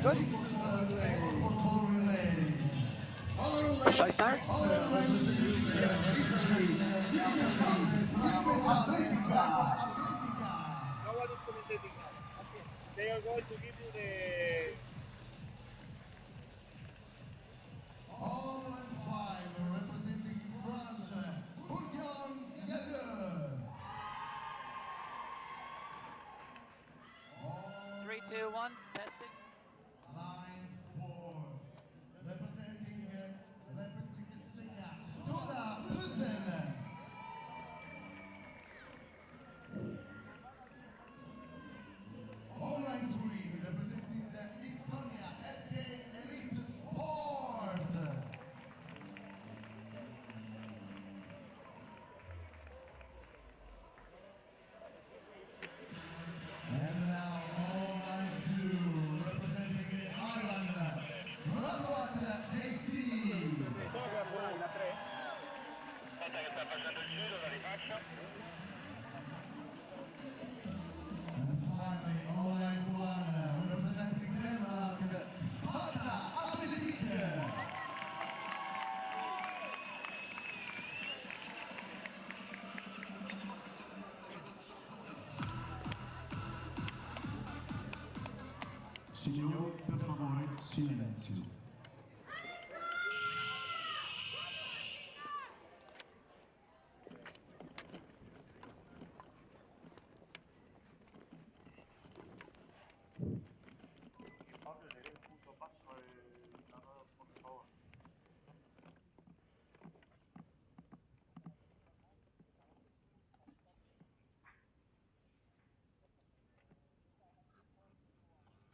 good. Shall I start? No one is commentating now. Okay. They are going to give you the. All and five representing France, javelin. 3, 2, 1, testing. Line 4, representing Republic Estonia, Skoda Pilsen. All line 3, representing Estonia, SK Elite Sport. And now all line 2, representing Ireland, Rabat AC. And finally, all line 1, representing Denmark, Sparta Abilik. Signori, per favore, silenzio.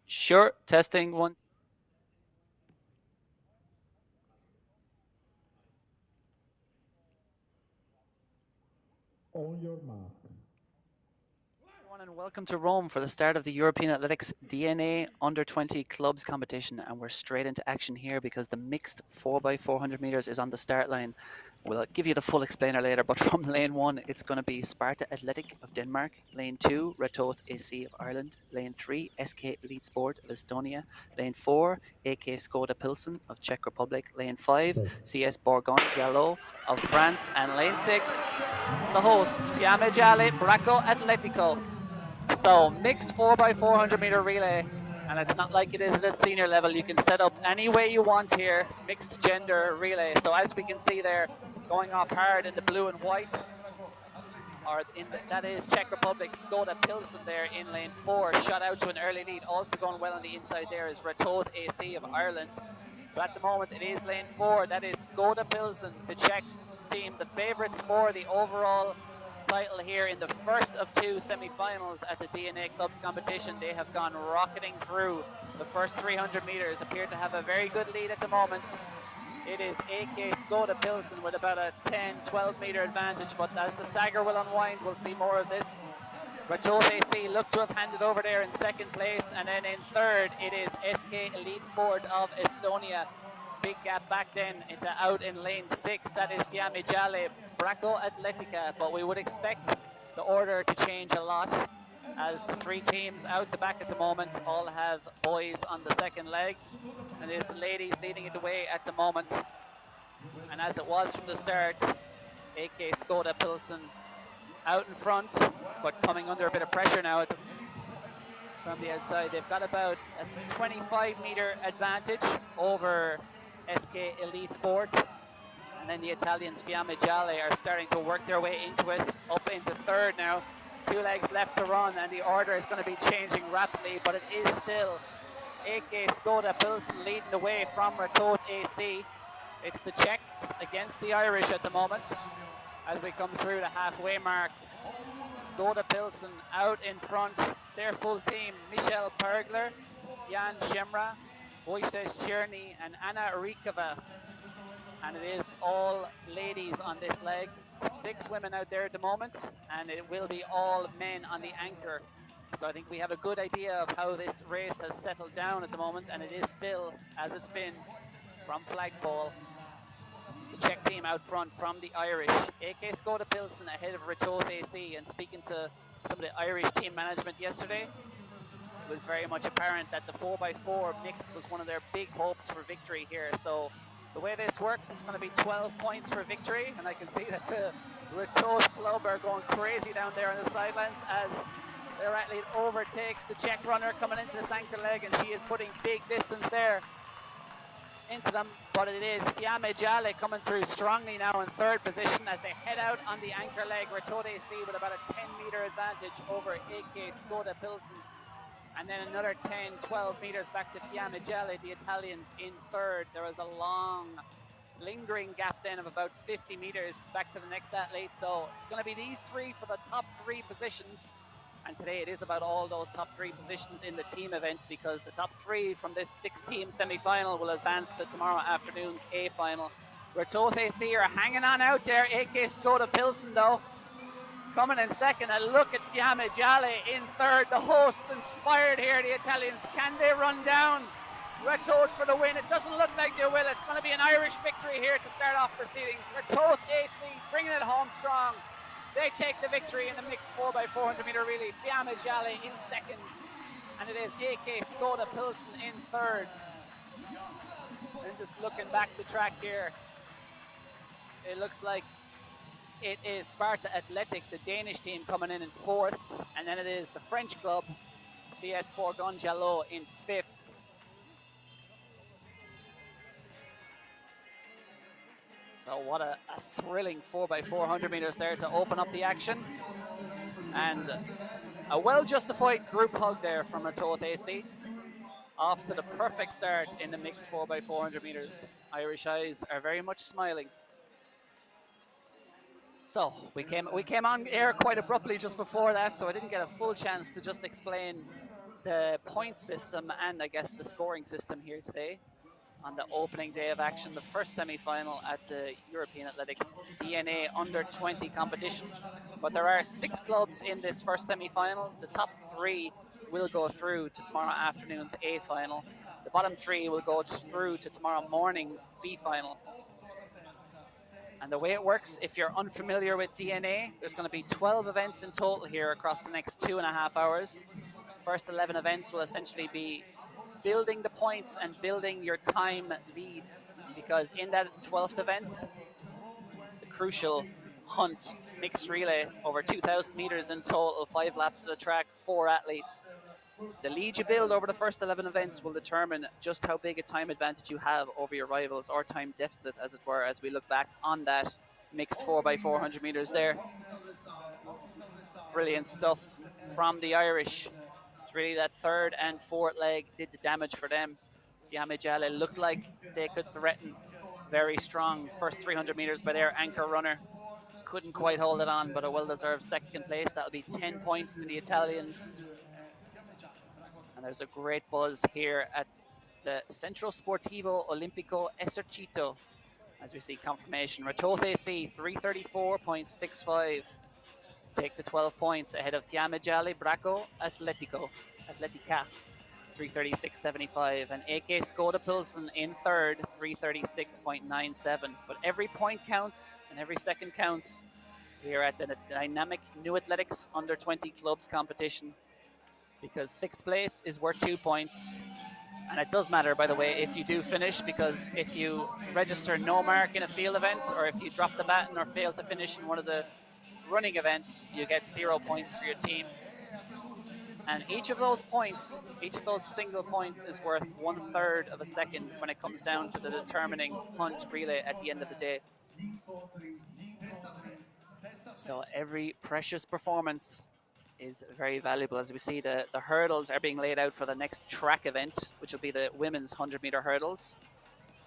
Sure, testing 1. On your mark. Everyone, and welcome to Rome for the start of the European Athletics DNA Under 20 Clubs competition. And we're straight into action here because the mixed 4x400 meters is on the start line. We'll give you the full explainer later, but from lane 1, it's going to be Sparta Athletic of Denmark. Lane 2, Retoth AC of Ireland. Lane 3, SK Elite Sport of Estonia. Lane 4, AK Skoda Pilsen of Czech Republic. Lane 5, CS Bourgogne Jalot of France. And lane 6, the hosts, Fiamme Gialle Bracco Atletico. So, mixed 4x400 meter relay. And it's not like it is at senior level. You can set up any way you want here. Mixed gender relay. So as we can see there, going off hard in the blue and white. Or that is Czech Republic, Skoda Pilsen there in lane 4. Shot out to an early lead. Also going well on the inside there is Retoth AC of Ireland. But at the moment it is lane 4. That is Skoda Pilsen, the Czech team, the favourites for the overall title here in the first of 2 semi-finals at the DNA Clubs competition. They have gone rocketing through the first 300 meters, appear to have a very good lead at the moment. It is AK Skoda Pilsen with about a 10-12 meter advantage, but as the stagger will unwind, we'll see more of this. Retoth AC look to have handed over there in second place, and then in third it is SK Elite Sport of Estonia. Big gap back then into out in lane 6. That is Fiamme Gialle Bracco Atletica, but we would expect the order to change a lot as the 3 teams out the back at the moment all have boys on the second leg, and it is the ladies leading it the way at the moment. And as it was from the start, AK Skoda Pilsen out in front, but coming under a bit of pressure now from the outside. They've got about a 25 meter advantage over SK Elite Sport, and then the Italians Fiamme Gialle are starting to work their way into it, up into third now. 2 legs left to run, and the order is going to be changing rapidly, but it is still AK Skoda Pilsen leading the way from Retoth AC. It's the Czechs against the Irish at the moment as we come through the halfway mark. Skoda Pilsen out in front, their full team: Michel Pergler, Jan Shemra, Wojciech Czerny and Anna Rikova. And it is all ladies on this leg. 6 women out there at the moment, and it will be all men on the anchor. So I think we have a good idea of how this race has settled down at the moment, and it is still, as it's been from flagfall, the Czech team out front from the Irish. AK Skoda Pilsen ahead of Retoth AC, and speaking to some of the Irish team management yesterday, was very much apparent that the 4x4 mixed was one of their big hopes for victory here. So the way this works, it's going to be 12 points for victory, and I can see that the Ratoath Club are going crazy down there on the sidelines as their athlete overtakes the Czech runner coming into this anchor leg, and she is putting big distance there into them. But it is Fiamme Jale coming through strongly now in third position as they head out on the anchor leg. Ratoath AC with about a 10-meter advantage over AK Skoda Pilsen. And then another 10, 12 meters back to Fiamme Jale, the Italians in third. There was a long, lingering gap then of about 50 meters back to the next athlete. So it's going to be these three for the top three positions. And today it is about all those top three positions in the team event, because the top three from this 6-team semi-final will advance to tomorrow afternoon's A final. Ratoath AC are hanging on out there. AK Skoda Pilsen, though, coming in second. And look at Fiamme Jale in third. The hosts inspired here, the Italians. Can they run down Ratoath for the win? It doesn't look like they will. It's going to be an Irish victory here to start off proceedings. Ratoath AC bringing it home strong. They take the victory in the mixed 4x400 meter relay. Fiamme Jale in second, and it is AK Skoda Pilsen in third. And just looking back the track here, it looks like it is Sparta Athletic, the Danish team, coming in fourth, and then it is the French club, CS Bourgogne Jalot, in fifth. So what a thrilling 4x400 meters there to open up the action. And a well-justified group hug there from Ratoath AC. Off to the perfect start in the mixed 4x400 meters. Irish eyes are very much smiling. So we came on air quite abruptly just before that, so I didn't get a full chance to just explain the point system and I guess the scoring system here today on the opening day of action, the first semi-final at the European Athletics DNA Under 20 competition. But there are 6 clubs in this first semi-final. The top 3 will go through to tomorrow afternoon's A final. The bottom 3 will go through to tomorrow morning's B final. And the way it works, if you're unfamiliar with DNA, there's going to be 12 events in total here across the next 2.5 hours. First 11 events will essentially be building the points and building your time lead, because in that 12th event, the crucial hunt mixed relay over 2,000 meters in total, 5 laps of the track, 4 athletes. The lead you build over the first 11 events will determine just how big a time advantage you have over your rivals, or time deficit as it were, as we look back on that mixed 4x400 meters there. Brilliant stuff from the Irish. Really that third and fourth leg did the damage for them. Fiamme Jale looked like they could threaten. Very strong first 300 meters by their anchor runner. Couldn't quite hold it on, but a well-deserved second place. That'll be 10 points to the Italians. And there's a great buzz here at the Centro Sportivo Olimpico Esercito as we see confirmation. Ratoath AC 334.65. Take to 12 points ahead of Fiamme Jale Bracco Atletica 336.75, and AK Skoda Pilsen in third 336.97. But every point counts and every second counts here at the dynamic New Athletics Under 20 clubs competition, because 6th place is worth 2 points. And it does matter, by the way, if you do finish, because if you register no mark in a field event, or if you drop the baton or fail to finish in one of the running events, you get 0 points for your team. And each of those points, each of those single points is worth 1/3 of a second when it comes down to the determining hunt relay at the end of the day. So every precious performance is very valuable. As we see, the hurdles are being laid out for the next track event, which will be the women's 100-meter hurdles.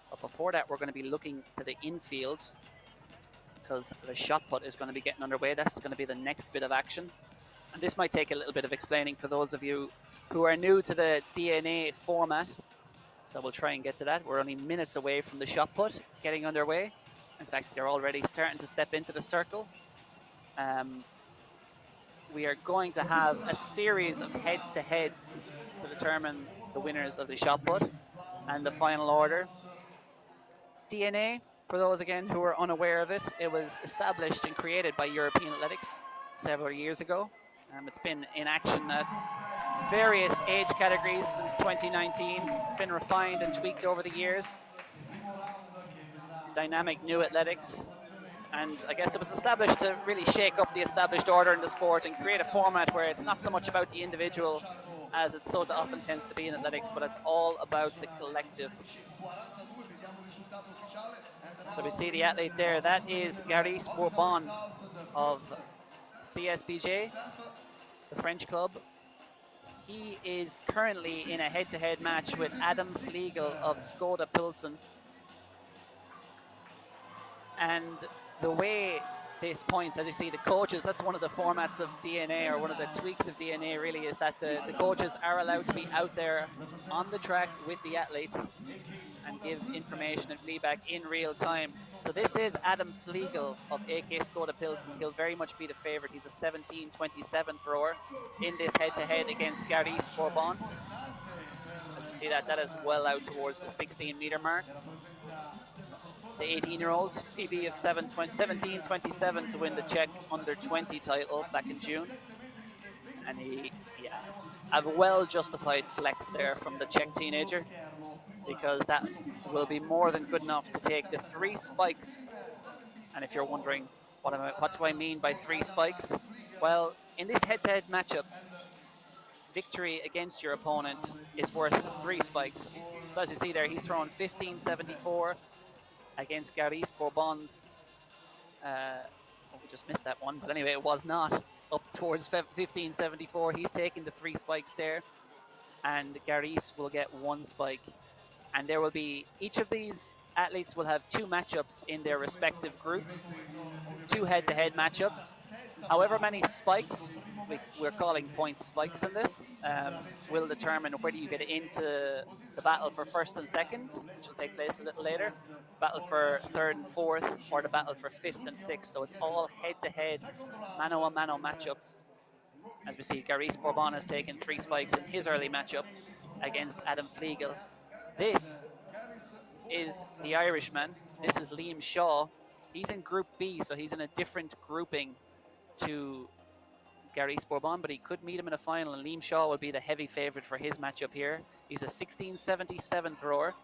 But before that, we're going to be looking to the infield, because the shot put is going to be getting underway. That's going to be the next bit of action. And this might take a little bit of explaining for those of you who are new to the DNA format. So we'll try and get to that. We're only minutes away from the shot put getting underway. In fact, they're already starting to step into the circle. We are going to have a series of head-to-heads to determine the winners of the shot put and the final order. DNA, for those again who are unaware of it, it was established and created by European Athletics several years ago. It's been in action at various age categories since 2019. It's been refined and tweaked over the years. Dynamic new athletics. And I guess it was established to really shake up the established order in the sport and create a format where it's not so much about the individual as it so often tends to be in athletics, but it's all about the collective. So we see the athlete there. That is Garis Bourbon of CSBJ, the French club. He is currently in a head-to-head match with Adam Flegel of Skoda Pilsen. And the way this points, as you see, the coaches, that's one of the formats of DNA, or one of the tweaks of DNA really, is that the coaches are allowed to be out there on the track with the athletes and give information and feedback in real time. So this is Adam Flegel of AK Skoda Pilsen. He'll very much be the favorite. He's a 17:27 thrower in this head-to-head against Garis Bourbon. As you see that is well out towards the 16-meter mark. The 18-year-old, PB of 17:27 to win the Czech under-20 title back in June. And he, a well-justified flex there from the Czech teenager, because that will be more than good enough to take the 3 spikes. And if you're wondering, what do I mean by 3 spikes? Well, in these head-to-head matchups, victory against your opponent is worth 3 spikes. So as you see there, he's thrown 15.74 against Garis Bourbon's, we just missed that one, but anyway, it was not up towards 15.74. He's taking the 3 spikes there, and Garis will get 1 spike. And there will be, each of these athletes will have 2 matchups in their respective groups, 2 head-to-head matchups. However many spikes, we're calling points spikes in this, will determine whether you get into the battle for first and second, which will take place a little later, battle for third and fourth, or the battle for fifth and sixth. So it's all head-to-head, mano-a-mano matchups. As we see, Garis Bourbon has taken 3 spikes in his early matchup against Adam Flegel. This is the Irishman. This is Liam Shaw. He's in Group B, so he's in a different grouping to Garis Bourbon, but he could meet him in a final, and Liam Shaw will be the heavy favorite for his matchup here. He's a 16.77 thrower,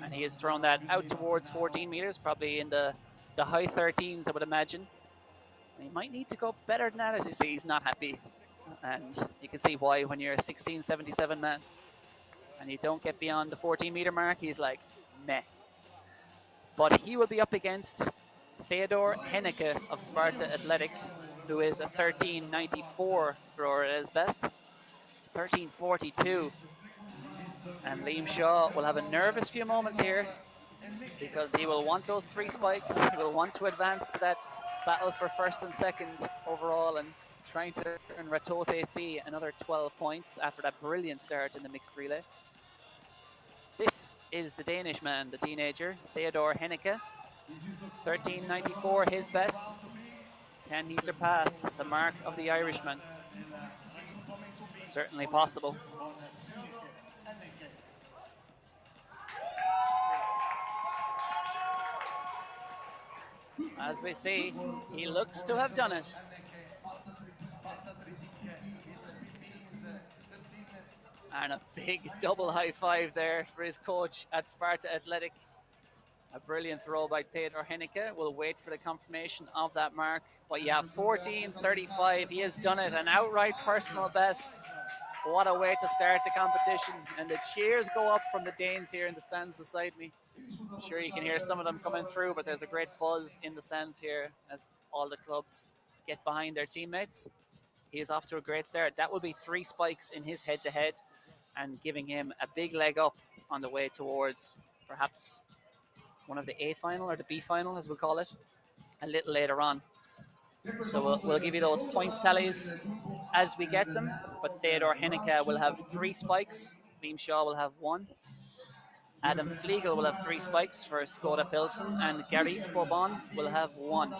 and he has thrown that out towards 14 meters, probably in the high 13s, I would imagine. And he might need to go better than that. As you see, he's not happy, and you can see why when you're a 16.77 man and you don't get beyond the 14-meter mark. He's like, meh. But he will be up against Theodor Hennecke of Sparta Athletic, who is a 13.94 thrower at his best. 13.42. And Liam Shaw will have a nervous few moments here, because he will want those 3 spikes. He will want to advance to that battle for first and second overall, and trying to earn Ratote C another 12 points after that brilliant start in the mixed relay. This is the Danish man, the teenager, Theodor Hennecke. 13.94 his best. Can he surpass the mark of the Irishman? Certainly possible. As we see, he looks to have done it. And a big double high five there for his coach at Sparta Athletic. A brilliant throw by Theodor Hennecke. We'll wait for the confirmation of that mark. But yeah, 14.35, he has done it, an outright personal best. What a way to start the competition. And the cheers go up from the Danes here in the stands beside me. I'm sure you can hear some of them coming through, but there's a great buzz in the stands here as all the clubs get behind their teammates. He is off to a great start. That will be 3 spikes in his head-to-head, and giving him a big leg up on the way towards perhaps one of the A final, or the B final as we call it, a little later on. So we'll give you those points tallies as we get them, but Theodor Hennecke will have 3 spikes, Liam Shaw will have 1, Adam Flegel will have 3 spikes for Skoda Pilsen, and Garis Bourbon will have 1.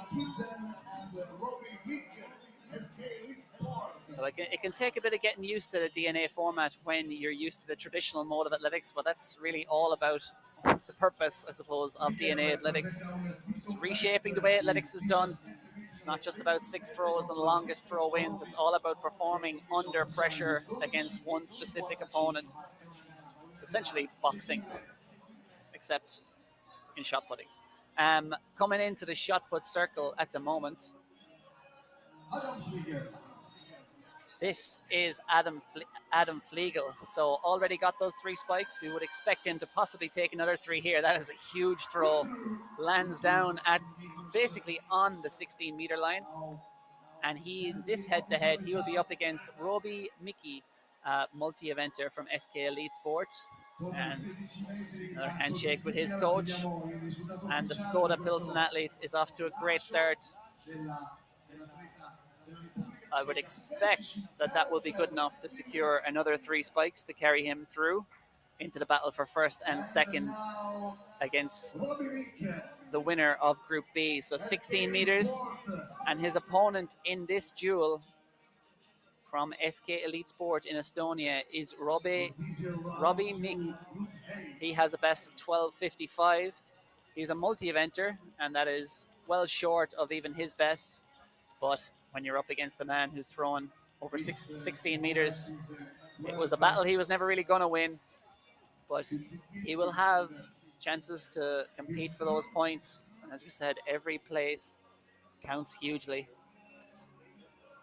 So it can take a bit of getting used to the DNA format when you're used to the traditional mode of athletics, but that's really all about the purpose, I suppose, of DNA athletics. It's reshaping the way athletics is done. It's not just about 6 throws and the longest throw wins. It's all about performing under pressure against one specific opponent. Essentially boxing, except in shot putting. Coming into the shot put circle at the moment, this is Adam Flegel. So already got those 3 spikes. We would expect him to possibly take another 3 here. That is a huge throw. Lands down at basically on the 16-meter line. And this head-to-head, he will be up against Robbie Mickey, multi-eventer from SK Elite Sport. And another handshake with his coach. And the Skoda Pilsen athlete is off to a great start. I would expect that will be good enough to secure another 3 spikes to carry him through into the battle for first and second against the winner of Group B. So 16 meters, and his opponent in this duel from SK Elite Sport in Estonia is Robbie Mick. He has a best of 12.55. He's a multi-eventer, and that is well short of even his best. But when you're up against a man who's thrown over 16 meters, it was a battle he was never really going to win. But he will have chances to compete for those points. And as we said, every place counts hugely.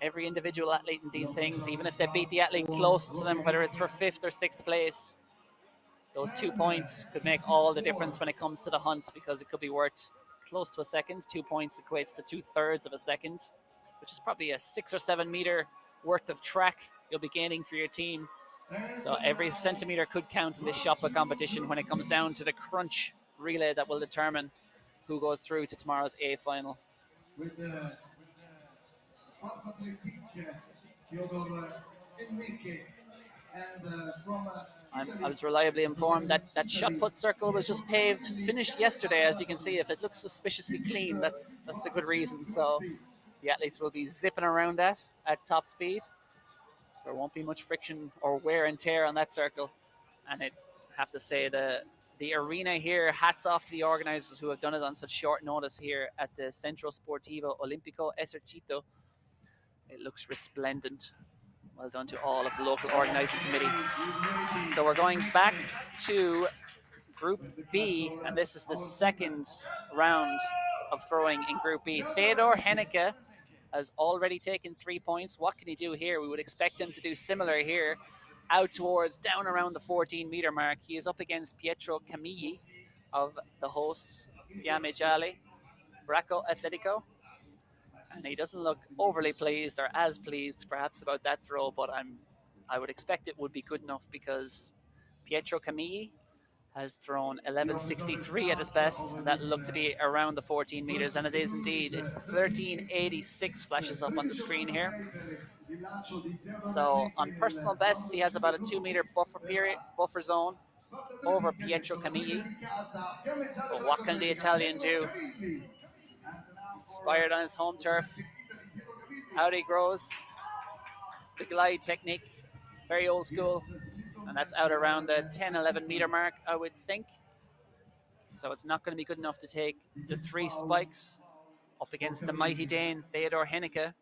Every individual athlete in these things, even if they beat the athlete closest to them, whether it's for 5th or 6th place, those 2 points could make all the difference when it comes to the hunt, because it could be worth close to a second. 2 points equates to 2/3 of a second, which is probably a 6 or 7 meter worth of track you'll be gaining for your team. So every centimeter could count in this shot put competition when it comes down to the crunch relay that will determine who goes through to tomorrow's A final. I was reliably informed that shot put circle was just finished yesterday. As you can see, if it looks suspiciously clean, that's the good reason. So the athletes will be zipping around that at top speed. There won't be much friction or wear and tear on that circle. And I have to say, the arena here, hats off to the organizers who have done it on such short notice here at the Centro Sportivo Olimpico Esercito. It looks resplendent. Well done to all of the local organizing committee. So we're going back to Group B, and this is the second round of throwing in Group B. Theodor Henneke has already taken 3 points. What can he do here? We would expect him to do similar here, out towards down around the 14-meter mark. He is up against Pietro Camilli of the hosts Fiamme Gialle, Bracco Atletico. And he doesn't look overly pleased, or as pleased perhaps, about that throw, but I would expect it would be good enough, because Pietro Camilli has thrown 11.63 at his best, and that looked to be around the 14 meters, and it is indeed. It's 13.86 flashes up on the screen here. So on personal bests, he has about a 2-meter buffer zone over Pietro Camilli. But what can the Italian do? Inspired on his home turf. Out he grows. The glide technique, very old school, and that's out around the 10-11 meter mark, I would think. So it's not going to be good enough to take the 3 spikes up against the mighty Dane, Theodor Henneke,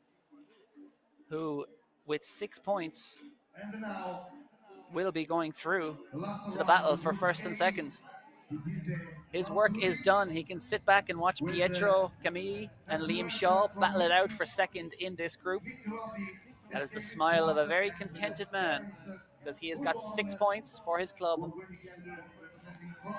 who, with 6 points, will be going through to the battle for first and second. His work is done. He can sit back and watch Pietro Camilli and Liam Shaw battle it out for second in this group. That is the smile of a very contented man, because he has got 6 points for his club.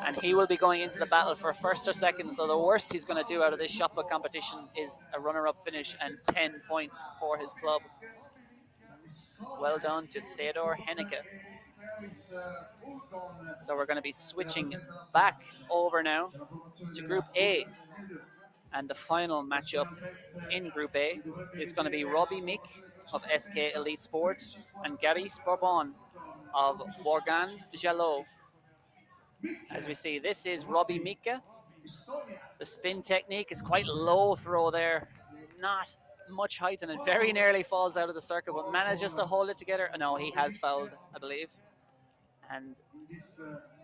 And he will be going into the battle for first or second. So the worst he's going to do out of this shot put competition is a runner-up finish and 10 points for his club. Well done to Theodor Henneke. So we're going to be switching back over now to Group A. And the final matchup in Group A is going to be Robbie Mick of SK Elite Sport and Gary Bourbon of Morgan Jalot. As we see, this is Robbie Mick. The spin technique is quite low throw there. Not much height, and it very nearly falls out of the circle, but manages to hold it together. No, he has fouled, I believe. And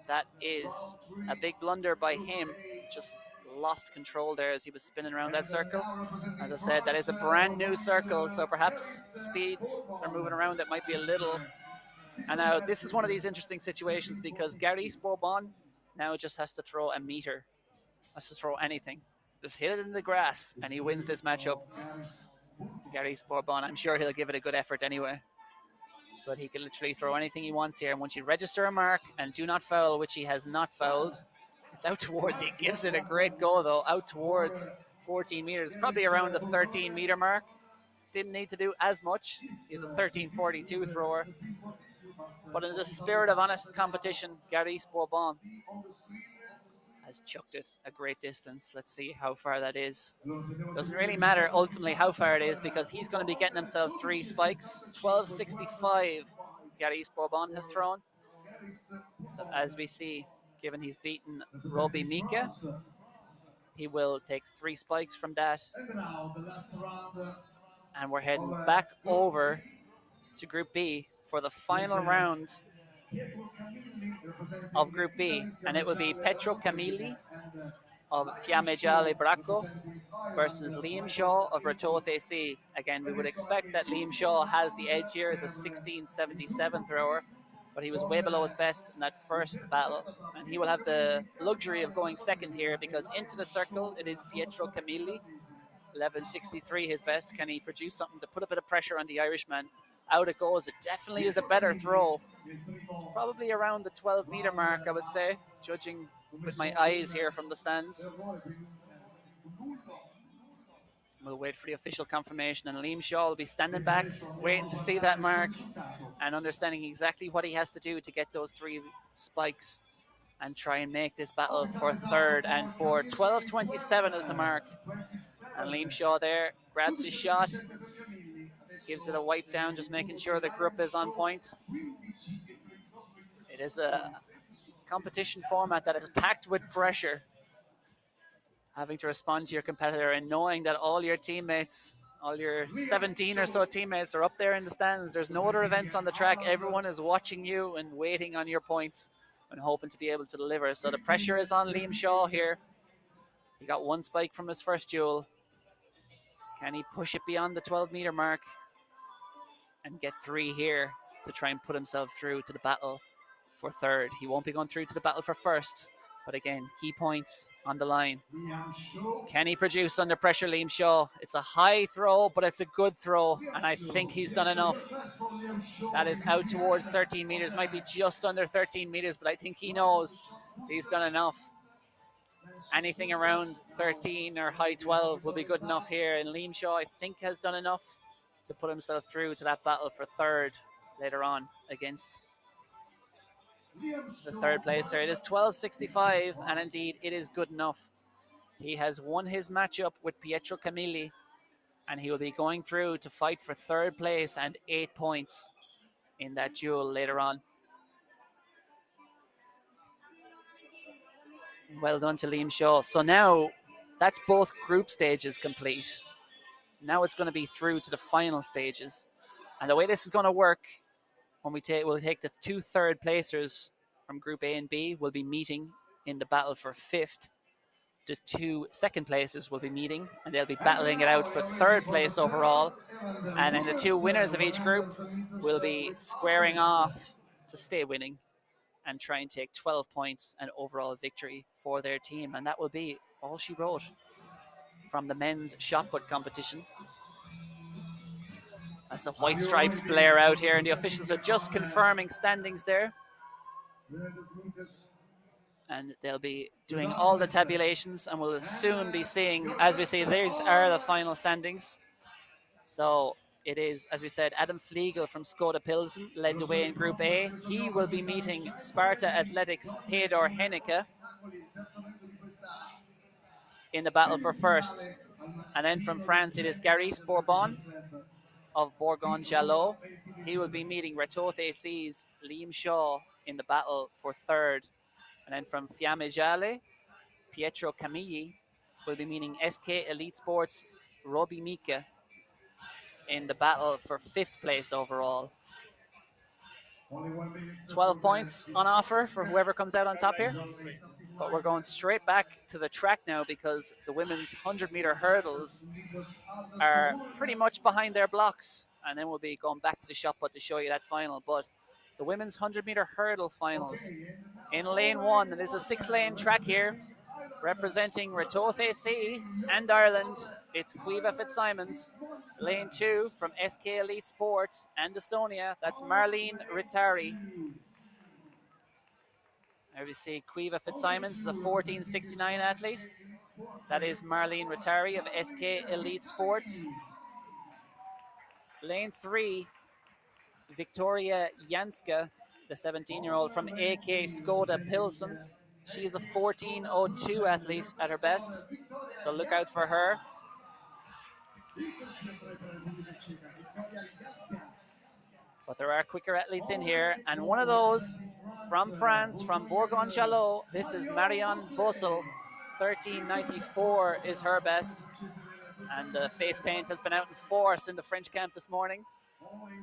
that is a big blunder by him. Just lost control there as he was spinning around that circle. Now representing As I said, that is France, a brand new Romania, circle, so perhaps Garis speeds are moving Bourbon. around it might be a This little. And season now this is one of these passes interesting situations because Gary Bourbon now just has to throw a meter, has to throw anything. Just hit it in the grass and he wins this matchup. of Garis Bourbon. Gary Bourbon, I'm sure he'll give it a good effort anyway. But he can literally throw anything he wants here. And once you register a mark and do not foul, which he has not fouled, it's out towards. He gives it a great go though, out towards 14 meters, probably around the 13-meter mark. Didn't need to do as much. He's a 13.42 thrower. But in the spirit of honest competition, Gary Bourbon has chucked it a great distance. Let's see how far that is. Doesn't really matter ultimately how far it is because he's going to be getting himself 3 spikes. 12.65 Gary Bourbon has thrown. So as we see, given he's beaten Robbie Mika, he will take 3 spikes from that. And now the last round And we're heading back over to Group B for the final round of Group B. And it will be Petro Camilli of Fiamme Gialle Bracco versus Liam Shaw of Ratoath AC. Again, we would expect that Liam Shaw has the edge here as a 16.77 thrower, but he was way below his best in that first battle. And he will have the luxury of going second here because into the circle it is Pietro Camilli, 11.63 his best. Can he produce something to put a bit of pressure on the Irishman? Out it goes. It definitely is a better throw. It's probably around the 12-meter mark, I would say, judging with my eyes here from the stands. We'll wait for the official confirmation, and Liam Shaw will be standing back, waiting to see that mark and understanding exactly what he has to do to get those 3 spikes and try and make this battle for third and for 12.27 is the mark. And Liam Shaw there grabs his shot, gives it a wipe down, just making sure the grip is on point. It is a competition format that is packed with pressure. Having to respond to your competitor and knowing that all your teammates, all your 17 or so teammates are up there in the stands. There's no other events on the track. Everyone is watching you and waiting on your points and hoping to be able to deliver. So the pressure is on Liam Shaw here. He got 1 spike from his first duel. Can he push it beyond the 12-meter mark and get 3 here to try and put himself through to the battle for third? He won't be going through to the battle for first, but again, key points on the line. Can he produce under pressure, Liam Shaw? It's a high throw, but it's a good throw, and I think he's done enough. That is out towards 13 meters, might be just under 13 meters, but I think he knows he's done enough. Anything around 13 or high 12 will be good enough here, and Liam Shaw, I think, has done enough to put himself through to that battle for third later on against the third placer. It is 12.65, and indeed it is good enough. He has won his matchup with Pietro Camilli, and he will be going through to fight for third place and 8 points in that duel later on. Well done to Liam Shaw. So now that's both group stages complete. Now it's going to be through to the final stages. And the way this is going to work, when we'll take the 2 third placers from Group A and B will be meeting in the battle for fifth. The 2 second places will be meeting, and they'll be battling it out for third place overall. And then the 2 winners of each group will be squaring off to stay winning and try and take 12 points and overall victory for their team. And that will be all she wrote from the men's shot put competition. As the white stripes blare out here, and the officials are just confirming standings there. And they'll be doing all the tabulations, and we'll soon be seeing, as we see, these are the final standings. So it is, as we said, Adam Flegel from Skoda Pilsen led the way in Group A. He will be meeting Sparta Athletics' Theodor Henneke in the battle for first. And then from France, it is Garis Bourbon of Bourgogne Jalot. He will be meeting Ratoath AC's Liam Shaw in the battle for third. And then from Fiamme Gialle, Pietro Camilli will be meeting SK Elite Sports' Robbie Mika in the battle for fifth place overall. 12 points on offer for whoever comes out on top here. But we're going straight back to the track now because the women's 100-meter hurdles are pretty much behind their blocks. And then we'll be going back to the shot put to show you that final. But the women's 100-meter hurdle finals in lane 1. And there's a 6-lane track here representing Ratoath AC and Ireland. It's Caoimhe Fitzsimons. Lane 2 from SK Elite Sports and Estonia. That's Marlene Rittari. There we see Caoimhe Fitzsimons is a 1469 athlete. That is Marlene Rittari of SK Elite Sport. Lane 3, Victoria Janska, the 17-year-old from AK Skoda Pilsen. She is a 1402 athlete at her best, so look out for her. But there are quicker athletes in here, and one of those from France, from Bourgogne-Jalot, this is Marianne Bossel. 1394 is her best, and the face paint has been out in force in the French camp this morning.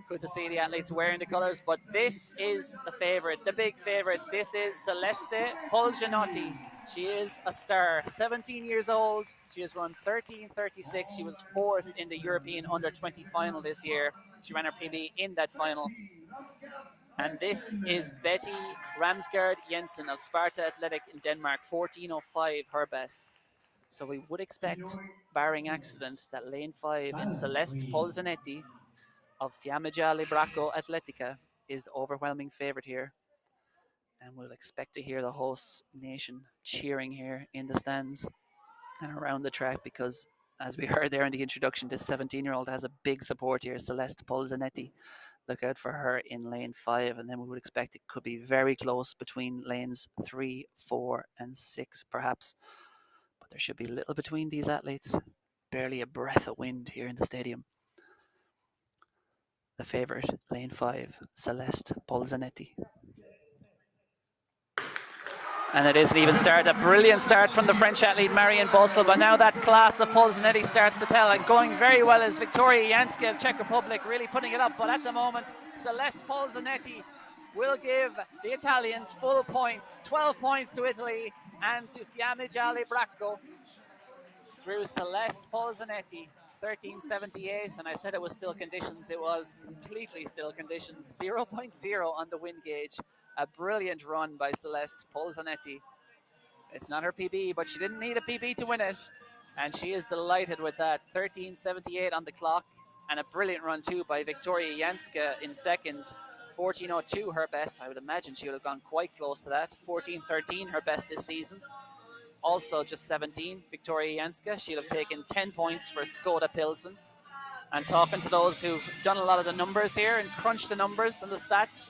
Good to see the athletes wearing the colours, but this is the favourite, the big favourite. This is Celeste Polginotti. She is a star, 17 years old. She has run 13:36. She was 4th in the European Under-20 final this year. She ran her PB in that final. And this is Betty Ramsgaard Jensen of Sparta Athletic in Denmark, 14:05, her best. So we would expect, barring accident, that lane 5 in Celeste Polzanetti of Fiammeggiale Bracco Atletica is the overwhelming favourite here. And we'll expect to hear the hosts' nation cheering here in the stands and around the track because, as we heard there in the introduction, this 17-year-old has a big support here, Celeste Polzanetti. Look out for her in lane 5, and then we would expect it could be very close between lanes 3, 4, and 6, perhaps. But there should be little between these athletes. Barely a breath of wind here in the stadium. The favourite, lane 5, Celeste Polzanetti. And it is an even start, a brilliant start from the French athlete Marianne Bossel, but now that class of Polzanetti starts to tell, and going very well is Victoria Janska of Czech Republic, really putting it up, but at the moment, Celeste Polzanetti will give the Italians full points, 12 points to Italy and to Fiammeggiale Bracco through Celeste Polzanetti. 13:78, and I said it was still conditions. It was completely still conditions. 0.0 on the wind gauge. A brilliant run by Celeste Polzanetti. It's not her PB, but she didn't need a PB to win it, and she is delighted with that. 13:78 on the clock, and a brilliant run too by Victoria Janska in second. 14:02 her best. I would imagine she would have gone quite close to that. 14:13 her best this season. Also just 17, Victoria Janska. She'll have taken 10 points for Skoda Pilsen. And talking to those who've done a lot of the numbers here and crunched the numbers and the stats,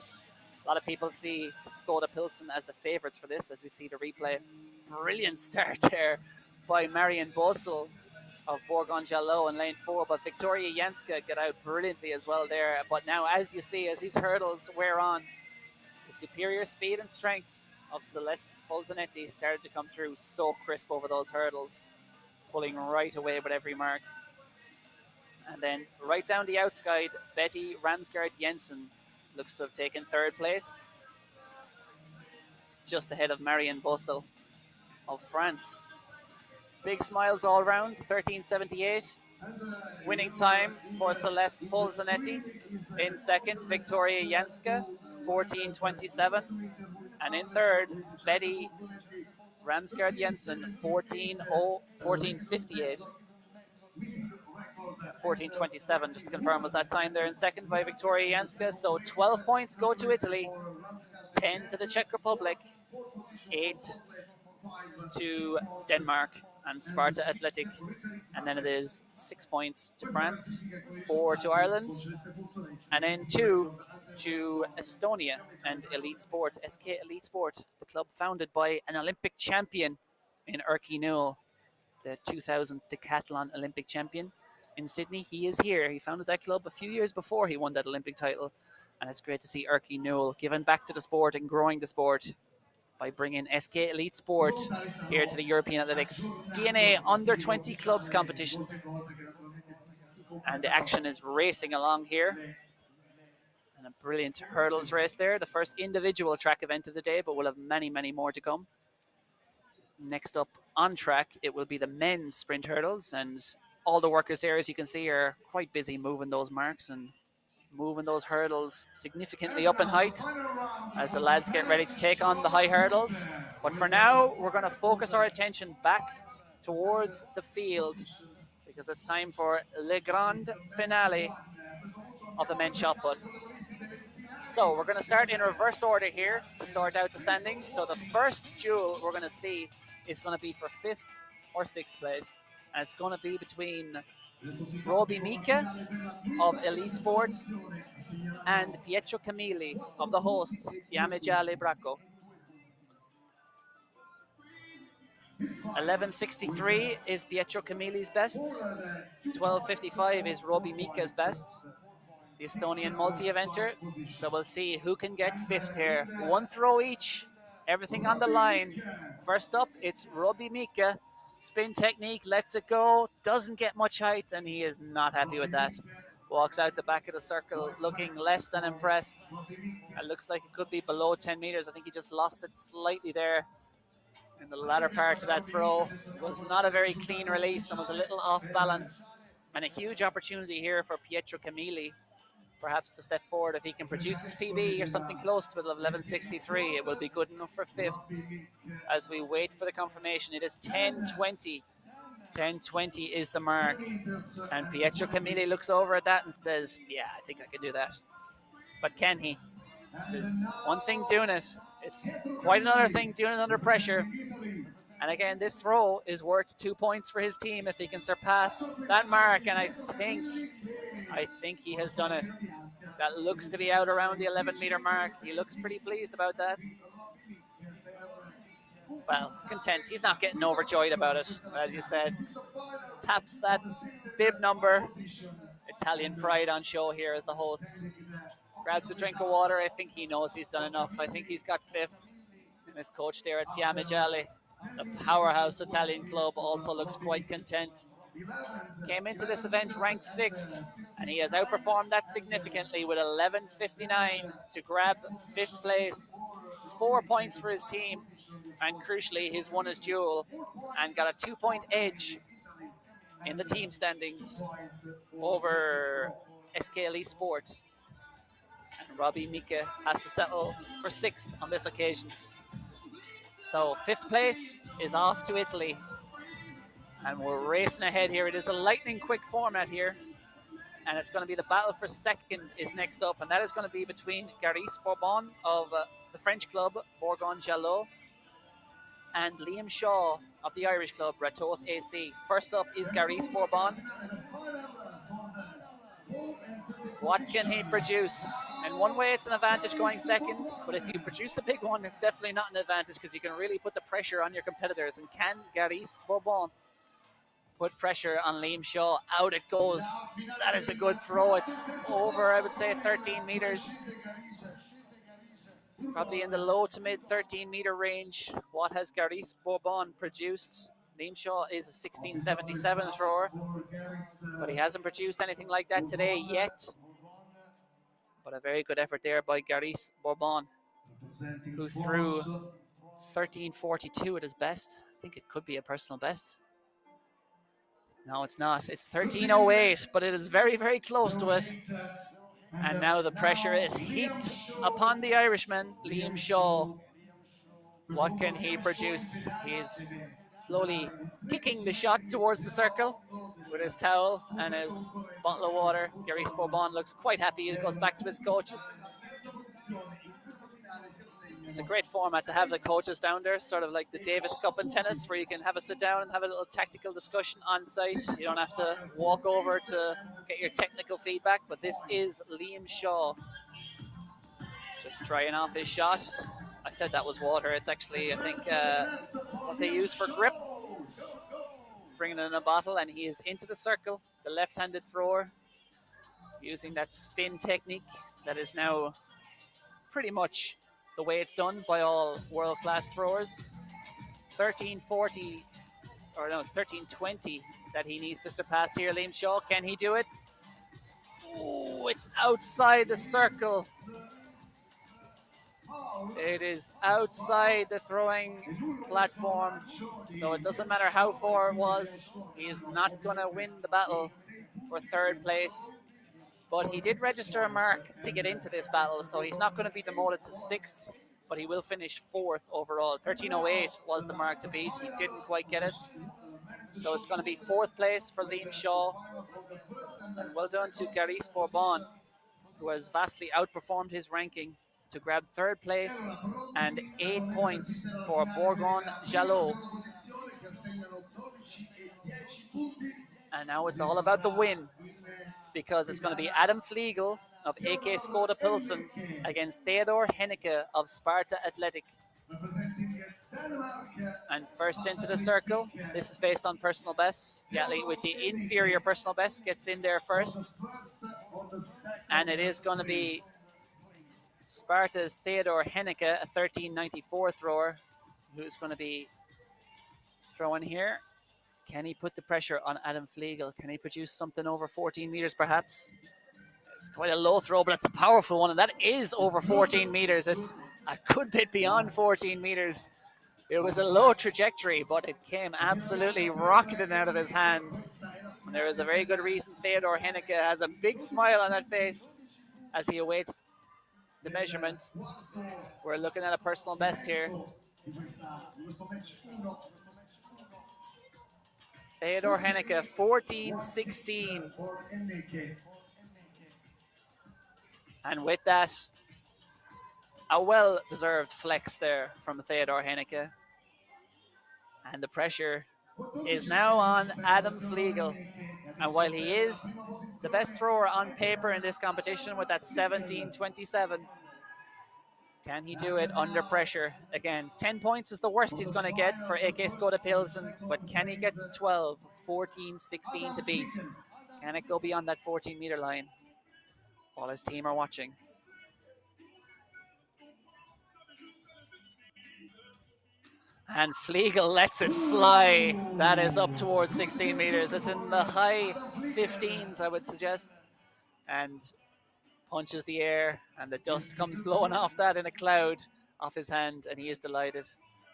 a lot of people see Skoda Pilsen as the favourites for this, as we see the replay. Brilliant start there by Marianne Bossel of Bourgogne-Jalot in lane 4, but Victoria Janska got out brilliantly as well there. But now, as you see, as these hurdles wear on, the superior speed and strength of Celeste Polzanetti started to come through so crisp over those hurdles, pulling right away with every mark. And then right down the outside, Betty Ramsgaard Jensen looks to have taken 3rd place, just ahead of Marianne Bossel of France. Big smiles all round, 13:78. Winning time for Celeste Polzanetti. In second, Victoria Janska, 14:27. And in third, Betty Ramsgaard Jensen, 14:58. 14:27, just to confirm, was that time there in second by Victoria Janska. So 12 points go to Italy, 10 to the Czech Republic, 8 to Denmark and Sparta Athletic. And then it is 6 points to France, 4 to Ireland, and then 2 to Estonia and Elite Sport, SK Elite Sport, the club founded by an Olympic champion in Erkki Newell, the 2000 decathlon Olympic champion in Sydney. He is here. He founded that club a few years before he won that Olympic title, and it's great to see Erkki Newell giving back to the sport and growing the sport by bringing SK Elite Sport here to the European Athletics DNA Under-20 Clubs competition. And the action is racing along here. And a brilliant hurdles race there. The first individual track event of the day, but we'll have many, many more to come. Next up on track, it will be the men's sprint hurdles, and all the workers there, as you can see, are quite busy moving those marks and moving those hurdles significantly up in height as the lads get ready to take on the high hurdles. But for now, we're going to focus our attention back towards the field because it's time for le grand finale of the men's shot put. So we're going to start in reverse order here to sort out the standings. So the first duel we're going to see is going to be for 5th or 6th place. And it's going to be between Roby Mika of Elite Sports and Pietro Camilli of the hosts, Fiamme Gialle Bracco. 11:63 is Pietro Camilli's best. 12:55 is Roby Mika's best, the Estonian multi-eventer. So we'll see who can get 5th here. One throw each, everything on the line. First up, it's Roby Mika. Spin technique, lets it go, doesn't get much height, and he is not happy with that. Walks out the back of the circle looking less than impressed. It looks like it could be below 10 meters. I think he just lost it slightly there in the latter part of that throw. It was not a very clean release and was a little off balance. And a huge opportunity here for Pietro Camilli, perhaps to step forward. If he can produce his PB or something close to it of 11:63, it will be good enough for 5th. As we wait for the confirmation, it is 10:20. 10:20 is the mark. And Pietro Camilli looks over at that and says, yeah, I think I can do that. But can he? So one thing doing it, it's quite another thing doing it under pressure. And again, this throw is worth 2 points for his team if he can surpass that mark. And I think he has done it. That looks to be out around the 11-meter mark. He looks pretty pleased about that. Well, content. He's not getting overjoyed about it, as you said. Taps that bib number. Italian pride on show here as the hosts. Grabs a drink of water. I think he knows he's done enough. I think he's got 5th. And his coach there at Fiamme Gialle, the powerhouse Italian club, also looks quite content. Came into this event ranked 6th, and he has outperformed that significantly with 11:59 to grab 5th place. 4 points for his team, and crucially, he's won his duel and got a 2-point edge in the team standings over SK Elite Sport. And Roby Mika has to settle for 6th on this occasion. So 5th place is off to Italy. And we're racing ahead here. It is a lightning quick format here. And it's going to be the battle for 2nd is next up. And that is going to be between Garis Bourbon of the French club Bourgogne Jalot and Liam Shaw of the Irish club Ratoath AC. First up is Garis Bourbon. What can he produce? In one way, it's an advantage going 2nd, but if you produce a big one, it's definitely not an advantage because you can really put the pressure on your competitors. And can Garis Bourbon put pressure on Liam Shaw? Out it goes. That is a good throw. It's over, I would say, 13 meters. It's probably in the low to mid 13-meter range. What has Garis Bourbon produced? Liam Shaw is a 16.77 thrower, but he hasn't produced anything like that today yet. But a very good effort there by Garis Bourbon, who threw 13.42 at his best. I think it could be a personal best. No, it's not. It's 13.08, but it is very, very close to it. And now the pressure is heaped upon the Irishman, Liam Shaw. What can he produce? He's slowly kicking the shot towards the circle with his towel and his bottle of water. Garis Bourbon looks quite happy. He goes back to his coaches. It's a great format to have the coaches down there, sort of like the Davis Cup in tennis, where you can have a sit down and have a little tactical discussion on site. You don't have to walk over to get your technical feedback, but this is Liam Shaw. Just trying off his shot. I said that was water. It's actually, I think, what they use for grip. Bringing it in a bottle, and he is into the circle, the left-handed thrower, using that spin technique that is now pretty much the way it's done by all world-class throwers. 13.40, or no, it's 13.20 that he needs to surpass here, Liam Shaw. Can he do it? Oh, it's outside the circle. It is outside the throwing platform, so it doesn't matter how far it was. He is not going to win the battle for third place. But he did register a mark to get into this battle, so he's not going to be demoted to sixth, but he will finish fourth overall. 13:08 was the mark to beat. He didn't quite get it. So it's going to be fourth place for Liam Shaw. And well done to Garis Bourbon, who has vastly outperformed his ranking to grab third place and 8 points for Borgon Jalot. And now it's all about the win, because it's going to be Adam Flegel of AK Skoda Pilsen against Theodor Henneke of Sparta Athletic. And first into the circle. This is based on personal best. The athlete with the inferior personal best gets in there first. And it is going to be Sparta's Theodor Henneke, a 13.94 thrower, who's going to be throwing here. Can he put the pressure on Adam Flegel? Can he produce something over 14 meters perhaps? It's quite a low throw, but it's a powerful one, and that is over 14 meters. It's a good bit beyond 14 meters. It was a low trajectory, but it came absolutely rocketing out of his hand. And there is a very good reason Theodor Henneke has a big smile on that face as he awaits the measurement. We're looking at a personal best here. Theodor Henneke, 14.16. And with that, a well-deserved flex there from Theodor Henneke. And the pressure is now on Adam Flegel. And while he is the best thrower on paper in this competition with that 17.27, can he do it under pressure? Again, 10 points is the worst he's going to get for AK Skoda Pilsen, but can he get to 12? 14.16 to beat. Can it go beyond that 14-meter line? While his team are watching. And Flegel lets it fly. That is up towards 16 meters. It's in the high 15s, I would suggest. And punches the air, and the dust comes blowing off that in a cloud off his hand, and he is delighted.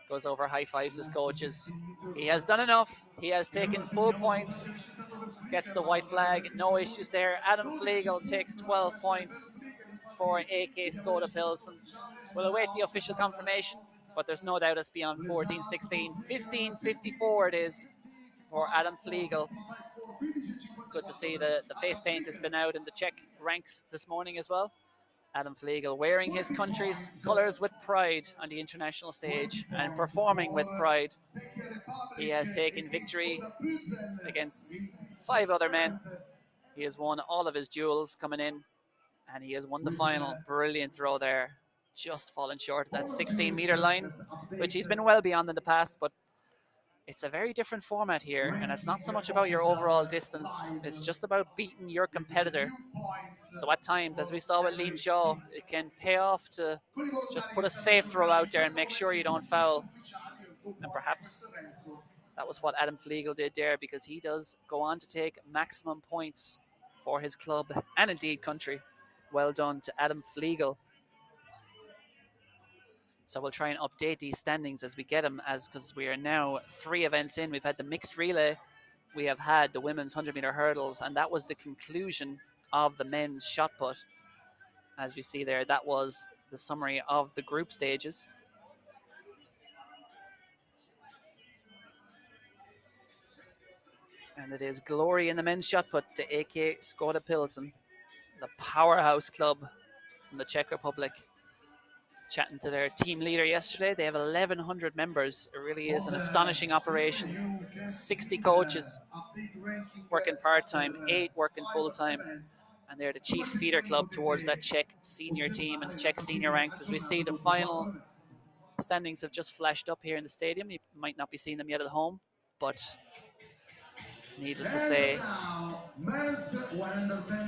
Goes over, high fives his coaches. He has done enough. He has taken full points. Gets the white flag. No issues there. Adam Flegel takes 12 points for AK Skoda Pilsen. We'll await the official confirmation, but there's no doubt it's beyond 14.16. 15.54 it is for Adam Flegel. Good to see the face paint has been out in the Czech ranks this morning as well. Adam Flegel wearing his country's colours with pride on the international stage and performing with pride. He has taken victory against 5 other men. He has won all of his duels coming in, and he has won the final. Brilliant throw there. Just falling short of that 16-meter line, which he's been well beyond in the past, but it's a very different format here, and it's not so much about your overall distance. It's just about beating your competitor. So at times, as we saw with Liam Shaw, it can pay off to just put a safe throw out there and make sure you don't foul. And perhaps that was what Adam Flegel did there, because he does go on to take maximum points for his club and indeed country. Well done to Adam Flegel. So we'll try and update these standings as we get them, because we are now 3 events in. We've had the mixed relay, we have had the women's 100-meter hurdles, and that was the conclusion of the men's shot put. As we see there, that was the summary of the group stages. And it is glory in the men's shot put to AK Skoda Pilsen, the powerhouse club from the Czech Republic. Chatting to their team leader yesterday. They have 1,100 members. It really is an astonishing operation. 60 coaches working part-time, 8 working full-time. And they're the chief feeder club towards that Czech senior team and the Czech senior ranks. As we see, the final standings have just flashed up here in the stadium. You might not be seeing them yet at home, but needless to say,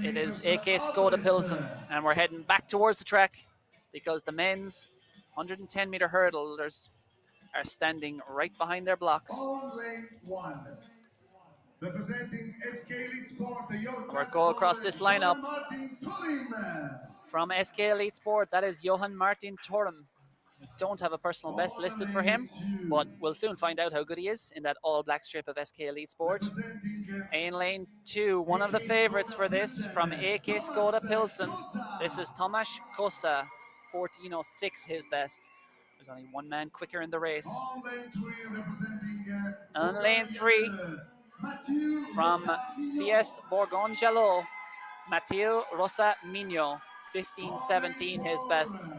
it is AK Skoda Pilsen, and we're heading back towards the track, because the men's 110-meter hurdlers are standing right behind their blocks. Representing SK Elite Sport, We'll go across this lineup. From SK Elite Sport, that is Johan Martin Thuram. We don't have a personal best listed for him, but we'll soon find out how good he is in that all-black strip of SK Elite Sport. In lane 2, one of the favourites for this from AK Skoda Pilsen. This is Tomasz Kosa, 14:06 his best. There's only one man quicker in the race. And lane 3, from CS Bourgogne-Jalot, Matteo Rosa Migno, 15:17 his best.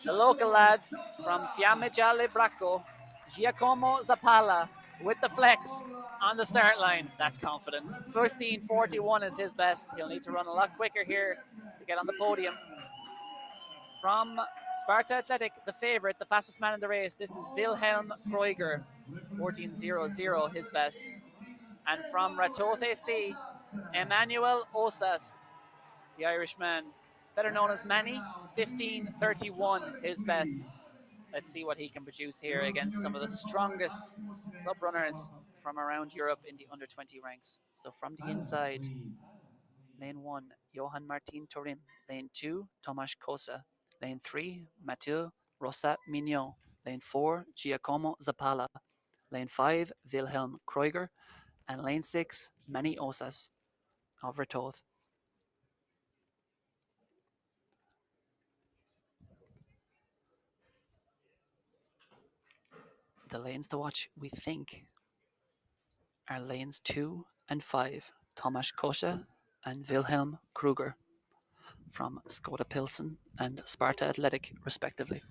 The local lad from Fiamme Gialle Bracco, Giacomo Zappala, with the flex on the start line. That's confidence. 15:41 is his best. He'll need to run a lot quicker here to get on the podium. From Sparta Athletic, the favourite, the fastest man in the race, this is Wilhelm Kreuger, 14:00 his best. And from Ratoth AC, Emmanuel Osas, the Irishman, better known as Manny, 15:31 his best. Let's see what he can produce here against some of the strongest club runners from around Europe in the under 20 ranks. So from the inside, lane 1, Johan Martin Torim. Lane 2, Tomasz Kosa. Lane 3, Matteo Rosa Mignon. Lane 4, Giacomo Zappala. Lane 5, Wilhelm Kreuger. And lane 6, Manny Osas of Ratoth. The lanes to watch, we think, are lanes 2 and 5, Tomasz Kosa and Wilhelm Kreuger from Skoda Pilsen and Sparta Athletic, respectively.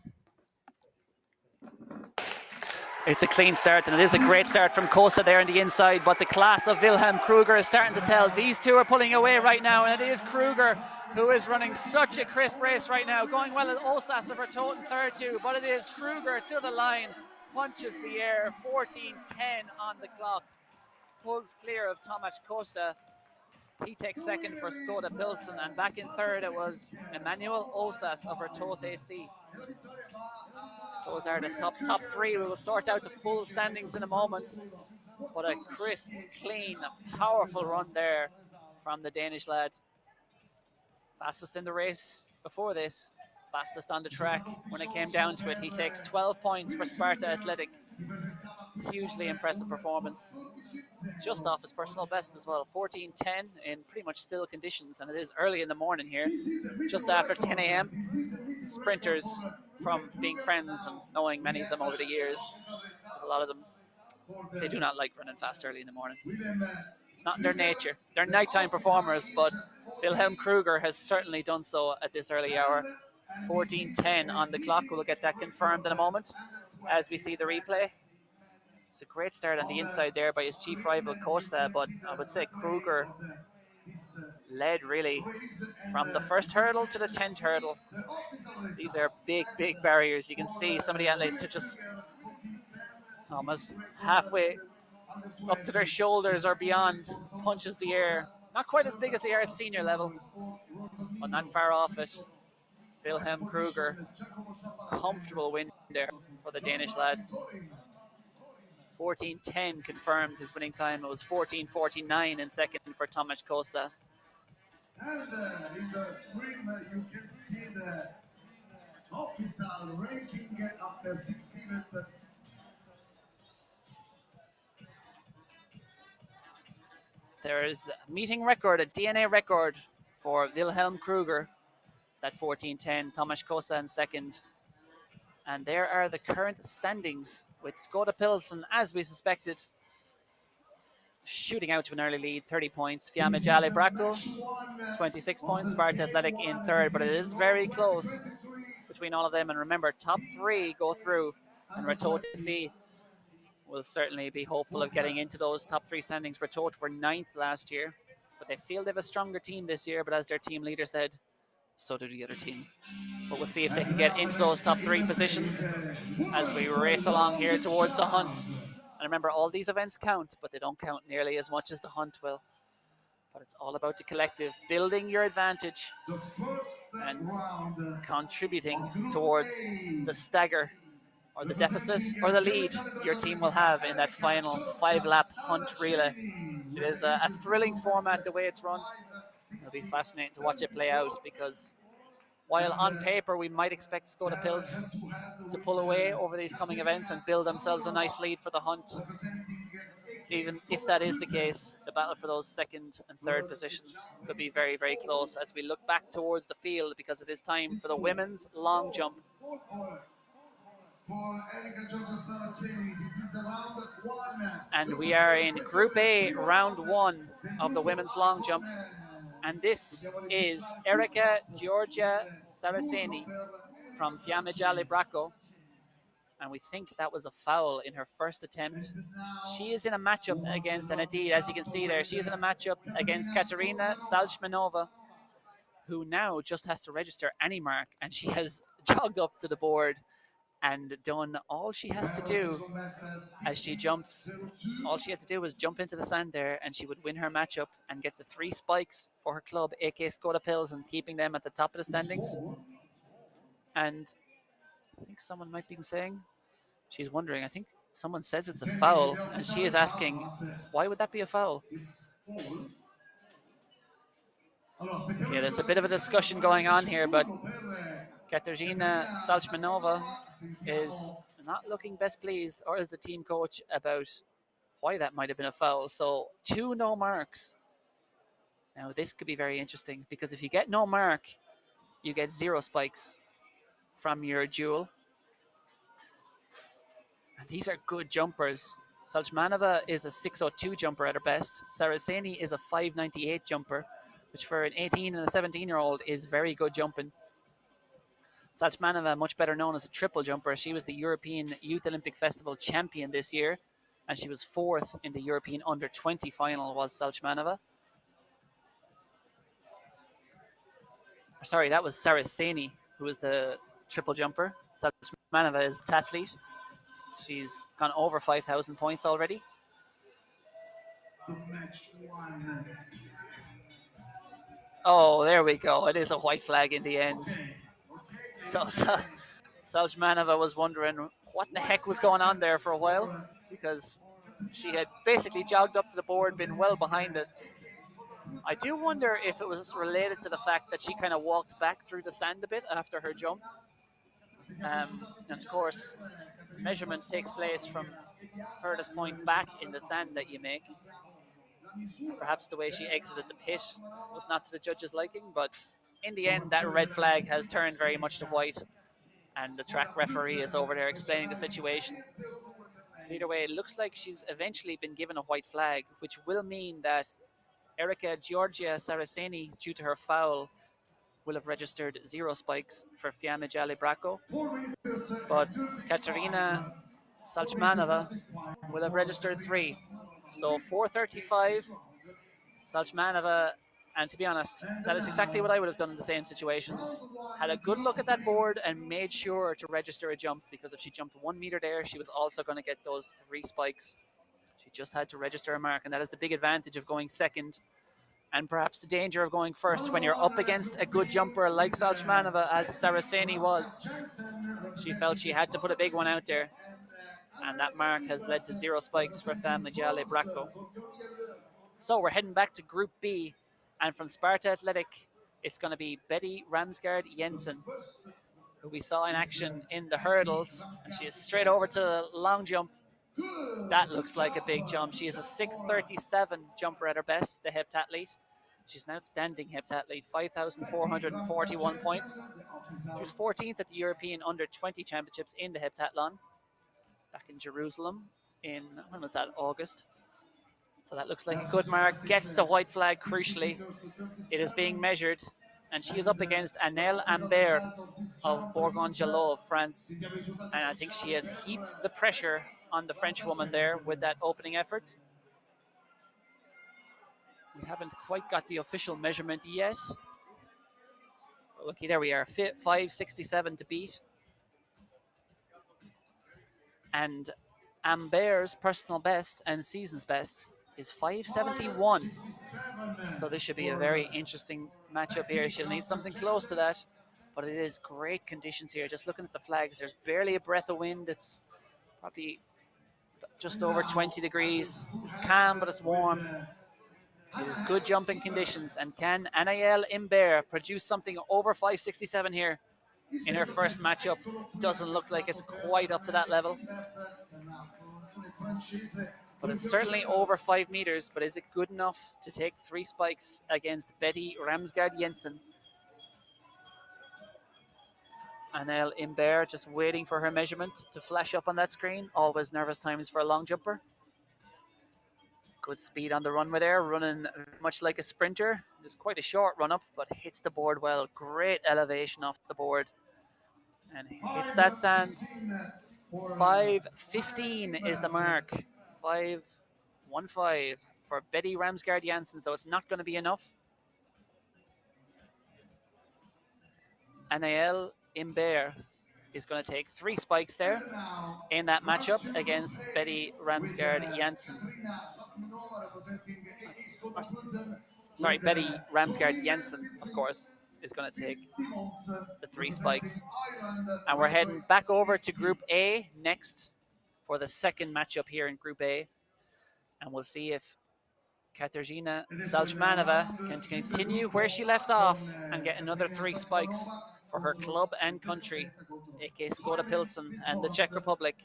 It's a clean start, and it is a great start from Kosa there on the inside, but the class of Wilhelm Kreuger is starting to tell. These two are pulling away right now, and it is Kreuger who is running such a crisp race right now, going well at Osas of Ratoth in third too, but it is Kreuger to the line, punches the air, 14:10 on the clock, pulls clear of Tomasz Kosa. He takes second for Skoda Pilsen, and back in third it was Emmanuel Osas of Ratoth AC. Those are the top three. We will sort out the full standings in a moment. But a crisp, clean, powerful run there from the Danish lad. Fastest in the race before this. Fastest on the track. When it came down to it, he takes 12 points for Sparta Athletic. Hugely impressive performance. Just off his personal best as well. 14:10 in pretty much still conditions. And it is early in the morning here. Just after 10 a.m. Sprinters, from being friends and knowing many of them over the years, a lot of them, they do not like running fast early in the morning. It's not in their nature. They're nighttime performers, but Wilhelm Kreuger has certainly done so at this early hour. 14:10 on the clock. We'll get that confirmed in a moment as we see the replay. It's a great start on the inside there by his chief rival Kosa, but I would say Kreuger led really from the first hurdle to the 10th hurdle. These are big, big barriers. You can see some of the athletes are just almost halfway up to their shoulders or beyond, punches the air. Not quite as big as they are at senior level, but not far off it. Wilhelm Kreuger, comfortable win there for the Danish lad. 14:10 confirmed his winning time. It was 14:49 in second for Tomasz Kosa. And in the screen you can see the official ranking after 6 events. There is a meeting record, a DNA record for Wilhelm Kreuger, that 14:10, Tomasz Kosa in second. And there are the current standings with Skoda Pilsen, as we suspected, shooting out to an early lead, 30 points. Fiamme Gialle Bracco, 26 points. Sparta Athletic in third, but it is very close between all of them. And remember, top three go through, and Ratoth AC will certainly be hopeful of getting into those top three standings. Ratoth were 9th last year, but they feel they have a stronger team this year. But as their team leader said, so do the other teams. But we'll see if they can get into those top three positions as we race along here towards the hunt. And remember, all these events count, but they don't count nearly as much as the hunt will. But it's all about the collective, building your advantage and contributing towards the stagger or the deficit or the lead your team will have in that final 5-lap hunt relay. It is a thrilling format the way it's run. It'll be fascinating to watch it play out because while And on paper we might expect Skoda they're Pils head-to-head to with pull away over these coming events and build themselves a nice Katerina lead for the hunt. representing AK Even if Skoda that is the Plzen. case, the battle for those second and third positions could be very, very close as we look back towards the field because it is time for the women's long jump. It's full for Erika Giorgia Saraceni. This is the round of one. And we are in Group A, round one of the women's long jump. And this is Erika Giorgia Saraceni from Fiamme Gialle Bracco. And we think that was a foul in her first attempt. She is in a matchup against, and indeed, as you can see there, she is in a matchup against Katerina Salchmanova, who now just has to register any mark, and she has jogged up to the board and done all she has to do as she jumps. All she had to do was jump into the sand there, and she would win her matchup and get the 3 spikes for her club, AK Skoda Pils, and keeping them at the top of the standings. And I think someone might be saying, she's wondering, I think someone says it's a foul, and she is asking, why would that be a foul? Okay, there's a bit of a discussion going on here, but Katerina Salchmanova is not looking best pleased, or is the team coach, about why that might have been a foul. So 2 no marks. Now this could be very interesting because if you get no mark, you get 0 spikes from your duel. And these are good jumpers. Salchmanova is a 602 jumper at her best. Saraceni is a 598 jumper, which for an 18 and a 17-year-old is very good jumping. Salchmanova, much better known as a triple jumper. She was the European Youth Olympic Festival champion this year, and she was 4th in the European Under-20 final, was Salchmanova. Sorry, that was Saraceni, who was the triple jumper. Salchmanova is a athlete. She's gone over 5,000 points already. Oh, there we go. It is a white flag in the end. So Salchmanova was wondering what the heck was going on there for a while, because she had basically jogged up to the board, been well behind it. I do wonder if it was related to the fact that she kind of walked back through the sand a bit after her jump. And of course, measurement takes place from furthest point back in the sand that you make. Perhaps the way she exited the pit was not to the judges' liking, but in the end, that red flag has turned very much to white, and the track referee is over there explaining the situation. Either way, it looks like she's eventually been given a white flag, which will mean that Erika Giorgia Saraceni, due to her foul, will have registered 0 spikes for Fiamme Gialle Bracco. But Katerina Salchmanova will have registered 3. So 435, Salchmanova, and to be honest, that is exactly what I would have done in the same situations. Had a good look at that board and made sure to register a jump, because if she jumped 1 meter there, she was also going to get those 3 spikes. She just had to register a mark, and that is the big advantage of going second, and perhaps the danger of going first when you're up against a good jumper like Salchmanova, as Saraceni was. She felt she had to put a big one out there, and that mark has led to 0 spikes for Fiamme Gialle Bracco. So we're heading back to Group B, and from Sparta Athletic, it's going to be Betty Ramsgaard Jensen, who we saw in action in the hurdles, and she is straight over to the long jump. That looks like a big jump. She is a 637 jumper at her best, the heptathlete. She's an outstanding heptathlete, 5,441 points. She was 14th at the European Under-20 Championships in the heptathlon back in Jerusalem in, when was that, August? So that looks like a good mark. Gets the white flag, crucially. It is being measured, and she is up against Annelle Ambert of Bourgogne-Jalot, France. And I think she has heaped the pressure on the French woman there with that opening effort. We haven't quite got the official measurement yet. But looky, there we are, 567 to beat. And Ambert's personal best and season's best is 571. So this should be a very interesting matchup here. She'll need something close to that, but it is great conditions here. Just looking at the flags, there's barely a breath of wind. It's probably just over 20 degrees. It's calm, but it's warm. It is good jumping conditions, and can Anaël Imbert produce something over 567 here in her first matchup? Doesn't look like it's quite up to that level, but it's certainly over 5 meters. But is it good enough to take 3 spikes against Betty Ramsgaard Jensen? Anaël Imbert just waiting for her measurement to flash up on that screen. Always nervous times for a long jumper. Good speed on the runway there, running much like a sprinter. It's quite a short run up, but hits the board well. Great elevation off the board. And hits that sand. 5:15 is the mark. 5:15 for Betty Ramsgaard Janssen, so it's not going to be enough. Anaël Imbert is going to take 3 spikes there in that matchup against Betty Ramsgaard Janssen. Sorry, Betty Ramsgaard Jensen, of course, is going to take the 3 spikes. And we're heading back over to Group A next for the second matchup here in Group A. And we'll see if Katarzyna Salchmanova can continue where she left off and get another 3 spikes for her club and country, aka Skoda Pilsen and the Czech Republic.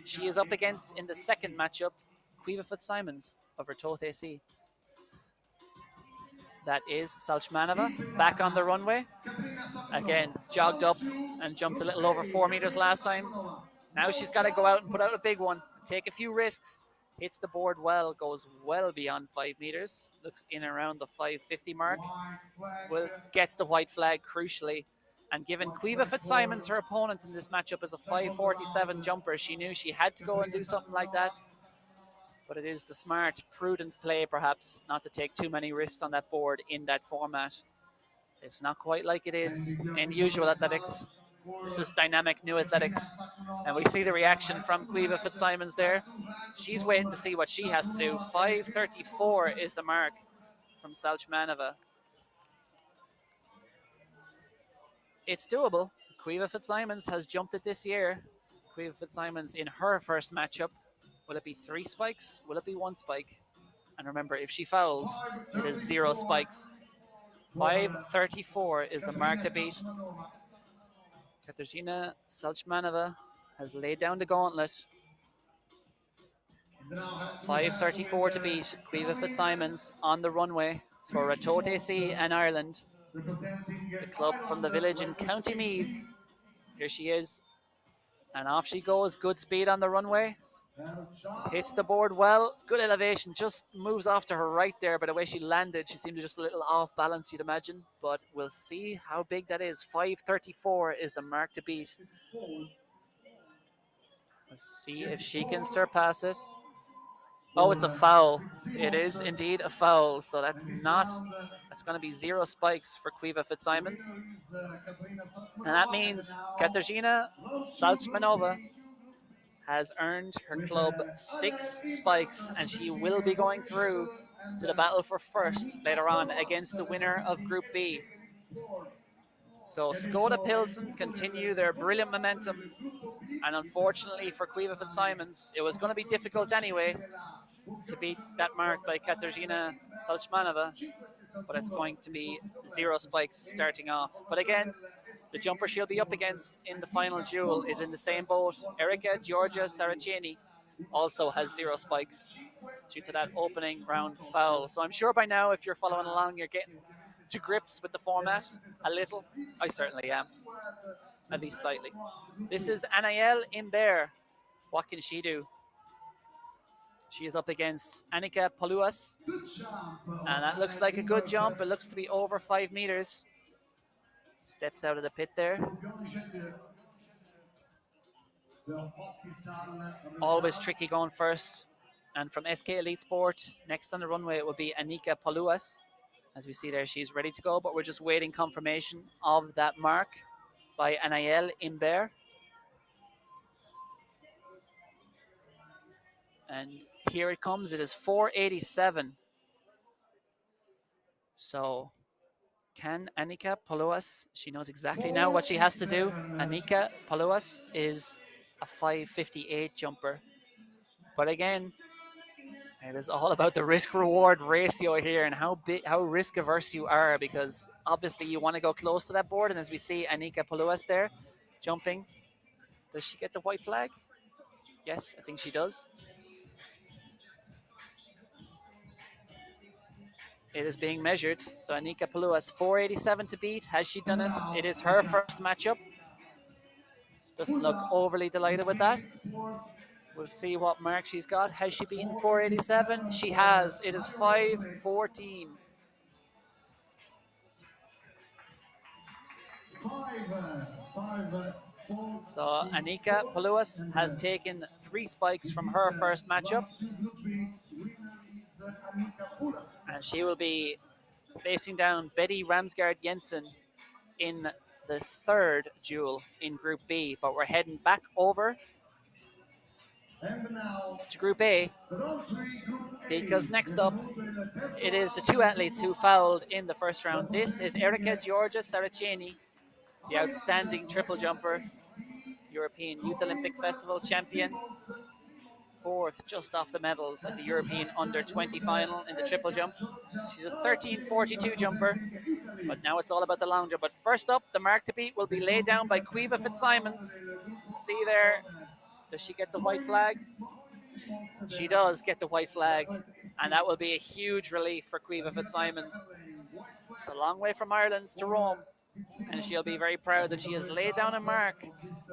She is up against, in the second matchup, Caoimhe Fitzsimons of Ratoath AC. That is Salchmanova back on the runway. Again, jogged up and jumped a little over 4 meters last time. Now she's got to go out and put out a big one, take a few risks. Hits the board well, goes well beyond 5 meters. Looks in around the 550 mark. Well, gets the white flag crucially. And given Caoimhe Fitzsimons, her opponent in this matchup, is a 547 jumper, she knew she had to go and do something like that. But it is the smart, prudent play, perhaps, not to take too many risks on that board in that format. It's not quite like it is in usual athletics. This is dynamic new athletics. And we see the reaction from Caoimhe Fitzsimons there. She's waiting to see what she has to do. 534 is the mark from Salchmanova. It's doable. Caoimhe Fitzsimons has jumped it this year. Caoimhe Fitzsimons in her first matchup. Will it be 3 spikes? Will it be 1 spike? And remember, if she fouls, it is 0 spikes. 534 is the mark to beat. Katarzyna Salchmanova has laid down the gauntlet. 534 to beat. Caoimhe Fitzsimons on the runway for Ratoath AC and Ireland. The club from the village in County Meath. Here she is. And off she goes. Good speed on the runway. Hits the board well. Good elevation. Just moves off to her right there. By the way she landed, she seemed just a little off balance, you'd imagine. But we'll see how big that is. 534 is the mark to beat. Let's see if she can surpass it. Oh, it's a foul. It is indeed a foul. So that's going to be 0 spikes for Caoimhe Fitzsimons. And that means Katarzyna Salchmanova has earned her club 6 spikes, and she will be going through to the battle for first later on against the winner of Group B. So Skoda Pilsen continue their brilliant momentum, and unfortunately for Caoimhe Fitzsimons, it was going to be difficult anyway to beat that mark by Katarzyna Salchmanova, but it's going to be 0 spikes starting off. But again, the jumper she'll be up against in the final duel is in the same boat. Erika Georgia Saraceni also has 0 spikes due to that opening round foul. So I'm sure by now, if you're following along, you're getting to grips with the format a little. I certainly am, at least slightly. This is Anaël Imbert. What can she do? She is up against Annika Paluas, and that looks like a good jump. It looks to be over 5 meters. Steps out of the pit there. Always tricky going first. And from SK Elite Sport, next on the runway, it will be Annika Paluas. As we see there, she's ready to go, but we're just waiting confirmation of that mark by Anaël Imbert. And here it comes. It is 487. So can Annika Paluas, she knows exactly now what she has to do. Annika Paluas is a 558 jumper. But again, It is all about the risk-reward ratio here and how risk-averse you are, because obviously you want to go close to that board. And as we see Anika Paluas there jumping, does she get the white flag? Yes, I think she does. It is being measured. So Anika Paluas, 487 to beat. Has she done it? It is her first matchup. Doesn't look overly delighted with that. We'll see what mark she's got. Has she beaten 487? She has. It is 514. So Anika Paluas has taken 3 spikes from her first matchup. And she will be facing down Betty Ramsgaard Jensen in the third duel in Group B. But we're heading back over to Group A, because next up it is the 2 athletes who fouled in the first round. This is Erika Georgia Saraceni, the outstanding triple jumper, European Youth Olympic Festival champion, 4th just off the medals at the European Under-20 final in the triple jump. She's a 13.42 jumper, but now it's all about the long jump. But first up, the mark to beat will be laid down by Quiva Fitzsimons. See there, does she get the white flag? She does get the white flag, and that will be a huge relief for Quiva Fitzsimons. It's a long way from Ireland to Rome, and she'll be very proud that she has laid down a mark,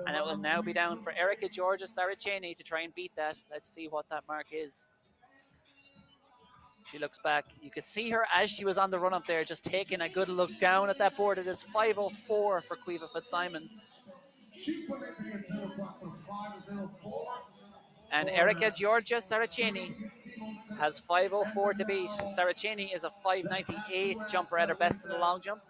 and it will now be down for Erika Georgia Saraceni to try and beat that. Let's see what that mark is. She looks back. You could see her as she was on the run up there, just taking a good look down at that board. It is 504 for Quiva Fitzsimons. And Erika Georgia Saraceni has 504 to beat. Saraceni is a 598 jumper at her best in the long jump.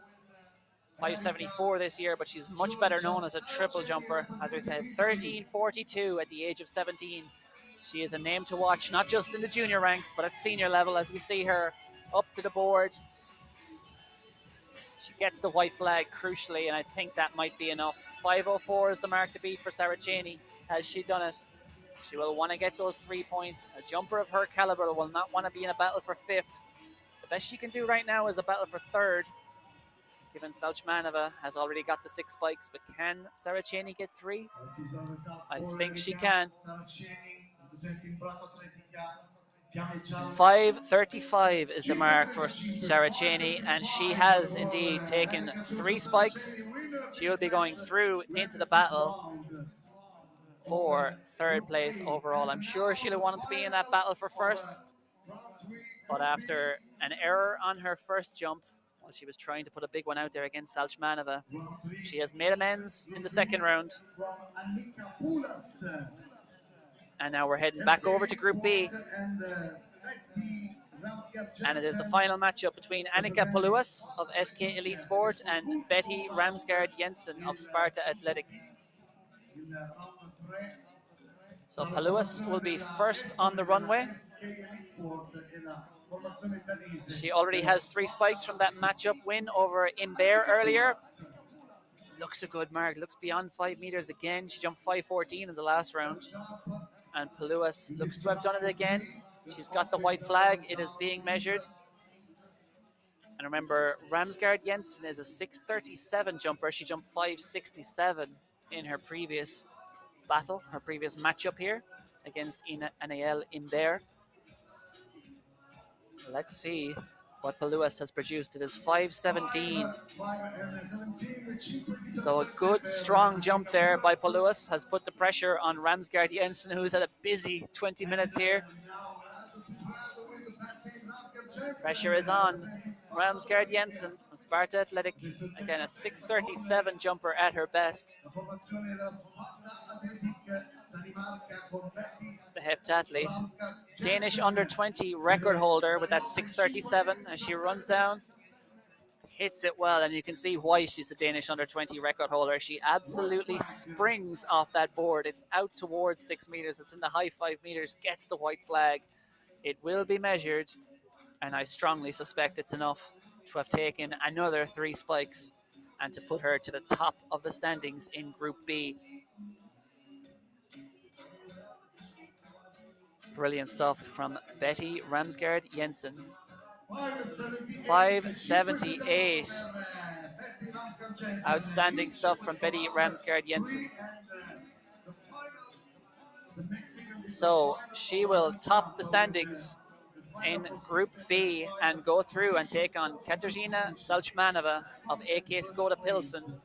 574 this year, but she's much better known as a triple jumper. As I said, 1342 at the age of 17. She is a name to watch, not just in the junior ranks, but at senior level, as we see her up to the board. She gets the white flag crucially, and I think that might be enough. 504 is the mark to beat for Saraceni. Has she done it? She will want to get those 3 points. A jumper of her caliber will not want to be in a battle for 5th. The best she can do right now is a battle for 3rd, given Salchmanova has already got the 6 spikes. But can Saraceni get 3? I think she can. 535 is the mark for Saraceni, and she has indeed taken 3 spikes. She will be going through into the battle for 3rd place overall. I'm sure she'll want to be in that battle for 1st, but after an error on her first jump, while she was trying to put a big one out there against Salchmanova, she has made amends in the 2nd round. And now we're heading back over to Group B. And it is the final matchup between Annika Paluas of SK Elite Sport and Betty Ramsgaard Jensen of Sparta Athletic. So Paluas will be first on the runway. She already has 3 spikes from that matchup win over Imbert earlier. Looks a good mark, looks beyond 5 meters again. She jumped 5:14 in the last round. And Paluas looks to have done it again. She's got the white flag, it is being measured. And remember, Ramsgaard Jensen is a 6:37 jumper. She jumped 5:67 in her previous battle, her previous matchup here against Anaël Imbert. Let's see what Paluas has produced. It is 5:17. So a good, strong jump there by Paluas has put the pressure on Ramsgaard Jensen, who's had a busy 20 minutes here. Pressure is on. Ramsgaard Jensen from Sparta Athletic. Again, a 6:37 jumper at her best. The heptathlete. Danish under-20 record holder with that 6:37 as she runs down. Hits it well, and you can see why she's a Danish under-20 record holder. She absolutely springs off that board. It's out towards 6 meters. It's in the high 5 meters. Gets the white flag. It will be measured, and I strongly suspect it's enough to have taken another 3 spikes and to put her to the top of the standings in Group B. Brilliant stuff from Betty Ramsgaard Jensen. 578. 578. Outstanding stuff from Betty Ramsgaard Jensen. So she will top the standings in Group B and go through and take on Katarzyna Salchmanova of AK Skoda Pilsen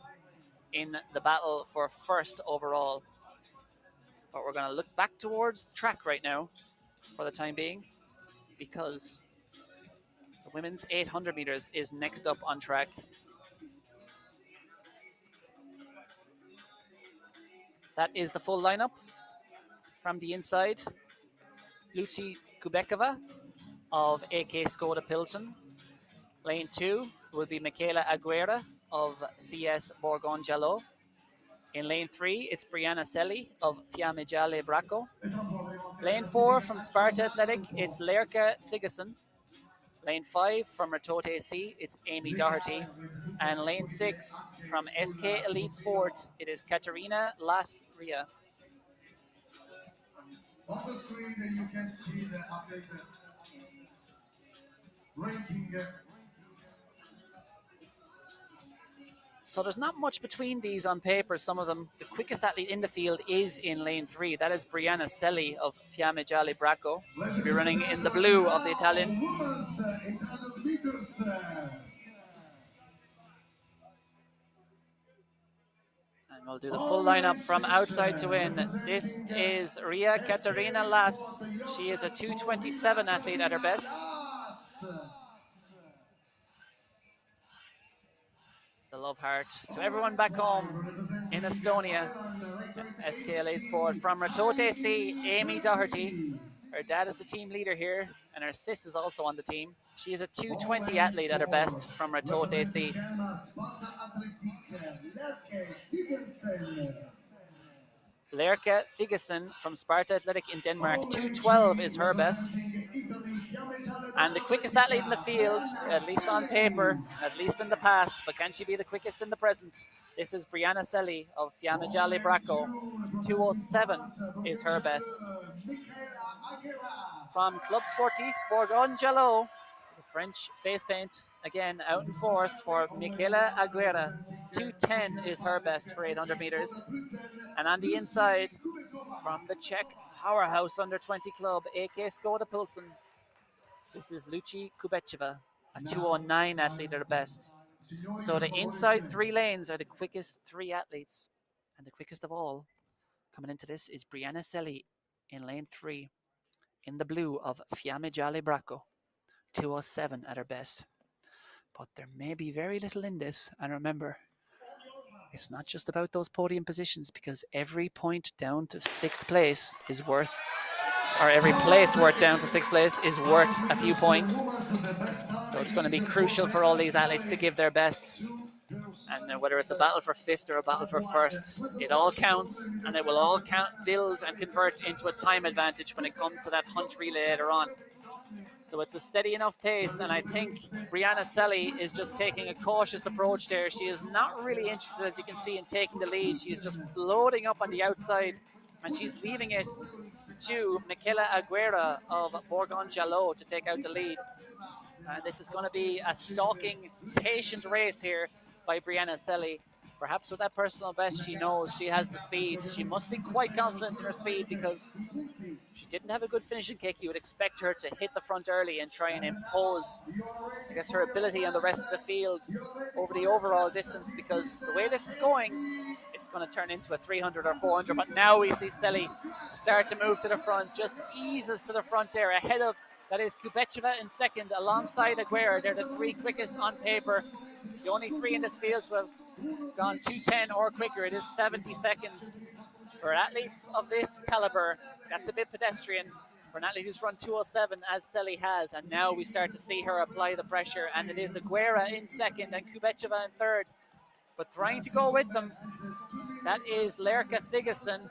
in the battle for first overall. But we're going to look back towards the track right now for the time being, because the women's 800 meters is next up on track. That is the full lineup. From the inside, Lucy Kubekova of AK Skoda Pilsen. Lane 2 will be Michaela Aguera of CS Borgon Jallo. In lane 3, it's Brianna Selli of Fiamme Gialle Bracco. Lane 4 from Sparta Athletic, it's Lerka Thigeson. Lane 5 from Ratote AC, it's Amy Doherty. And lane 6 from SK Elite Sport, it is Katerina Las Ria. On the screen, you can see the updated ranking. So there's not much between these on paper, some of them. The quickest athlete in the field is in lane 3. That is Brianna Selli of Fiamme Gialle Bracco. She'll be running in the blue of the Italian. Women's 800 meters. And we'll do the full lineup from outside to in. This is Ria Katerina Las. She is a 2:27 athlete at her best. The love heart to everyone back home in Estonia. SK Elite Sport from Ratote C, Amy Doherty. Her dad is the team leader here, and her sis is also on the team. She is a 2:20 athlete at her best from Ratote C. Lerka Thigeson from Sparta Athletic in Denmark. 2:12 is her best. And the quickest athlete in the field, at least on paper, at least in the past, but can she be the quickest in the present? This is Brianna Selli of Fiamme Gialle Bracco. 2:07 is her best. From Club Sportif Borgon Jallo, the French face paint, again out in force for Michaela Aguera. 2:10 is her best for 800 meters. And on the inside, from the Czech powerhouse under 20 club, AK Skoda Pilsen, this is Lucy Kubecheva, a 2:09 athlete at her best. So the inside 3 lanes are the quickest 3 athletes. And the quickest of all coming into this is Brianna Selli in lane 3 in the blue of Fiamme Gialle Bracco. 2:07 at her best. But there may be very little in this. And remember, it's not just about those podium positions, because every point down to 6th place is worth, or every place worth down to 6th place is worth a few points. So it's going to be crucial for all these athletes to give their best. And whether it's a battle for 5th or a battle for 1st, it all counts, and it will all build and convert into a time advantage when it comes to that hunt relay later on. So it's a steady enough pace, and I think Brianna Selli is just taking a cautious approach there. She is not really interested, as you can see, in taking the lead. She is just floating up on the outside, and she's leaving it to Michaela Aguera of Borgon Jallo to take out the lead. And this is going to be a stalking, patient race here by Brianna Selli. Perhaps with that personal best, she knows she has the speed. She must be quite confident in her speed, because if she didn't have a good finishing kick, you would expect her to hit the front early and try and impose, I guess, her ability on the rest of the field over the overall distance, because the way this is going, it's going to turn into a 300 or 400. But now we see Selli start to move to the front, just eases to the front there, ahead of, that is Kubecheva in second, alongside Aguera. They're the 3 quickest on paper. The only 3 in this field to have gone 2:10 or quicker. It is 70 seconds. For athletes of this caliber, that's a bit pedestrian. For an athlete who's run 2:07, as Selli has, and now we start to see her apply the pressure, and it is Aguera in second and Kubecheva in third. But trying to go with them, that is Lerka Thigeson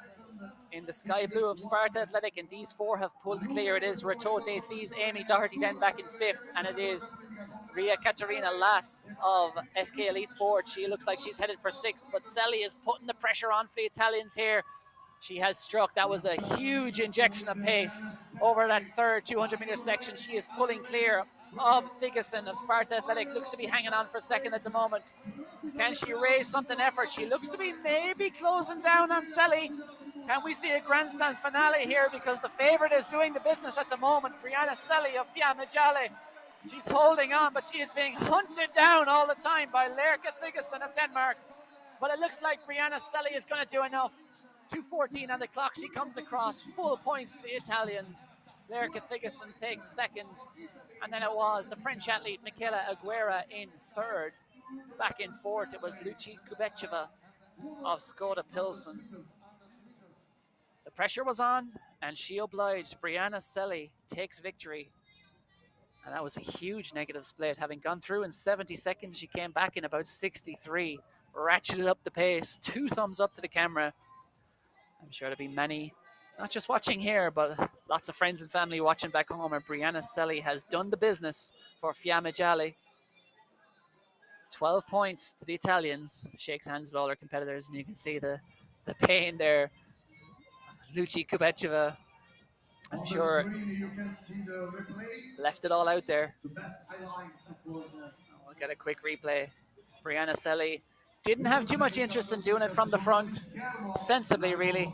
in the sky blue of Sparta Athletic, and these 4 have pulled clear. It is Ratote AC's Amy Doherty then back in 5th, and it is Ria Katerina Las of SK Elite Sport. She looks like she's headed for 6th, but Selli is putting the pressure on for the Italians here. She has struck. That was a huge injection of pace over that third 200-meter section. She is pulling clear of Figeson of Sparta Athletic. Looks to be hanging on for second at the moment. Can she raise something effort? She looks to be maybe closing down on Selly. Can we see a grandstand finale here? Because the favourite is doing the business at the moment. Brianna Selly of Fiamma Jale. She's holding on, but she is being hunted down all the time by Lerka Figeson of Denmark. But it looks like Brianna Selly is going to do enough. 2:14 on the clock. She comes across. Full points to the Italians. Lerka Figeson takes second. And then it was the French athlete Michaela Aguera in third. Back in fourth, it was Luci Kubecheva of Skoda Pilsen. The pressure was on, and she obliged. Brianna Selly takes victory. And that was a huge negative split. Having gone through in 70 seconds, she came back in about 63. Ratcheted up the pace. 2 thumbs up to the camera. I'm sure there'll be many, not just watching here, but lots of friends and family watching back home. And Brianna Selly has done the business for Fiamma Jale. 12 points to the Italians. Shakes hands with all her competitors, and you can see the pain there. Luci Kubecheva, I'm sure, left it all out there. We'll get a quick replay. Brianna Selly didn't have too much interest in doing it from the front. Sensibly, really.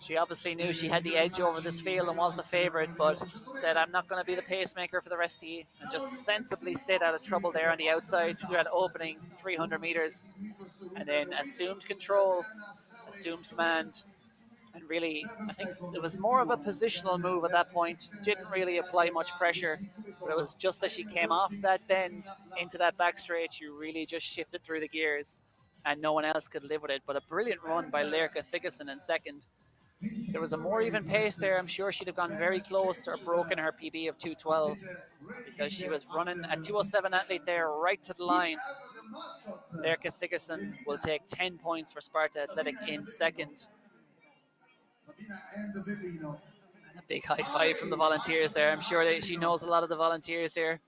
She obviously knew she had the edge over this field and was the favourite, but said, I'm not going to be the pacemaker for the rest of you. And just sensibly stayed out of trouble there on the outside through that opening 300 metres. And then assumed control, assumed command. And really, I think it was more of a positional move at that point. Didn't really apply much pressure. But it was just as she came off that bend into that back straight, she really just shifted through the gears. And no one else could live with it. But a brilliant run by Lerka Figeson in second. There was a more even pace there. I'm sure she'd have gone very close or broken her PB of 2:12 because she was running a 2:07 athlete there right to the line. Lerka Figeson will take 10 points for Sparta Athletic in second. And a big high five from the volunteers there. I'm sure she knows a lot of the volunteers here.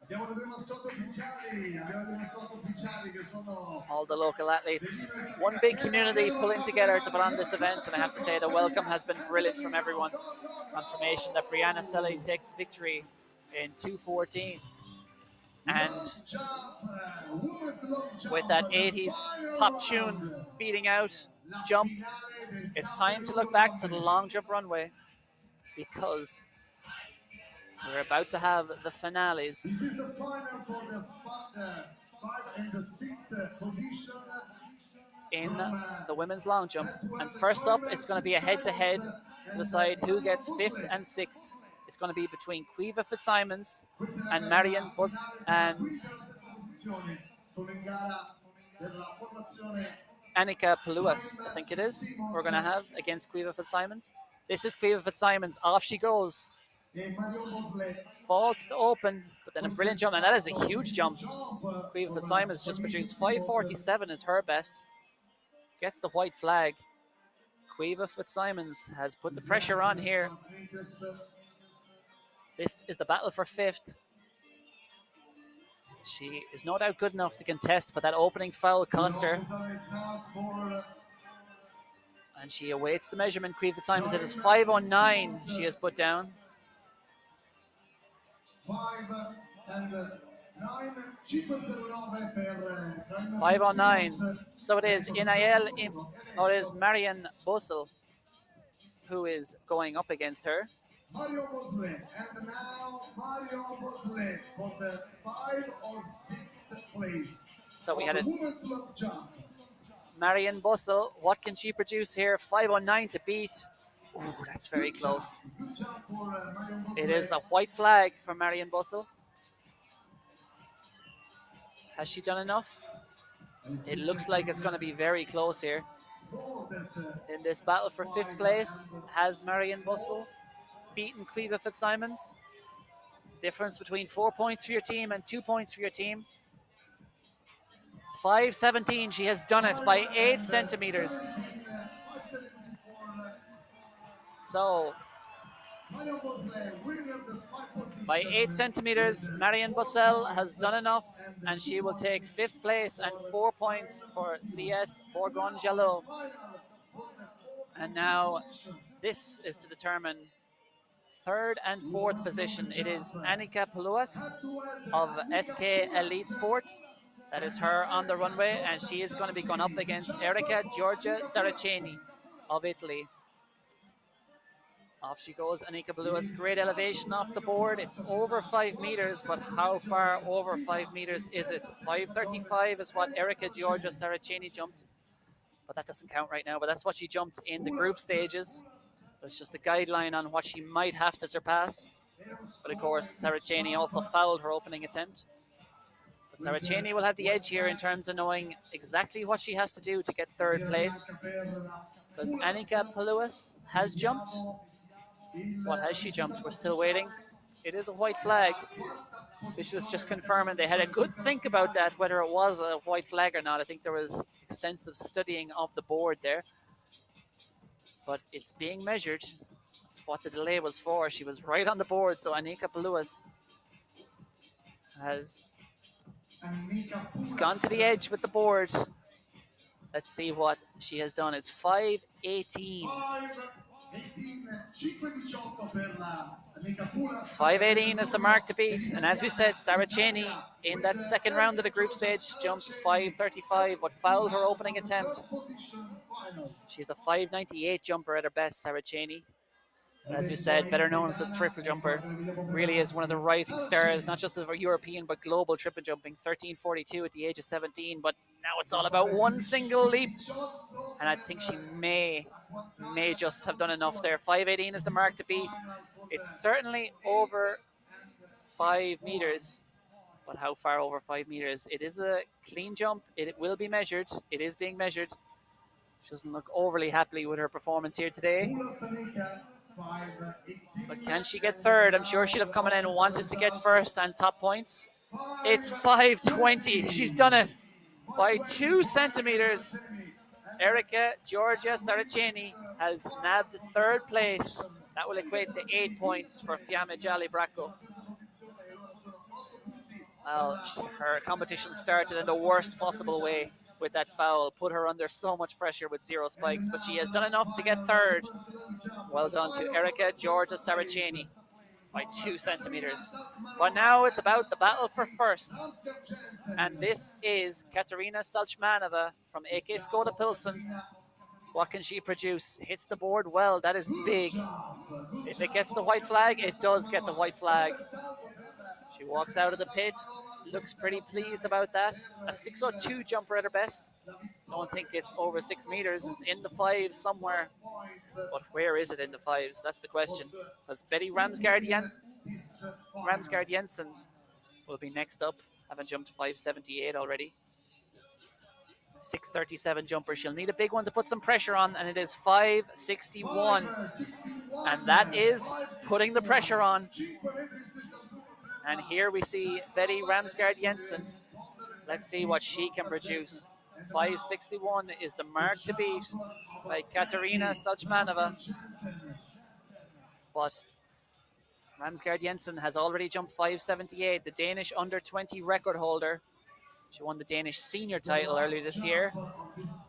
All the local athletes. One big community pulling together to put on this event, and I have to say the welcome has been brilliant from everyone. Confirmation that Brianna Selly takes victory in 2:14. And with that 80s pop tune beating out jump, it's time to look back to the long jump runway because we're about to have the finales. This is the final for the 5 and the 6 position in the women's long jump. And first up, it's going to be a head-to-head to decide who gets 5th and 6th. It's going to be between Quiva Fitzsimons and Marion and Annika Paluas, I think it is, we're going to have against Quiva Fitzsimons. This is Quiva Fitzsimons. Off she goes. Fault to open, but then a brilliant jump, and that is a huge jump. Quiva Fitzsimons just produced 5:47 is her best. Gets the white flag. Quiva Fitzsimons has put the pressure on here. This is the battle for 5th. She is no doubt good enough to contest, but that opening foul cost her. And she awaits the measurement. Quiva Fitzsimons, it is 5:09 she has put down. 5:09. So it is Inael, or it is Marion Bossel who is going up against her. Mario Bosley, and now Mario Bosley for the 5 or 6 place. So we had a women's long jump. Marion Bossel. What can she produce here? 5:09 to beat. Oh, that's very close. It is a white flag for Marion Bossel. Has she done enough? It looks like it's going to be very close here. In this battle for 5th place, has Marion Bossel beaten Quiva Fitzsimons? Difference between 4 points for your team and 2 points for your team. 5:17, she has done it by 8 centimeters. So, by 8 centimeters, Marion Bossel has done enough, and she will take 5th place and 4 points for CS Bourgogne-Jalot. And now this is to determine third and fourth position. It is Annika Paluas of SK Elite Sport. That is her on the runway, and she is going to be going up against Erika Giorgia Saraceni of Italy. Off she goes, Annika Paluas. Great elevation off the board. It's over 5 meters, but how far over 5 meters is it? 5:35 is what Erika Giorgia Saraceni jumped, but that doesn't count right now. But that's what she jumped in the group stages. It's just a guideline on what she might have to surpass. But of course, Saraceni also fouled her opening attempt. But Saraceni will have the edge here in terms of knowing exactly what she has to do to get third place. Because Annika Paluas has jumped. What has she jumped? We're still waiting. It is a white flag. This is just confirming they had a good think about that, whether it was a white flag or not. I think there was extensive studying of the board there. But it's being measured. That's what the delay was for. She was right on the board, so Annika Paluas has gone to the edge with the board. Let's see what she has done. It's 5:18. 5:18 is the mark to beat. And as we said, Saraceni in that second round of the group stage jumped 5:35, but fouled her opening attempt. She's a 5:98 jumper at her best, Saraceni. But as we said, better known as a triple jumper, really is one of the rising stars, not just of European but global triple jumping. 13:42 at the age of 17, but now it's all about one single leap. And I think she may just have done enough there. 5:18 is the mark to beat. It's certainly over 5 meters, but how far over 5 meters? It is a clean jump. It will be measured. It is being measured. She doesn't look overly happy with her performance here today. But can she get third? I'm sure she'd have come in and wanted to get first and top points. It's 5:20. She's done it by 2 centimeters. Erika Giorgia Saraceni has nabbed third place. That will equate to 8 points for Fiamme Gialli Bracco. Well, her competition started in the worst possible way with that foul. Put her under so much pressure with 0 spikes, but she has done enough to get third. Well done to Erika Giorgia Saraceni by 2 centimeters. But now it's about the battle for first. And this is Katarina Salchmanova from AK Skoda Pilsen. What can she produce? Hits the board well. That is big. If it gets the white flag, it does get the white flag. She walks out of the pit. Looks pretty pleased about that. A 6:02 jumper at her best. Don't think it's over 6 meters. It's in the fives somewhere. But where is it in the fives? That's the question. Because Betty Ramsgaard Jensen will be next up, having jumped 5:78 already. 6:37 jumper. She'll need a big one to put some pressure on, and it is 5:61. And that is putting the pressure on. And here we see Betty Ramsgaard Jensen. Let's see what she can produce. 5:61 is the mark to beat by Katarina Salchmanova. But Ramsgaard Jensen has already jumped 5:78, the Danish under-20 record holder. She won the Danish senior title earlier this year.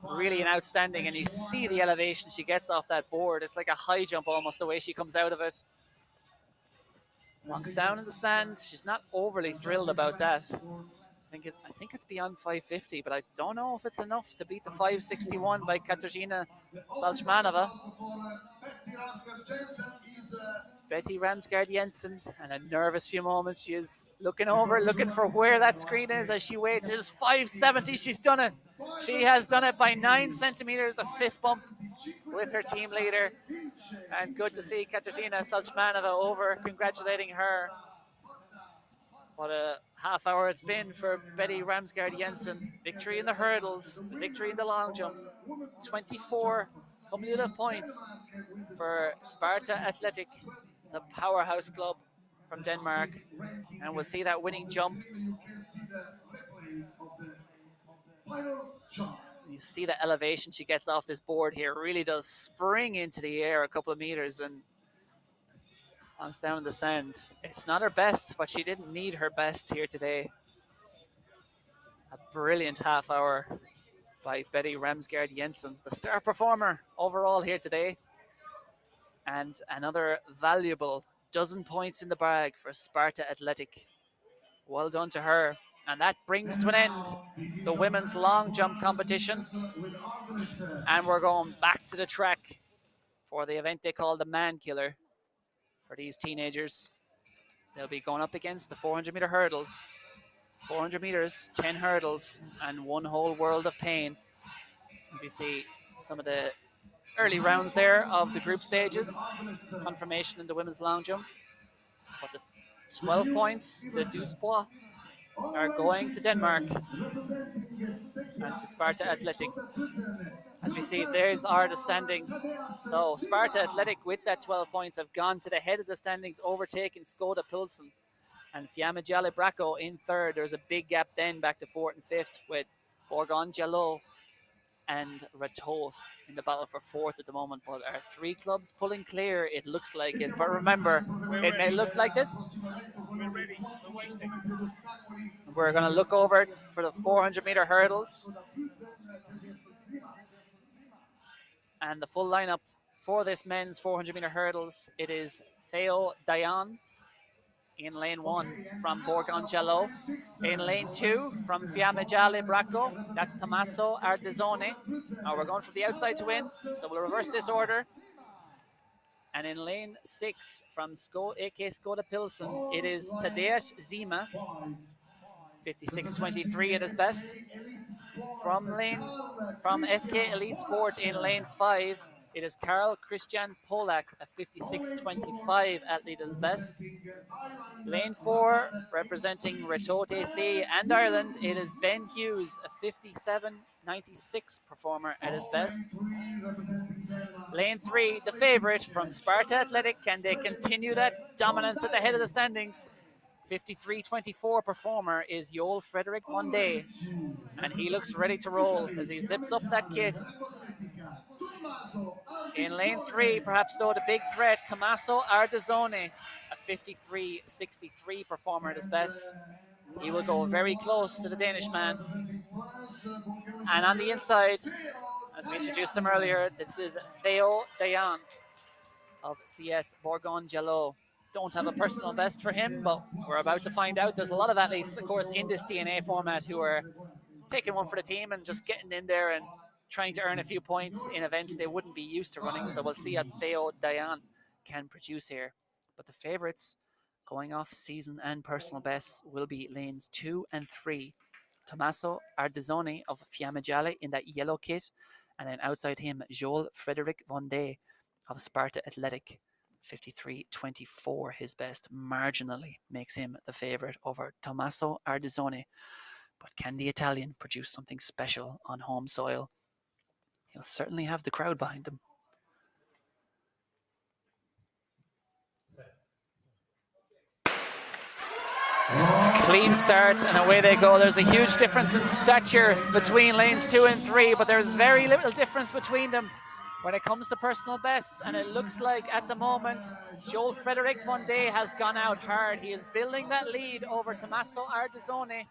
Really an outstanding, and you see the elevation she gets off that board. It's like a high jump almost, the way she comes out of it. Walks down in the sand. She's not overly thrilled about that. I think it's beyond 5:50, but I don't know if it's enough to beat the 5:61 by Katarzyna Salchmanova. Betty Ramsgaard Jensen, and a nervous few moments. She is looking over, looking for where that screen is as she waits. It is 5:70. She's done it. She has done it by 9 centimeters. A fist bump with her team leader. And good to see Katarzyna Salchmanova over, congratulating her. What a half hour it's been for Betty Ramsgaard Jensen. Victory in the hurdles, victory in the long jump. 24 cumulative points for Sparta Athletic, the powerhouse club from Denmark. And we'll see that winning jump. You see the elevation she gets off this board here. It really does spring into the air a couple of meters and comes down in the sand. It's not her best, but she didn't need her best here today. A brilliant half hour. by Betty Ramsgaard Jensen, the star performer overall here today. And another valuable dozen points in the bag for Sparta Athletic. Well done to her. And that brings to an end the women's long jump competition. And we're going back to the track for the event they call the Man Killer for these teenagers. They'll be going up against the 400 meter hurdles. 400 meters, 10 hurdles, and one whole world of pain. If you see some of the early rounds there of the group stages, confirmation in the women's long jump. But the 12 points, the 12 points, are going to Denmark and to Sparta Athletic. As we see, there's are the standings. So Sparta Athletic with that 12 points have gone to the head of the standings, overtaking Skoda Pilsen and Fiamme Gialle Bracco in third. There's a big gap then back to fourth and fifth with Borgon Jalot and Ratoth in the battle for fourth at the moment. But our three clubs pulling clear, it looks like it. But remember, it may look like this. We're ready. We're waiting. We're going to look over for the 400 meter hurdles. And the full lineup for this men's 400 meter hurdles, it is Theo Dayan in lane 1 from Borgon Jalot. In lane 2 from Fiamme Gialle Bracco, that's Tommaso Ardezzone. Now we're going from the outside to win, so we'll reverse this order. And in lane 6 from AK Skoda Pilsen, it is Tadeusz Zima, 56.23 at his best. From SK Elite Sport in lane 5, it is Karl Christian Polak, a 56.25 athlete at his best. Lane 4, representing Ratoth AC and Ireland, it is Ben Hughes, a 57.96 performer at his best. Lane 3, the favourite from Sparta Athletic, can they continue that dominance at the head of the standings? 53.24 performer is Joel Frederick Von Day, and he looks ready to roll as he zips up that kit. In lane 3, perhaps though the big threat, Tommaso Ardezzone, a 53.63 performer at his best. He will go very close to the Danish man. And on the inside, as we introduced him earlier, this is Theo Dayan of CS Borgon Jalot. Don't have a personal best for him, but we're about to find out. There's a lot of athletes, of course, in this DNA format who are taking one for the team and just getting in there and trying to earn a few points in events they wouldn't be used to running. So we'll see how Theo Dayan can produce here. But the favourites going off season and personal bests will be lanes 2 and 3. Tommaso Ardezzone of Fiamme Gialle in that yellow kit. And then outside him, Joel Frederick Von Day of Sparta Athletic. 53.24 his best, marginally makes him the favourite over Tommaso Ardezzone. But can the Italian produce something special on home soil? He'll certainly have the crowd behind him. Clean start, and away they go. There's a huge difference in stature between lanes 2 and 3, but there's very little difference between them when it comes to personal bests, and it looks like at the moment Joel Frederick Von Day has gone out hard. He is building that lead over Tommaso Ardezzone,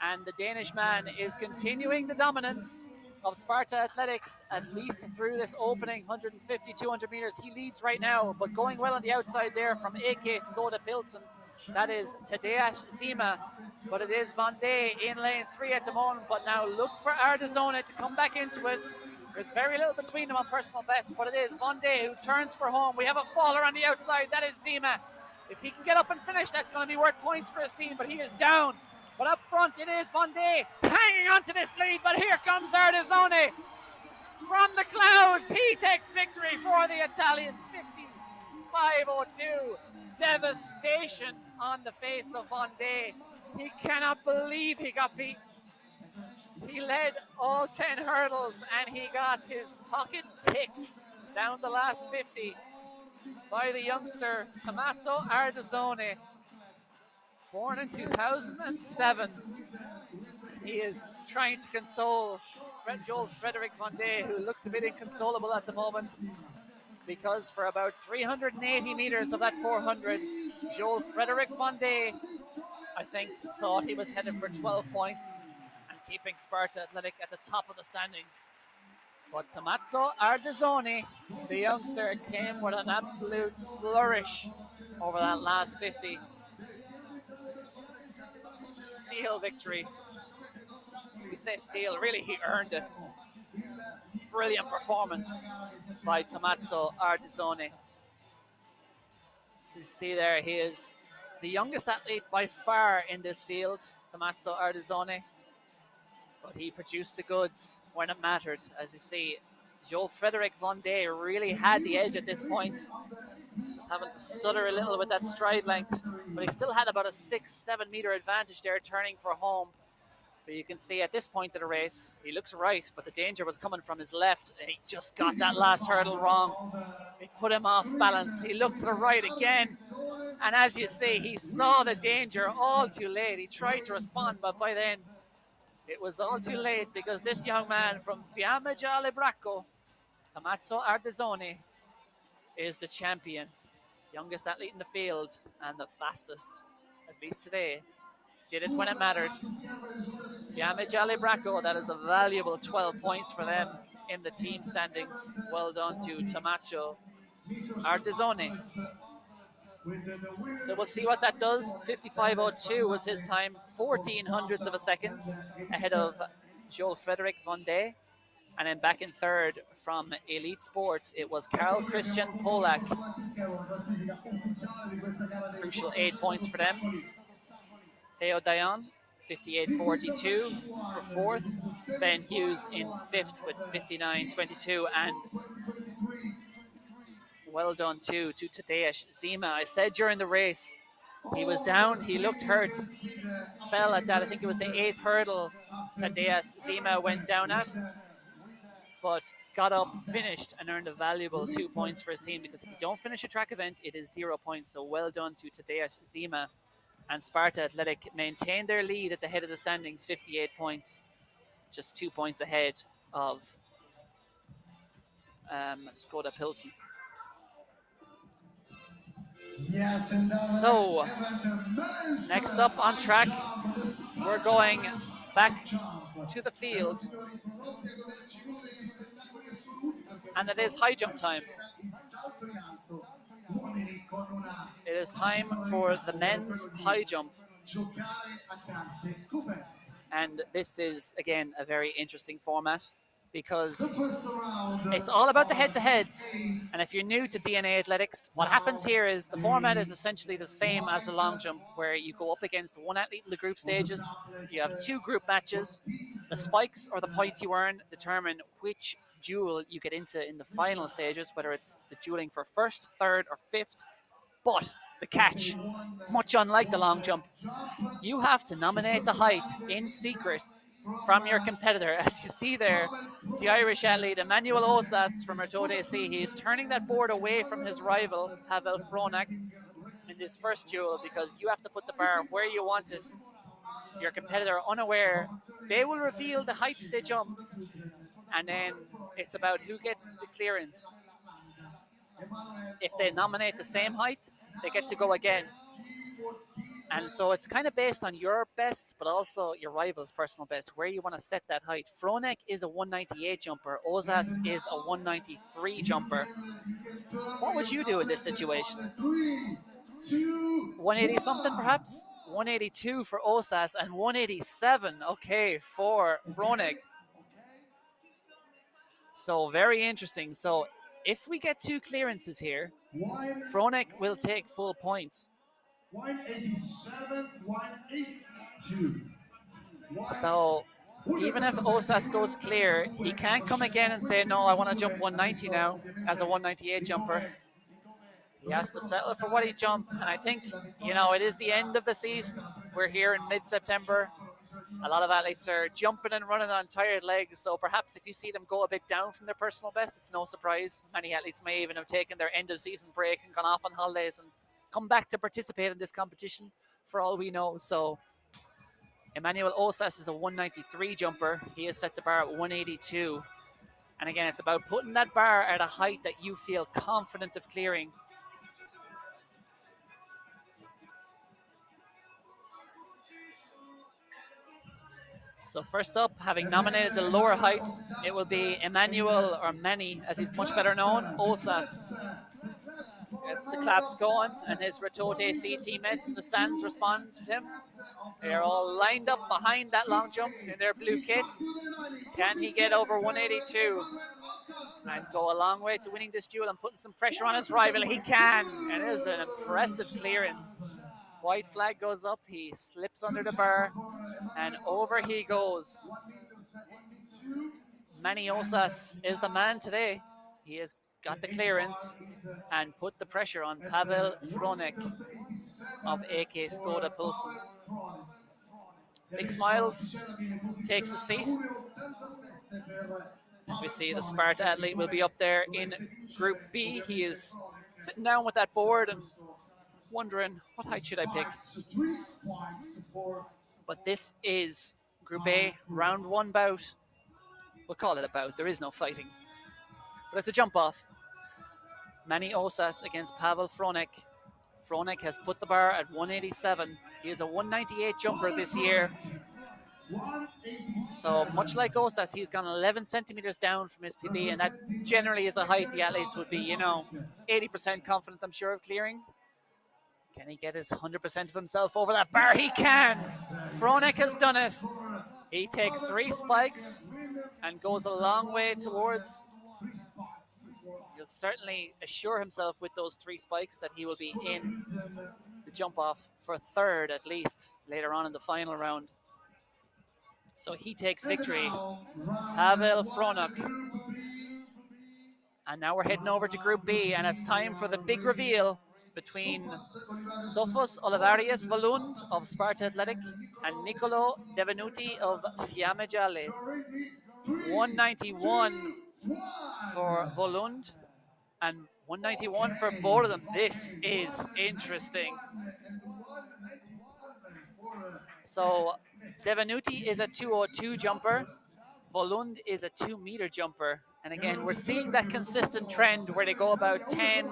and the Danish man is continuing the dominance of Sparta Athletics, at least through this opening 150, 200 meters. He leads right now, but going well on the outside there from AK Skoda Pilsen. That is Tadeusz Zima, but it is Von Day in lane 3 at the moment. But now look for Ardezzone to come back into it. There's very little between them on personal best, but it is Von Day who turns for home. We have a faller on the outside. That is Zima. If he can get up and finish, that's going to be worth points for his team, but he is down. But up front, it is Von Day hanging on to this lead, but here comes Ardezzone from the clouds. He takes victory for the Italians, 55.02. Devastation on the face of Von Day. He cannot believe he got beat. He led all 10 hurdles and he got his pocket picked down the last 50 by the youngster Tommaso Ardezzone, born in 2007. He is trying to console Joel Frederick Von Day, who looks a bit inconsolable at the moment, because for about 380 meters of that 400, Joel Frederick Von Day, I think, thought he was headed for 12 points and keeping Sparta Athletic at the top of the standings. But Tommaso Ardezzoni, the youngster, came with an absolute flourish over that last 50. It's a steal victory. We say steal, really he earned it. Brilliant performance by Tommaso Ardezzoni. You see there, he is the youngest athlete by far in this field, Tommaso Ardezzoni. But he produced the goods when it mattered. As you see, Joe Frederick Vonday really had the edge at this point. Just having to stutter a little with that stride length. But he still had about a 6-7 meter advantage there turning for home. But you can see at this point of the race, he looks right, but the danger was coming from his left. And he just got that last hurdle wrong. It put him off balance. He looked to the right again. And as you see, he saw the danger all too late. He tried to respond, but by then, it was all too late because this young man from Fiamma Gialle Bracco, Tommaso Ardezzoni, is the champion. Youngest athlete in the field and the fastest, at least today. Did it when it mattered. Fiamma Gialle Bracco, that is a valuable 12 points for them in the team standings. Well done to Tommaso Ardezzoni. So we'll see what that does. 55.02 was his time, 14 hundredths of a second ahead of Joel Frederick Vonday. And then back in third from Elite Sport, it was Karl Christian Polak. Crucial 8 points for them. Theo Dayan, 58.42 for fourth. Ben Hughes in fifth with 59.22. And well done too to Tadeusz Zima. I said during the race, he was down, he looked hurt, fell at that. I think it was the 8th hurdle Tadeusz Zima went down at, but got up, finished, and earned a valuable 2 points for his team, because if you don't finish a track event, it is 0 points. So well done to Tadeusz Zima. And Sparta Athletic maintained their lead at the head of the standings, 58 points, just 2 points ahead of Skoda Pilsen. So, next up on track, we're going back to the field, and it is high jump time. It is time for the men's high jump. And this is, again, a very interesting format because it's all about the head-to-heads. And if you're new to DNA Athletics, what happens here is the format is essentially the same as the long jump, where you go up against one athlete in the group stages. You have 2 group matches. The spikes or the points you earn determine which duel you get into in the final stages, whether it's the dueling for first, third, or fifth. But the catch, much unlike the long jump, you have to nominate the height in secret from your competitor. As you see there, the Irish athlete Emmanuel Osas from Rotode C, he is turning that board away from his rival, Pavel Fronak, in this first duel, because you have to put the bar where you want it. Your competitor unaware, they will reveal the heights they jump, and then it's about who gets the clearance. If they nominate the same height, they get to go again. And so it's kind of based on your best, but also your rival's personal best, where you want to set that height. Fronek is a 198 jumper. Osas is a 193 jumper. What would you do in this situation? 180 something perhaps? 182 for Osas and 187, okay, for Fronek. So very interesting. So if we get 2 clearances here, Fronek will take full points. 187, 182. So even if Osas goes clear, he can't come again and say, no, I want to jump 190 now as a 198 jumper. He has to settle for what he jumped. And I think, it is the end of the season. We're here in mid-September. A lot of athletes are jumping and running on tired legs. So perhaps if you see them go a bit down from their personal best, it's no surprise. Many athletes may even have taken their end of season break and gone off on holidays and come back to participate in this competition, for all we know. So Emmanuel Osas is a 193 jumper. He has set the bar at 182. And again, it's about putting that bar at a height that you feel confident of clearing. So first up, having nominated the lower height, it will be Emmanuel, or Manny, as he's much better known, Osas. Gets the claps going, and his Retote AC teammates in the stands respond to him. They are all lined up behind that long jump in their blue kit. Can he get over 182 and go a long way to winning this duel and putting some pressure on his rival? He can, and it is an impressive clearance. White flag goes up, he slips under the bar, and over he goes. Manny Osas is the man today. He has got the clearance and put the pressure on Pavel Fronek of AK Skoda Pulsen. Big smiles, takes a seat. As we see, the Sparta athlete will be up there in Group B. He is sitting down with that board and wondering, what height should I pick? But this is Group A, round one bout. We'll call it a bout. There is no fighting. But it's a jump off. Manny Osas against Pavel Fronek. Fronek has put the bar at 187. He is a 198 jumper this year. So much like Osas, he's gone 11 centimeters down from his PB, and that generally is a height the athletes would be, 80% confident, I'm sure, of clearing. Can he get his 100% of himself over that bar? He can! Fronek has done it. He takes 3 spikes and goes a long way towards. He'll certainly assure himself with those 3 spikes that he will be in the jump off for third at least later on in the final round. So he takes victory. Pavel Fronek. And now we're heading over to Group B, and it's time for the big reveal between Sofos Olivarius Volund of Sparta Athletic and Nicolo Devenuti of Fiamme Gialle. 191 for Volund and 191 for both of them. This is interesting. So Devenuti is a 202 jumper. Volund is a 2-meter jumper. And again, we're seeing that consistent trend where they go about 10,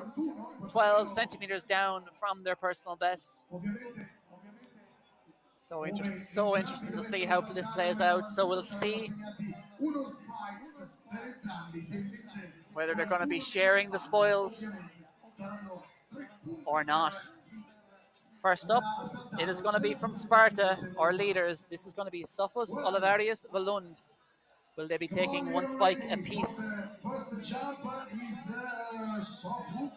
12 centimeters down from their personal bests. So interesting to see how this plays out. So we'll see whether they're going to be sharing the spoils or not. First up, it is going to be from Sparta, our leaders. This is going to be Sofos Olivarius Volund. Will they be taking 1 spike apiece? First jump is Sofos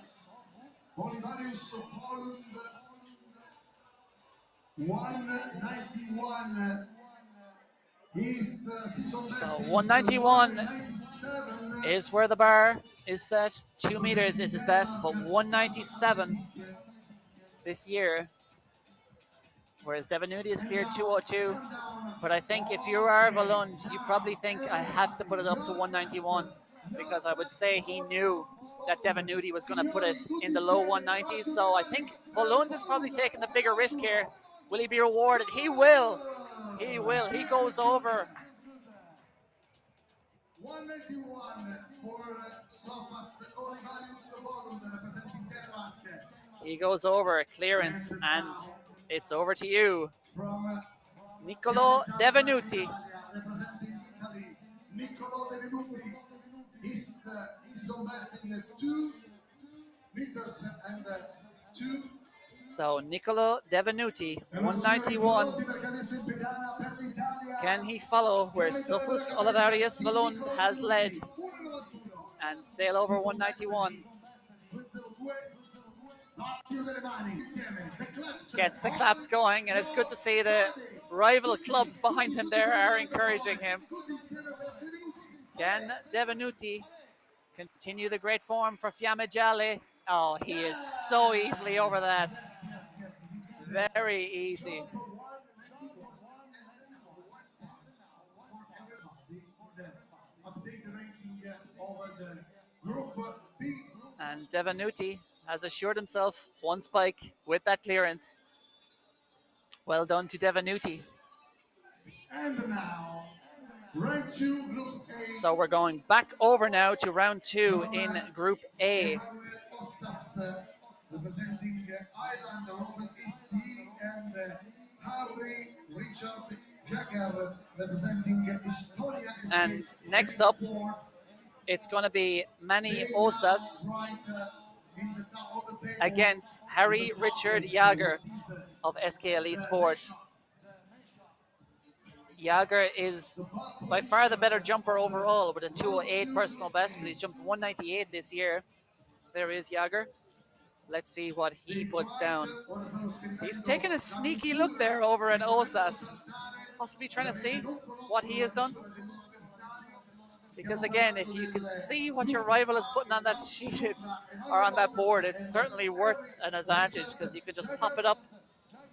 Olivarius Volund. 191 is so 191 is where the bar is set. 2 meters is his best, but 197 this year. Whereas Devenuti is cleared 202. But I think if you are Volund, you probably think I have to put it up to 191, because I would say he knew that Devenuti was going to put it in the low 190s. So I think Volund is probably taking the bigger risk here. Will he be rewarded? He will. He will. He goes over. 191 for Sofos Olivarius Volund representing Denmark. He goes over clearance, and it's over to you, Nicolo Devenuti. Representing Italy, Nicolo Devenuti. His season best in 2 meters and 2. So Nicolo Devenuti, 191. Can he follow where Sofos Olivarius Volund has led and sail over 191? Gets the claps going, and it's good to see the rival clubs behind him there are encouraging him. Can Devenuti continue the great form for Fiamme Gialle? Oh, he is so easily over that. Very easy. And Devenuti has assured himself 1 spike with that clearance. Well done to Devenuti. And now, round 2, Group A. So we're going back over now to round 2 in Group A. Representing Ireland, Robert E.C. and Harry Richard Jagger representing Historia And Escape next Elite up, Sports. it's going to be Manny They Osas now right in the top of the table against with Harry the Richard doublet Jager with his of SK Elite the Sport. nation, Jager is the back by far the position better jumper of the overall with a round 208 two personal best, but rugby. he's jumped 198 this year. There is Jager. Let's see what The he puts invite, down. ora stanno He's schiantando taking a la sneaky look misura there over e at non vogliono Osas, saltare, possibly trying to ovviamente see non what conoscono he la has done. misura del loro avversario. Because Stiamo again, parlando if you can del see what your gruppo rival is A putting che on that va sheet, it's Sutra, or Emanuele on that Osas board, it's and certainly worth Harry an advantage because Richard you could just pop it Jagger. up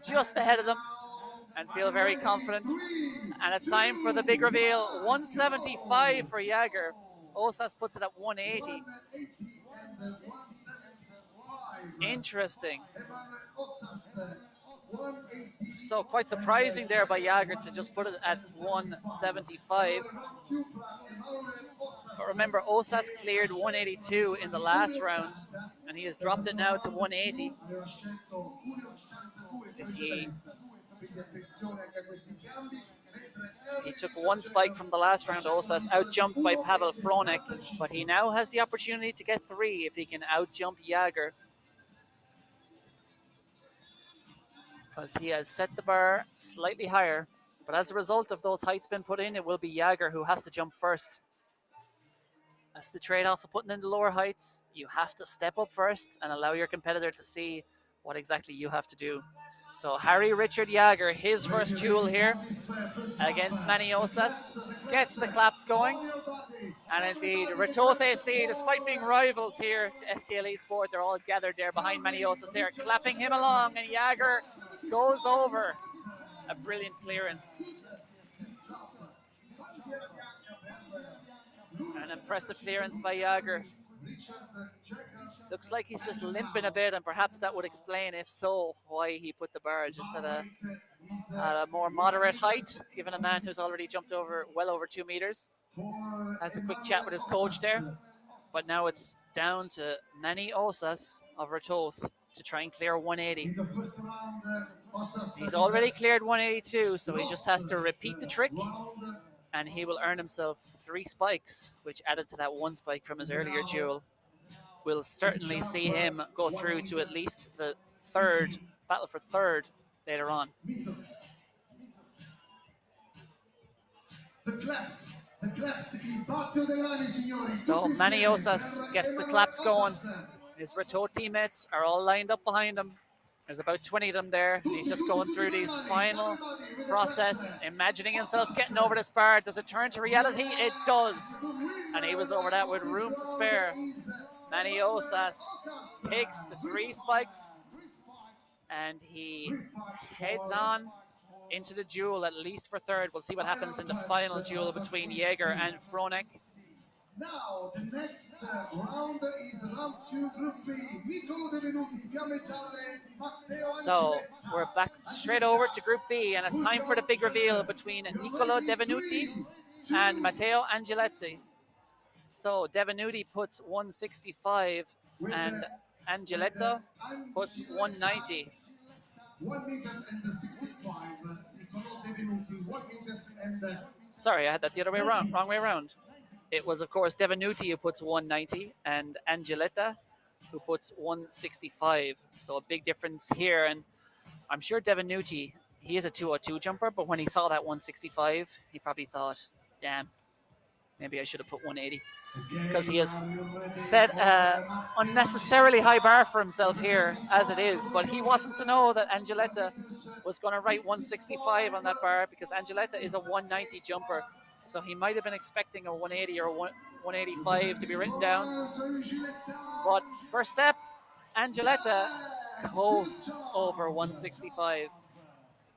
just ahead of them Now, and are feel you very ready? confident. 3, And it's 2, time for the big reveal. 1, 175 go! for Jager. Osas puts it at 180. 180 and 175. Interesting. Emanuele Osas, 180 So quite and surprising there by Jagger Jager to just put it at 175. 175. Allora, round two fra Emanuele But Osas remember, Osas che cleared scelto 182 in misura the di last round, 1,80 and he has per dropped it questo now to round 180. two aveva scelto 1,82 in If he precedenza, quindi attenzione anche a questi cambi, mentre He Harry took Richard one spike Jagger from the last ha round, scelto una Osas, misura di outjumped by Pavel Fronek, but he 1,75. now has the opportunity to get three if he can outjump Jager, because he has set the bar slightly higher. But as a result of those heights being put in, it will be Jager who has to jump first. That's the trade-off of putting in the lower heights. You have to step up first and allow your competitor to see what exactly you have to do. So Harry Richard Jager, his first duel here against Manny Osas, gets the claps going. And indeed, Retoth AC, despite being rivals here to SK Elite Sport, they're all gathered there behind Manny Osas there, clapping him along, and Jager goes over. A brilliant clearance. An impressive clearance by Jager. Looks like he's just limping a bit, and perhaps that would explain, if so, why he put the bar just at a more moderate height, given a man who's already jumped over well over 2 meters. Has a quick chat with his coach there. But now it's down to Manny Osas of Retoth to try and clear 180. In the first round, Osas He's is already cleared 182, so he just lost has to repeat the trick, round. and he will earn himself 3 spikes, which added to that 1 spike from his earlier duel will certainly see him go through to at least the third battle for third later on. The claps, il battito delle mani, signori. So Manny Osas gets the claps going. His Retoth teammates are all lined up behind him. There's about 20 of them there. He's just going through these final process, imagining himself getting over this bar. Does it turn to reality? It does. And he was over that with room to spare. Manny Osas takes the 3 spikes and he heads on into the duel, at least for third. We'll see what happens in the final duel between Jager and Fronek. Now, the next round is round 2, Group B. Nicolo Devenuti, Fiamme Gialle, Matteo So Angeletta. we're back straight over to Group B, and it's time for the big reveal between Nicolo Devenuti and Matteo Angeletti. So Devenuti puts 165 and Angeletta puts 190. 1 meter and 65. Nicolo Devenuti, 1 meter and. Sorry, I had that the other way around. Wrong way around. It was, of course, Devenuti who puts 190 and Angeletta who puts 165. So a big difference here. And I'm sure Devenuti, he is a 202 jumper, but when he saw that 165, he probably thought, damn, maybe I should have put 180. Because he has set an unnecessarily high bar for himself here, as it is. But he wasn't to know that Angeletta was going to write 165 on that bar, because Angeletta is a 190 jumper. So he might have been expecting a 180 or 185 to be written down. But first step, Angeletta coasts over 165.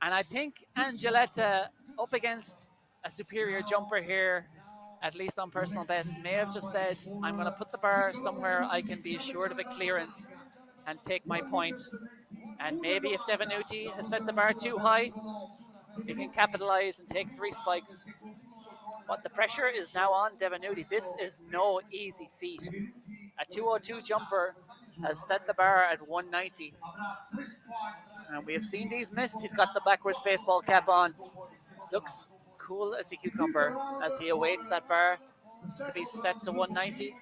And I think Angeletta, up against a superior jumper here, at least on personal best, may have just said, I'm going to put the bar somewhere I can be assured of a clearance and take my point. And maybe if Devenuti has set the bar too high, he can capitalize and take 3 spikes. But the pressure is now on Devenuti. This is no easy feat. A 202 jumper has set the bar at 190. Avrà 3 spikes And we e have seen quindi these missed. He's got the backwards baseball cap on. Looks cool as a cucumber as he awaits that bar to be set to 190.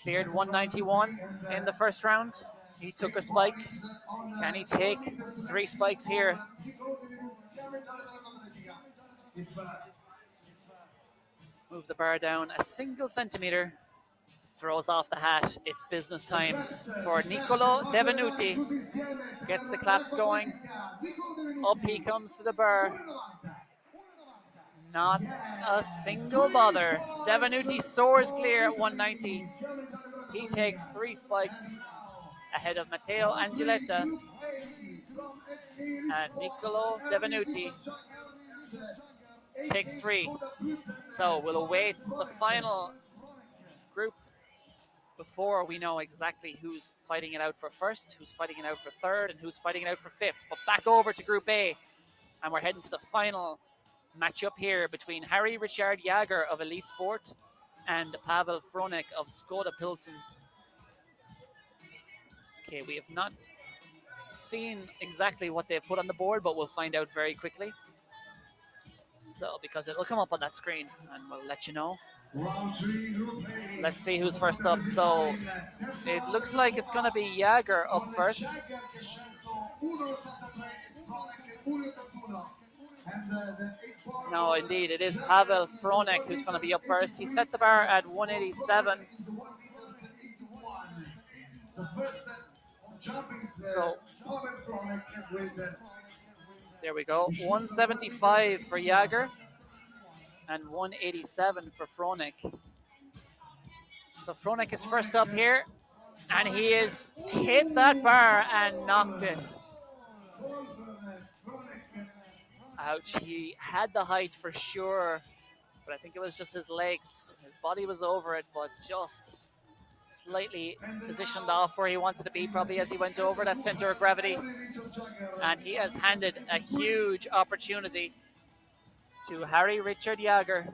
Cleared 191 in the first round. He took a spike. Can he take 3 spikes here? Move the bar down a single centimeter. Throws off the hat. It's business time for Niccolò Devenuti. Gets the claps going. Up he comes to the bar. Not a single bother. Devenuti soars clear at 190. He takes 3 spikes ahead of Matteo Angeletta. And Niccolò Devenuti takes 3. So we'll await the final group before we know exactly who's fighting it out for first, who's fighting it out for third, and who's fighting it out for fifth. But back over to Group A, and we're heading to the final matchup here between Harry Richard Jager of Elite Sport and Pavel Fronek of Skoda Pilsen. Okay, we have not seen exactly what they've put on the board, but we'll find out very quickly. So, because it'll come up on that screen, and we'll let you know. Let's see who's first up. So, it looks like it's going to be Jager up first. No, indeed, it is Pavel Fronek who's going to be up first. He set the bar at 187. So, there we go. 175 for Jager and 187 for Fronek. So Fronek is first up here, and he has hit that bar and knocked it. Ouch, he had the height for sure, but I think it was just his legs. His body was over it, but just slightly positioned off where he wanted to be, probably as he went over that center of gravity. And he has handed a huge opportunity to Harry Richard Jager.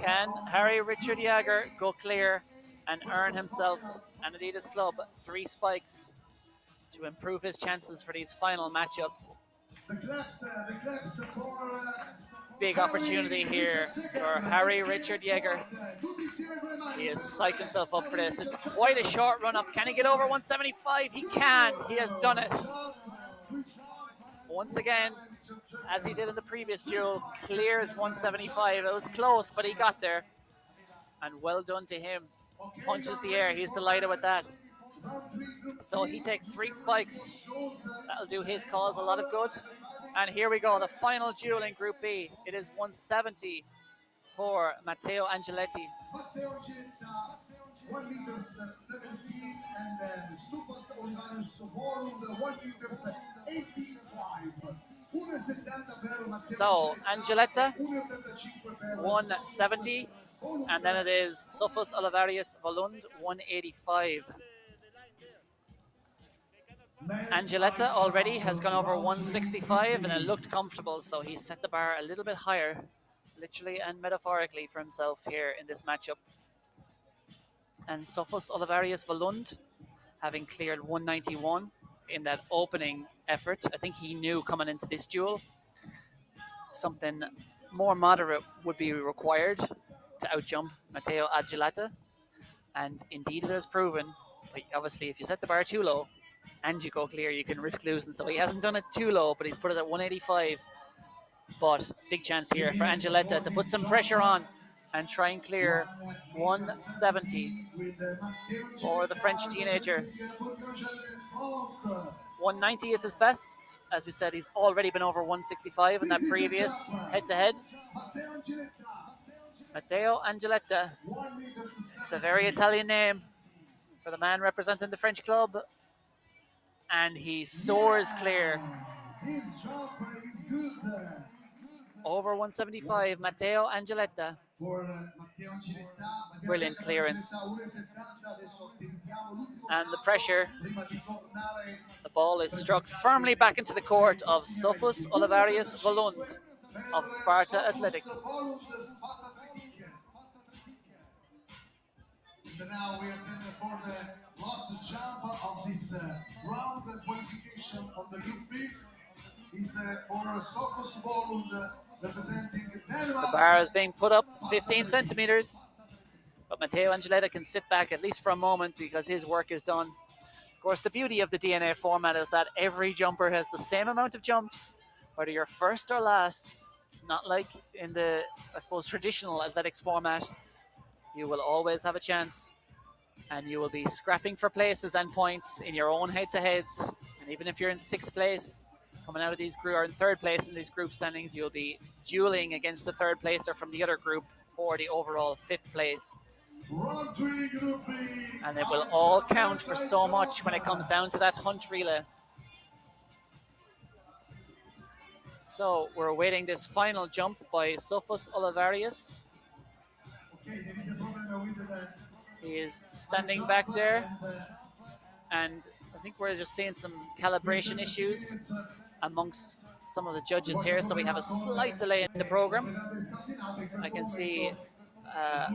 Can Harry Richard Jager go clear and earn himself and Adidas Club 3 spikes to improve his chances for these final matchups? Big opportunity here for Harry Richard Jager. He has psyched himself up for this. It's quite a short run up. Can he get over 175? He can. He has done it. Once again, as he did in the previous duel, clears 175. It was close, but he got there. And well done to him. Punches the air. He's delighted with that. So he takes 3 spikes. That'll do his cause a lot of good. And here we go, the final duel in Group B. It is 170 for Matteo Angeletti. 1 meters 17 and then Supas Olivanus Volume 1 meters 85. So Angeletta 170, and then it is Sofos Olivarius Volund 185. Angeletta already has gone over 165 and it looked comfortable, so he set the bar a little bit higher, literally and metaphorically, for himself here in this matchup. And Sofos Olivarius Volund, having cleared 191 in that opening effort, I think he knew coming into this duel something more moderate would be required to outjump Matteo Angeletta, and indeed it has proven. But obviously, if you set the bar too low and you go clear, you can risk losing. So he hasn't done it too low, but he's put it at 185. But big chance here for Angeletta to put some pressure on and try and clear 170 for the French teenager. 190 is his best. As we said, he's already been over 165 in that previous head-to-head. Matteo Angeletta. It's a very Italian name for the man representing the French club. And he soars clear. His jump is good. Over 175, Matteo Angeletta. Brilliant clearance. And the pressure. The ball is struck firmly back into the court of Sofos Olivarius Volund of Sparta Athletic. now we attend for the last jump of this round qualification of the Group B. Is for Sofos Bolund representing Denmark. The bar is being put up 15 centimeters, but Matteo Angeletta can sit back at least for a moment because his work is done. Of course, the beauty of the DNA format is that every jumper has the same amount of jumps, whether you're first or last. It's not like in the, I suppose, traditional athletics format. You will always have a chance, and you will be scrapping for places and points in your own head-to-heads. And even if you're in 6th place, coming out of these group, or in 3rd place in these group standings, you'll be dueling against the 3rd placer from the other group for the overall 5th place. And it will all count for so much when it comes down to that hunt relay. So we're awaiting this final jump by Sofos Olivarius. He is standing back there, and I think we're just seeing some calibration issues amongst some of the judges here, so we have a slight delay in the program. I can see a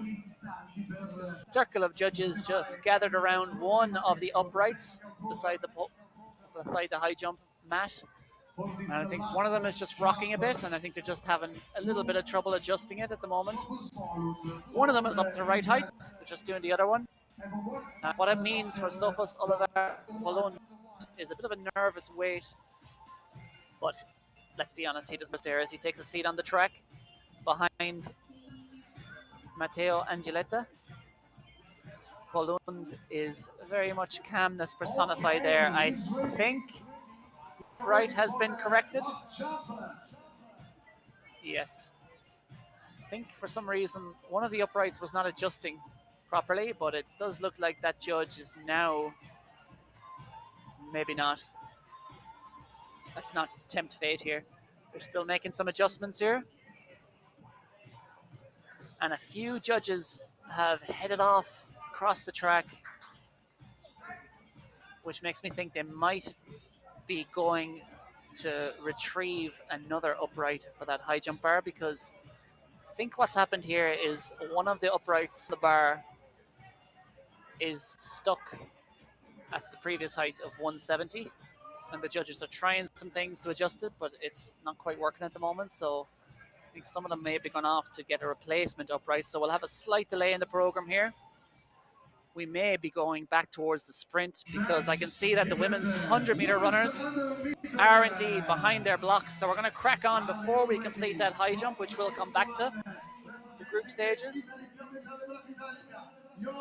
circle of judges just gathered around one of the uprights beside the high jump mat. And I think one of them is just rocking a bit, and I think they're just having a little bit of trouble adjusting it at the moment. One of them is up to the right height, they're just doing the other one. What it means for Sofos Olivarius is a bit of a nervous wait, but let's be honest, he doesn't stare as he takes a seat on the track behind Matteo Angeletta. Bolund is very much calmness personified there. I think right has been corrected. Yes. I think for some reason one of the uprights was not adjusting properly, but it does look like that judge is now maybe not. Let's not tempt fate here. They're still making some adjustments here. And a few judges have headed off across the track, which makes me think they might be going to retrieve another upright for that high jump bar, because I think what's happened here is one of the uprights, the bar, is stuck at the previous height of 170, and the judges are trying some things to adjust it, but it's not quite working at the moment. So I think some of them may have gone off to get a replacement upright, so we'll have a slight delay in the program here. We may be going back towards the sprint, because I can see that the women's 100-meter runners are indeed behind their blocks. So we're going to crack on before we complete that high jump, which we'll come back to, the group stages. The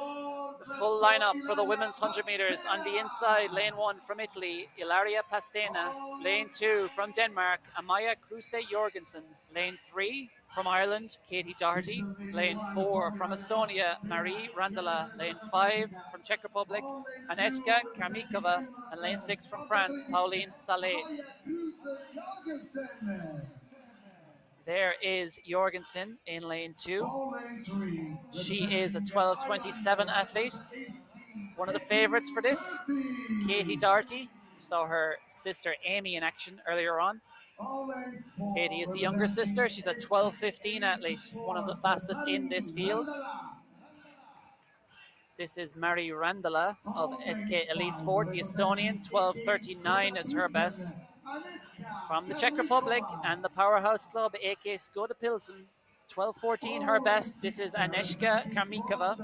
full lineup for the women's 100 meters. On the inside, lane 1 from Italy, Ilaria Pastena. Lane 2 from Denmark, Amaya Kruste Jorgensen. Lane 3 from Ireland, Katie Doherty. Lane 4 from Estonia, Marie Randala. Lane 5 from Czech Republic, Agnieszka Karmikova. And lane 6 from France, Pauline Salé. There is Jorgensen in lane 2. She is a 12:27 athlete. One of the favorites for this, Katie Doherty. We saw her sister Amy in action earlier on. Katie is the younger sister. She's a 12:15 athlete, one of the fastest in this field. This is Marie Randala of SK Elite Sport, the Estonian. 12:39 is her best. From the Czech Republic and the powerhouse club AK Skoda Pilsen, 12:14 her best. This is Agnieszka Karmikova,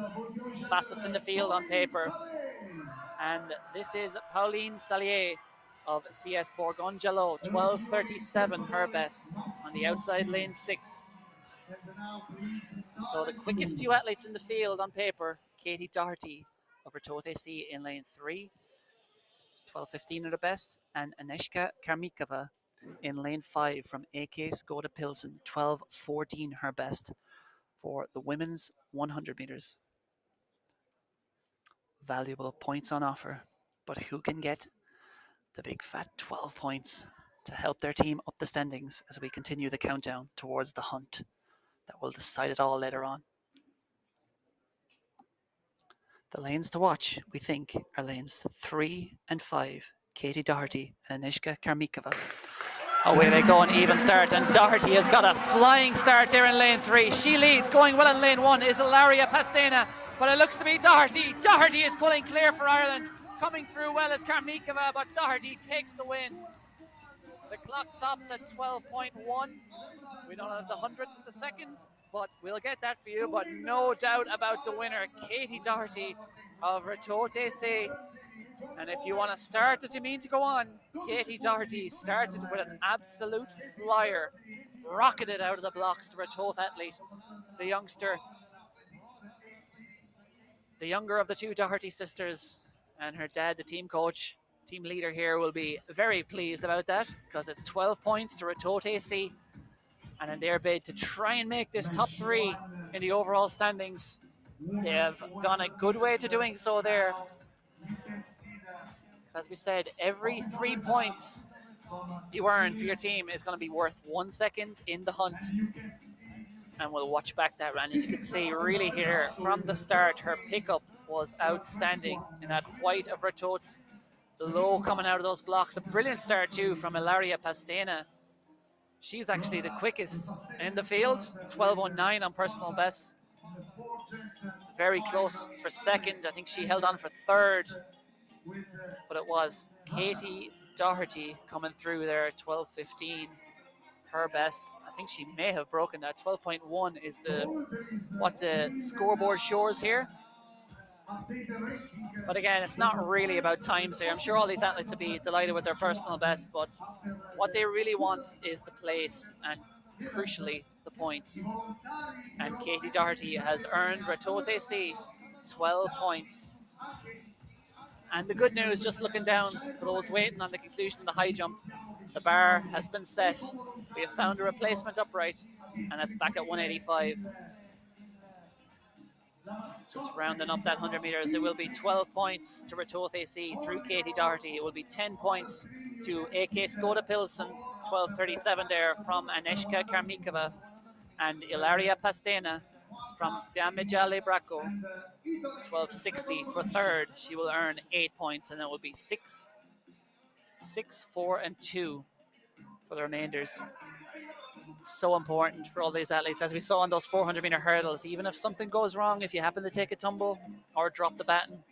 fastest in the field on paper. And this is Pauline Salé of CS Borgongello, 12:37 her best on the outside lane 6. So the quickest two athletes in the field on paper, Katie Doherty of Retote C in lane 3, 12:15 at her best, and Agnieszka Karmikova in lane 5 from AK Skoda Pilsen, 12:14 her best for the women's 100 meters. Valuable points on offer, but who can get the big fat 12 points to help their team up the standings as we continue the countdown towards the hunt that will decide it all later on. The lanes to watch, we think, are lanes 3 and 5. Katie Doherty and Agnieszka Karmikova. Away they go, an even start, and Doherty has got a flying start there in lane 3. She leads. Going well in lane 1 is Ilaria Pastena. but it looks to be Doherty. Doherty is pulling clear for Ireland. Coming through well as Karmikova, but Doherty takes the win. The clock stops at 12.1. We don't have the 100th of the second, but we'll get that for you. But no doubt about the winner, Katie Doherty of Retote C. And if you want to start as you mean to go on, Katie Doherty started with an absolute flyer, rocketed out of the blocks to Retote athlete, the youngster, the younger of the two Doherty sisters, and her dad, the team coach, team leader here, will be very pleased about that because it's 12 points to Retote AC. And in their bid to try and make this top three in the overall standings, they have gone a good way to doing so there. As we said, every 3 points you earn for your team is going to be worth 1 second in the hunt. And we'll watch back that run. As you can see, really here, from the start, her pickup was outstanding in that white of Retote's. The low coming out of those blocks. A brilliant start, too, from Ilaria Pastena. She was actually the quickest in the field, 12:09 on personal best. Very close for second. I think she held on for third, but it was Katie Doherty coming through there at 12:15, her best. I think she may have broken that. 12.1 is what the scoreboard shows here. But again, it's not really about times here. I'm sure all these athletes will be delighted with their personal best, but what they really want is the place and, crucially, the points. And Katie Doherty has earned Retote C 12 points. And the good news, just looking down for those waiting on the conclusion of the high jump, the bar has been set. We have found a replacement upright, and it's back at 185. Just rounding up that 100 metres, it will be 12 points to Retote AC through Katie Doherty. It will be 10 points to AK Skoda Pilsen, 12:37 there from Aneshka Karmikova, and Ilaria Pastena from Fiammeggiale Bracco, 12:60 for third. She will earn 8 points, and it will be 6, 4, and 2 for the remainders. So important for all these athletes, as we saw on those 400-meter hurdles. Even if something goes wrong, if you happen to take a tumble or drop the baton,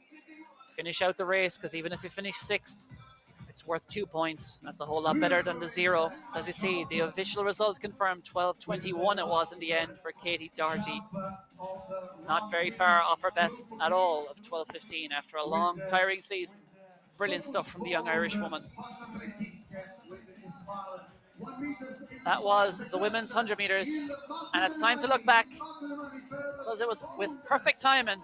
finish out the race, because even if you finish sixth, it's worth 2 points. That's a whole lot better than the zero. So as we see, the official result confirmed, 12:21 it was in the end for Katie Doherty. Not very far off her best at all of 12:15 after a long, tiring season. Brilliant stuff from the young Irish woman. That was the women's 100 metres, and it's time to look back, because it was with perfect timing.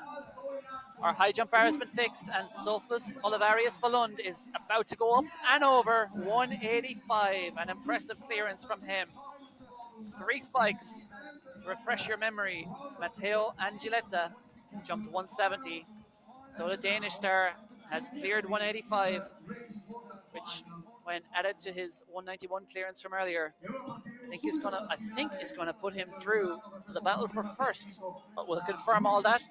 Our high jump bar has been fixed, and Sofus Olivarius Valund is about to go up and over 185. An impressive clearance from him. 3 spikes. To refresh your memory, Matteo Angiletta jumped 170. So the Danish star has cleared 185, which, when added to his 191 clearance from earlier, I think is gonna put him through to the battle for first. But we'll confirm all that.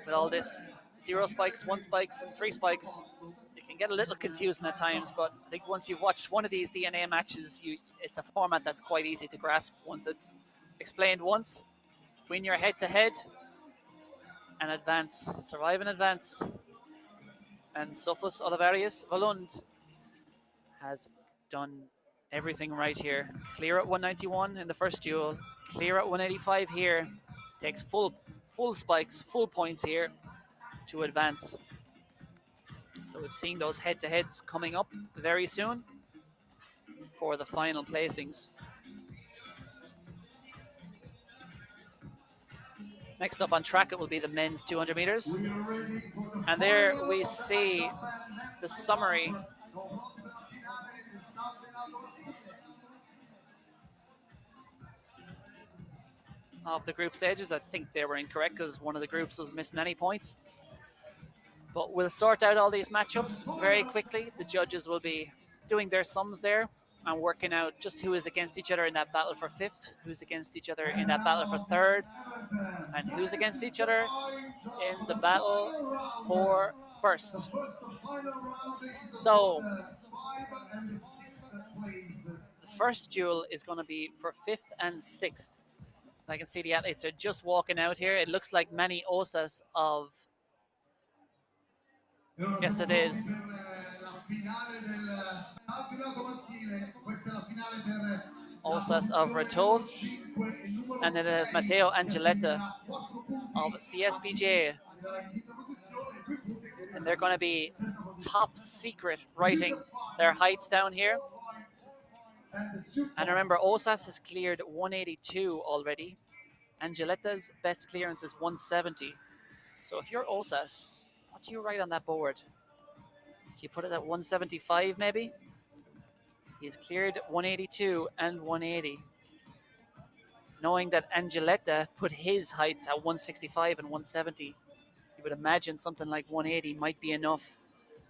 With all this 0 spikes, 1 spikes, and 3 spikes, it can get a little confusing at times, but I think once you've watched one of these DNA matches, it's a format that's quite easy to grasp once it's explained once. Win your head-to-head and advance. Survive and advance. And Sofus Olivarius Valund has done everything right here. Clear at 191 in the first duel. Clear at 185 here. Takes full spikes, full points here to advance. So we've seen those head-to-heads coming up very soon for the final placings. Next up on track, it will be the men's 200 meters. And there we see the summary of the group stages. I think they were incorrect because one of the groups was missing any points. But we'll sort out all these matchups very quickly. The judges will be doing their sums there and working out just who is against each other in that battle for fifth, who's against each other in that battle for third, and who's against each other in the battle for first. So the first duel is going to be for fifth and sixth. I can see the athletes are just walking out here. It looks like Manny Osas of, yes it is, Osas of Retov, and then there's Matteo Angeletta of CSPJ, and they're going to be top secret writing their heights down here. And remember, Osas has cleared 182 already. Angeletta's best clearance is 170. So if you're Osas, what do you write on that board? Do you put it at 175 maybe? He's cleared 182 and 180. Knowing that Angeletta put his heights at 165 and 170, you would imagine something like 180 might be enough.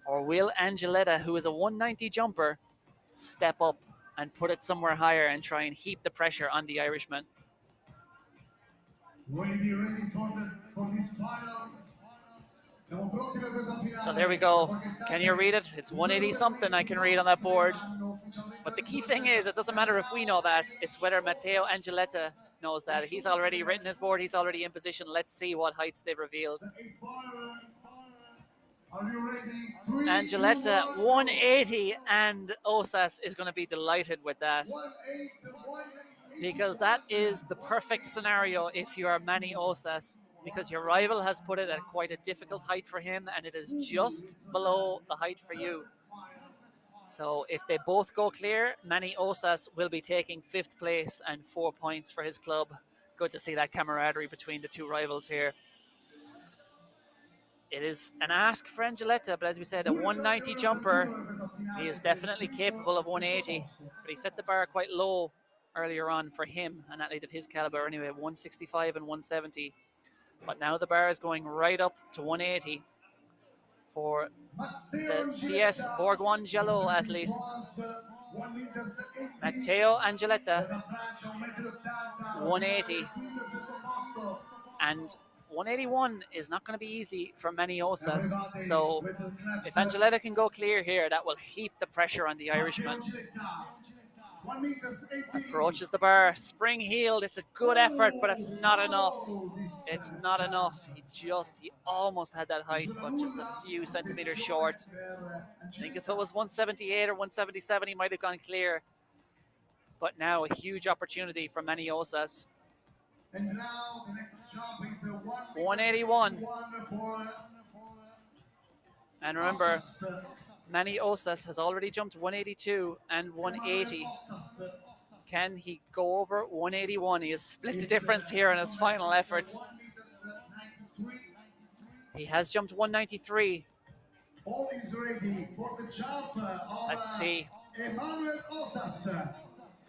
Or will Angeletta, who is a 190 jumper, step up and put it somewhere higher and try and heap the pressure on the Irishman? Ready for this final. So there we go. Can you read it? It's 180 something I can read on that board. But the key thing is, it doesn't matter if we know that. It's whether Matteo Angeletta knows that. He's already written his board. He's already in position. Let's see what heights they've revealed. Are you ready? Angeletta 180, and Osas is going to be delighted with that, because that is the perfect scenario if you are Manny Osas, because your rival has put it at quite a difficult height for him, and it is just below the height for you. So if they both go clear, Manny Osas will be taking 5th place and 4 points for his club. Good to see that camaraderie between the two rivals here. It is an ask for Angeletta, but as we said, a 190 jumper. He is definitely capable of 180, but he set the bar quite low earlier on for him, an athlete of his caliber anyway, 165 and 170. But now the bar is going right up to 180 for the CS Bourgogne Jalot athlete, Matteo Angeletta, 180. And 181 is not going to be easy for Manny Osas. So if Angeletta can go clear here, that will heap the pressure on the Irishman. Approaches the bar, spring heeled. It's a good effort, but it's not enough. It's not enough. He almost had that height, but just a few centimeters short. I think if it was 178 or 177, he might have gone clear. But now a huge opportunity for Manny Osas. And now the next jump is 181. And remember, Manny Osas has already jumped 182 and 180. Can he go over 181? He has split the difference here in his final effort. He has jumped 193. All is ready for the jump of Let's see Emmanuel Osas.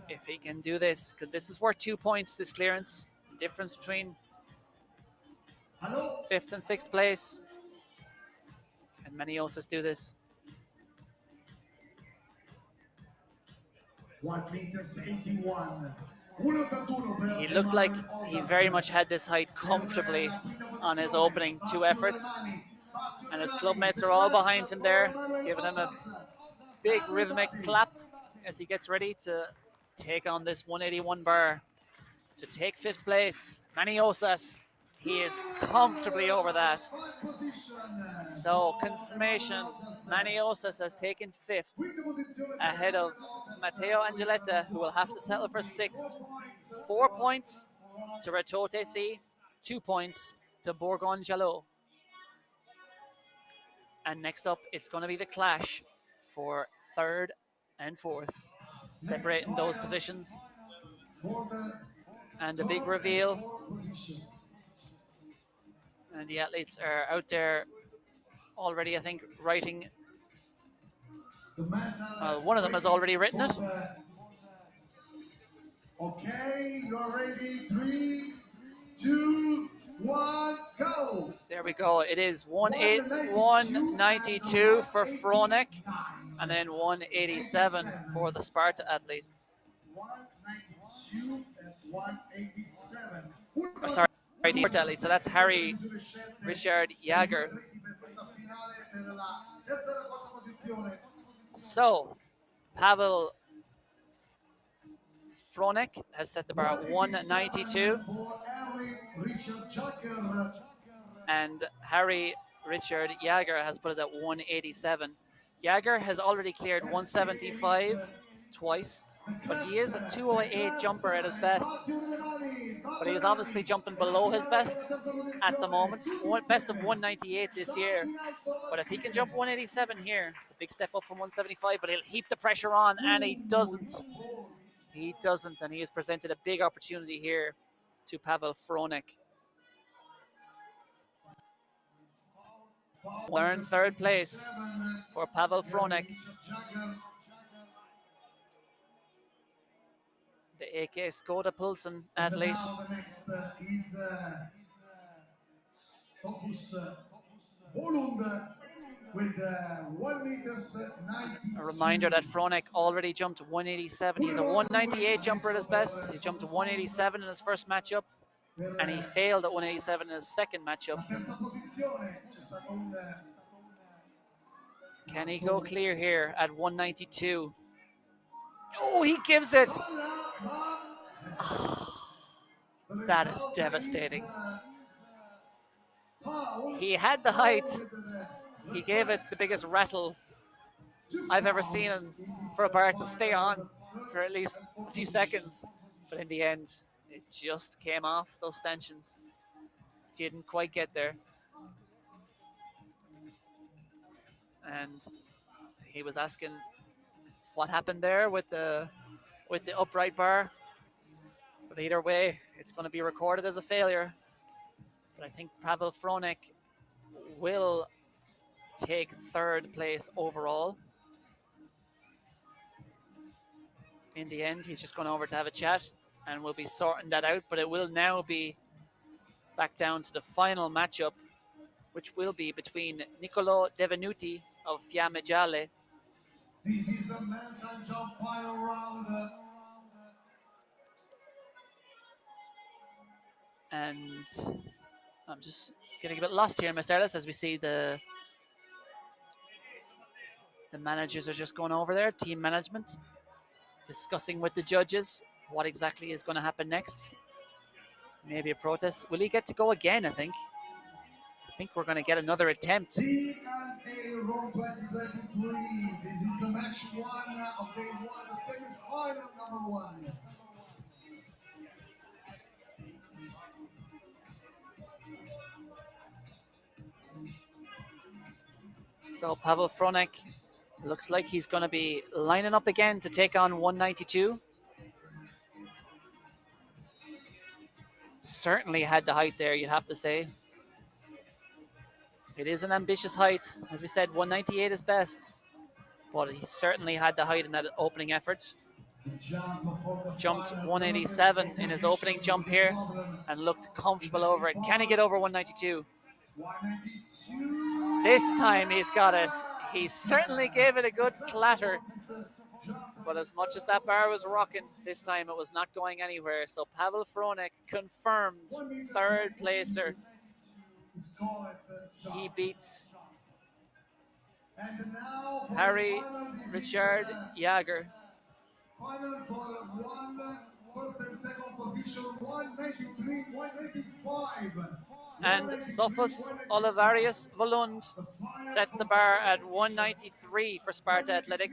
if he can do this, because this is worth 2 points, this clearance. The difference between 5th and 6th place. Can Manny Osas do this? 1 m 81. He looked like he very much had this height comfortably on his opening 2 efforts. And his clubmates are all behind him there, giving him a big rhythmic clap as he gets ready to take on this 181 bar to take 5th place. Manny Osas, he is comfortably over that. So confirmation, Manny Osas has taken 5th ahead of Matteo Angeletta, who will have to settle for 6th. 4 points to Retote C, 2 points to Bourgogne Jalot. And next up, it's going to be the clash for 3rd and 4th, separating those positions. And the big reveal. And the athletes are out there already, I think, writing. One of them has already written it. Okay, you're ready. 3, 2, 1, go. There we go. It is 192 for Fronek, and then 187 for the Sparta athlete. 192 and 187. Oh, sorry, the Sparta athlete. So that's Harry Richard Jager. So, Pavel Fronek has set the bar at 192. For Harry Richard Jagger. And Harry Richard Jager has put it at 187. Jager has already cleared 175 twice, but he is a 208 jumper at his best. But he is obviously jumping below his best at the moment. Best of 198 this year. But if he can jump 187 here, it's a big step up from 175, but he'll heap the pressure on, and he doesn't. He doesn't, and he has presented a big opportunity here to Pavel Fronek. We're in third place for Pavel Fronek. The AK Skoda Pulsen athlete. Now the next is Sofus Volund with 1 meters 90. A reminder that Fronek already jumped 187. He's a 198 jumper at his best. He jumped 187 in his first matchup, and he failed at 187 in his second matchup. Can he go clear here at 192? Oh, he gives it. That is devastating. He had the height. He gave it the biggest rattle I've ever seen for a bar to stay on for at least a few seconds. But in the end, it just came off those stanchions. Didn't quite get there. And he was asking what happened there with the upright bar. But either way, it's going to be recorded as a failure. But I think Pavel Fronek will take third place overall. In the end, he's just going over to have a chat, and we'll be sorting that out. But it will now be back down to the final matchup, which will be between Niccolò Devenuti of Fiamme Gialle. This is the men's high jump final round. And I'm just getting a bit lost here in my status as we see the managers are just going over there, team management, discussing with the judges what exactly is going to happen next. Maybe a protest. Will he get to go again, I think? I think we're going to get another attempt. D&A Rome 2023. This is the match one of day one, the semi-final number one. So Pavel Fronek looks like he's going to be lining up again to take on 192. Certainly had the height there, you'd have to say. It is an ambitious height. As we said, 198 is best. But he certainly had the height in that opening effort. Jumped 187 in his opening jump here and looked comfortable over it. Can he get over 192? This time he's got it. He certainly gave it a good clatter. But as much as that bar was rocking, this time it was not going anywhere. So Pavel Fronek confirmed third placer. He beats Harry Richard Jager. Final for first and second position, 193, 195. And Sofus Olivarius Volund sets the bar at 193 for Sparta Athletic.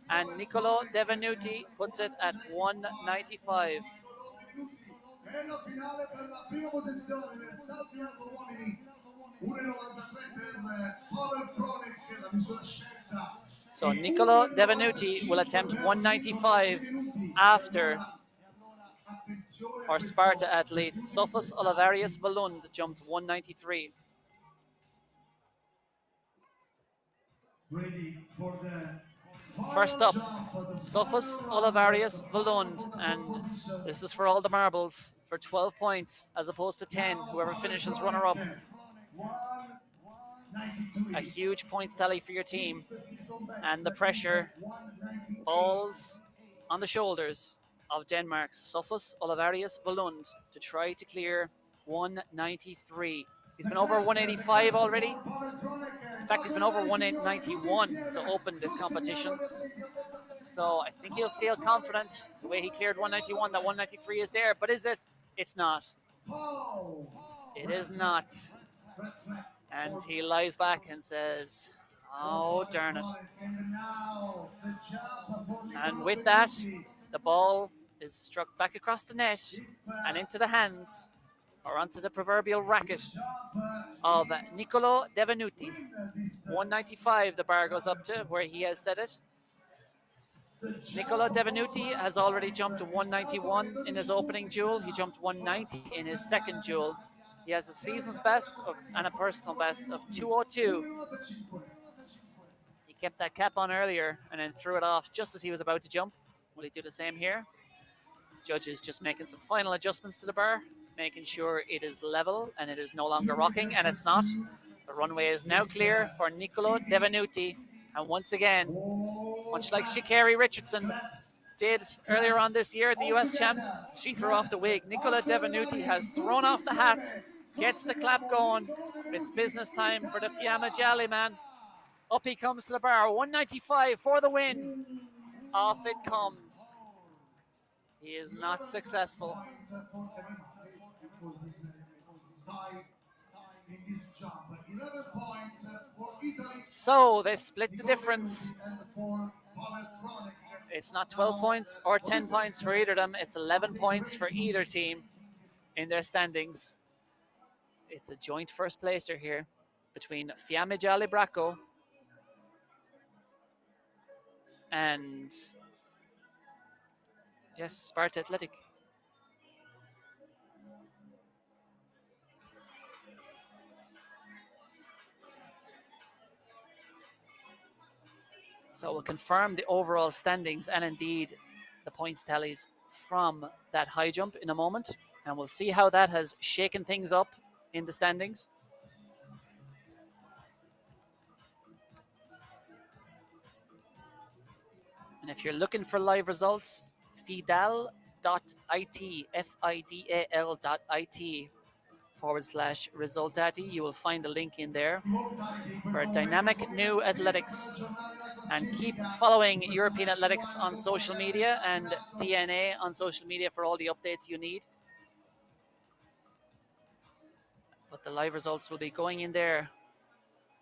And Niccolò Devenuti puts it at 195. Nella finale per la prima posizione nel salto in alto uomini 1,93 per Pavel Fronek, la misura scelta. So Niccolò Devenuti will attempt 195 after our Sparta athlete Sofus Olivarius Volund jumps 193. Ready for the First up, Sofus Olivarius Volund, and this is for all the marbles for 12 points as opposed to 10, whoever finishes runner-up. A huge points tally for your team, and the pressure falls on the shoulders of Denmark's Sofus Olivarius Volund to try to clear 193. He's been over 185 already. In fact, he's been over 191 to open this competition. So I think he'll feel confident the way he cleared 191, that 193 is there. But is it? It's not. It is not. And he lies back and says, oh, darn it. And with that, the ball is struck back across the net and into the hands, or onto the proverbial racket, of Niccolò Devenuti. 195 the bar goes up to, where he has set it. Niccolò Devenuti has already jumped to 191 in his opening duel. He jumped 190 in his second duel. He has a season's best and a personal best of 202. He kept that cap on earlier and then threw it off just as he was about to jump. Will he do the same here? Judges just making some final adjustments to the bar, making sure it is level and it is no longer rocking, and it's not. The runway is now clear for Niccolò Devenuti. And once again, much like Sha'Carri Richardson did earlier on this year at the US Champs, she threw off the wig. Niccolò Devenuti has thrown off the hat, gets the clap going. It's business time for the Fiamma Jolly man. Up he comes to the bar, 195 for the win. Off it comes. He is not successful. So they split the difference. It's not 12 points or 10 points for either of them. It's 11 points for either team in their standings. It's a joint first placer here between Fiamme Gialle Bracco and, yes, Sparta Athletic. So we'll confirm the overall standings and indeed the points tallies from that high jump in a moment. And we'll see how that has shaken things up in the standings. And if you're looking for live results, fidal.it, fidal.it/resultati. You will find a link in there for Dynamic New Athletics. And keep following European Athletics on social media and DNA on social media for all the updates you need. But the live results will be going in there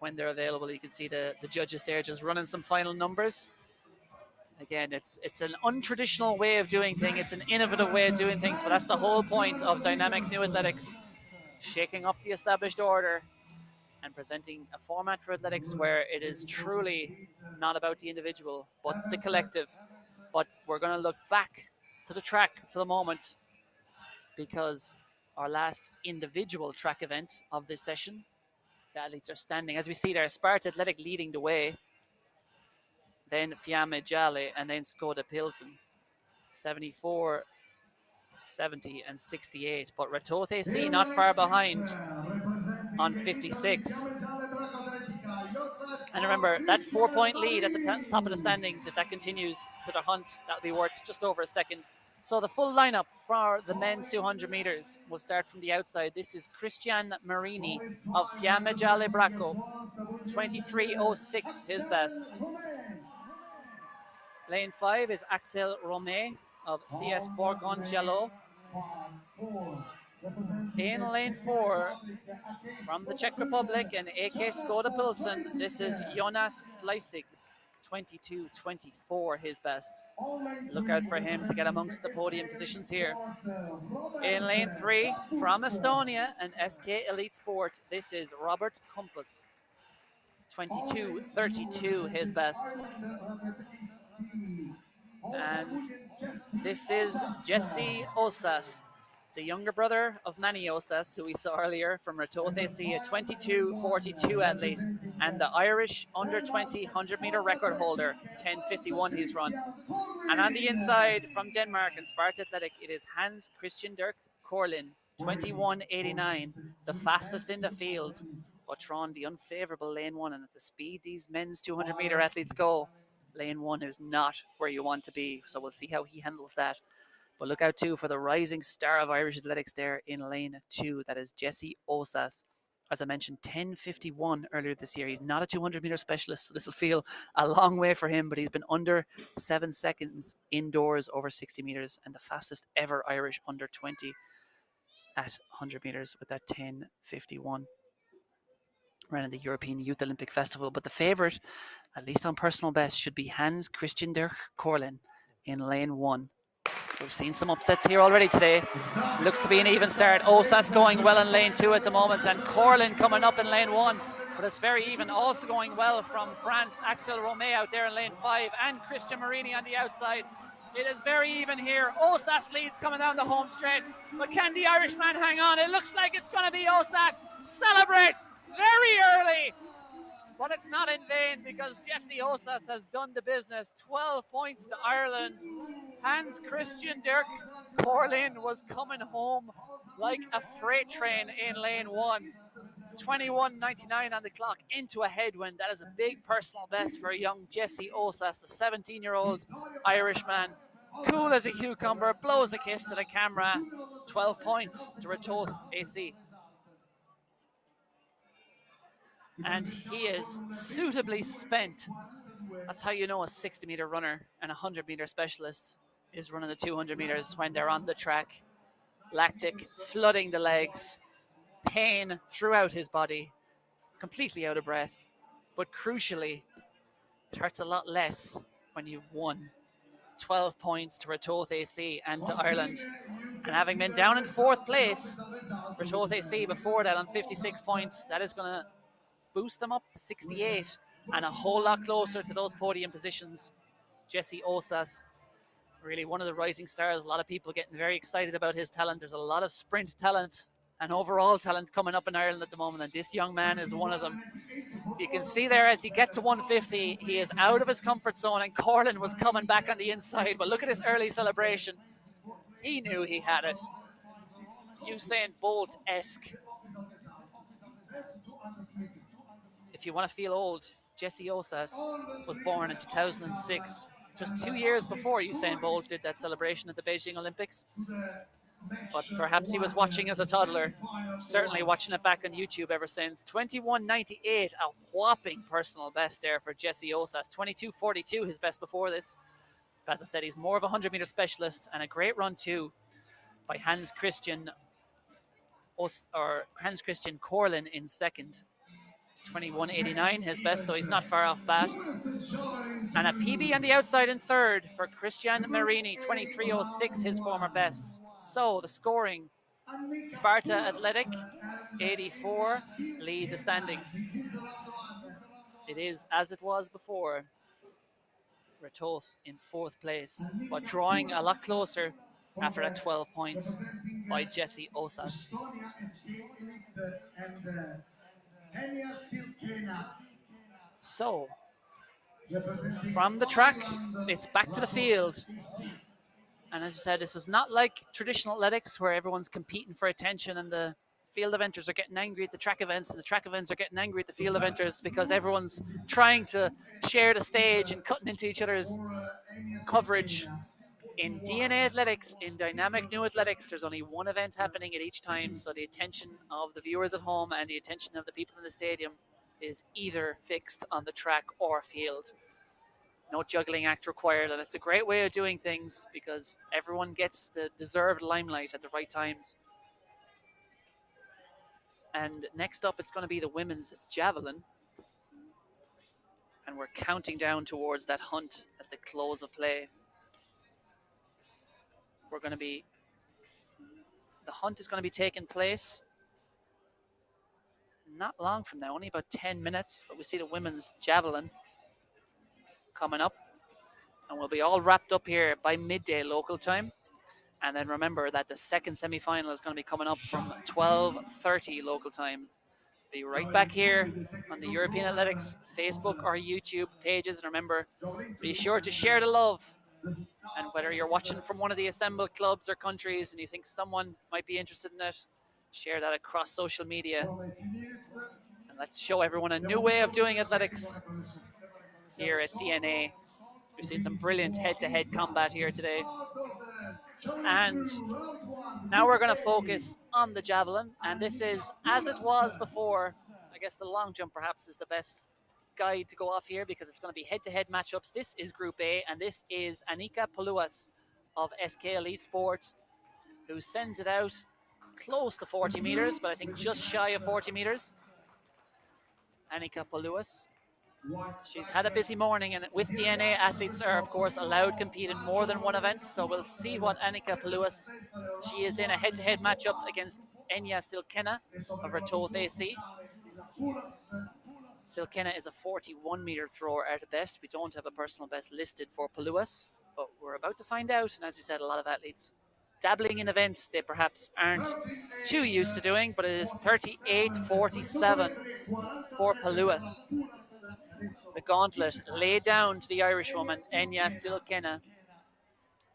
when they're available. You can see the judges there just running some final numbers. Again, it's an untraditional way of doing things. It's an innovative way of doing things, but that's the whole point of Dynamic New Athletics. Shaking up the established order and presenting a format for athletics where it is truly not about the individual, but the collective. But we're going to look back to the track for the moment, because our last individual track event of this session, the athletes are standing. As we see there, Sparta Athletic leading the way, then Fiamme Gialle, and then Skoda Pilsen. 74, 70, and 68. But Ratoath AC not far behind on 56. And remember, that 4-point lead at the top of the standings, if that continues to the hunt, that'll be worth just over a second. So the full lineup for the men's 200 meters will start from the outside. This is Christian Marini of Fiamme Gialle Bracco, 23:06, his best. Lane 5 is Axel Romé of CS Bourgogne Jalot. In lane 4, from the Czech Republic and AK Skoda Pilsen, this is Jonas Fleissig, 22:24, his best. Look out for him to get amongst the podium positions here. In lane 3, from Estonia and SK Elite Sport, this is Robert Kompas, 22:32, his best. And this is Jesse Osas, the younger brother of Manny Osas, who we saw earlier from Ratoath AC, a 22:42 athlete, and the Irish under-20 100-meter record holder, 10:51 he's run. And on the inside from Denmark and Sparta Athletic, it is Hans Christian Dirk Korlin, 21:89, the fastest in the field, but drawn the unfavourable lane 1. And at the speed these men's 200-meter athletes go, lane 1 is not where you want to be. So we'll see how he handles that. But look out too for the rising star of Irish athletics there in lane 2. That is Jesse Osas. As I mentioned, 10:51 earlier this year. He's not a 200-meter specialist, so this will feel a long way for him, but he's been under 7 seconds indoors over 60 meters and the fastest ever Irish under 20 at 100 meters with that 10:51. Ran in the European Youth Olympic Festival, but the favourite, at least on personal best, should be Hans Christian Dirk Korlin in lane 1. We've seen some upsets here already today. Looks to be an even start. Osas going well in lane 2 at the moment, and Korlin coming up in lane 1. But it's very even. Also going well from France, Axel Romay out there in lane 5, and Christian Marini on the outside. It is very even here. Osas leads coming down the home straight. But can the Irishman hang on? It looks like it's going to be Osas. Celebrates very early. But it's not in vain because Jesse Osas has done the business. 12 points to Ireland. Hans Christian Dirk Korlin was coming home like a freight train in lane 1. 21:99 on the clock into a headwind. That is a big personal best for young Jesse Osas, the 17-year-old Irishman. Cool as a cucumber, blows a kiss to the camera. 12 points to Ratoath AC. And he is suitably spent. That's how you know a 60-meter runner and a 100-meter specialist is running the 200 meters when they're on the track. Lactic flooding the legs, pain throughout his body, completely out of breath. But crucially, it hurts a lot less when you've won. 12 points to Ratoath AC and to Ireland. And having been down in 4th place, Ratoath AC before that on 56 points, that is going to boost them up to 68 and a whole lot closer to those podium positions. Jesse Osas, really one of the rising stars. A lot of people getting very excited about his talent. There's a lot of sprint talent and overall talent coming up in Ireland at the moment, and this young man is one of them. You can see there as he gets to 150, he is out of his comfort zone, and Korlin was coming back on the inside. But look at his early celebration. He knew he had it. Usain Bolt-esque. If you want to feel old, Jesse Osas was born in 2006, just 2 years before Usain Bolt did that celebration at the Beijing Olympics. But perhaps he was watching as a toddler, certainly watching it back on YouTube ever since. 21:98, a whopping personal best there for Jesse Osas. 22:42, his best before this. As I said, he's more of a 100-meter specialist, and a great run too by Hans Christian Korlin in second. 21:89, his best, so he's not far off bat. And a PB on the outside in third for Christian Marini, 23:06, his former best. So the scoring, Sparta Athletic, 84, lead the standings. It is as it was before. Ratoath in 4th place, but drawing a lot closer after that 12 points by Jesse Osas. So, from the track, it's back to the field. And as you said, this is not like traditional athletics where everyone's competing for attention and the field eventers are getting angry at the track events and the track events are getting angry at the field eventers because everyone's trying to share the stage and cutting into each other's coverage. In DNA athletics, in dynamic new athletics, there's only one event happening at each time, so the attention of the viewers at home and the attention of the people in the stadium is either fixed on the track or field. No juggling act required, and it's a great way of doing things because everyone gets the deserved limelight at the right times. And next up, it's going to be the women's javelin. And we're counting down towards that hunt at the close of play. The hunt is going to be taking place not long from now, only about 10 minutes, but we see the women's javelin coming up, and we'll be all wrapped up here by midday local time. And then remember that the second semi-final is going to be coming up from 12:30 local time. Be right back here on the European Athletics Facebook or YouTube pages. And remember, be sure to share the love. And whether you're watching from one of the assembled clubs or countries and you think someone might be interested in it, share that across social media. And let's show everyone a new way of doing athletics here at DNA. We've seen some brilliant head-to-head combat here today. And now we're going to focus on the javelin, and this is as it was before. I guess the long jump perhaps is the best guide to go off here because it's going to be head-to-head matchups. This is Group A, and this is Anika Paluas of SK Elite Sport, who sends it out close to 40 meters, but I think just shy of 40 meters. Anika Paluas. She's had a busy morning, and with DNA, athletes are, of course, allowed to compete in more than one event. So we'll see what Anika Paluas. She is in a head-to-head matchup against Enya Silkena of Ratoath AC. Silkena is a 41-meter thrower at best. We don't have a personal best listed for Paluas, but we're about to find out. And as we said, a lot of athletes dabbling in events they perhaps aren't too used to doing, but it is 38.47 for Paluas. The gauntlet laid down to the Irishwoman, Enya Silkena,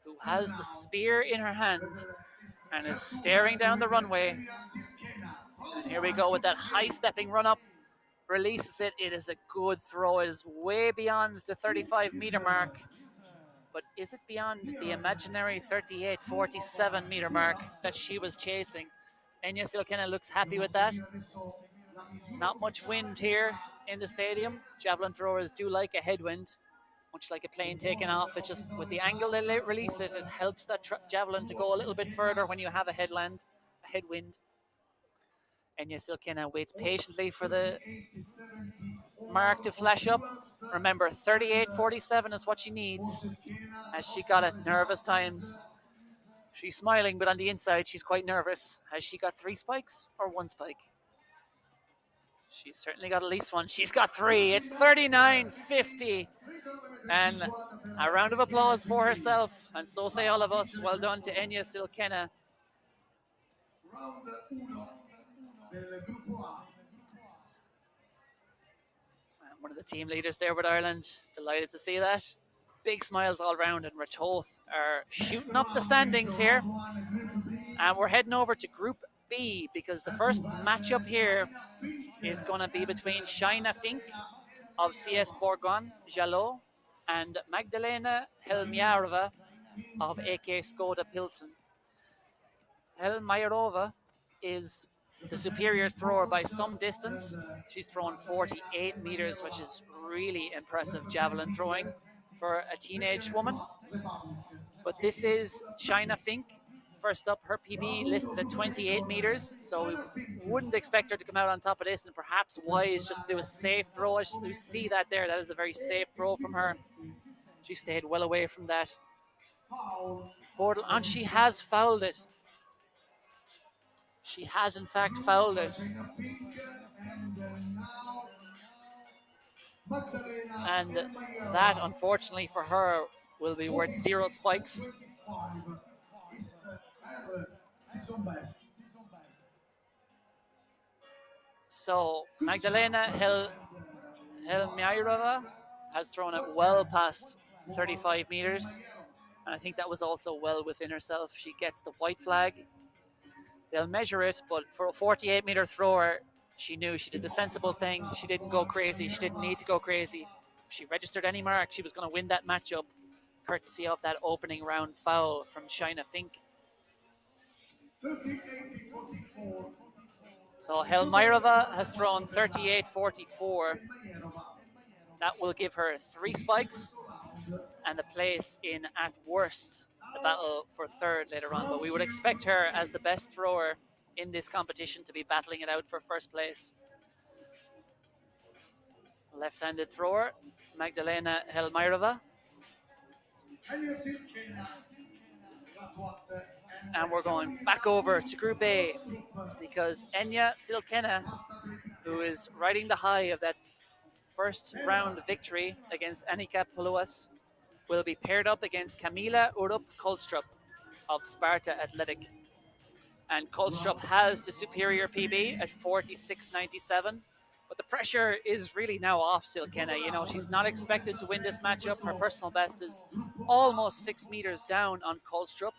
who has the spear in her hand and is staring down the runway. And here we go with that high-stepping run-up. Releases it. It is a good throw. It is way beyond the 35-meter mark. But is it beyond the imaginary 38.47-meter mark that she was chasing? Enya Silkena looks happy with that. Not much wind here in the stadium. Javelin throwers do like a headwind, much like a plane taking off. It just, with the angle they release it, it helps that javelin to go a little bit further when you have a headwind. Enya Silkena waits patiently for the mark to flash up. Remember, 38.47 is what she needs, as she got at nervous times. She's smiling, but on the inside, she's quite nervous. Has she got 3 spikes or 1 spike? She's certainly got at least 1. She's got 3. It's 39.50. And a round of applause for herself. And so say all of us. Well done to Enya Silkena. And one of the team leaders there with Ireland. Delighted to see that. Big smiles all round, and Ratoath are shooting up the standings here. And we're heading over to Group B because the first matchup here is going to be between Shaina Fink of CS Borgon Jalot and Magdalena Helmiarova of AK Skoda Pilsen. Helmiarova is the superior thrower by some distance. She's thrown 48 meters, which is really impressive javelin throwing for a teenage woman. But this is Shaina Fink. First up, her PB listed at 28 meters, so we wouldn't expect her to come out on top of this, and perhaps wise just to do a safe throw. You see that there, that is a very safe throw from her. She stayed well away from that portal, and she has fouled it. She has in fact fouled it. And that, unfortunately for her, will be worth 0 spikes. So Magdalena Helmiarova has thrown it well past 35 meters. And I think that was also well within herself. She gets the white flag. They'll measure it, but for a 48-meter thrower, she knew she did the sensible thing. She didn't go crazy. She didn't need to go crazy. If she registered any mark, she was going to win that matchup, courtesy of that opening round foul from Shaina Fink. So Helmirova has thrown 38.44. That will give her 3 spikes and a place in, at worst, the battle for third later on. But we would expect her, as the best thrower in this competition, to be battling it out for first place. Left-handed thrower, Magdalena Helmirova. And we're going back over to Group A because Enya Silkena, who is riding the high of that first round victory against Anika Paluas, will be paired up against Kamila Urup Kolstrup of Sparta Athletic. And Kolstrup has the superior PB at 46.97. But the pressure is really now off Silkena. You know, she's not expected to win this matchup. Her personal best is almost 6 meters down on Kolstrup.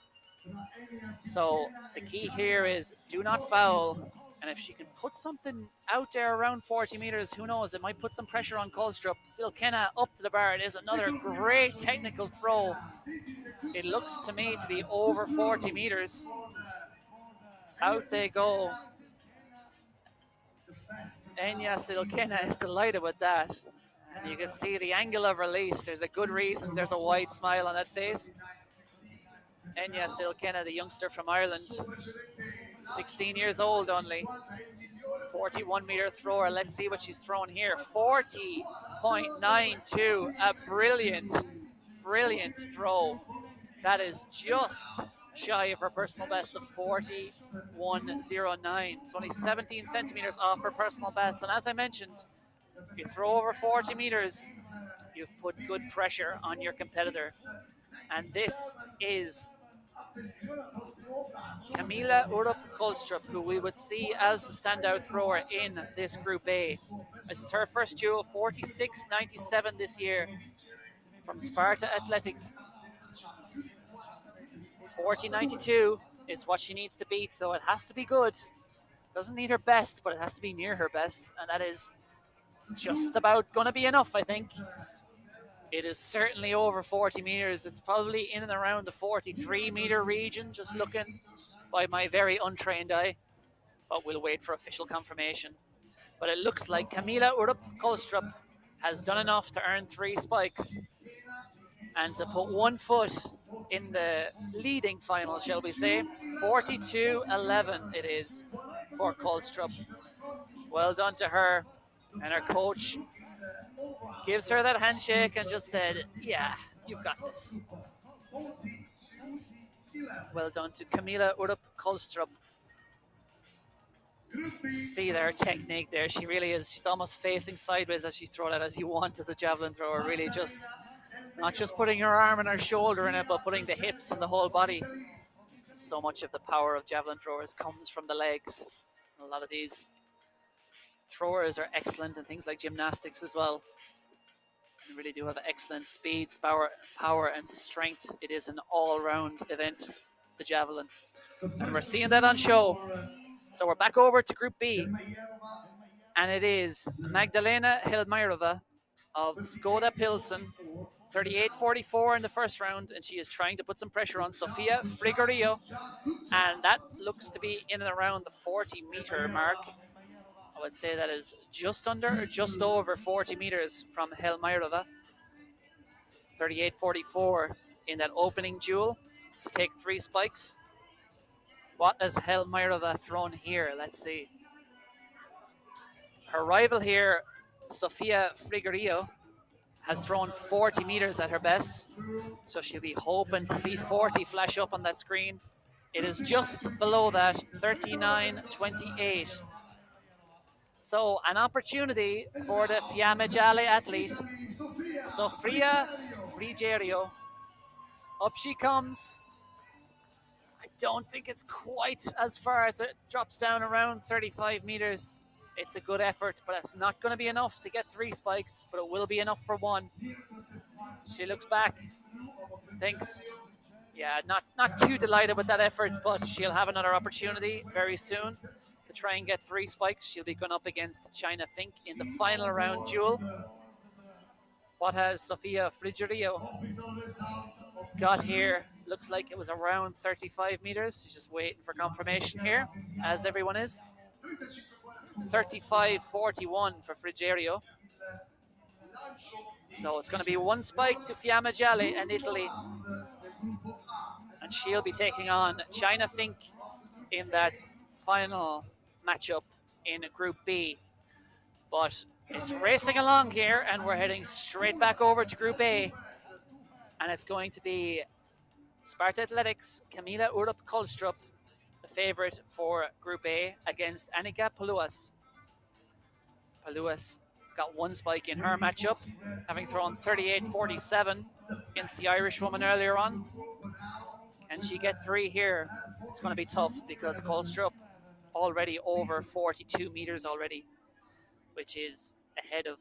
So the key here is do not foul And if she can put something out there around 40 meters, who knows? It might put some pressure on Colstrup. Still, Kenna up to the bar. It is another great technical throw. It looks to me to be over 40 meters. Out they go. Enya Silkena is delighted with that. And you can see the angle of release. There's a good reason. There's a wide smile on that face. Enya Silkena, the youngster from Ireland, 16 years old only. 41-meter thrower. Let's see what she's thrown here. 40.92. A brilliant, brilliant throw. That is just shy of her personal best of 41.09. It's only 17 centimeters off her personal best. And as I mentioned, if you throw over 40 meters, you've put good pressure on your competitor. And this is Kamila Urup Kolstrup, who we would see as the standout thrower in this Group A. This is her first duel, 46.97 this year from Sparta Athletic. 40.92 is what she needs to beat, so it has to be good. Doesn't need her best, but it has to be near her best, and that is just about going to be enough, I think. It is certainly over 40 meters. It's probably in and around the 43-meter region, just looking by my very untrained eye. But we'll wait for official confirmation. But it looks like Kamila Urup Kolstrup has done enough to earn 3 spikes and to put 1 foot in the leading final, shall we say. 42-11 it is for Kolstrup. Well done to her. And her coach gives her that handshake and just said, yeah, you've got this. Well done to Kamila Urup Kolstrup. See their technique there. She really is. She's almost facing sideways as she throws that, as you want as a javelin thrower. Really just not just putting her arm and her shoulder in it, but putting the hips and the whole body. So much of the power of javelin throwers comes from the legs. A lot of these throwers are excellent in things like gymnastics as well. They really do have excellent speed, power, and strength. It is an all-round event, the javelin. And we're seeing that on show. So we're back over to Group B. And it is Magdalena Hilmairova of Skoda Pilsen, 38.44 in the first round. And she is trying to put some pressure on Sofia Frigorio. And that looks to be in and around the 40-meter mark. I would say that is just under or just over 40 meters from Helmairova. 38.44 in that opening duel to take 3 spikes. What has Helmairova thrown here? Let's see. Her rival here, Sofia Frigorio, has thrown 40 meters at her best. So she'll be hoping to see 40 flash up on that screen. It is just below that, 39.28. So an opportunity for the Fiamme Gialle athlete, Sofia Frigerio. Up she comes. I don't think it's quite as far as it drops down around 35 meters. It's a good effort, but it's not going to be enough to get 3 spikes, but it will be enough for 1. She looks back, thinks, yeah, not too delighted with that effort, but she'll have another opportunity very soon to try and get 3 spikes. She'll be going up against China Fink in the final round duel. What has Sofia Frigerio got here? Looks like it was around 35 meters. She's just waiting for confirmation here, as everyone is. 35.41 for Frigerio. So it's going to be 1 spike to Fiamme Gialle and Italy. And she'll be taking on China Fink in that final matchup in Group B. But it's racing along here, and we're heading straight back over to Group A. And it's going to be Sparta Athletics, Kamila Urup Kolstrup, the favorite for Group A, against Annika Paluas. Paluas got 1 spike in her matchup, having thrown 38.47 against the Irish woman earlier on. Can she get 3 here? It's going to be tough because Kolstrup already over 42 meters already, which is ahead of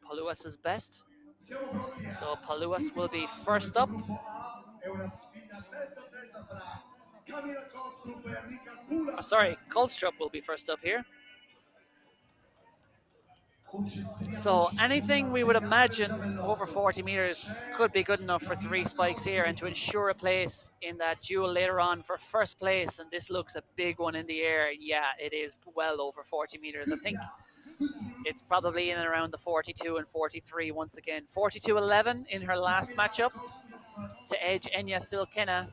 Paluas's best. So Paluas will be first up. Camila Kostrup and Nika Pulas. Sorry, Kolstrup will be first up here. So anything we would imagine over 40 meters could be good enough for 3 spikes here and to ensure a place in that duel later on for first place. And this looks a big one in the air. Yeah, it is well over 40 meters. I think it's probably in and around the 42 and 43 once again. 42.11 in her last matchup to edge Enya Silkena.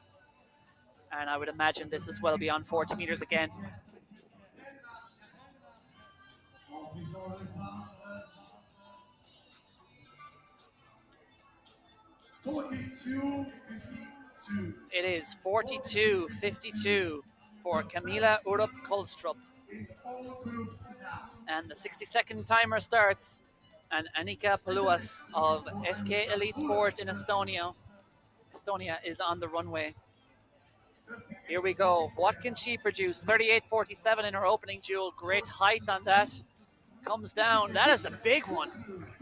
And I would imagine this is well beyond 40 meters again. It is 42-52 for Camila Urup Kolstrup. And the 60-second timer starts. And Annika Paluas of SK Elite Sport in Estonia is on the runway. Here we go. What can she produce? 38.47 in her opening duel. Great height on that. Comes down. That is a big one.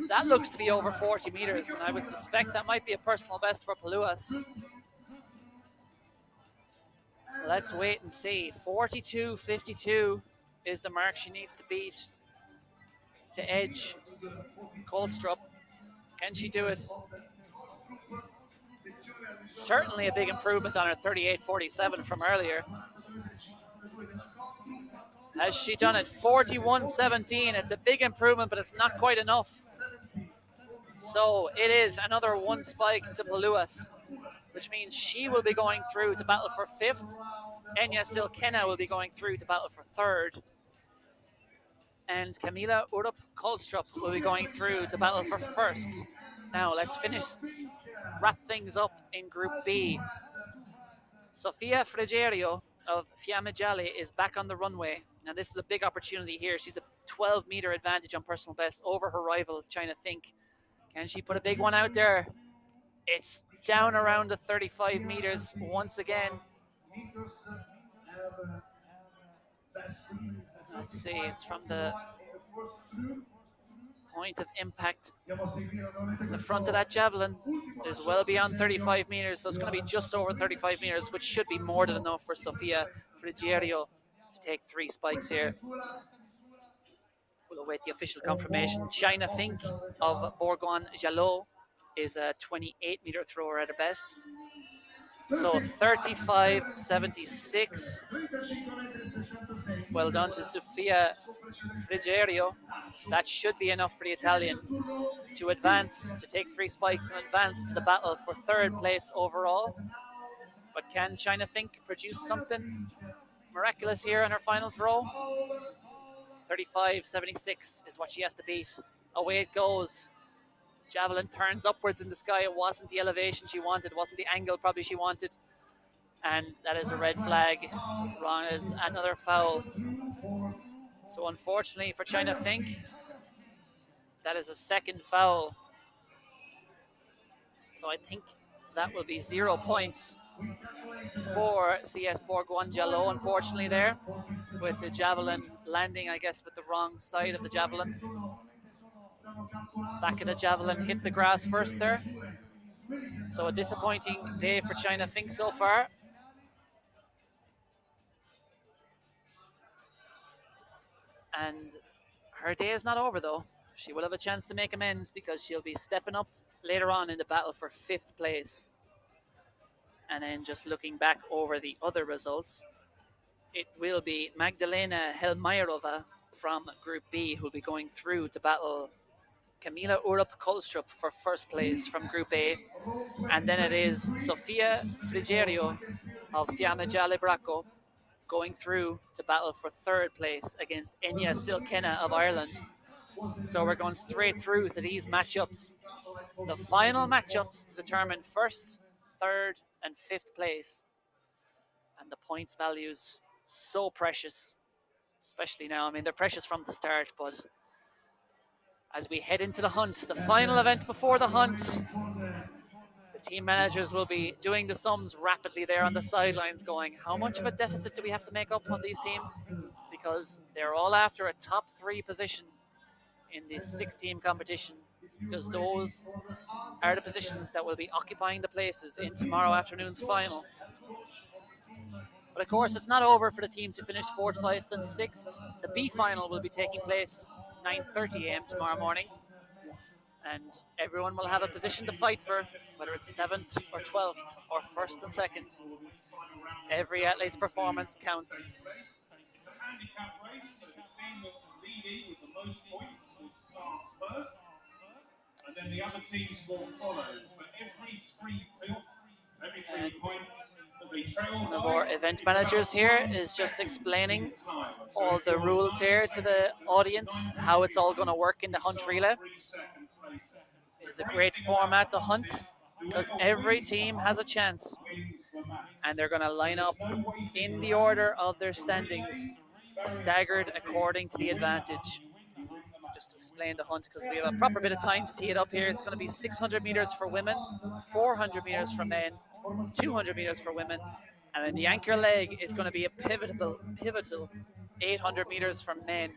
That looks to be over 40 meters, and I would suspect that might be a personal best for Paluas. Let's wait and see. 42.52 is the mark she needs to beat to edge Kolstrup. Can she do it? Certainly a big improvement on her 38.47 from earlier. Has she done it? 41.17. It's a big improvement, but it's not quite enough. So it is another 1 spike to Paluas, which means she will be going through to battle for 5th. Enya Silkena will be going through to battle for 3rd. And Camila Urup Kolstrup will be going through to battle for 1st. Now let's wrap things up in Group B. Sofia Frigerio of Fiamme Gialle is back on the runway. Now this is a big opportunity here. She's a 12-meter advantage on personal best over her rival, China Think. Can she put a big one out there? It's down around the 35 meters once again. Let's see, it's from the point of impact. The front of that javelin is well beyond 35 meters, so it's going to be just over 35 meters, which should be more than enough for Sofia Frigerio to take 3 spikes here. We'll await the official confirmation. China Think of Bourgoin-Jalot is a 28-meter thrower at her best. So 35.76. Well done to Sofia Frigerio. That should be enough for the Italian to advance, to take 3 spikes and advance to the battle for 3rd place overall. But can China Think produce something miraculous here in her final throw? 35.76 is what she has to beat. Away it goes. Javelin turns upwards in the sky. It wasn't the elevation she wanted, it wasn't the angle probably she wanted. And that is a red flag. Wrong is another foul. So unfortunately for China Think, that is a 2nd foul. So I think that will be 0 points for CS Bourgoin-Jalot, unfortunately there, with the javelin landing, I guess, with the wrong side of the javelin. Back of the javelin hit the grass first there. So a disappointing day for China Think so far. And her day is not over though. She will have a chance to make amends because she'll be stepping up later on in the battle for 5th place. And then just looking back over the other results, it will be Magdalena Helmajerova from Group B who will be going through to battle Camila Urup Kolstrup for 1st place from Group A. And then it is Sofia Frigerio of Fiamme Gialle Bracco going through to battle for 3rd place against Enya Silkena of Ireland. So we're going straight through to these matchups. The final matchups to determine 1st, 3rd, and 5th place. And the points values, so precious, especially now. I mean, they're precious from the start, but as we head into the hunt, the final event before the hunt, the team managers will be doing the sums rapidly there on the sidelines going, how much of a deficit do we have to make up on these teams? Because they're all after a top 3 position in this 6-team competition, because those are the positions that will be occupying the places in tomorrow afternoon's final. But of course, it's not over for the teams who finished 4th, 5th, and 6th. The B final will be taking place 9:30 a.m. tomorrow morning, and everyone will have a position to fight for, whether it's 7th or 12th or 1st and 2nd. Every athlete's performance counts. It's a handicap race, so the team that's leading with the most points will start first, and then the other teams will follow. For every three points that they trail. One of our event managers here is just explaining all the rules here to the audience, how it's all going to work in the hunt relay. It is a great format to hunt because every team has a chance, and they're going to line up in the order of their standings, staggered according to the advantage. Just to explain the hunt, because we have a proper bit of time to tee it up here. It's going to be 600 meters for women, 400 meters for men, 200 meters for women, and then the anchor leg is going to be a pivotal 800 meters for men.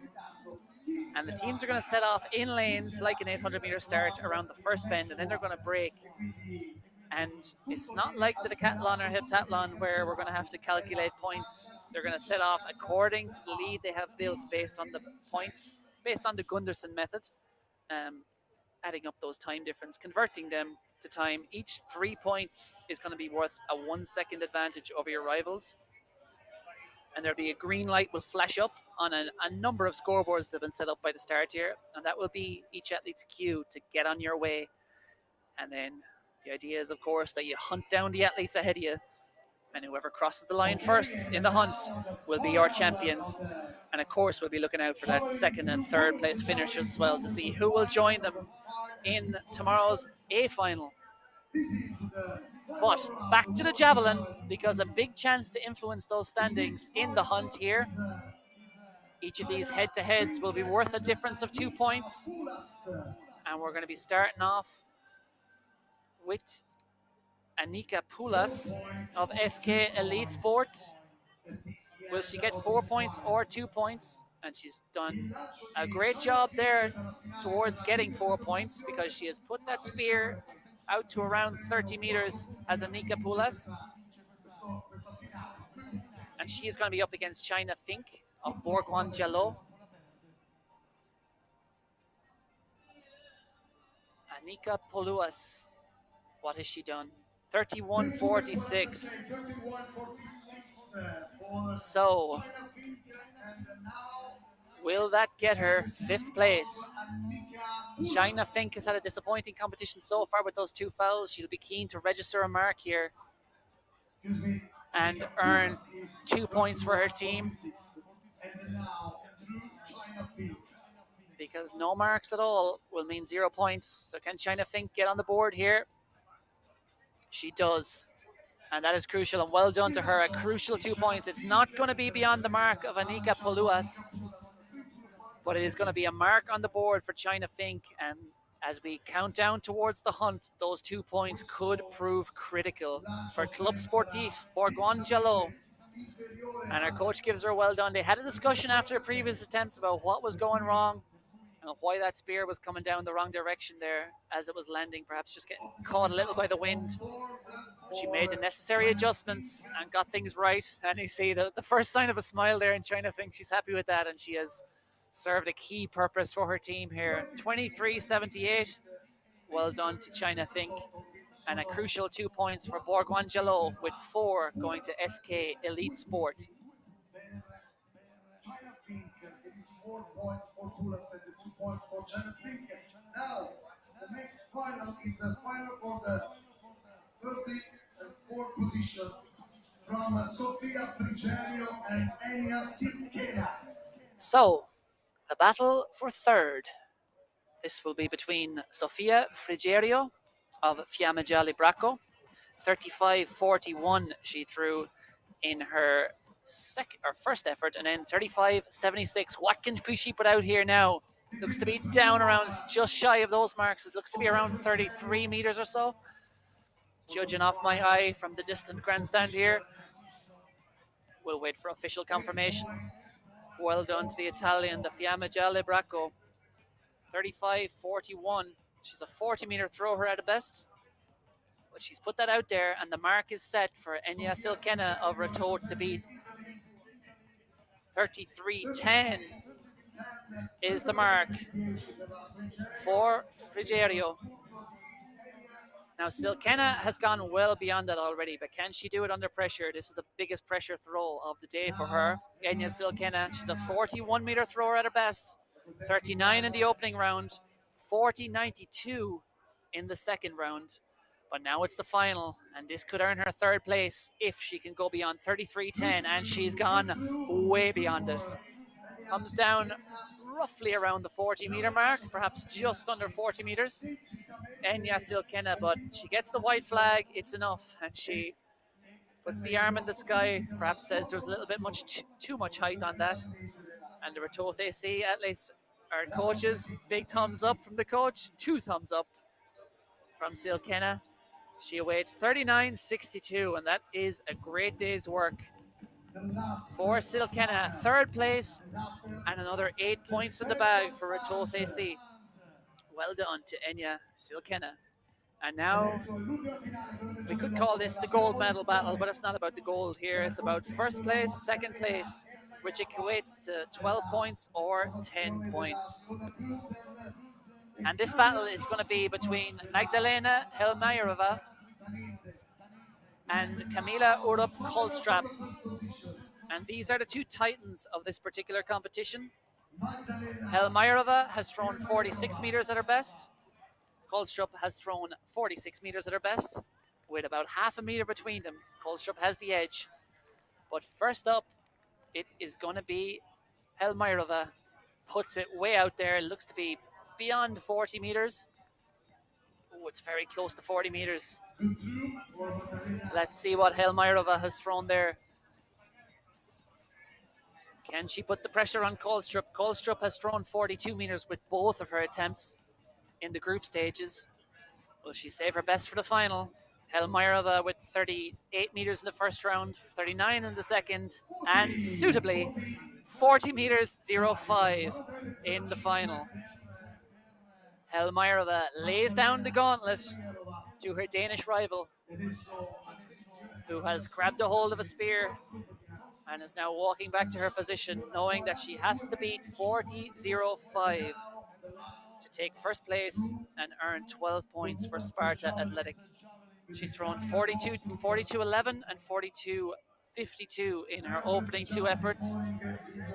And the teams are going to set off in lanes like an 800-meter start around the first bend, and then they're going to break. And it's not like the decathlon or heptathlon where we're going to have to calculate points. They're going to set off according to the lead they have built based on the points, based on the Gunderson method, adding up those time difference, converting them to time. Each 3 points is going to be worth a 1 second advantage over your rivals. And there'll be a green light will flash up on a number of scoreboards that have been set up by the start here, and that will be each athlete's cue to get on your way. And then the idea is, of course, that you hunt down the athletes ahead of you, and whoever crosses the line first in the hunt will be your champions. And of course, we'll be looking out for that 2nd and 3rd place finishers as well to see who will join them in tomorrow's A final. But back to the javelin, because a big chance to influence those standings in the hunt here. Each of these head-to-heads will be worth a difference of 2 points. And we're going to be starting off with Anika Poulas of SK Elite Sport. Will she get 4 points or 2 points? And she's done a great job there towards getting 4 points, because she has put that spear out to around 30 meters as Anika Poulas. And she is going to be up against China Fink of Bourgoin Jalot. Anika Poulas, what has she done? 31.46. So, will that get her 5th place? China Fink has had a disappointing competition so far with those 2 fouls. She'll be keen to register a mark here and earn 2 points for her team, because no marks at all will mean 0 points. So can China Fink get on the board here? She does, and that is crucial, and well done to her. A crucial 2 points. It's not going to be beyond the mark of Anika Poulas, but it is going to be a mark on the board for China Fink. And as we count down towards the hunt, those 2 points could prove critical for Club Sportif Bourgoin Jalot. And our coach gives her a well done. They had a discussion after the previous attempts about what was going wrong and why that spear was coming down the wrong direction there as it was landing, perhaps just getting caught a little by the wind. She made the necessary adjustments and got things right. And you see the first sign of a smile there in China Fink. She's happy with that, and she has served a key purpose for her team here. 23.78. Well done to China Fink. And a crucial 2 points for Bourgoin Jalot, with 4 going to SK Elite Sport. China Fink, it is 4 points for Poulas and 2 points for China Fink. Now, the next final is a final for the 34th position from Sofia Frigerio and Enya Sikena. So, the battle for 3rd. This will be between Sofia Frigerio of Fiammeggiale Bracco. 35.41 she threw in her first effort, and then 35.76. What can she put out here now? Looks to be down around just shy of those marks. It looks to be around 33 meters or so, judging off my eye from the distant grandstand here. We'll wait for official confirmation. Well done to the Italian, the Fiammeggiale Bracco. 35.41. She's a 40-meter thrower at the best. But she's put that out there, and the mark is set for Enya Silkena of Ratot to beat. 33:10 is the mark for Frigerio. Now, Silkena has gone well beyond that already, but can she do it under pressure? This is the biggest pressure throw of the day for her. Enya Silkena, she's a 41-meter thrower at her best, 39 in the opening round, 40.92 in the second round. But now it's the final, and this could earn her third place if she can go beyond 33:10, and she's gone way beyond it. Comes down roughly around the 40-meter mark, perhaps just under 40 meters. Enya Silkena, but she gets the white flag, it's enough, and she puts the arm in the sky, perhaps says there's a little bit too much height on that. And the Ratot AC athletes, our coaches, big thumbs up from the coach, 2 thumbs up from Silkena. She awaits 39.62, and that is a great day's work for Silkena. Third place and another 8 points in the bag for Ratot AC. Well done to Enya Silkena. And now we could call this the gold medal battle, but it's not about the gold here. It's about first place, second place, which equates to 12 points or 10 points. And this battle is going to be between Magdalena Helmajerova and Kamila Urup Kolstrap. And these are the 2 titans of this particular competition. Helmajerova has thrown 46 meters at her best. Kolstrup has thrown 46 meters at her best, with about half a meter between them. Kolstrup has the edge. But first up, it is going to be Helmajerova. Puts it way out there, looks to be beyond 40 meters. Oh, it's very close to 40 meters. Let's see what Helmajerova has thrown there. Can she put the pressure on Kolstrup? Kolstrup has thrown 42 meters with both of her attempts in the group stages. Will she save her best for the final? Helmajerova with 38 meters in the first round, 39 in the second, and suitably 40 meters 05 in the final. Helmajerova lays down the gauntlet to her Danish rival, who has grabbed a hold of a spear and is now walking back to her position, knowing that she has to beat 40.05 to take first place and earn 12 points for Sparta Athletic. She's thrown 42.11 and 42.52 in her opening 2 efforts.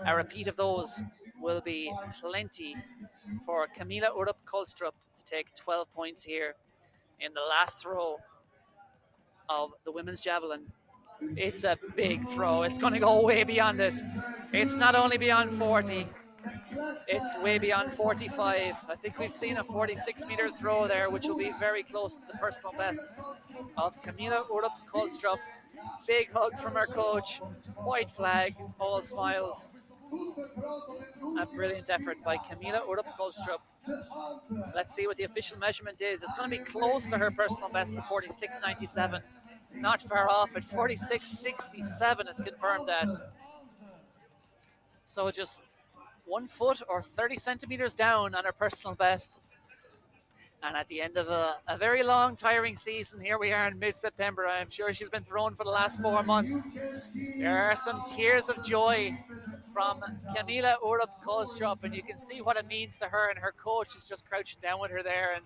A repeat of those will be plenty for Kamila Urup Kolstrup to take 12 points here in the last throw of the women's javelin. It's a big throw. It's going to go way beyond it. It's not only beyond 40, it's way beyond 45. I think we've seen a 46-meter throw there, which will be very close to the personal best of Kamila Urup Kolstrup. Big hug from her coach. White flag, all smiles. A brilliant effort by Kamila Urup Kolstrup. Let's see what the official measurement is. It's going to be close to her personal best, the 46.97. Not far off at 46.67, it's confirmed that. So just 1 foot or 30 centimeters down on her personal best. And at the end of a very long, tiring season, here we are in mid-September. I'm sure she's been thrown for the last 4 months. There are some tears of joy from Kamila Urup Kolstrup, and you can see what it means to her, and her coach is just crouching down with her there and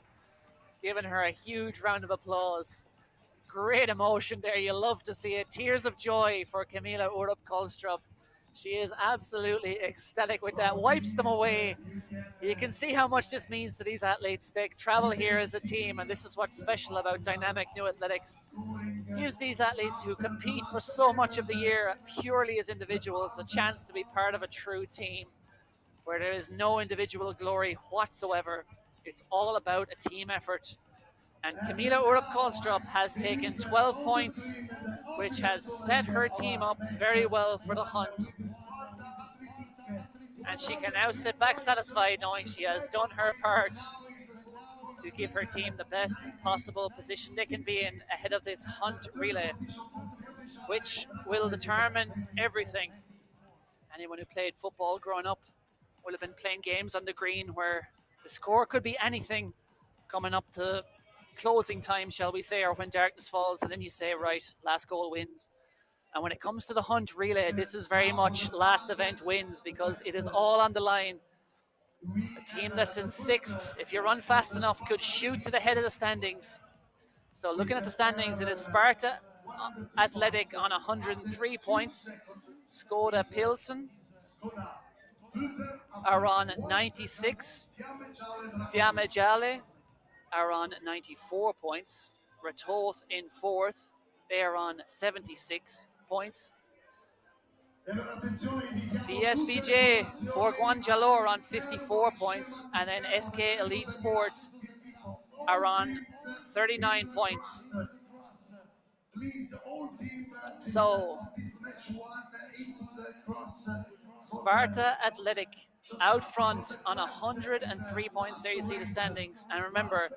giving her a huge round of applause. Great emotion there. You love to see it. Tears of joy for Kamila Urup Kolstrup. She is absolutely ecstatic with that. Wipes them away. You can see how much this means to these athletes. They travel here as a team, and this is what's special about dynamic new athletics. Gives these athletes who compete for so much of the year purely as individuals a chance to be part of a true team where there is no individual glory whatsoever. It's all about a team effort. And Kamila Urup Kolstrup has taken 12 points, which has set her team up very well for the hunt. And she can now sit back satisfied knowing she has done her part to give her team the best possible position they can be in ahead of this hunt relay, which will determine everything. Anyone who played football growing up will have been playing games on the green where the score could be anything coming up to closing time, shall we say, or when darkness falls, and then you say, right, last goal wins. And when it comes to the hunt relay, this is very much last event wins because it is all on the line. A team that's in sixth, if you run fast enough, could shoot to the head of the standings. So looking at the standings, it is Sparta Athletic on 103 points. Skoda Pilsen are on 96. Fiamme Gialle are on 94 points. Ratoth in fourth. They are on 76 points. CSBJ, Bourgogne Jalor on 54 points. And then SK Elite Sport are on 39 points. So, Sparta Athletic out front on 103 points. There you see the standings. And remember,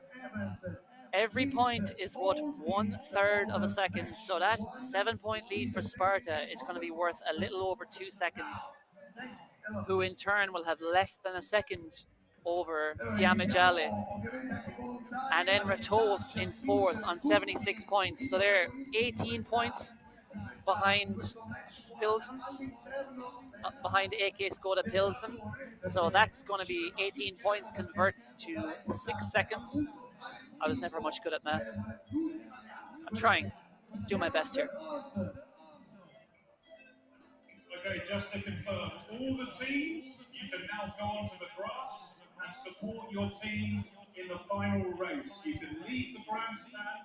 every point is what 1/3 of a second. So that 7-point lead for Sparta is going to be worth a little over 2 seconds, who in turn will have less than a second over Fiamme Gialle. And then Ratoth in fourth on 76 points. So they're 18 points behind Pilsen, behind AK Skoda Pilsen. So that's going to be 18 points converts to 6 seconds. I was never much good at math. I'm trying. Do my best here. Okay, just to confirm, all the teams, you can now go onto the grass and support your teams in the final race. You can leave the grandstand,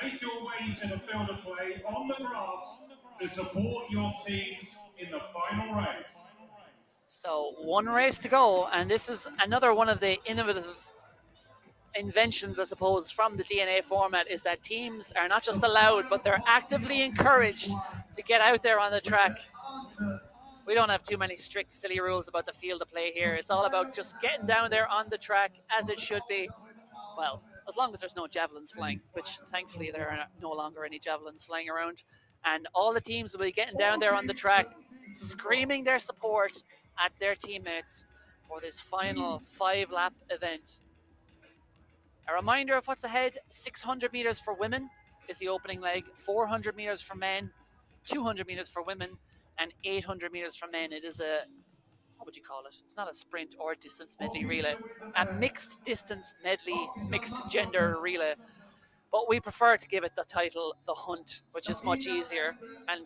make your way to the field of play on the grass to support your teams in the final race. So one race to go, and this is another one of the innovative inventions, I suppose, from the DNA format, is that teams are not just allowed, but they're actively encouraged to get out there on the track. We don't have too many strict, silly rules about the field of play here. It's all about just getting down there on the track as it should be. Well, as long as there's no javelins flying, which thankfully there are no longer any javelins flying around. And all the teams will be getting down there on the track, screaming their support at their teammates for this final 5-lap event. A reminder of what's ahead: 600 meters for women is the opening leg, 400 meters for men, 200 meters for women, and 800 meters for men. It is a, what would you call it? It's not a sprint or distance medley relay, a mixed distance medley, mixed gender relay. But we prefer to give it the title The Hunt, which is much easier and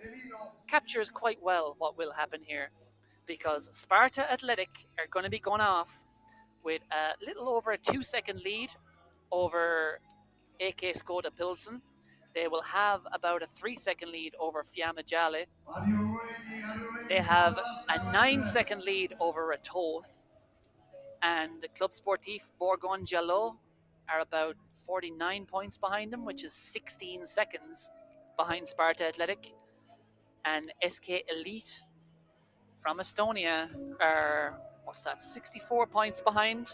captures quite well what will happen here. Because Sparta Athletic are going to be going off with a little over a 2-second lead over AK Skoda Pilsen. They will have about a 3-second lead over Fiamme Gialle. They have a 9-second lead over Ratoth. And the Club Sportif Bourgogne Jalot are about 49 points behind them, which is 16 seconds behind Sparta Athletic. And SK Elite from Estonia are, 64 points behind,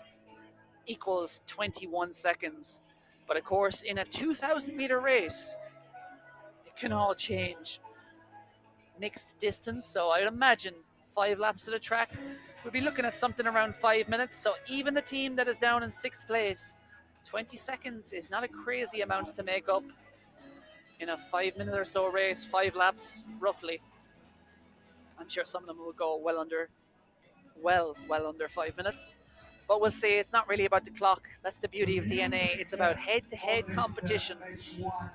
equals 21 seconds. But of course, in a 2,000 meter race, it can all change. Mixed distance, so I would imagine 5 laps of the track, we'll be looking at something around 5 minutes. So even the team that is down in 6th place, 20 seconds is not a crazy amount to make up in a 5-minute or so race, 5 laps roughly. I'm sure some of them will go well under 5 minutes. But we'll see, it's not really about the clock. That's the beauty of DNA. It's about head-to-head competition.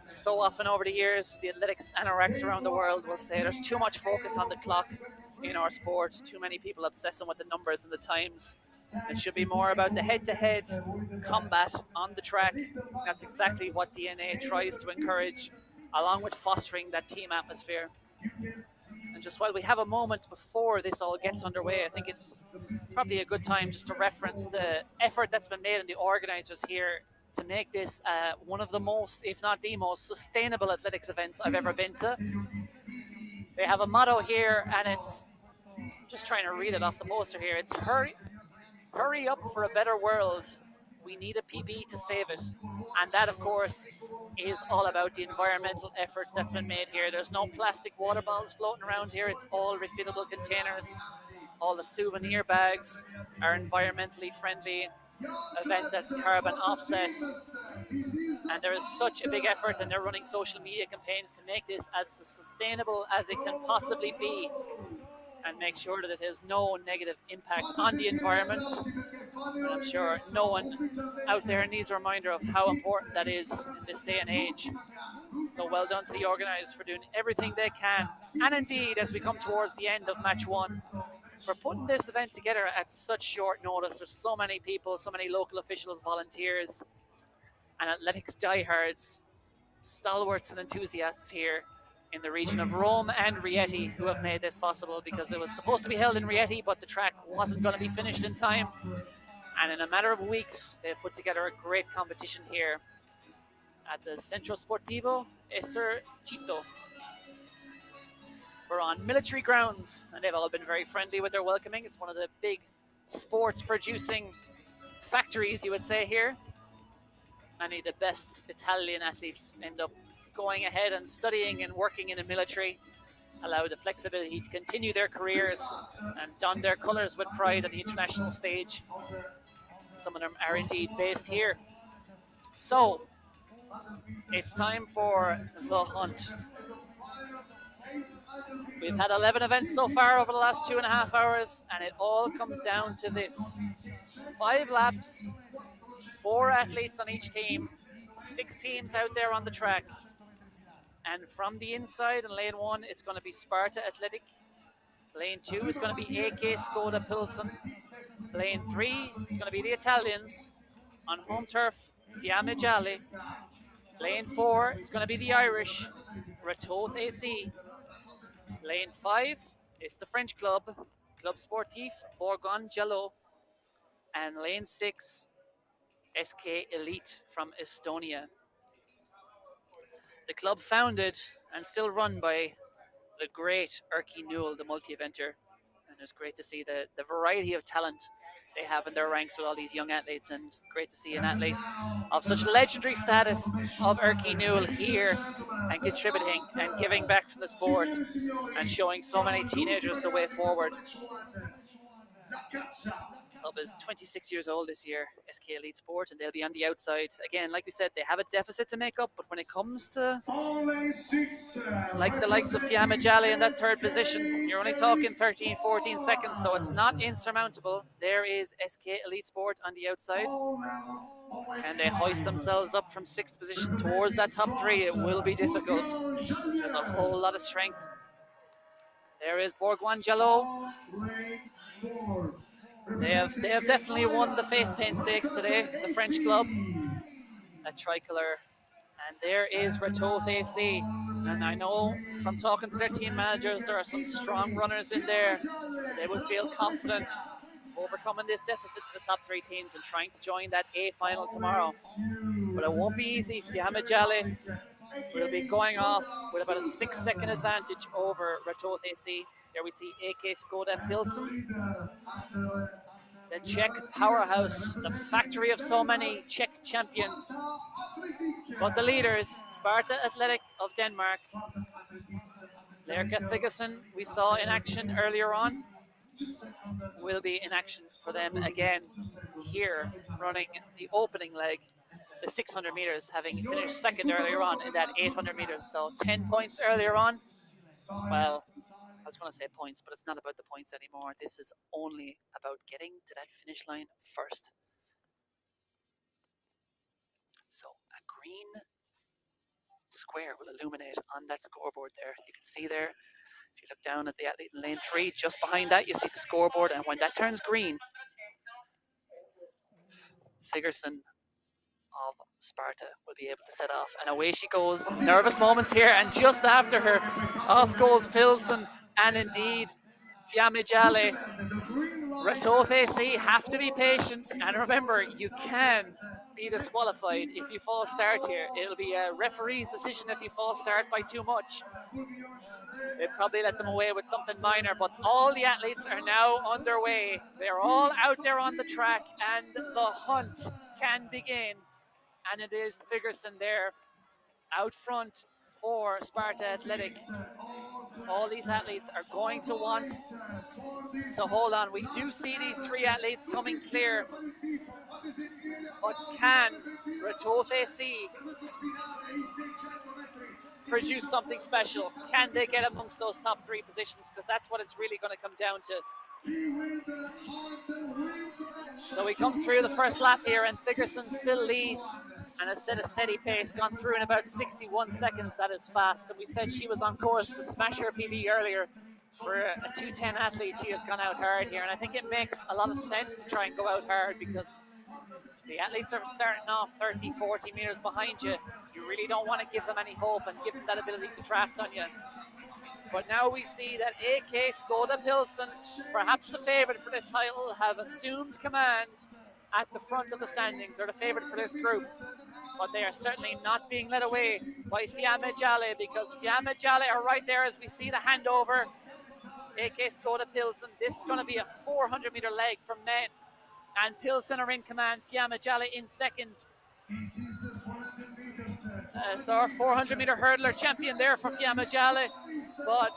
So often over the years, the athletics anoraks around the world will say there's too much focus on the clock in our sport. Too many people obsessing with the numbers and the times. It should be more about the head-to-head combat on the track. That's exactly what DNA tries to encourage, along with fostering that team atmosphere. And just while we have a moment before this all gets underway, I think it's probably a good time just to reference the effort that's been made in the organisers here to make this one of the most, if not the most, sustainable athletics events I've ever been to. They have a motto here, and it's, just trying to read it off the poster here, it's hurry up for a better world. We need a PB to save it. And that, of course, is all about the environmental effort that's been made here. There's no plastic water bottles floating around here. It's all refillable containers. All the souvenir bags are environmentally friendly. event that's carbon offset. And there is such a big effort, and they're running social media campaigns to make this as sustainable as it can possibly be and make sure that it has no negative impact on the environment. And I'm sure no one out there needs a reminder of how important that is in this day and age. So well done to the organisers for doing everything they can. And indeed, as we come towards the end of match one, for putting this event together at such short notice. There's so many people, so many local officials, volunteers, and athletics diehards, stalwarts and enthusiasts here in the region of Rome and Rieti who have made this possible, because it was supposed to be held in Rieti, but the track wasn't going to be finished in time. And in a matter of weeks, they've put together a great competition here at the Centro Sportivo Esercito. We're on military grounds, and they've all been very friendly with their welcoming. It's one of the big sports producing factories, you would say, here. Many of the best Italian athletes end up going ahead and studying and working in the military, allow the flexibility to continue their careers and don their colours with pride on the international stage. Some of them are indeed based here. So, it's time for the hunt. We've had 11 events so far over the last 2.5 hours, and it all comes down to this. 5 laps, 4 athletes on each team, 6 teams out there on the track. And from the inside in lane 1, it's going to be Sparta Athletic. Lane 2 is going to be AK Skoda Pilsen. Lane 3 is going to be the Italians. On home turf, Fiamme Gialle. Lane 4 is going to be the Irish, Ratoath AC. Lane 5 is the French club, Club Sportif Bourgogne Jalot. And lane 6, SK Elite from Estonia. The club founded and still run by the great Erky Newell, the multi-eventer. And it's great to see the variety of talent they have in their ranks with all these young athletes, and great to see an athlete of such legendary status of Erky Newell here and contributing and giving back from the sport and showing so many teenagers the way forward. Club is 26 years old this year, SK Elite Sport, and they'll be on the outside. Again, like we said, they have a deficit to make up, but when it comes to like the likes of Fiamme Gialle in that third position, you're only talking 13, 14 seconds, so it's not insurmountable. There is SK Elite Sport on the outside. Can they hoist themselves up from 6th position towards that top 3? It will be difficult. There's a whole lot of strength. There is Bourgogne Jalot. They have definitely won the face paint stakes today, the French club, a tricolour. And there is Ratoath AC. And I know from talking to their team managers, there are some strong runners in there. They will feel confident overcoming this deficit to the top 3 teams and trying to join that A final tomorrow. But it won't be easy. Fiamme Gialle will be going off with about a 6-second advantage over Ratoath AC. There we see AK Skoda Pilsen, the Czech powerhouse, the factory of so many Czech champions. But the leaders, Sparta Athletic of Denmark, Lerka Thigesen, we saw in action earlier on, will be in action for them again here, running the opening leg, the 600 meters, having finished second earlier on in that 800 meters. So 10 points earlier on. Well, I was going to say points, but it's not about the points anymore. This is only about getting to that finish line first. So a green square will illuminate on that scoreboard there. You can see there, if you look down at the athlete in lane 3, just behind that, you see the scoreboard. And when that turns green, Thigesen of Sparta will be able to set off. And away she goes. Nervous moments here. And just after her, off goes Pilsen. And indeed, Fiamme Gialle. Ratoath AC have to be patient. And remember, you can be disqualified if you false start here. It'll be a referee's decision if you false start by too much. They probably let them away with something minor, but all the athletes are now underway. They're all out there on the track, and the hunt can begin. And it is Thigesen there out front for Sparta Athletic. All these athletes are going to want to hold on. We do see these three athletes coming clear, but can Ratoath AC produce something special? Can they get amongst those top three positions? Because that's what it's really going to come down to. So we come through the first lap here, and Thigerson still leads and has set a steady pace, gone through in about 61 seconds. That is fast. And we said she was on course to smash her PB earlier. For a 210 athlete, she has gone out hard here, and I think it makes a lot of sense to try and go out hard, because the athletes are starting off 30, 40 meters behind you. You really don't want to give them any hope and give them that ability to draft on you. But now we see that AK Skoda Pilsen, perhaps the favourite for this title, have assumed command at the front of the standings. They're the favourite for this group. But they are certainly not being led away by Fiamme Jale, because Fiamme Jale are right there as we see the handover. AK Skoda Pilsen. This is going to be a 400-meter leg from men. And Pilsen are in command. Fiamme Jale in second. So our 400-meter hurdler champion there for Fiamme Jale. But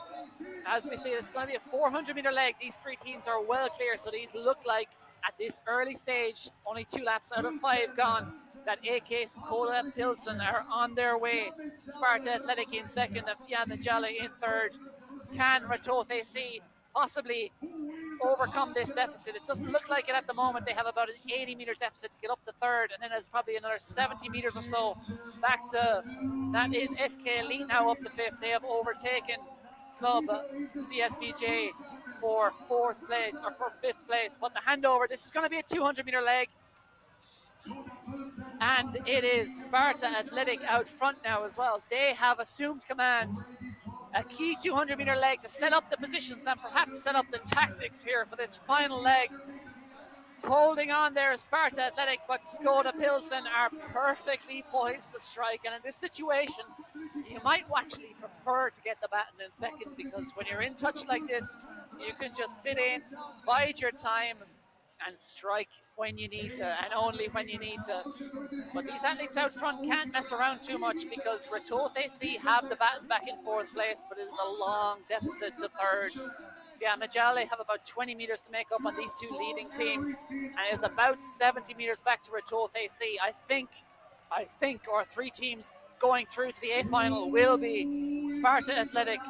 as we see, it's going to be a 400-meter leg. These three teams are well clear. So these look like, at this early stage, only 2 laps out of 5 gone, that AK Skoda Pilsen are on their way. Sparta Athletic in second and Fiamme Jale in third. Can Ratoath AC possibly overcome this deficit? It doesn't look like it at the moment. They have about an 80-meter deficit to get up to third, and then there's probably another 70 meters or so back to, that is SK Elite now up to fifth. They have overtaken Club CSBJ for fourth place, or for fifth place. But the handover, this is going to be a 200-meter leg, and it is Sparta Athletic out front now as well. They have assumed command. A key 200-meter leg to set up the positions and perhaps set up the tactics here for this final leg. Holding on there, Sparta Athletic, but Skoda Pilsen are perfectly poised to strike. And in this situation, you might actually prefer to get the baton in second, because when you're in touch like this, you can just sit in, bide your time, and strike when you need to, and only when you need to. But these athletes out front can't mess around too much, because Ratoath AC have the baton back in fourth place, but it is a long deficit to third. Fiamme Jale have about 20 meters to make up on these two leading teams, and it is about 70 meters back to Ratoath AC. I think our three teams going through to the A final will be Sparta Athletic,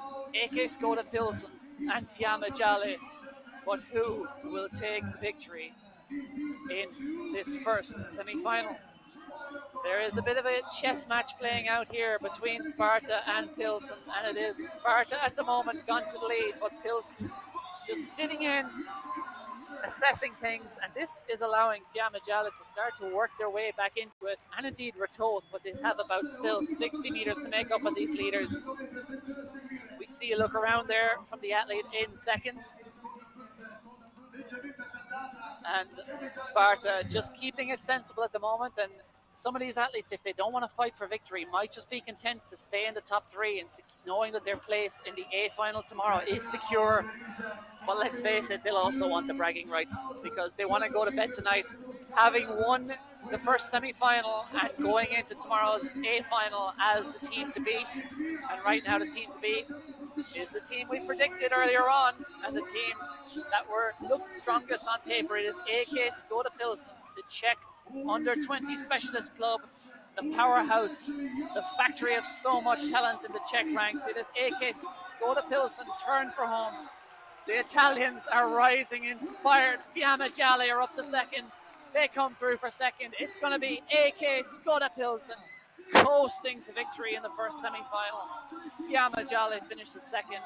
AK Skoda Pilsen, and Fiamme Jale. But who will take victory in this first semi-final? There is a bit of a chess match playing out here between Sparta and Pilsen, and it is Sparta at the moment gone to the lead, but Pilsen just sitting in, assessing things, and this is allowing Fiamme Jale to start to work their way back into it, and indeed Ratoath, but they have about still 60 meters to make up on these leaders. We see a look around there from the athlete in second, and Sparta just keeping it sensible at the moment. And some of these athletes, if they don't want to fight for victory, might just be content to stay in the top three, and knowing that their place in the A final tomorrow is secure. But let's face it, they'll also want the bragging rights, because they want to go to bed tonight having won the first semi-final and going into tomorrow's A final as the team to beat. And right now the team to beat is the team we predicted earlier on, and the team that looked strongest on paper. It is AK Skoda Pilsen, the Czech under-20 specialist club, the powerhouse, the factory of so much talent in the Czech ranks. It is AK Skoda Pilsen turned for home. The Italians are rising, inspired. Fiamme Jale are up to second. They come through for second. It's going to be AK Skoda Pilsen coasting to victory in the first semi-final. Fiamme Jale finishes second,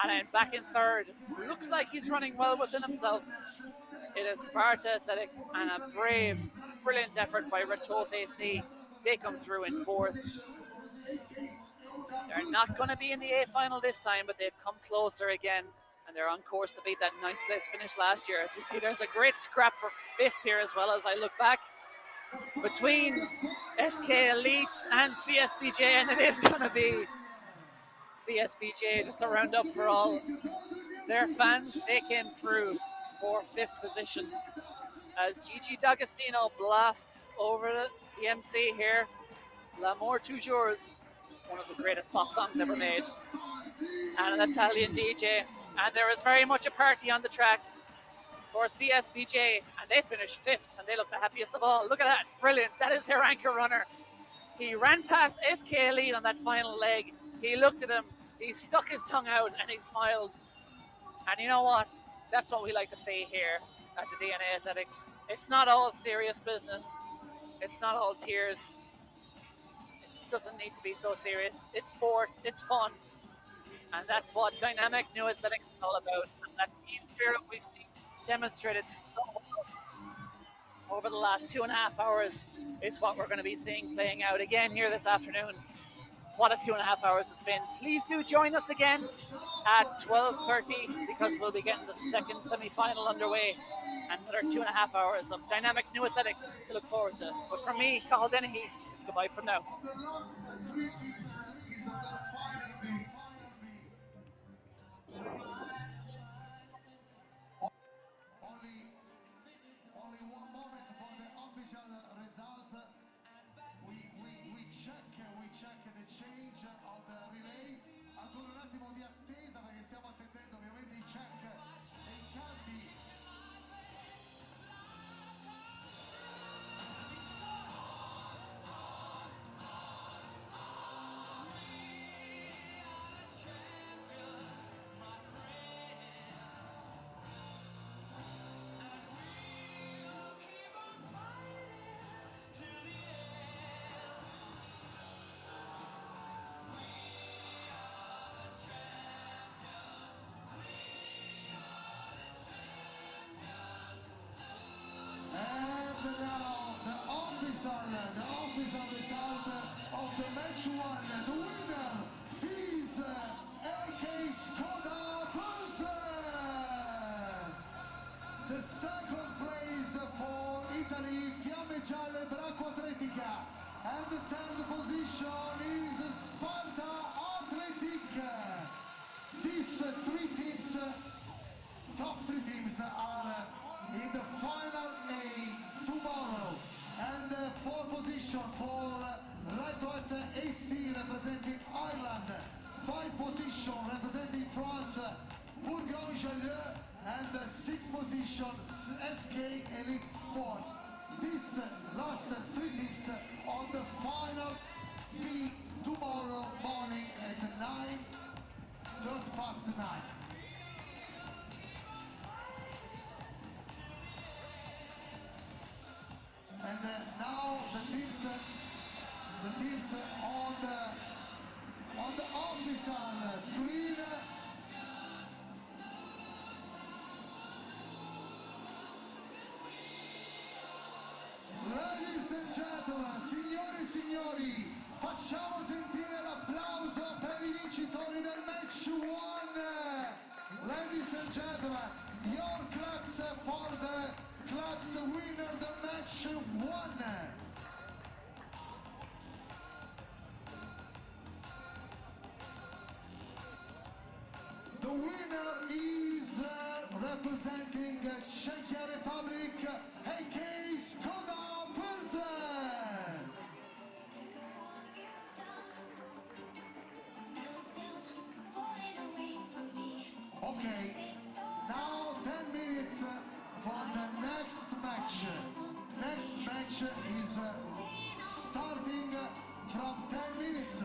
and then back in third. Looks like he's running well within himself. It is Sparta Athletic, and a brave, brilliant effort by Ratoath AC. They come through in fourth. They're not going to be in the A final this time, but they've come closer again, and they're on course to beat that 9th place finish last year. As we see, there's a great scrap for fifth here as well, as I look back between SK Elite and CSBJ, and it is going to be CSBJ just a round up for all their fans. They came through for fifth position as Gigi D'Agostino blasts over the MC here. L'amour toujours one of the greatest pop songs ever made, and an Italian DJ. And there was very much a party on the track for CSBJ, and they finished fifth, and they look the happiest of all. Look at that, brilliant. That is their anchor runner. He ran past SK Elite on that final leg. He looked at him, he stuck his tongue out, and he smiled. And you know what? That's what we like to see here at the DNA Athletics. It's not all serious business. It's not all tears. It doesn't need to be so serious. It's sport, it's fun, and that's what dynamic new athletics is all about. And that team spirit we've seen demonstrated so well over the last 2.5 hours is what we're going to be seeing playing out again here this afternoon. What a 2.5 hours it's been. Please do join us again at 12:30 because we'll be getting the second semi-final underway and another 2.5 hours of dynamic new athletics to look forward to. But from me, Cathal Dennehy, it's goodbye from now. The last 3 teams is the final beat. Only one moment for the official result. We check the change of the relay. Ancora un attimo di attesa perché stiamo attendendo ovviamente i check e i cambi. The official result of the match one. The winner is AK Skoda Pilsen. The second place for Italy, Fiamme Gialle Bracco Atletica. And the third position is Sparta Athletic. These three teams, top three teams, are in the final A tomorrow. And fourth position for Retoet AC representing Ireland. 5 position representing France, Bourgogne-Jallieu, and 6th position SK Elite Sport. These last 3 teams on the final B tomorrow morning at 9:09. And now the teams on the official screen. Ladies and gentlemen, signore e signori, facciamo sentire l'applauso per i vincitori del match one. Ladies and gentlemen, your claps for the club's winner, the match one. The winner is representing Czechia Republic, AK Skoda Pilsen. Okay, now 10 minutes for the next match. Next match is starting from 10 minutes.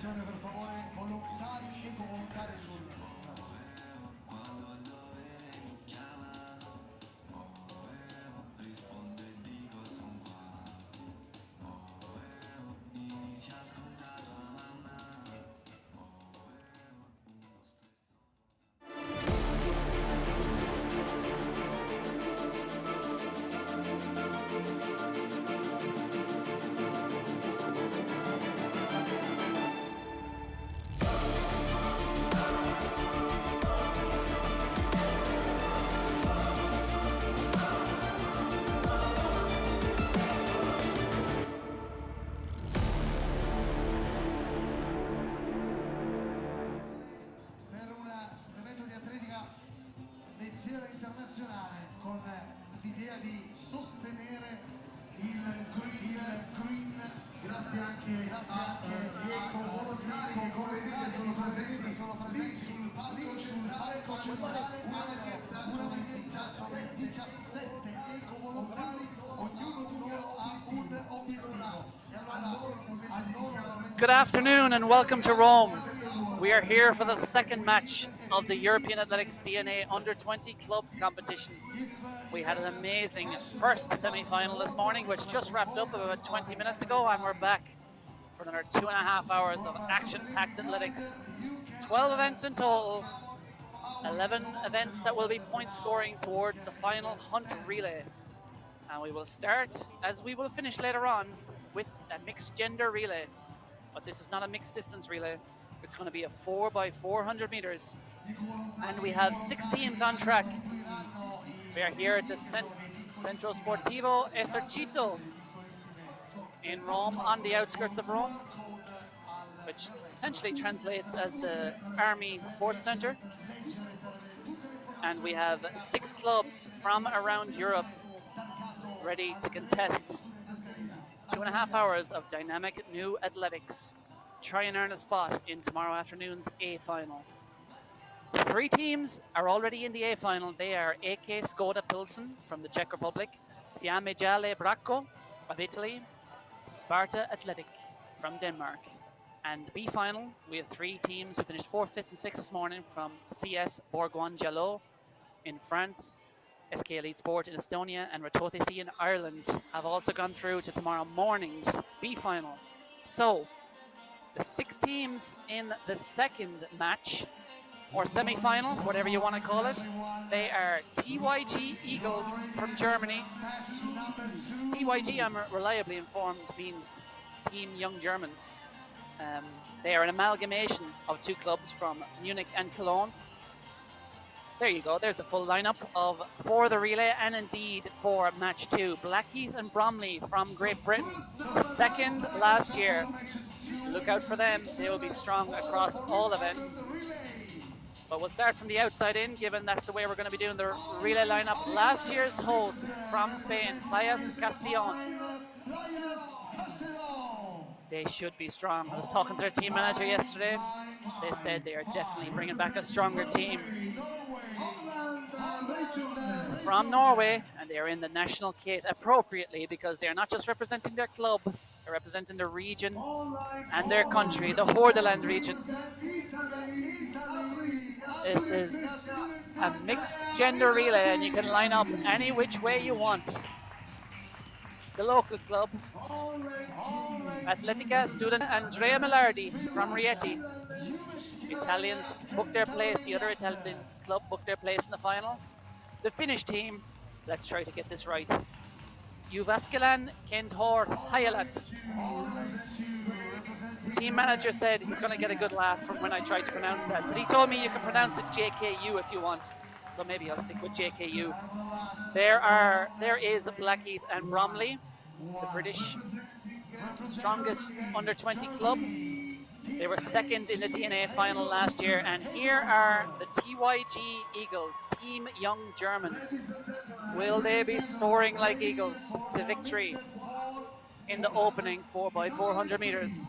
Attenzione per favore, volontari e covolontari sul... Per un evento di atletica leggera internazionale con l'idea di sostenere il green. Grazie anche agli ecovolontari che come vedete sono presenti lì sul palco centrale con una maglietta 17 ecovolontari, ognuno di loro ha un obiettivo. E allora, Good afternoon and welcome to Rome. We are here for the second match of the European Athletics DNA Under 20 Clubs competition. We had an amazing first semi-final this morning, which just wrapped up about 20 minutes ago, and we're back for another 2.5 hours of action-packed athletics. 12 events in total, 11 events that will be point scoring towards the final hunt relay. And we will start, as we will finish later on, with a mixed gender relay. But this is not a mixed distance relay. It's going to be a 4x400 meters. And we have 6 teams on track. We are here at the Centro Sportivo Esercito in Rome, on the outskirts of Rome, which essentially translates as the Army Sports Center. And we have 6 clubs from around Europe ready to contest 2.5 hours of dynamic new athletics to try and earn a spot in tomorrow afternoon's A final. 3 teams are already in the A final. They are AK Skoda Pilsen from the Czech Republic, Fiamme Gialle Bracco of Italy, Sparta Athletic from Denmark. And B final, we have 3 teams who finished 4th, 5th and 6th this morning from CS Bourgogne Jalot in France, SK Elite Sport in Estonia, and Rototesi in Ireland have also gone through to tomorrow morning's B final. So, the 6 teams in the second match, or semi-final, whatever you want to call it, they are TYG Eagles from Germany. TYG, I'm reliably informed, means Team Young Germans. They are an amalgamation of 2 clubs from Munich and Cologne. There you go, there's the full lineup for the relay and indeed for match 2. Blackheath and Bromley from Great Britain, second last year. Look out for them, they will be strong across all events. But we'll start from the outside in, given that's the way we're going to be doing the relay lineup. Last year's hosts from Spain, Playas Castellon. They should be strong. I was talking to their team manager yesterday. They said they are definitely bringing back a stronger team. From Norway, and they are in the national kit appropriately because they are not just representing their club, they're representing the region and their country, the Hordaland region. This is a mixed gender relay and you can line up any which way you want. The local club, Atletica Student Andrea Melardi from Rieti. Italians booked their place, the other Italian club booked their place in the final. The Finnish team, let's try to get this right. Jyväskylän Kendhor Hajalat. Team manager said he's going to get a good laugh from when I tried to pronounce that, but he told me you can pronounce it JKU if you want, so maybe I'll stick with JKU. There is Blackheath and Bromley, the British strongest under 20 club. They were second in the DNA final last year, and here are the TYG Eagles, Team Young Germans. Will they be soaring like eagles to victory in the opening 4x400 meters?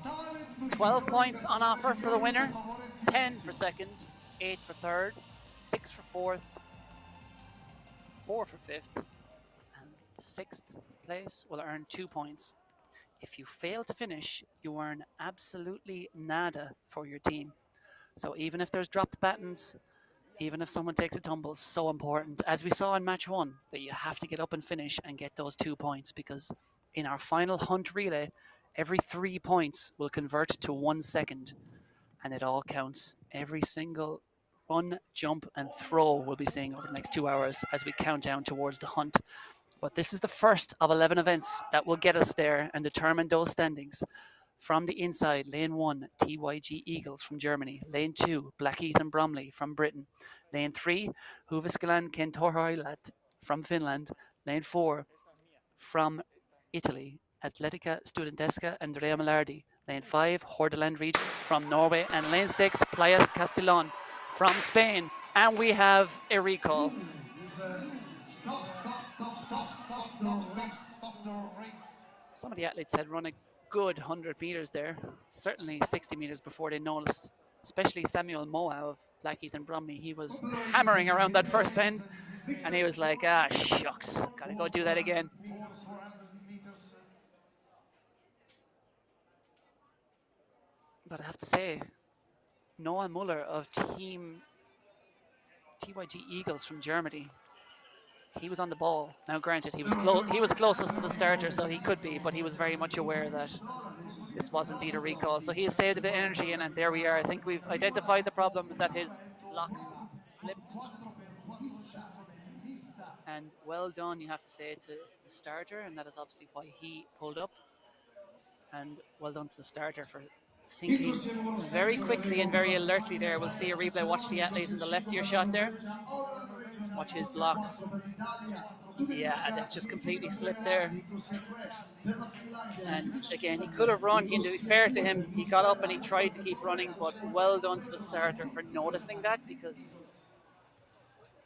12 points on offer for the winner, 10 for second, 8 for third, 6 for fourth, 4 for fifth, and 6th place will earn 2 points. If you fail to finish, you earn absolutely nada for your team. So even if there's dropped battens, even if someone takes a tumble, it's so important, as we saw in match one, that you have to get up and finish and get those 2 points, because in our final hunt relay, every 3 points will convert to 1 second, and it all counts. Every single run, jump, and throw we'll be seeing over the next 2 hours as we count down towards the hunt. But this is the first of 11 events that will get us there and determine those standings. From the inside, lane 1, TYG Eagles from Germany. Lane 2, Blackheath and Bromley from Britain. Lane 3, Huviskalan Kentorhoilat from Finland. Lane 4, from Italy, Atletica Studentesca Andrea Malardi. Lane 5, Hordaland Region from Norway. And lane 6, Playa Castellon from Spain. And we have a recall. Stop the race. Some of the athletes had run a good 100 meters there, certainly 60 meters before they noticed, especially Samuel Moa of Blackheath and Bromley. He was hammering around that first bend, and he was like, ah, shucks, gotta go do that again. But I have to say, Noah Muller of Team TYG Eagles from Germany, he was on the ball. Now, granted, he was closest to the starter, so he could be, but he was very much aware that this was indeed a recall. So he has saved a bit of energy, and there we are. I think we've identified the problem, is that his blocks slipped. And well done, you have to say, to the starter, and that is obviously why he pulled up. And well done to the starter for thinking very quickly and very alertly there. We'll see a replay. Watch the athlete in the left ear shot there. Watch his blocks. Yeah, they've just completely slipped there. And again, he could have run. To be fair to him, he got up and he tried to keep running, but well done to the starter for noticing that, because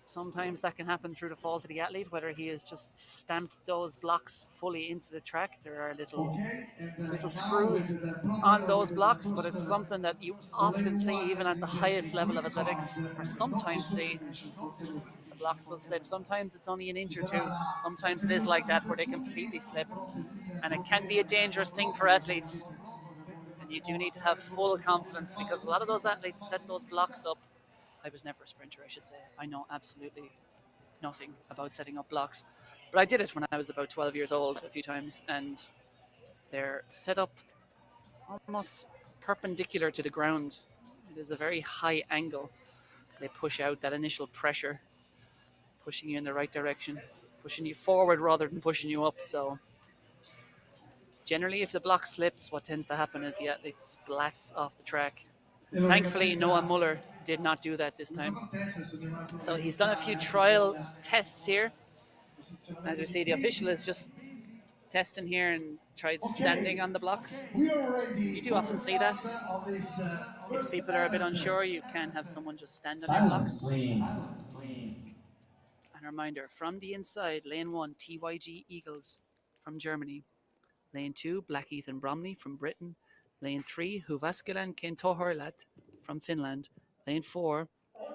sometimes that can happen through the fault of the athlete, whether he has just stamped those blocks fully into the track. There are little screws on those blocks, but it's something that you often see even at the highest level of athletics, or sometimes see the blocks will slip. Sometimes it's only an inch or two. Sometimes it is like that, where they completely slip. And it can be a dangerous thing for athletes. And you do need to have full confidence, because a lot of those athletes set those blocks up. I was never a sprinter, I should say. I know absolutely nothing about setting up blocks. But I did it when I was about 12 years old a few times, and they're set up almost perpendicular to the ground. It is a very high angle. They push out that initial pressure, pushing you in the right direction, pushing you forward rather than pushing you up. So generally, if the block slips, what tends to happen is the athlete splats off the track. Thankfully, Noah Muller did not do that this time. So he's done a few trial tests here. As we see, the official is just testing here and tried standing on the blocks. You do often see that. If people are a bit unsure, you can have someone just stand on their blocks. And a reminder, from the inside, lane 1, TYG Eagles from Germany. Lane 2, Blackheath and Bromley from Britain. Lane 3, Huvaskalan Kentohorlat from Finland. Lane 4,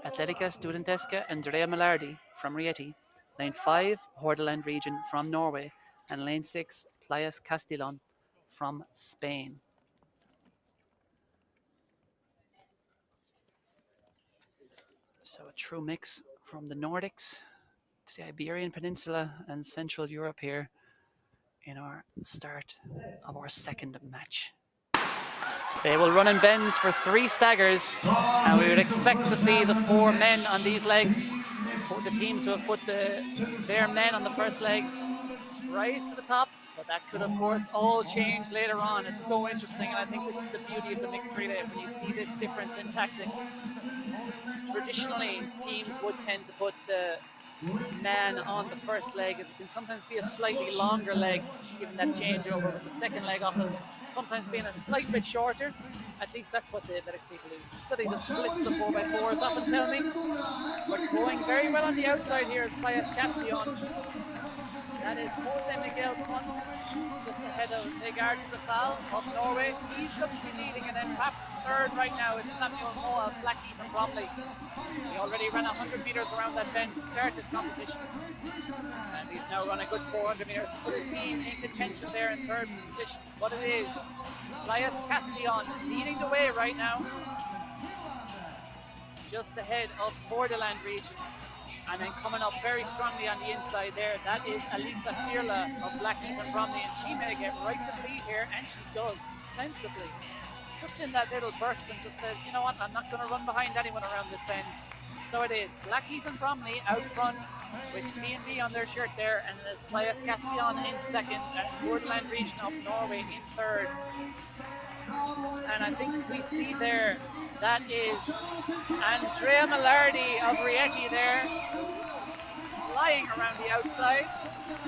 Atletica Studentesca Andrea Malardi from Rieti. Lane 5, Hordaland Region from Norway. And lane 6, Playas Castellon from Spain. So a true mix from the Nordics to the Iberian Peninsula and Central Europe here in our start of our second match. They will run in bends for 3 staggers, and we would expect to see the 4 men on these legs, the teams who have put their men on the first legs, rise to the top, but that could of course all change later on. It's so interesting, and I think this is the beauty of the mixed relay, when you see this difference in tactics. Traditionally, teams would tend to put the man on the first leg. It can sometimes be a slightly longer leg, given that changeover, with the second leg often sometimes being a slight bit shorter. At least that's what the athletics people who study the splits of 4x4s often tell me. But going very well on the outside here is Playas Castellon. That is Jose Miguel Pons, just ahead of Negard Zafal of Norway. He's going to be leading, and then perhaps third right now is Samuel Moa of Blackheath and Bromley. He already ran 100 metres around that bend to start this competition. And he's now run a good 400 metres to put his team in contention there in third position. But it is Elias Castellon leading the way right now, just ahead of Borderland region. And then coming up very strongly on the inside there, that is Elisa Firla of Blackheath and Bromley, and she may get right to the lead here, and she does, sensibly. Puts in that little burst and just says, you know what, I'm not going to run behind anyone around this bend. So it is Blackheath and Bromley out front with P&B on their shirt there, and there's Playas Castellon in second, and Borderland region of Norway in third. And I think we see there, that is Andrea Millardi of Rieti there, flying around the outside.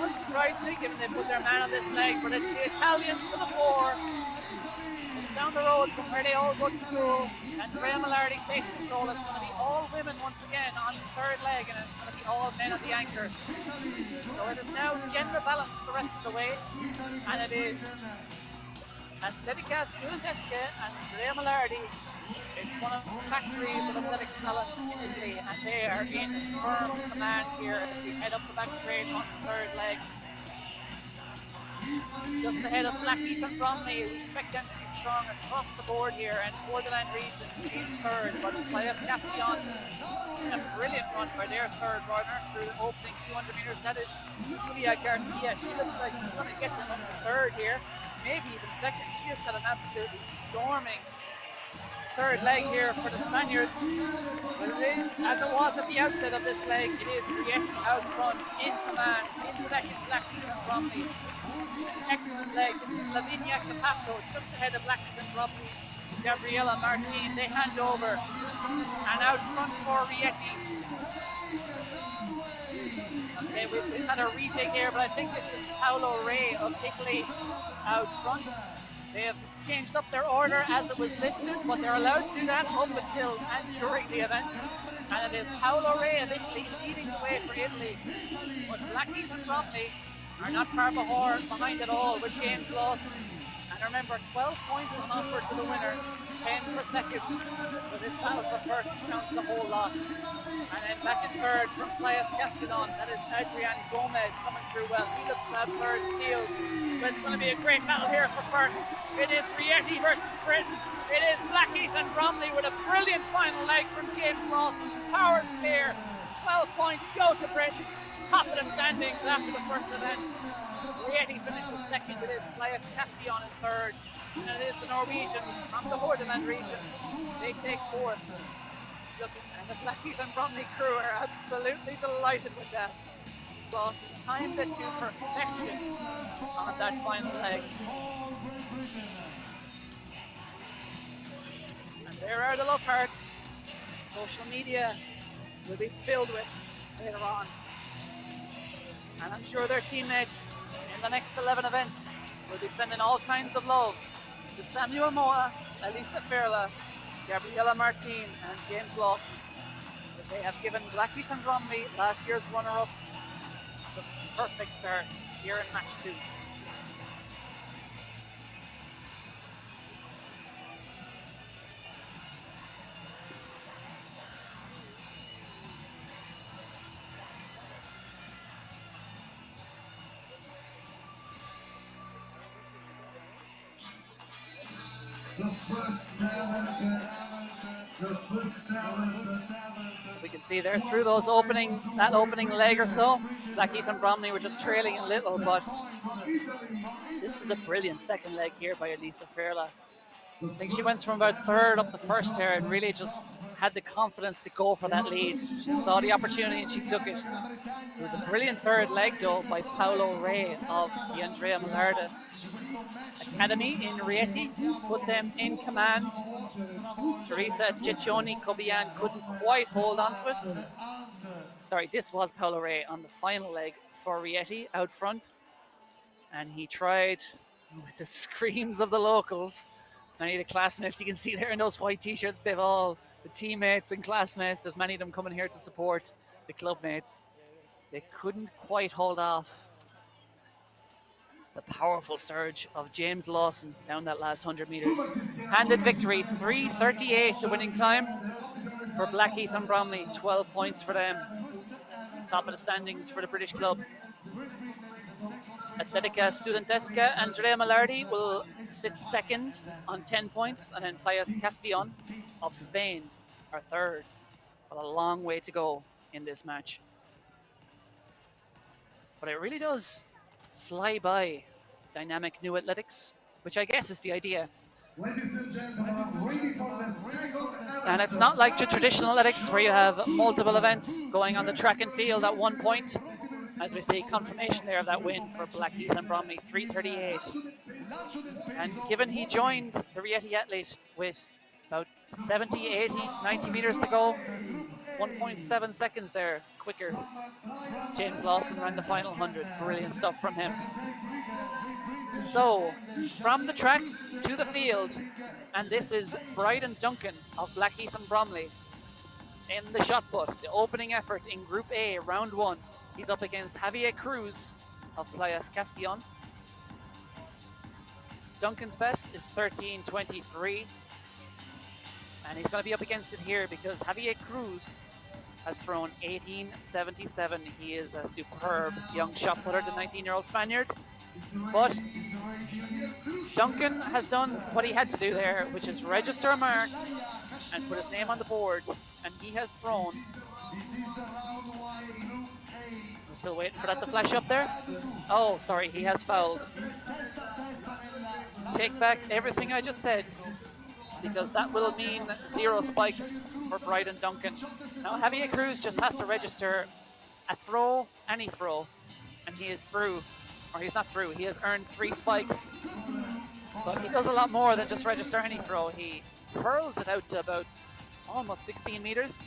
Unsurprisingly, given they put their man on this leg, but it's the Italians to the fore. It's down the road from where they all go to school. Andrea Millardi takes control. It's going to be all women once again on the third leg, and it's going to be all men at the anchor. So it is now gender balanced the rest of the way, and it is Atletica Studentesca and Andrea Millardi. It's one of the factories of athletics talent in Italy, and they are in firm command here as we head up the back straight on the third leg. Just ahead of Blackheath and Bromley, we expect them to be strong across the board here, and Borderland region in third, but Playas Castellon in a brilliant run by their third runner through the opening 200 metres. That is Julia Garcia. She looks like she's going to get them up to third here, maybe even second. She has got an absolutely storming third leg here for the Spaniards. But it is, as it was at the outset of this leg, it is Rieti out front, in command, in second, Blackheath and Bromley. An excellent leg. This is Lavinia Capasso, just ahead of Blackheath and Bromley's Gabriela Martin. They hand over. And out front for Rieti. Okay, we've had a retake here, but I think this is Paolo Re of Italy out front. They have changed up their order as it was listed, but they're allowed to do that up until and during the event. And it is Paolo Re of Italy leading the way for Italy. But Blackheath and Bromley are not far behind at all with James Lawson. And remember, 12 points on offer to the winner, 10 for second. So this battle for first counts a whole lot. And then back in third from Playas Castellon, that is Adrian Gomez coming through well. He looks to have third sealed. But it's going to be a great battle here for first. It is Rieti versus Britain. It is Blackheath and Bromley with a brilliant final leg from James Lawson. Powers clear. 12 points go to Britain. Top of the standings after the first event. Rieti finishes second. It is Playas Castellon in third. And it is the Norwegians from the Borderland region. They take fourth. And the Blackheath and Bromley crew are absolutely delighted with that. Lawson timed it to perfection on that final leg. And there are the love hearts. Social media will be filled with later on. And I'm sure their teammates in the next 11 events will be sending all kinds of love to Samuel Moa, Elisa Firla, Gabriela Martin, and James Lawson. They have given Blackheath and Bromley, last year's runner-up, the perfect start here in match 2. We can see there through that opening leg or so, Blackheath and Bromley were just trailing a little, but this was a brilliant second leg here by Elisa Firla. I think she went from about third up the first here and really just had the confidence to go for that lead. She saw the opportunity and she took it. It was a brilliant third leg though by Paolo Re of the Andrea Millardi Academy in Rieti, put them in command. Teresa Ciccioni Cobian couldn't quite hold on to it. Sorry, this was Paolo Re on the final leg for Rieti out front. And he tried with the screams of the locals. Many of the classmates you can see there in those white t-shirts, they've all the teammates and classmates. There's many of them coming here to support the club mates. They couldn't quite hold off The powerful surge of James Lawson down that last 100 meters. Handed victory, 3:38 the winning time for Blackheath and Bromley. 12 points for them. Top of the standings for the British club. Atletica Studentesca, Andrea Mallardi will sit second on 10 points, and then Playas Castellon of Spain are third. But a long way to go in this match. But it really does fly by dynamic new athletics, which I guess is the idea. Ladies and gentlemen, ready for the second And it's not like the traditional athletics where you have multiple events going on the track and field at one point. As we see confirmation there of that win for Blackheath and Bromley, 3:38. And given he joined the Rieti athlete with about 70, 80, 90 meters to go, 1.7 seconds there quicker, James Lawson ran the final 100. Brilliant stuff from him. So, from the track to the field, and this is Bryden Duncan of Blackheath and Bromley in the shot put, the opening effort in Group A, round 1. He's up against Javier Cruz of Playas Castellon. Duncan's best is 13:23, and he's going to be up against it here because Javier Cruz has thrown 18:77. He is a superb young shot putter, the 19-year-old Spaniard. But Duncan has done what he had to do there, which is register a mark and put his name on the board, and he has thrown. I'm still waiting for that to flash up there. Oh, sorry, he has fouled. Take back everything I just said, because that will mean 0 spikes for Bryden Duncan. Now, Javier Cruz just has to register a throw, any throw, and he is through. Or he's not through, he has earned 3 spikes. But he does a lot more than just register any throw. He hurls it out to about almost 16 meters.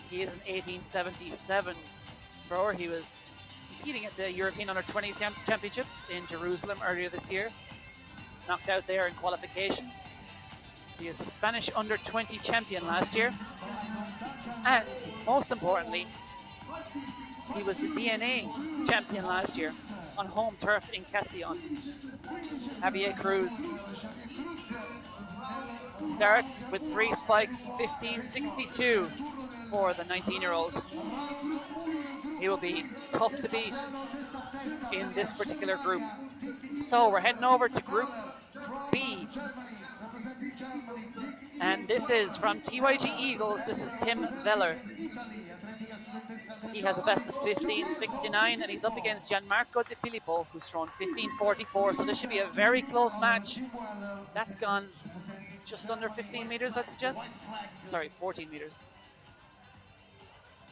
He is an 18:77 thrower. He was competing at the European Under-20 Championships in Jerusalem earlier this year. Knocked out there in qualification. He is the Spanish Under-20 champion last year. And most importantly, he was the DNA champion last year on home turf in Castellon. Javier Cruz starts with 3 spikes, 15:62 for the 19-year-old. He will be tough to beat in this particular group. So we're heading over to Group B. And this is from TYG Eagles. This is Tim Veller. He has a best of 15:69, and he's up against Gianmarco De Filippo, who's thrown 15:44. So this should be a very close match. That's gone just under 15 meters, I'd suggest. Sorry, 14 meters.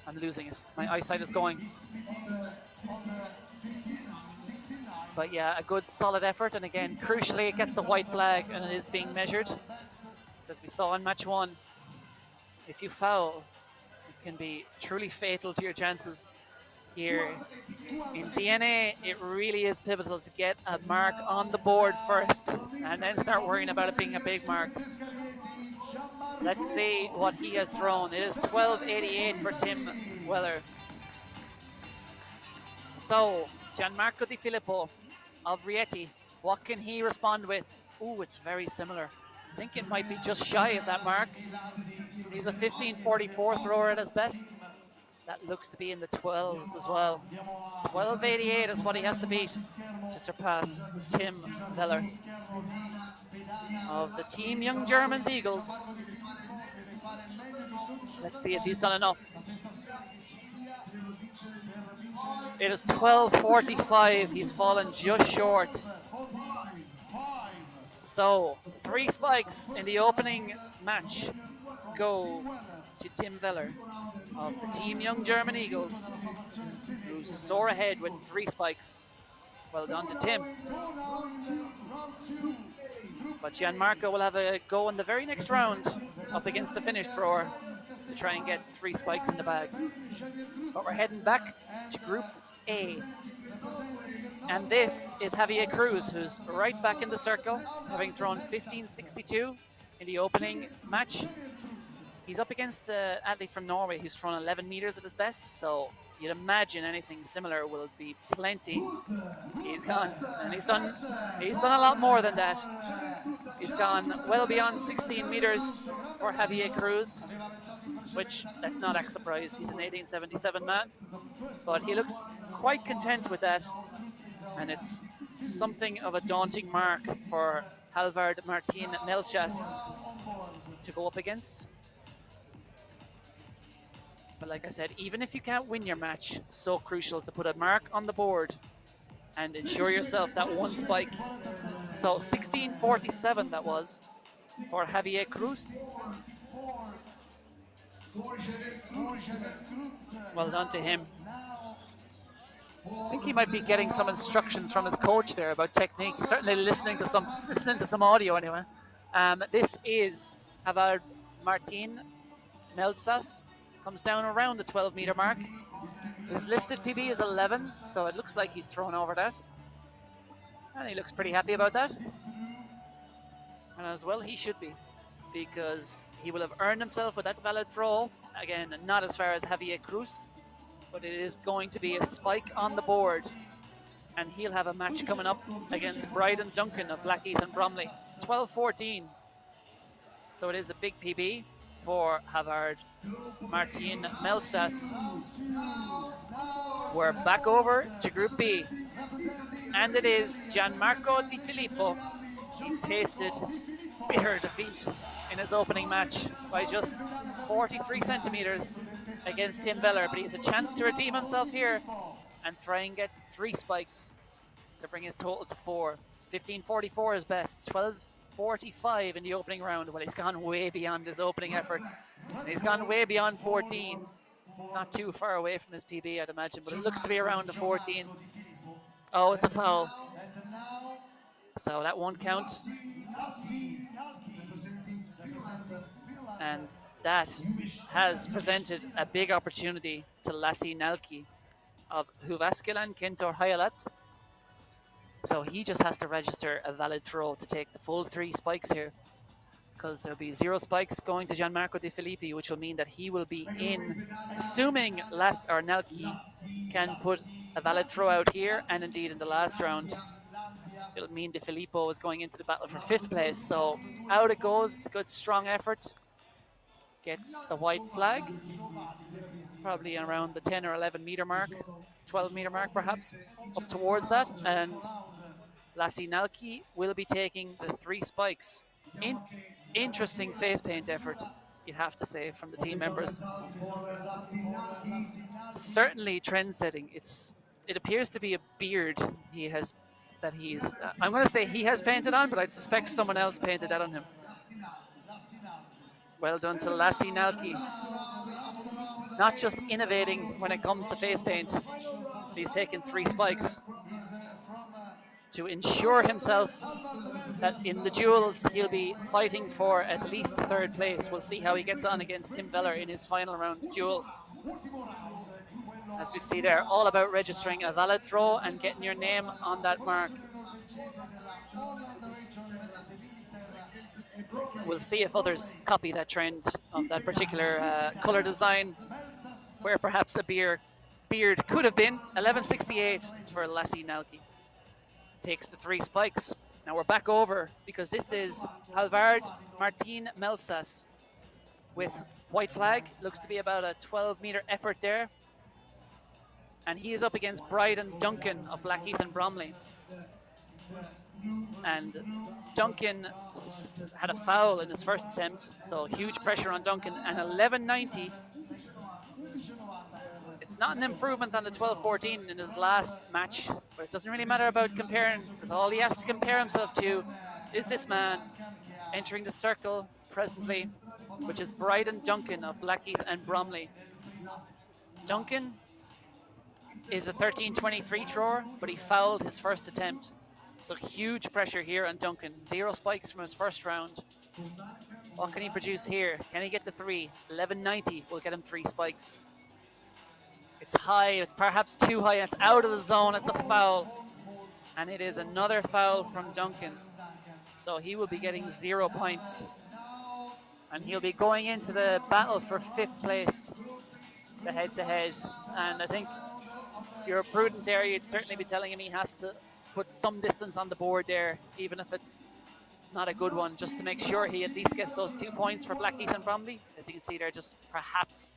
I'm losing it. My eyesight is going. But yeah, a good solid effort. And again, crucially, it gets the white flag and it is being measured. As we saw in match 1, if you foul, it can be truly fatal to your chances. Here in DNA, it really is pivotal to get a mark on the board first and then start worrying about it being a big mark. Let's see what he has thrown. It is 12:88 for Tim Weller. So, Gianmarco Di Filippo of Rieti, what can he respond with? Ooh, it's very similar. I think it might be just shy of that mark. He's a 15:44 thrower at his best. That looks to be in the 12s as well. 12:88 is what he has to beat to surpass Tim Veller of the Team Young Germans Eagles. Let's see if he's done enough. It is 12:45. He's fallen just short. So 3 spikes in the opening match go to Tim Veller of the Team Young German Eagles, who soar ahead with 3 spikes. Well done to Tim. But Gianmarco will have a go in the very next round up against the finish thrower to try and get 3 spikes in the bag. But we're heading back to Group A. And this is Javier Cruz, who's right back in the circle, having thrown 15:62 in the opening match. He's up against an athlete from Norway who's thrown 11 meters at his best, so you'd imagine anything similar will be plenty. He's gone, and he's done a lot more than that. He's gone well beyond 16 meters for Javier Cruz, which let's not act surprised. He's an 1877 man, but he looks quite content with that, and it's something of a daunting mark for Halvard Martin Melchas to go up against. But like I said, even if you can't win your match, so crucial to put a mark on the board and ensure yourself that one spike. So 1647 that was for Javier Cruz. Well done to him. I think he might be getting some instructions from his coach there about technique. Certainly listening to some audio anyway. This is Havard Martin Melzas. Comes down around the 12-meter mark. His listed PB is 11, so it looks like he's thrown over that. And he looks pretty happy about that. And as well, he should be, because he will have earned himself with that valid throw. Again, not as far as Javier Cruz, but it is going to be a spike on the board. And he'll have a match coming up against Bryden Duncan of Blackheath and Bromley. 12-14. So it is a big PB for Havard Martin Melchas. We're back over to Group B. And it is Gianmarco Di Filippo. He tasted bitter defeat in his opening match by just 43 centimeters against Tim Veller, but he has a chance to redeem himself here and try and get 3 spikes to bring his total to 4. 15:44 is best, 12:45 in the opening round. Well, he's gone way beyond his opening effort. He's gone way beyond 14. Not too far away from his PB, I'd imagine, but it looks to be around the 14. Oh, it's a foul. So that won't count. And that has presented a big opportunity to Lassi Nalki of Huvaskelan Kentor Hayalat. So he just has to register a valid throw to take the full 3 spikes here, because there'll be 0 spikes going to Gianmarco Di Filippi, which will mean that he will be in, assuming Nalki can put a valid throw out here, and indeed in the last round. It'll mean Di Filippo is going into the battle for 5th place. So out it goes. It's a good, strong effort. Gets the white flag, probably around the 10 or 11 meter mark, 12 meter mark perhaps, up towards that. And Lassi Nalki will be taking the 3 spikes. Interesting face paint effort, you'd have to say, from the team members. Certainly trend setting. It appears to be a beard I'm going to say he has painted on, but I suspect someone else painted that on him. Well done to Lassi Nalki. Not just innovating when it comes to face paint, he's taken 3 spikes to ensure himself that in the duels he'll be fighting for at least 3rd place. We'll see how he gets on against Tim Veller in his final round duel. As we see there, all about registering a valid throw and getting your name on that mark. We'll see if others copy that trend of that particular color design, where perhaps a beard could have been. 11:68 for Lassi Nalki. Takes the 3 spikes. Now we're back over, because this is Halvard Martin Melzas with white flag. Looks to be about a 12-meter effort there. And he is up against Bryden Duncan of Blackheath and Bromley. And Duncan had a foul in his first attempt, so huge pressure on Duncan. And 11:90. It's not an improvement on the 12:14 in his last match, but it doesn't really matter about comparing, because all he has to compare himself to is this man entering the circle presently, which is Bryden Duncan of Blackheath and Bromley. Duncan is a 13-20 free thrower, but he fouled his first attempt. So huge pressure here on Duncan. 0 spikes from his first round. What can he produce here? Can he get the 3? 11:90 will get him 3 spikes. It's high, it's perhaps too high, and it's out of the zone. It's a foul. And it is another foul from Duncan. So he will be getting 0 points. And he'll be going into the battle for 5th place. the head-to-head. And I think if you're prudent there, you'd certainly be telling him he has to put some distance on the board there, even if it's not a good one, just to make sure he at least gets those 2 points for Blackheath and Bromley. As you can see there, just perhaps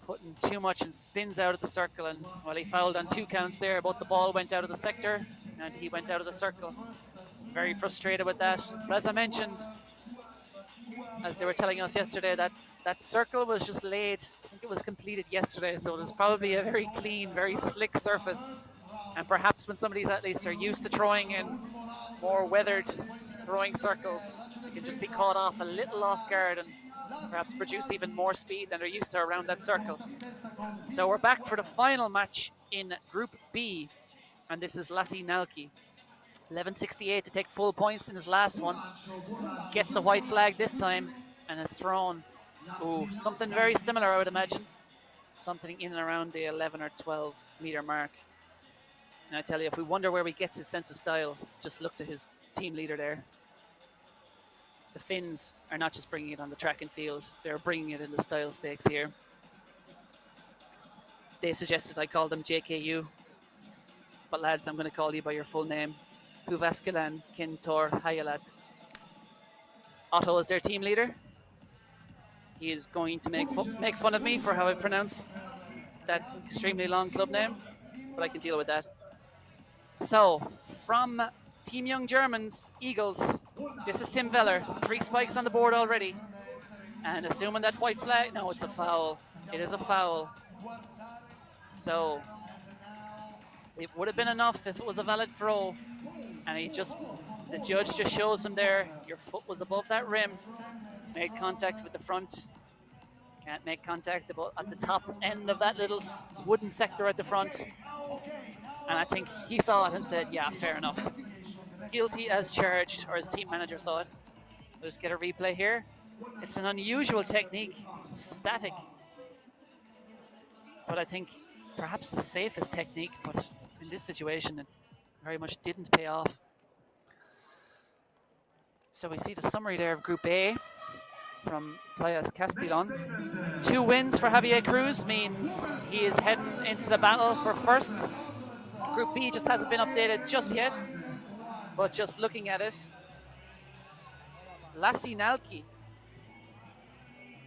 putting too much and spins out of the circle. And well, he fouled on 2 counts there. Both the ball went out of the sector and he went out of the circle. Very frustrated with that. But as I mentioned, as they were telling us yesterday, that circle was just laid. I think it was completed yesterday, so it was probably a very clean, very slick surface. And perhaps when some of these athletes are used to throwing in more weathered throwing circles, they can just be caught off a little off guard and perhaps produce even more speed than they're used to around that circle. So we're back for the final match in Group B, and this is Lassi Nalki. 11.68 to take full points in his last one. Gets a white flag this time and is thrown. Ooh, something very similar, I would imagine. Something in and around the 11 or 12 meter mark. And I tell you, if we wonder where he gets his sense of style, just look to his team leader there. The Finns are not just bringing it on the track and field, they're bringing it in the style stakes here. They suggested I call them JKU. But lads, I'm going to call you by your full name. Huvaskalan Kintor Hayalat. Otto is their team leader. He is going to make fun of me for how I pronounced that extremely long club name, but I can deal with that. So, from Team Young Germans, Eagles, this is Tim Veller. 3 spikes on the board already. And assuming that white flag, no, it's a foul. It is a foul. So, it would have been enough if it was a valid throw. And the judge just shows him there, your foot was above that rim. Made contact with the front. Can't make contact at the top end of that little wooden sector at the front. And I think he saw it and said, yeah, fair enough. Guilty as charged, or his team manager saw it. Let's get a replay here. It's an unusual technique, static. But I think perhaps the safest technique, but in this situation, it very much didn't pay off. So we see the summary there of Group A from Playas Castellon. 2 wins for Javier Cruz means he is heading into the battle for first. Group B just hasn't been updated just yet, but just looking at it, Lassi Nalki,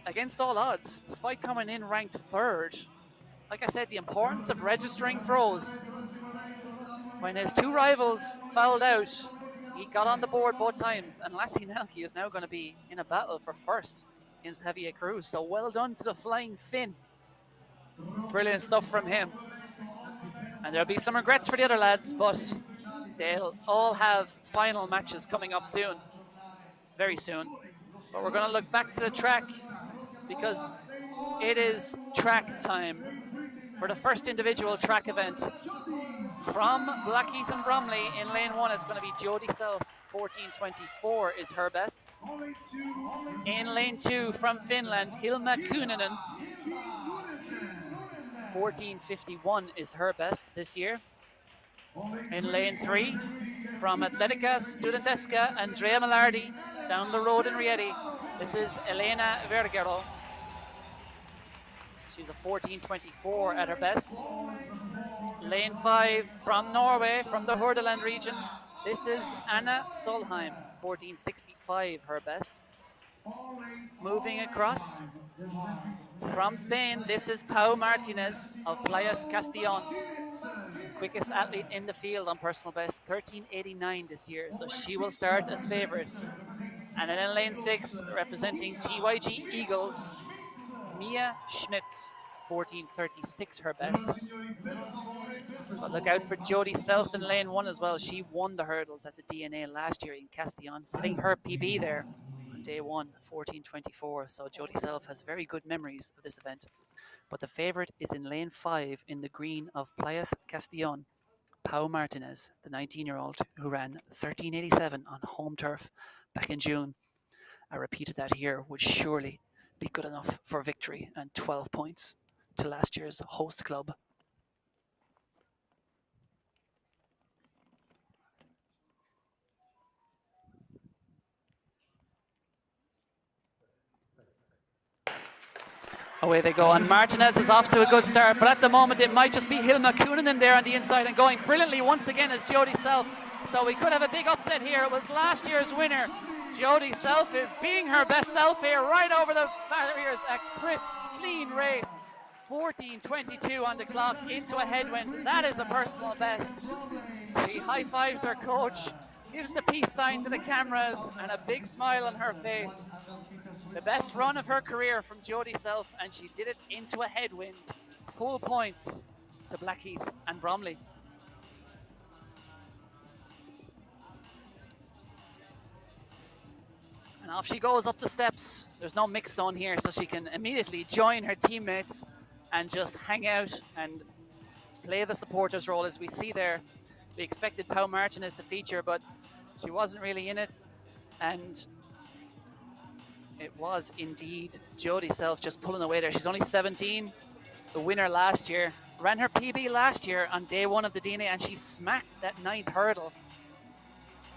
against all odds, despite coming in ranked 3rd, like I said, the importance of registering throws. When his 2 rivals fouled out, he got on the board both times, and Lassi Nalki is now going to be in a battle for first against Javier Cruz. So well done to the Flying Finn. Brilliant stuff from him. And there'll be some regrets for the other lads, but they'll all have final matches coming up soon. Very soon. But we're going to look back to the track because it is track time for the first individual track event. From Blackheath and Bromley in lane 1, it's going to be Jodie Self. 14.24 is her best. In lane 2 from Finland, Hilma Kuunanen. 14.51 is her best this year. In lane 3 from Atletica Studenteska, Andrea Malardi down the road in Rieti. This is Elena Vergero. She's a 14.24 at her best. Lane 5 from Norway, from the Hordaland region. This is Anna Solheim, 14.65 her best. Moving across from Spain, this is Pau Martinez of Playas Castellon. Quickest athlete in the field on personal best, 13.89 this year, so she will start as favorite. And then in lane 6, representing TYG Eagles, Mia Schmitz, 14.36 her best. But look out for Jodie Self in lane 1 as well. She won the hurdles at the DNA last year in Castellon, setting her PB there on day 1, 14.24. So Jodie Self has very good memories of this event. But the favorite is in lane 5 in the green of Playas Castellon, Pau Martinez, the 19-year-old who ran 13.87 on home turf back in June. I repeated that here, would surely be good enough for victory and 12 points to last year's host club. Away they go, and Martinez is off to a good start, but at the moment it might just be Hilma Kuhnen there on the inside and going brilliantly once again as Jody Self. So we could have a big upset here. It was last year's winner. Jody Self is being her best self here, right over the barriers. A crisp, clean race. 14:22 on the clock, into a headwind. That is a personal best. She high fives her coach, gives the peace sign to the cameras, and a big smile on her face. The best run of her career from Jody Self, and she did it into a headwind. Full points to Blackheath and Bromley. And off she goes up the steps. There's no mix zone here, so she can immediately join her teammates and just hang out and play the supporters role. As we see there, we expected Pau Martinez to feature, but she wasn't really in it. And it was indeed Jody Self just pulling away there. She's only 17, the winner last year. Ran her PB last year on day one of the DNA, and she smacked that 9th hurdle.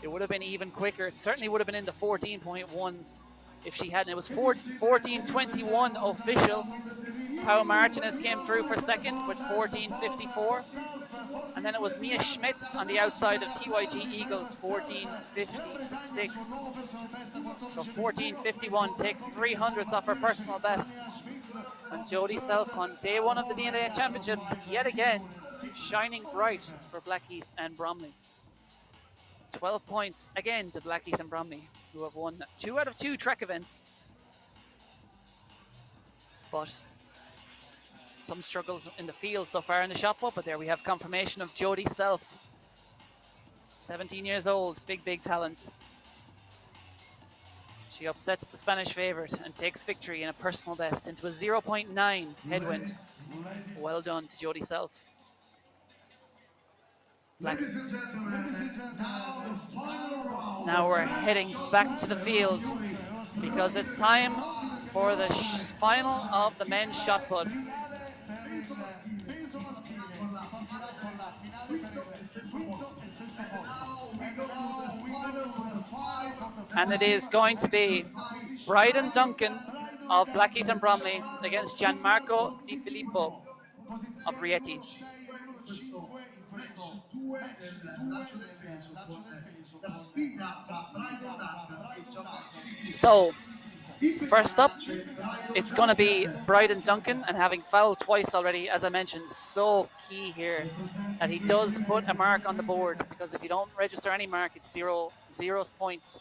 It would have been even quicker. It certainly would have been in the 14.1s if she hadn't. It was 14:21 official. Pau Martinez came through for second with 14:54. And then it was Mia Schmitz on the outside of TYG Eagles, 14:56. So 14:51 takes 300ths off her personal best. And Jody Self on day one of the DNA Championships, yet again, shining bright for Blackheath and Bromley. 12 points again to Blackheath and Bromley, who have won 2 out of 2 track events. But some struggles in the field so far in the shot put, but there we have confirmation of Jody Self. 17 years old, big talent. She upsets the Spanish favorite and takes victory in a personal best into a 0.9 headwind. Well done to Jody Self. Ladies and gentlemen, now the final round. Now we're heading back to the field because it's time for the final of the men's shot put. And it is going to be Bryden Duncan of Blackheath and Bromley against Gianmarco Di Filippo of Rieti. So, first up, it's going to be Bryden Duncan, and having fouled twice already, as I mentioned, so key here that he does put a mark on the board, because if you don't register any mark, it's zero points.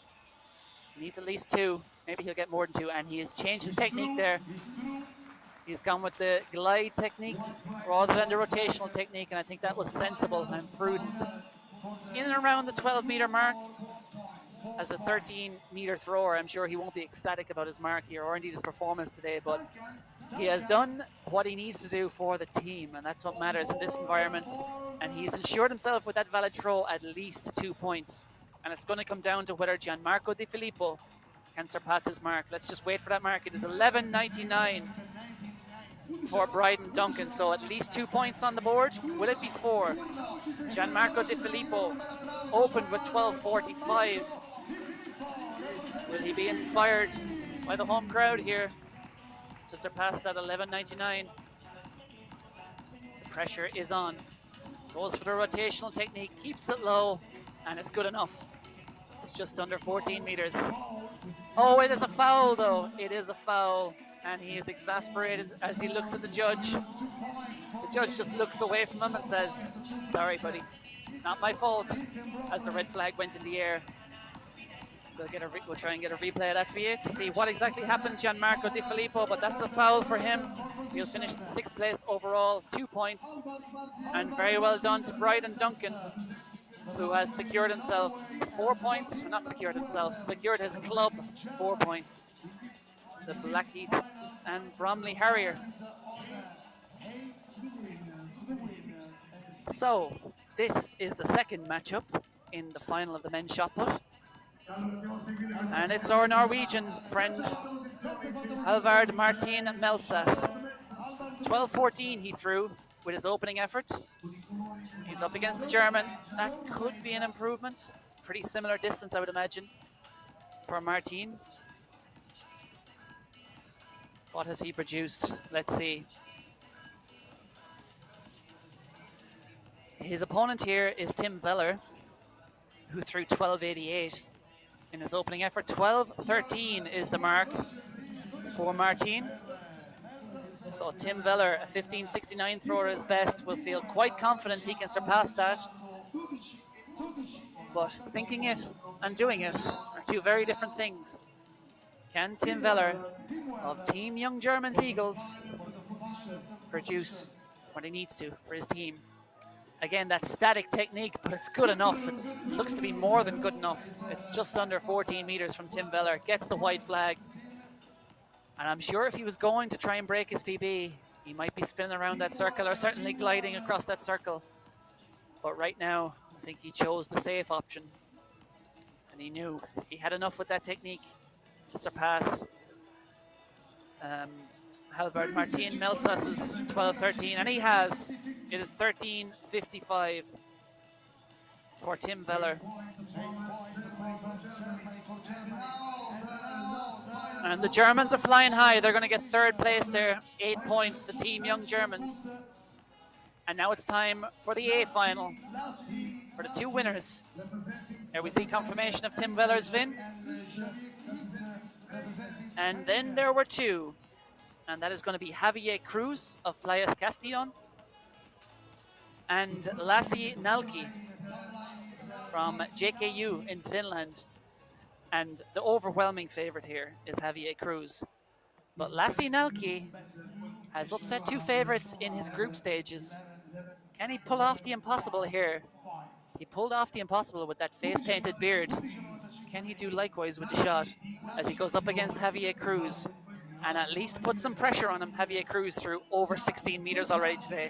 He needs at least 2. Maybe he'll get more than 2, and he has changed his technique there. He's gone with the glide technique rather than the rotational technique, and I think that was sensible and prudent. It's in and around the 12-meter mark. As a 13-meter thrower, I'm sure he won't be ecstatic about his mark here, or indeed his performance today, but he has done what he needs to do for the team, and that's what matters in this environment. And he's ensured himself with that valid throw at least 2 points. And it's going to come down to whether Gianmarco Di Filippo can surpass his mark. Let's just wait for that mark. It is 11:99 for Bryden Duncan, so at least 2 points on the board. Will it be 4? Gianmarco Di Filippo opened with 12:45. Will he be inspired by the home crowd here to surpass that 11:99? The pressure is on. Goes for the rotational technique, keeps it low, and it's good enough. It's just under 14 meters. Oh, it is a foul though. It is a foul, and he is exasperated as he looks at the judge. The judge just looks away from him and says, "Sorry, buddy, not my fault," as the red flag went in the air. We'll try and get a replay of that for you to see what exactly happened to Gianmarco Di Filippo, but that's a foul for him. He'll finish in 6th place overall, 2 points. And very well done to Bryden Duncan, who has secured himself 4 points. Not secured himself, secured his club 4 points. The Blackheath and Bromley Harrier. So, this is the second matchup in the final of the men's shot put. And it's our Norwegian friend, Halvard Martin Melsas. 12:14 he threw with his opening effort. He's up against a German. That could be an improvement. It's a pretty similar distance, I would imagine, for Martin. What has he produced? Let's see. His opponent here is Tim Veller, who threw 12.88 in his opening effort. 12.13 is the mark for Martin. So Tim Veller, a 15.69 thrower at his best, will feel quite confident he can surpass that. But thinking it and doing it are two very different things. Can Tim Veller of Team Young Germans Eagles produce what he needs to for his team? Again, that static technique, but it's good enough. It looks to be more than good enough. It's just under 14 meters from Tim Veller. Gets the white flag. And I'm sure if he was going to try and break his PB, he might be spinning around that circle or certainly gliding across that circle. But right now, I think he chose the safe option. And he knew he had enough with that technique to surpass Halvard Martin Melsas's 12.13, and he has. It is 13.55 for Tim Veller. And the Germans are flying high. They're going to get third place there. 8 points to Team Young Germans. And now it's time for the A final for the two winners. There we see confirmation of Tim Veller's win. And then there were two. And that is going to be Javier Cruz of Playas Castellon and Lassi Nalki from JKU in Finland. And the overwhelming favorite here is Javier Cruz. But Lassi Nalki has upset two favorites in his group stages. Can he pull off the impossible here? He pulled off the impossible with that face-painted beard. Can he do likewise with the shot as he goes up against Javier Cruz and at least put some pressure on him? Javier Cruz threw over 16 meters already today.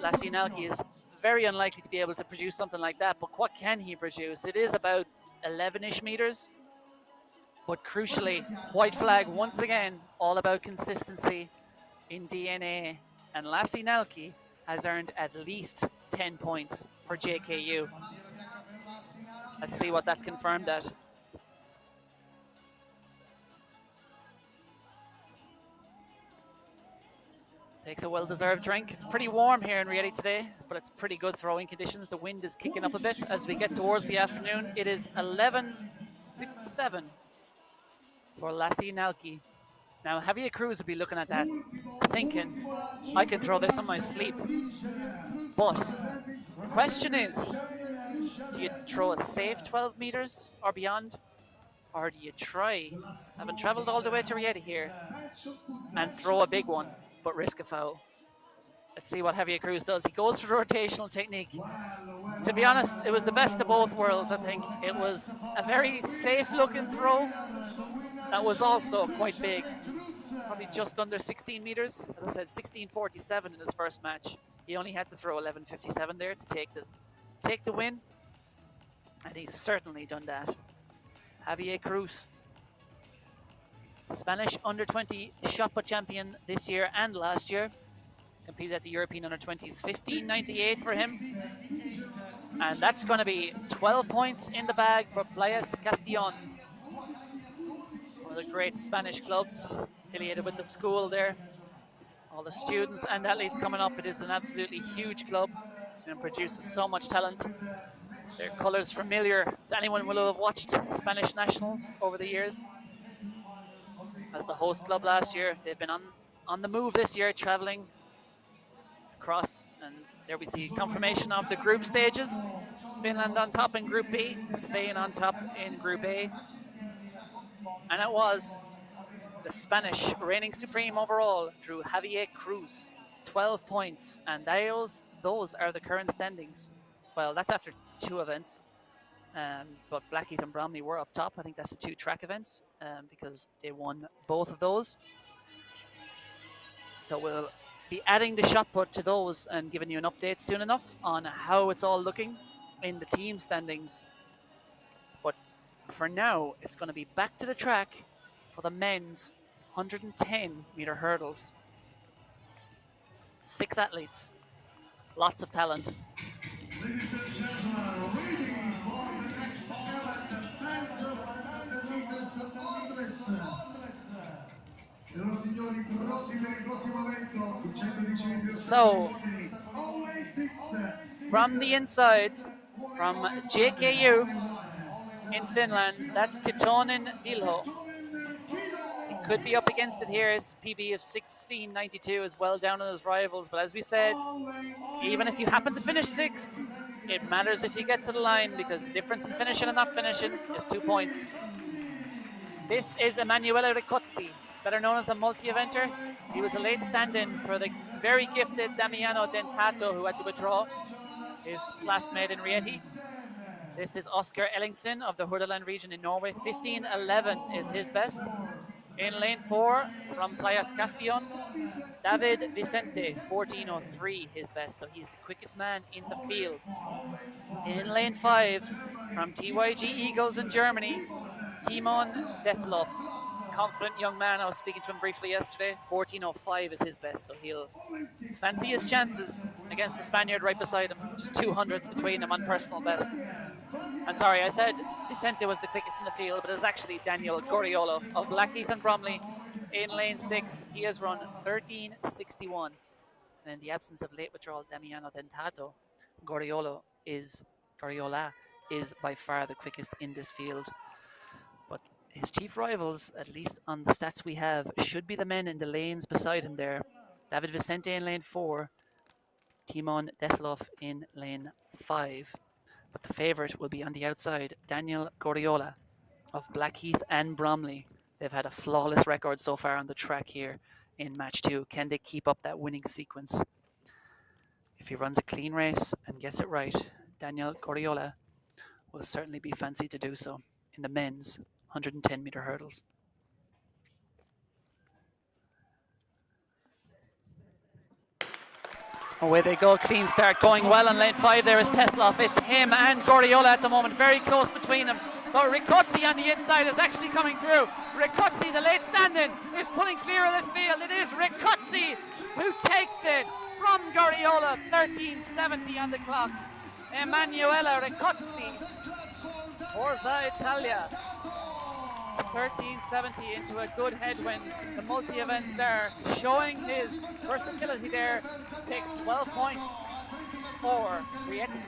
Lassi Nalki is very unlikely to be able to produce something like that, but what can he produce? It is about 11-ish meters, but crucially, white flag once again, all about consistency in DNA, and Lassi Nalki has earned at least 10 points for JKU. Let's see what that's confirmed at. Takes a well-deserved drink. It's pretty warm here in Rieti today, but it's pretty good throwing conditions. The wind is kicking up a bit as we get towards the afternoon. It is 11:57 for Lassi Nalki. Now, Javier Cruz will be looking at that, thinking, I can throw this on my sleep. But the question is, do you throw a safe 12 meters or beyond? Or do you try, having traveled all the way to Rieti here, and throw a big one, but risk a foul? Let's see what Javier Cruz does. He goes for the rotational technique. To be honest, it was the best of both worlds, I think. It was a very safe-looking throw that was also quite big. Probably just under 16 meters. As I said, 16.47 in his first match. He only had to throw 11.57 there to take the win. And he's certainly done that. Javier Cruz, Spanish under-20 shot put champion this year and last year. Competed at the European under-20s, 15.98 for him. And that's going to be 12 points in the bag for Playas Castellon. One of the great Spanish clubs affiliated with the school there. All the students and athletes coming up. It is an absolutely huge club and produces so much talent. Their colours familiar to anyone who will have watched Spanish nationals over the years. As the host club last year, they've been on the move this year, travelling across, and there we see confirmation of the group stages. Finland on top in Group B, Spain on top in Group A. And it was the Spanish reigning supreme overall through Javier Cruz, 12 points, and those are the current standings. Well, that's after two events, but Blackheath and Bromley were up top. I think that's the two track events because they won both of those. So we'll be adding the shot put to those and giving you an update soon enough on how it's all looking in the team standings. But for now, it's going to be back to the track for the men's 110-meter hurdles. 6 athletes, lots of talent. Ladies and gentlemen, waiting for the next event, the men's 100 meters hurdles. Allora signori, pronti per il prossimo evento, il 110 metri So, Only 6. from the inside, from JKU in Finland, that's Kitonen Vilho. He could be up against it here. His PB of 16.92 is well down on his rivals, but as we said, even if you happen to finish 6th, it matters if you get to the line because the difference in finishing and not finishing is 2 points. This is Emanuele Riccozzi, better known as a multi-eventer. He was a late stand-in for the very gifted Damiano Dentato, who had to withdraw, his classmate in Rieti. This is Oscar Ellingsen of the Hordaland region in Norway. 15.11 is his best. In lane 4, from Playas Castellon, David Vicente, 14.03 his best, so he's the quickest man in the field. In lane 5, from TYG Eagles in Germany, Timon Detlov, confident young man. I was speaking to him briefly yesterday. 14.05 is his best, so he'll fancy his chances against the Spaniard right beside him. Just 200s between them on personal best. And sorry, I said Vicente was the quickest in the field, but it was actually Daniel Goriolo of Blackheath and Bromley in lane 6. He has run 13.61. And in the absence of late withdrawal Damiano Dentato, Goriola is by far the quickest in this field. But his chief rivals, at least on the stats we have, should be the men in the lanes beside him there. David Vicente in lane 4, Timon Detlov in lane 5. But the favourite will be on the outside, Daniel Goriola of Blackheath and Bromley. They've had a flawless record so far on the track here in match 2. Can they keep up that winning sequence? If he runs a clean race and gets it right, Daniel Goriola will certainly be fancy to do so in the men's 110 metre hurdles. Away they go, clean start, going well on lane 5. There is Tetloff. It's him and Goriola at the moment, very close between them. But Riccozzi on the inside is actually coming through. Riccozzi, the late stand-in, is pulling clear of this field. It is Riccozzi who takes it from Goriola. 13.70 on the clock. Emanuele Riccozzi, Forza Italia. 13.70 into a good headwind. The multi-event star showing his versatility there. Takes 12 points for Rieti.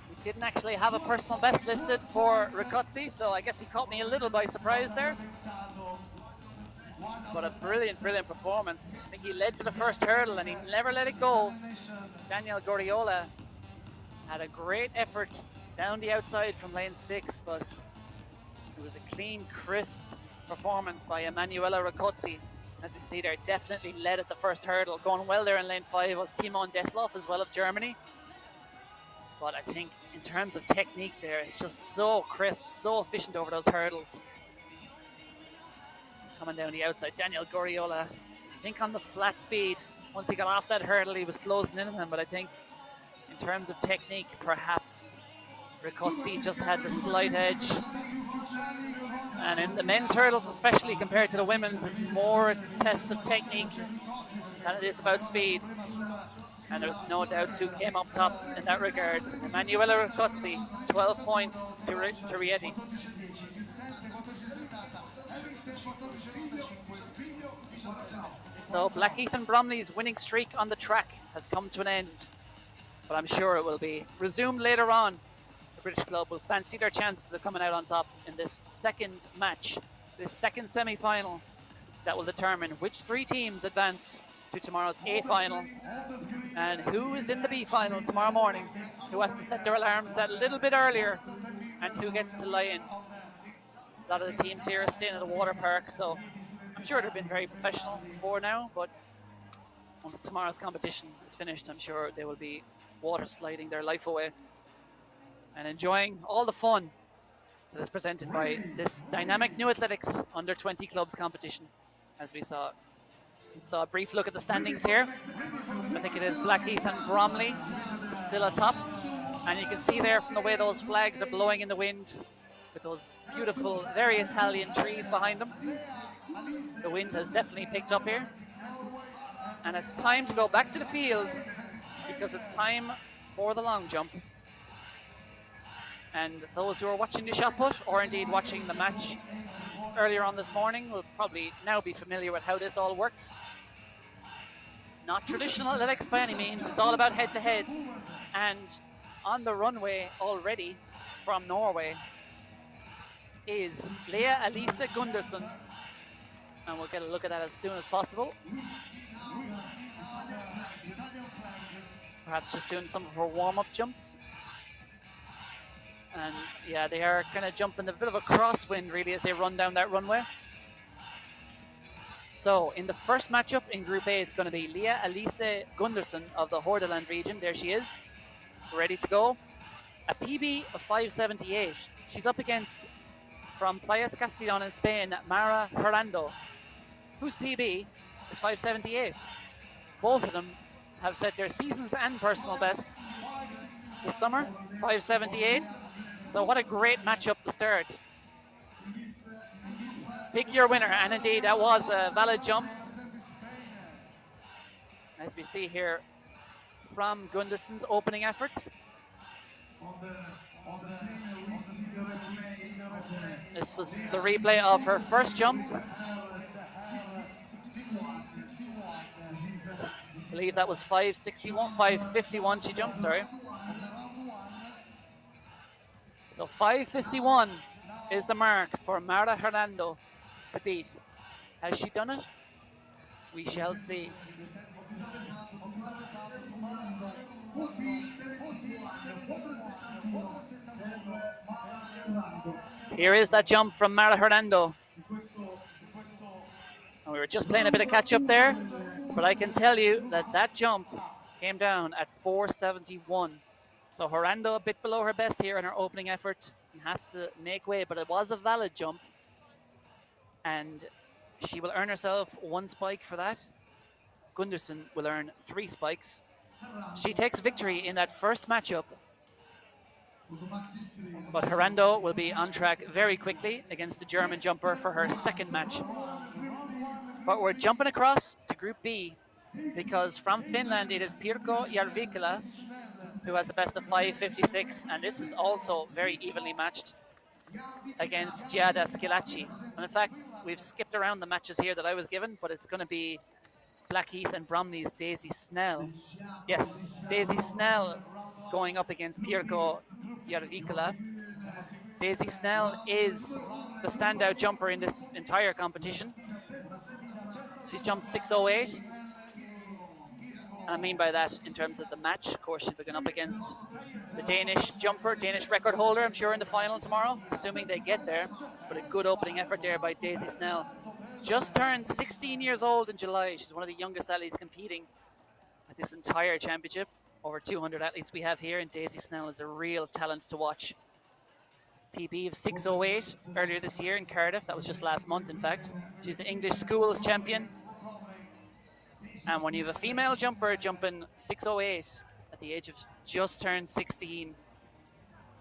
We didn't actually have a personal best listed for Riccozzi, so I guess he caught me a little by surprise there. But a brilliant, brilliant performance. I think he led to the first hurdle and he never let it go. Daniel Goriola had a great effort down the outside from lane 6, but it was a clean, crisp performance by Emanuele Riccozzi. As we see there, definitely led at the first hurdle. Going well there in lane 5 was Timon Detlov as well of Germany. But I think in terms of technique there, it's just so crisp, so efficient over those hurdles. Coming down the outside, Daniel Goriola, I think on the flat speed, once he got off that hurdle, he was closing in on him. But I think in terms of technique, perhaps Riccozzi just had the slight edge. And in the men's hurdles, especially compared to the women's, it's more a test of technique than it is about speed. And there's no doubts who came up tops in that regard. Emanuele Riccozzi, 12 points to Rieti. So Blackheath and Bromley's winning streak on the track has come to an end. But I'm sure it will be resumed later on. British club will fancy their chances of coming out on top in this second match, this second semi-final that will determine which 3 teams advance to tomorrow's A final and who is in the B final tomorrow morning, who has to set their alarms that little bit earlier and who gets to lie in. A lot of the teams here are staying at the water park, so I'm sure they've been very professional before now, but once tomorrow's competition is finished, I'm sure they will be water sliding their life away and enjoying all the fun that is presented by this dynamic new athletics under 20 clubs competition. As we saw a brief look at the standings here. I think it is Blackheath and Bromley still atop, and you can see there from the way those flags are blowing in the wind with those beautiful, very Italian trees behind them. The wind has definitely picked up here, and it's time to go back to the field because it's time for the long jump. And those who are watching the shot put, or indeed watching the match earlier on this morning, will probably now be familiar with how this all works. Not traditional athletics by any means, it's all about head-to-heads. And on the runway already from Norway is Lea Elise Gundersen. And we'll get a look at that as soon as possible. Perhaps just doing some of her warm-up jumps. And yeah, they are kind of jumping a bit of a crosswind really as they run down that runway. So in the first matchup in Group A, it's going to be Lea Elise Gundersen of the Hordaland region. There she is, ready to go. A PB of 578. She's up against, from Playas Castellon in Spain, Mara Hernando, whose PB is 578. Both of them have set their seasons and personal bests this summer, 578. So what a great matchup to start. Pick your winner, and indeed that was a valid jump. As we see here from Gundersen's opening effort. This was the replay of her first jump. I believe that was 551 she jumped, sorry. So 551 is the mark for Mara Hernando to beat. Has she done it? We shall see. Here is that jump from Mara Hernando. And we were just playing a bit of catch up there, but I can tell you that that jump came down at 471. So Hernando a bit below her best here in her opening effort and has to make way, but it was a valid jump. And she will earn herself 1 spike for that. Gundersen will earn 3 spikes. She takes victory in that first matchup. But Hernando will be on track very quickly against the German jumper for her second match. But we're jumping across to Group B because from Finland it is Pirkko Järvikala who has a best of 556, and this is also very evenly matched against Giada Skilacci. And in fact, we've skipped around the matches here that I was given, but it's going to be Blackheath and Bromley's Daisy Snell. Yes, Daisy Snell going up against Pirkko Järvikala. Daisy Snell is the standout jumper in this entire competition. She's jumped 608. And I mean by that in terms of the match. Of course, she'll be going up against the Danish jumper, Danish record holder, I'm sure, in the final tomorrow, assuming they get there. But a good opening effort there by Daisy Snell. Just turned 16 years old in July. She's one of the youngest athletes competing at this entire championship. Over 200 athletes we have here, and Daisy Snell is a real talent to watch. PB of 608 earlier this year in Cardiff. That was just last month, in fact. She's the English schools champion. And when you have a female jumper jumping 608 at the age of just turned 16,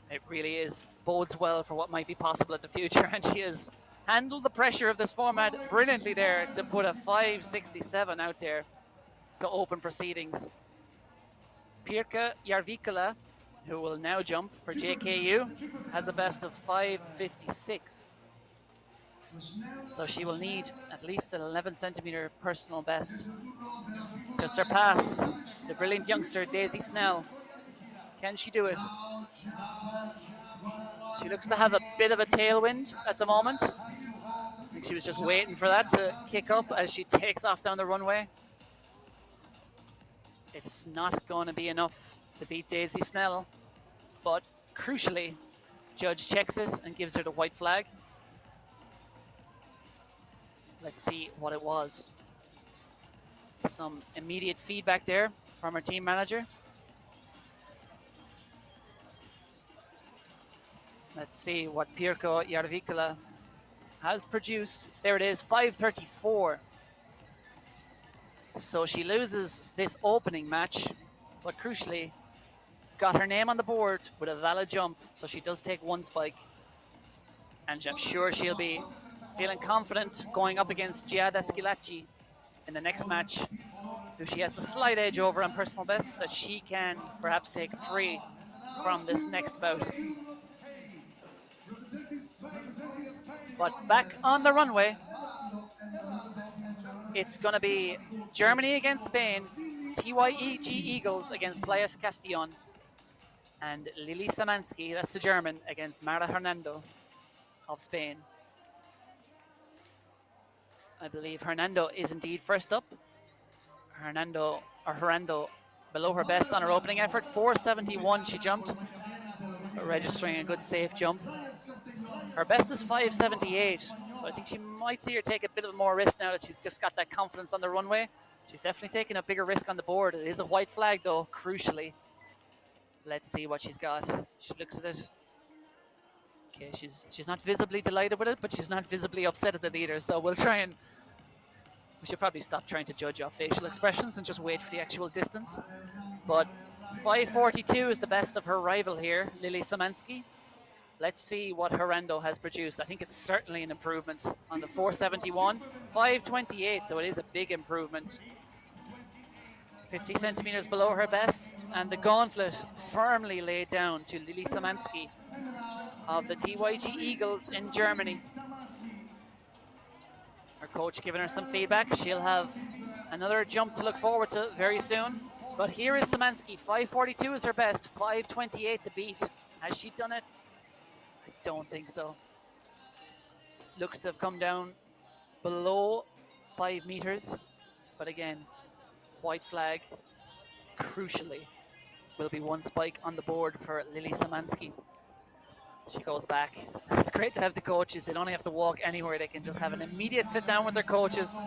it really bodes well for what might be possible at the future. And she has handled the pressure of this format brilliantly there to put a 567 out there to open proceedings. Pirkko Järvikala, who will now jump for JKU, has a best of 556. So she will need at least an 11 centimeter personal best to surpass the brilliant youngster Daisy Snell. Can she do it? She looks to have a bit of a tailwind at the moment. I think she was just waiting for that to kick up as she takes off down the runway. It's not going to be enough to beat Daisy Snell, but crucially, judge checks it and gives her the white flag. Let's see what it was. Some immediate feedback there from our team manager. Let's see what Pirkko Järvikala has produced. There it is, 534. So she loses this opening match, but crucially got her name on the board with a valid jump. So she does take 1 spike. And I'm sure she'll be feeling confident going up against Giada Skilacci in the next match, who she has the slight edge over on personal best, that she can perhaps take 3 from this next bout. But back on the runway, it's going to be Germany against Spain, TYEG Eagles against Playas Castillon, and Lili Samansky, that's the German, against Mara Hernando of Spain. I believe Hernando is indeed first up. Hernando below her best on her opening effort. 471 she jumped, registering a good safe jump. Her best is 578, so I think she might see her take a bit of more risk now that she's just got that confidence on the runway. She's definitely taking a bigger risk on the board. It is a white flag though, crucially. Let's see what she's got. She looks at it. Okay, she's not visibly delighted with it, but she's not visibly upset at it either. So we should probably stop trying to judge off facial expressions and just wait for the actual distance. But 542 is the best of her rival here, Lili Samansky. Let's see what Hernando has produced. I think it's certainly an improvement on the 471. 528, so it is a big improvement. 50 centimeters below her best, and the gauntlet firmly laid down to Lili Samansky of the TYG Eagles in Germany. Her coach giving her some feedback. She'll have another jump to look forward to very soon. But here is Samansky. 542 is her best, 528 to beat. Has she done it? I don't think so. Looks to have come down below 5 meters. But again, white flag, crucially, will be one spike on the board for Lili Samansky. She goes back. It's great to have the coaches. They don't have to walk anywhere. They can just have an immediate sit down with their coaches.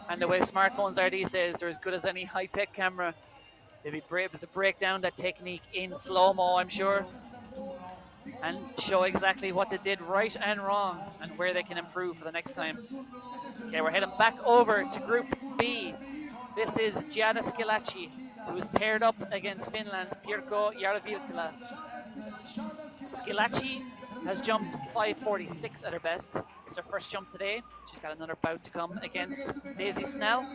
And the way smartphones are these days, they're as good as any high-tech camera. They'll be able to break down that technique in slow-mo, I'm sure, and show exactly what they did right and wrong and where they can improve for the next time. Okay, we're heading back over to Group B. This is Giada Schillaci, who is paired up against Finland's Pirkko Järvikkala. Schillaci has jumped 546 at her best. It's her first jump today. She's got another bout to come against Daisy Snell.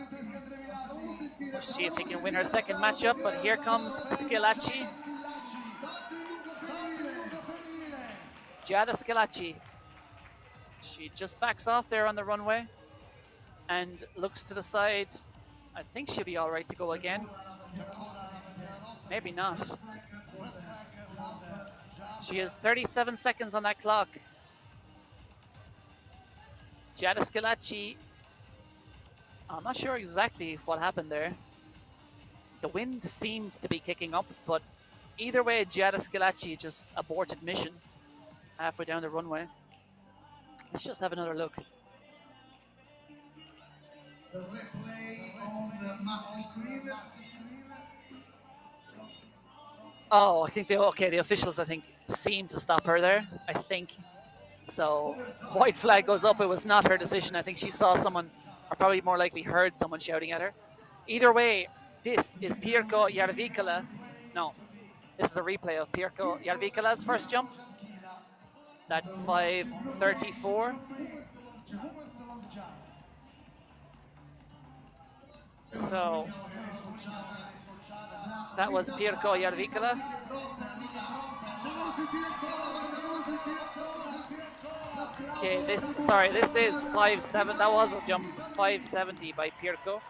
We'll see if he can win her second matchup, but here comes Schillaci. Giada Schillaci. She just backs off there on the runway and looks to the side. I think she'll be all right to go again. Maybe not. She has 37 seconds on that clock. Giada Schillaci, I'm not sure exactly what happened there. The wind seemed to be kicking up, but either way, Giada Schillaci just aborted mission halfway down the runway. Let's just have another look. The replay on the maxi screen. Oh, I think the officials, I think, seemed to stop her there. I think so. White flag goes up. It was not her decision. I think she saw someone, or probably more likely heard someone shouting at her. Either way, this is Pirkko Järvikkala. No, this is a replay of Pirkko Järvikkala's first jump. That 534. So that was Pirkko Järvikkala. Okay, this is 5.7. That was a jump 570 by Pirkko.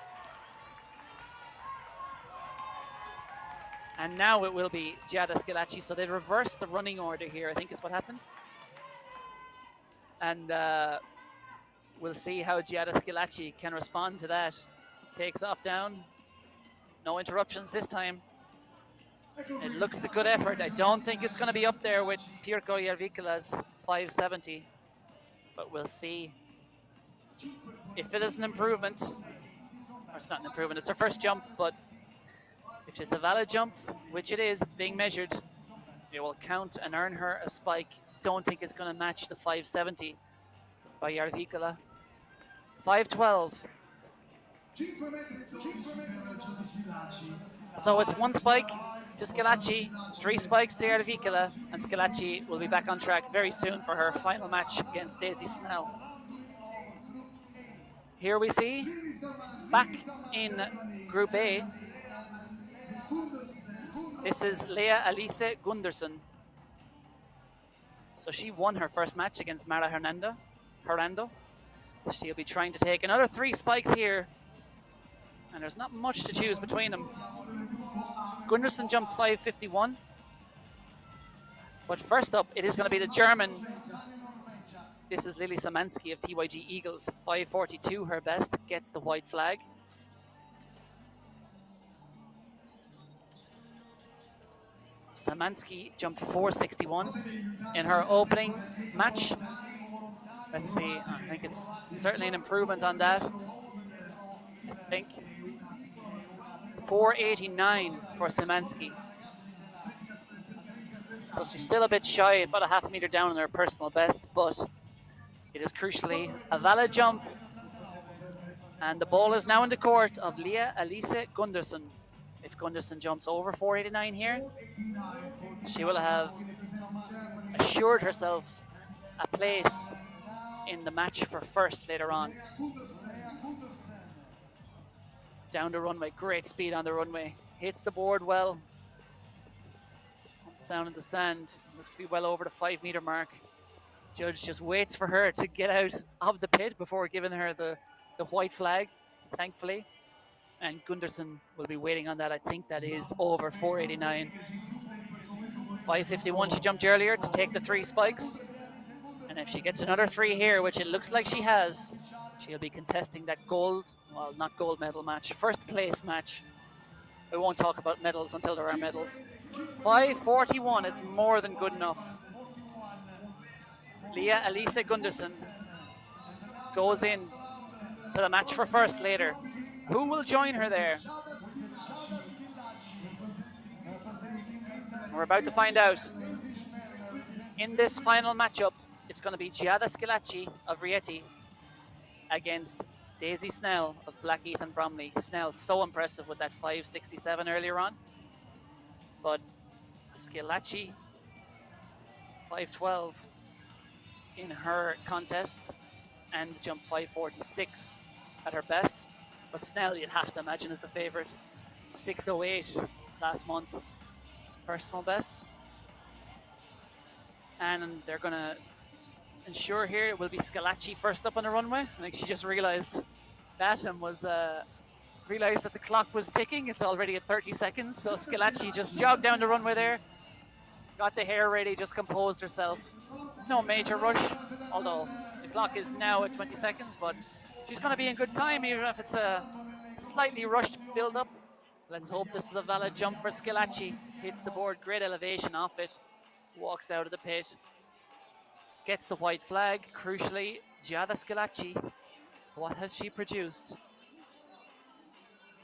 And now it will be Giada Schillaci. So they reversed the running order here, I think is what happened. And we'll see how Giada Schillaci can respond to that. Takes off down. No interruptions this time. It looks a good effort. I don't think it's going to be up there with Pirkko Järvikkala's 570. But we'll see if it is an improvement. Or it's not an improvement, it's her first jump. But if it's a valid jump, which it is, it's being measured, it will count and earn her a spike. Don't think it's going to match the 570 by Järvikkala. 512. So it's one spike to Schillaci, 3 spikes to Järvikkala, and Schillaci will be back on track very soon for her final match against Daisy Snell. Here we see, back in Group A, this is Lea Alice Gundersen. So she won her first match against Mara Hernando. She'll be trying to take another 3 spikes here. And there's not much to choose between them. Gunderson jumped 551. But first up, it is going to be the German. This is Lily Szymanski of TYG Eagles. 542, her best, gets the white flag. Szymanski jumped 461 in her opening match. Let's see, I think it's certainly an improvement on that. I think 489 for Szymanski. So she's still a bit shy, about a half meter down on her personal best, but it is crucially a valid jump. And the ball is now in the court of Leah Elise Gunderson. If Gunderson jumps over 489 here, she will have assured herself a place in the match for first later on. Down the runway, great speed on the runway. Hits the board well. Comes down in the sand. Looks to be well over the 5 meter mark. Judge just waits for her to get out of the pit before giving her the white flag, thankfully. And Gunderson will be waiting on that. I think that is over 489. 551 she jumped earlier to take the 3 spikes. And if she gets another 3 here, which it looks like she has, she'll be contesting that gold, well, not gold medal match, first place match. We won't talk about medals until there are medals. 541, it's more than good enough. Leah Elise Gunderson goes in to the match for first later. Who will join her there? We're about to find out. In this final matchup, it's going to be Giada Scilacci of Rieti against Daisy Snell of Blackheath and Bromley. Snell so impressive with that 567 earlier on. But Scilacci, 512 in her contest and jumped 546 at her best. But Snell, you'd have to imagine, is the favorite. 608 last month, personal best. And they're going to ensure here it will be Scilacci first up on the runway. I think she just realized that and was realized that the clock was ticking. It's already at 30 seconds. So Scilacci just jogged down the runway there, got the hair ready, just composed herself. No major rush, although the clock is now at 20 seconds, but she's going to be in good time, even if it's a slightly rushed build-up. Let's hope this is a valid jump for Scilacci. Hits the board, great elevation off it. Walks out of the pit. Gets the white flag. Crucially, Giada Scilacci. What has she produced?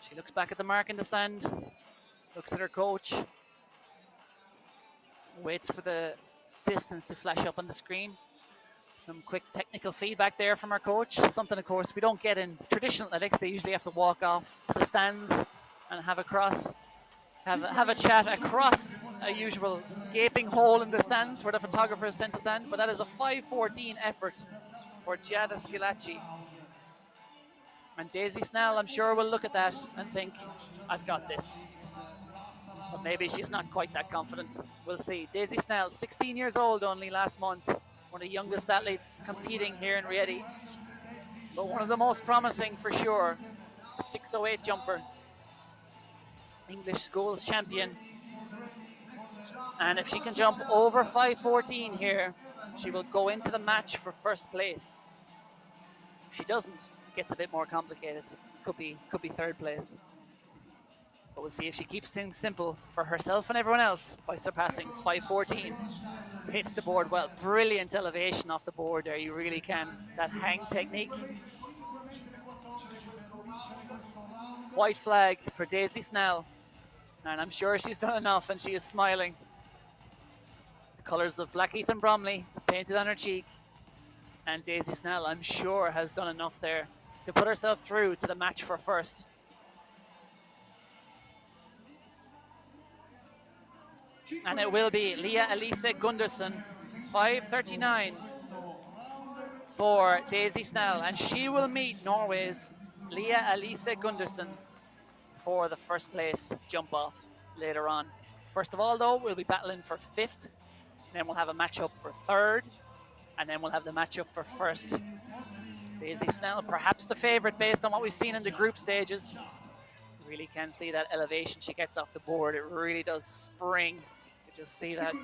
She looks back at the mark in the sand. Looks at her coach. Waits for the distance to flash up on the screen. Some quick technical feedback there from our coach. Something, of course, we don't get in traditional athletics. They usually have to walk off to the stands and have a chat across a usual gaping hole in the stands where the photographers tend to stand. But that is a 5:14 effort for Giada Scilacci. And Daisy Snell, I'm sure, will look at that and think, I've got this. But maybe she's not quite that confident. We'll see. Daisy Snell, 16 years old only last month. One of the youngest athletes competing here in Rieti. But one of the most promising for sure. 608 jumper. English schools champion. And if she can jump over 5:14 here, she will go into the match for first place. If she doesn't, it gets a bit more complicated. Could be third place. But we'll see if she keeps things simple for herself and everyone else by surpassing 5:14. Hits the board well. Brilliant elevation off the board there. You really can. That hang technique. White flag for Daisy Snell. And I'm sure she's done enough, and she is smiling. The colours of Blackheath and Bromley painted on her cheek. And Daisy Snell, I'm sure, has done enough there to put herself through to the match for first. And it will be Leah Elise Gunderson, 5:39 for Daisy Snell. And she will meet Norway's Leah Elise Gunderson for the first place jump off later on. First of all, though, we'll be battling for 5th. Then we'll have a matchup for third, and then we'll have the matchup for first. Daisy Snell, perhaps the favorite based on what we've seen in the group stages. Really can see that elevation she gets off the board. It really does spring. You just see that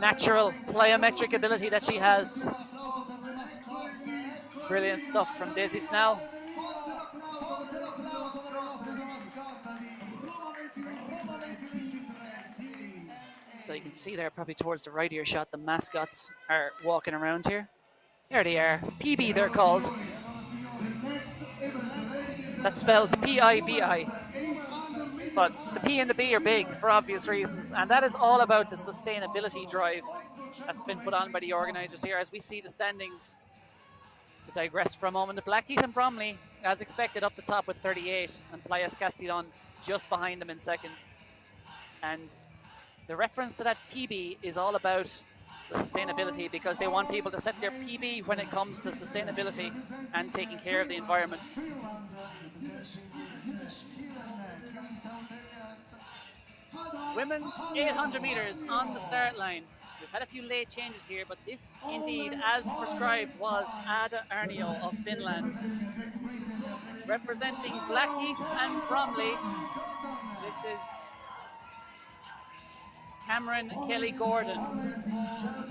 natural plyometric ability that she has. Brilliant stuff from Daisy Snell. So you can see there, probably towards the right of your shot, the mascots are walking around here. There they are. PB, they're called. That's spelled P-I-B-I. But the P and the B are big for obvious reasons. And that is all about the sustainability drive that's been put on by the organisers here. As we see the standings, to digress for a moment, the Blackheath and Bromley, as expected, up the top with 38, and Playas Castellon just behind them in second. And the reference to that PB is all about the sustainability, because they want people to set their PB when it comes to sustainability and taking care of the environment. Women's 800 meters on the start line. We've had a few late changes here, but this indeed, as prescribed, was Ada Arnio of Finland. Representing Blackheath and Bromley, this is Cameron Kelly Gordon.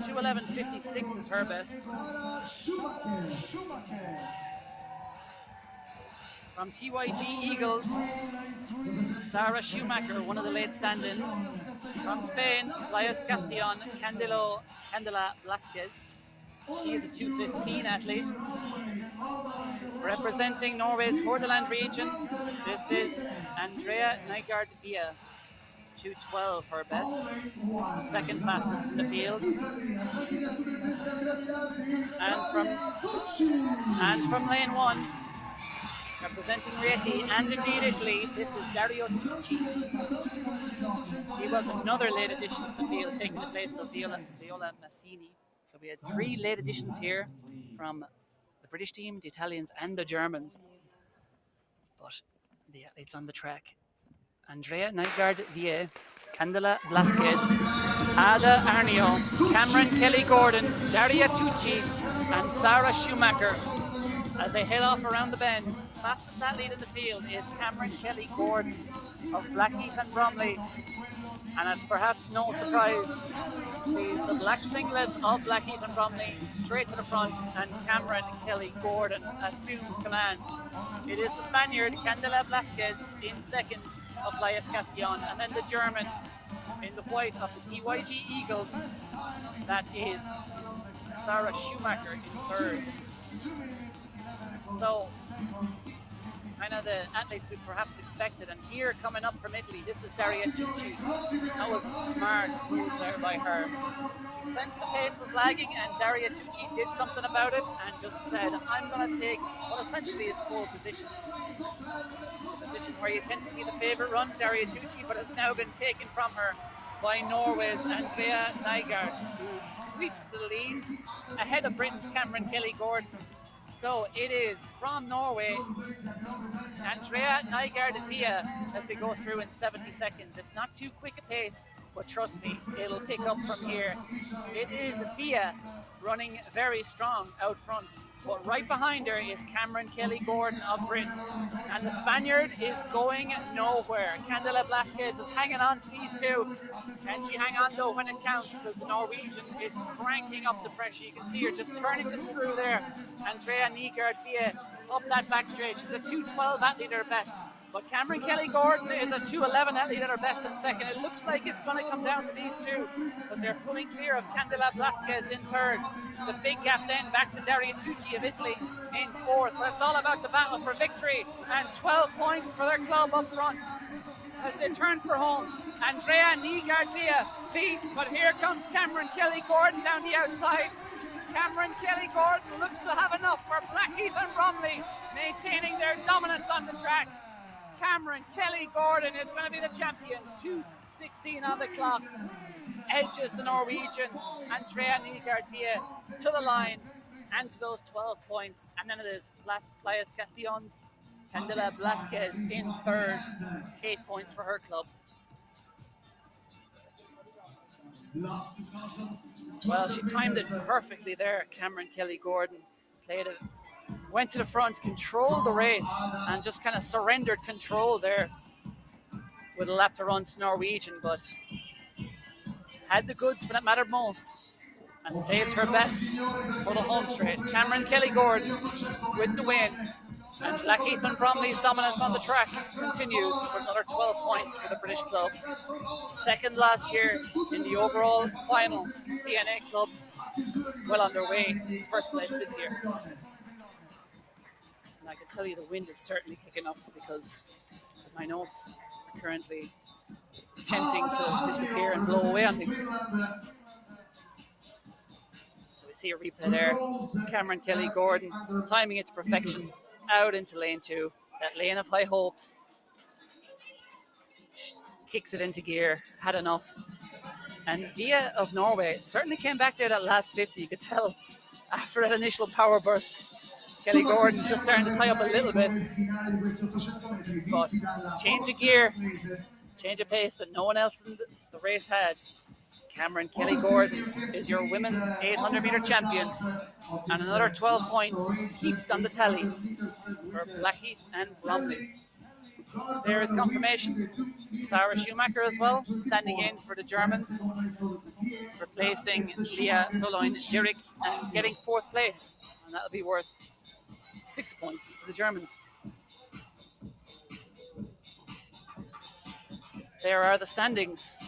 2:11.56 is her best. From TYG Eagles, Sarah Schumacher, one of the late stand-ins. From Spain, Playas Castellon, Candela Blasquez. She is a 2:15 athlete. Representing Norway's Hordaland region, this is Andrea Nygaard Via. 2:12 her best, second fastest in the field. And from lane one, representing Rieti and indeed Italy, this is Dario Tucci. She was another late addition to the field, taking the place of Viola Massini. So we had 3 late additions here from the British team, the Italians and the Germans. But the athletes on the track: Andrea Nygaard Vie, Candela Blasquez, Ada Arnio, Cameron Kelly Gordon, Daria Tucci, and Sarah Schumacher. As they head off around the bend, fastest athlete in the field is Cameron Kelly Gordon of Blackheath and Bromley. And it's perhaps no surprise to see the black singlet of Blackheath and Bromley straight to the front, and Cameron Kelly Gordon assumes command. It is the Spaniard Candela Blasquez in second of Playas Castellon, and then the German in the white of the TYG Eagles, that is Sarah Schumacher in third. So, kind of the athletes we perhaps expected. And here, coming up from Italy, this is Daria Tucci. That was a smart move there by her. She sensed the pace was lagging, and Daria Tucci did something about it and just said, I'm going to take what essentially is pole position. A position where you tend to see the favourite run, Daria Tucci, but it's now been taken from her by Norway's Andrea Nygaard, who sweeps to the lead ahead of Britain's Cameron Kelly Gordon. So it is from Norway, Andrea Nygaard Via, as they go through in 70 seconds. It's not too quick a pace, but trust me, it'll pick up from here. It is Via running very strong out front, but right behind her is Cameron Kelly Gordon of Britain, and the Spaniard is going nowhere. Candela Blasquez is hanging on to these two. Can she hang on though when it counts? Because the Norwegian is cranking up the pressure. You can see her just turning the screw there. Andrea Nygaard Via up that back straight. She's a 2:12 athlete at her best. But Cameron Kelly Gordon is a 2:11 athlete at her best in second. It looks like it's going to come down to these two, because they're pulling clear of Candela Blasquez in third. It's a big gap then back to Daria Tucci of Italy in fourth. But it's all about the battle for victory, and 12 points for their club up front as they turn for home. Andrea Nygaard Via leads, but here comes Cameron Kelly Gordon down the outside. Cameron Kelly Gordon looks to have enough for Blackheath and Bromley, maintaining their dominance on the track. Cameron Kelly Gordon is going to be the champion. 2:16 on the clock. Edges the Norwegian Andrea Nygaard Via to the line and to those 12 points. And then it is Playas Castellon's Candela Blasquez in third. 8 points for her club. Well, she timed it perfectly there. Cameron Kelly Gordon played it, went to the front, controlled the race, and just kind of surrendered control there with a lap to run to Norwegian, but had the goods when it mattered most and saved her best for the home straight. Cameron Kelly Gordon with the win. And Black Ethan Bromley's dominance on the track continues with another 12 points for the British club. Second last year in the overall final DNA clubs, well underway in first place this year. And I can tell you the wind is certainly picking up because my notes are currently attempting to disappear and blow away on me. So we see a replay there. Cameron Kelly Gordon timing it to perfection out into lane 2. That lane of high hopes. Kicks it into gear, had enough. And Dia of Norway certainly came back there that last 50. You could tell after that initial power burst. Kelly Gordon just starting to tie up a little bit. But change of gear, change of pace that no one else in the race had. Cameron Kelly Gordon is your women's 800-meter champion. And another 12 points heaped on the tally for Blackheath and Bromley. There is confirmation. Sarah Schumacher as well, standing in for the Germans, replacing Leah Soloin-Jirik and getting 4th place. And that'll be worth 6 points to the Germans. There are the standings.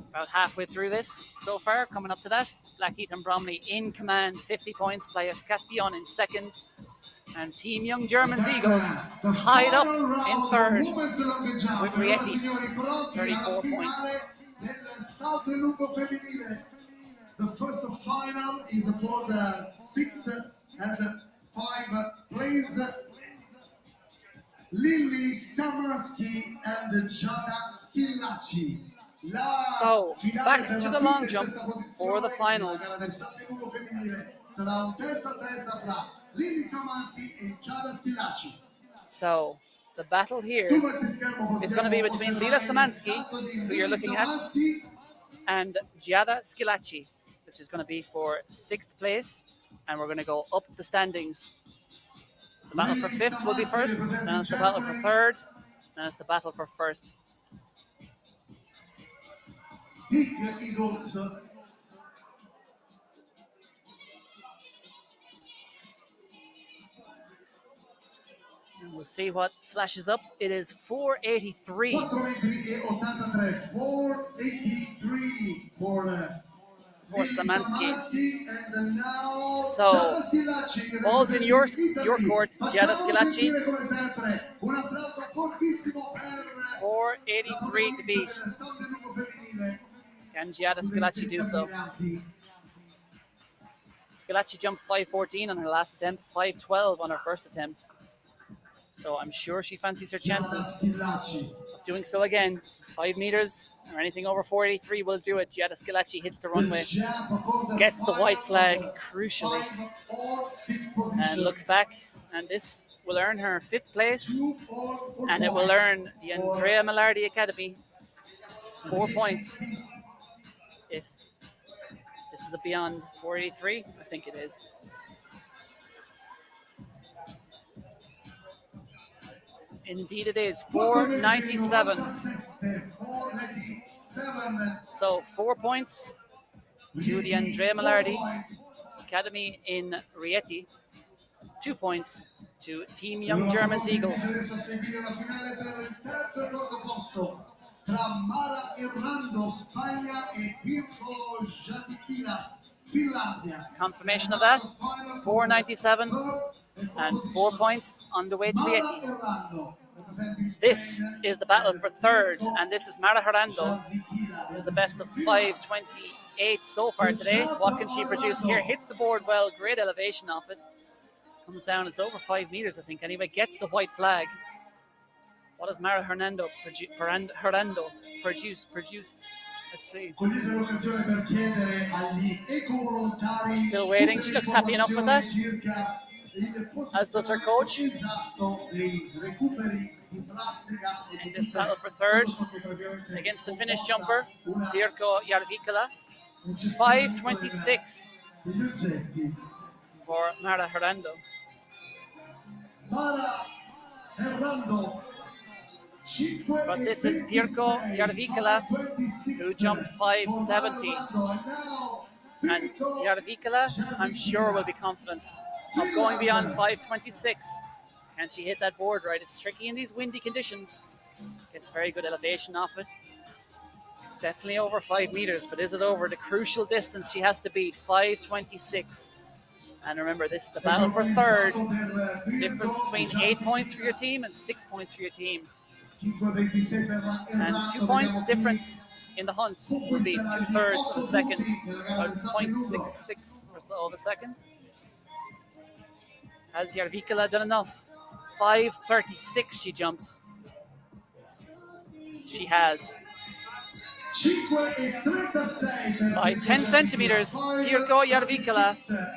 About halfway through this so far, coming up to that. Blackheath and Bromley in command, 50 points. Playas Castellon in second. And Team Young Germans Eagles tied up in 3rd with Rieti, 34 points. The first final is for the 6th and 5th place. Lily Samansky and Giada Schillaci. So, back to the long jump for the finals. So, the battle here is going to be between Lila Samansky, who you're looking at, and Giada Schillaci, which is going to be for 6th place. And we're going to go up the standings. The battle for 5th will be first, then it's the battle for 3rd, then it's the battle for 1st. And we'll see what flashes up. It is 483. 483 for Samansky. So, ball's in your court, Giada Schillaci. 483 to beat. Can Giada Schillaci do so? Schillaci jumped 5:14 on her last attempt, 5:12 on her first attempt. So I'm sure she fancies her chances of doing so again. 5 meters or anything over 483 will do it. Giada Schillaci hits the runway, gets the white flag crucially, and looks back. And this will earn her 5th place, and it will earn the Andrea Millardi Academy 4 points. If this is a beyond 483, I think it is. Indeed it is, 497. So 4 points to the Andrea Millardi Academy in Rieti. 2 points to Team Young Germans Eagles. Confirmation of that, 497 and 4 points on the way to Rieti. This is the battle for 3rd, and this is Mara Hernando, who's a best of 5:28 so far today. What can she produce here? Hits the board well, great elevation off it. Comes down, it's over 5 meters, I think. Anyway, gets the white flag. What does Mara Hernando produce? Let's see. Still waiting. She looks happy enough with that, as does her coach. In this battle for 3rd against the Finnish jumper, Pirkko Järvikala. 5:26 degli oggetti. for Mara Hernando. Mara Errando. But this is Pirko Jarvikala, who jumped 5:70. And Jarvikala, I'm sure, will be confident of going beyond 5:26. Can she hit that board right? It's tricky in these windy conditions. Gets very good elevation off it. It's definitely over 5 meters, but is it over the crucial distance she has to beat? 5:26. And remember, this is the battle for third. Difference between 8 points for your team and 6 points for your team. And 2 points difference in the hunt will be 2/3 of a second, about 0.66 or so of a second. Has Jarvikala done enough? 5:36 she jumps. She has. By 10 centimeters, Pirko Jarvikala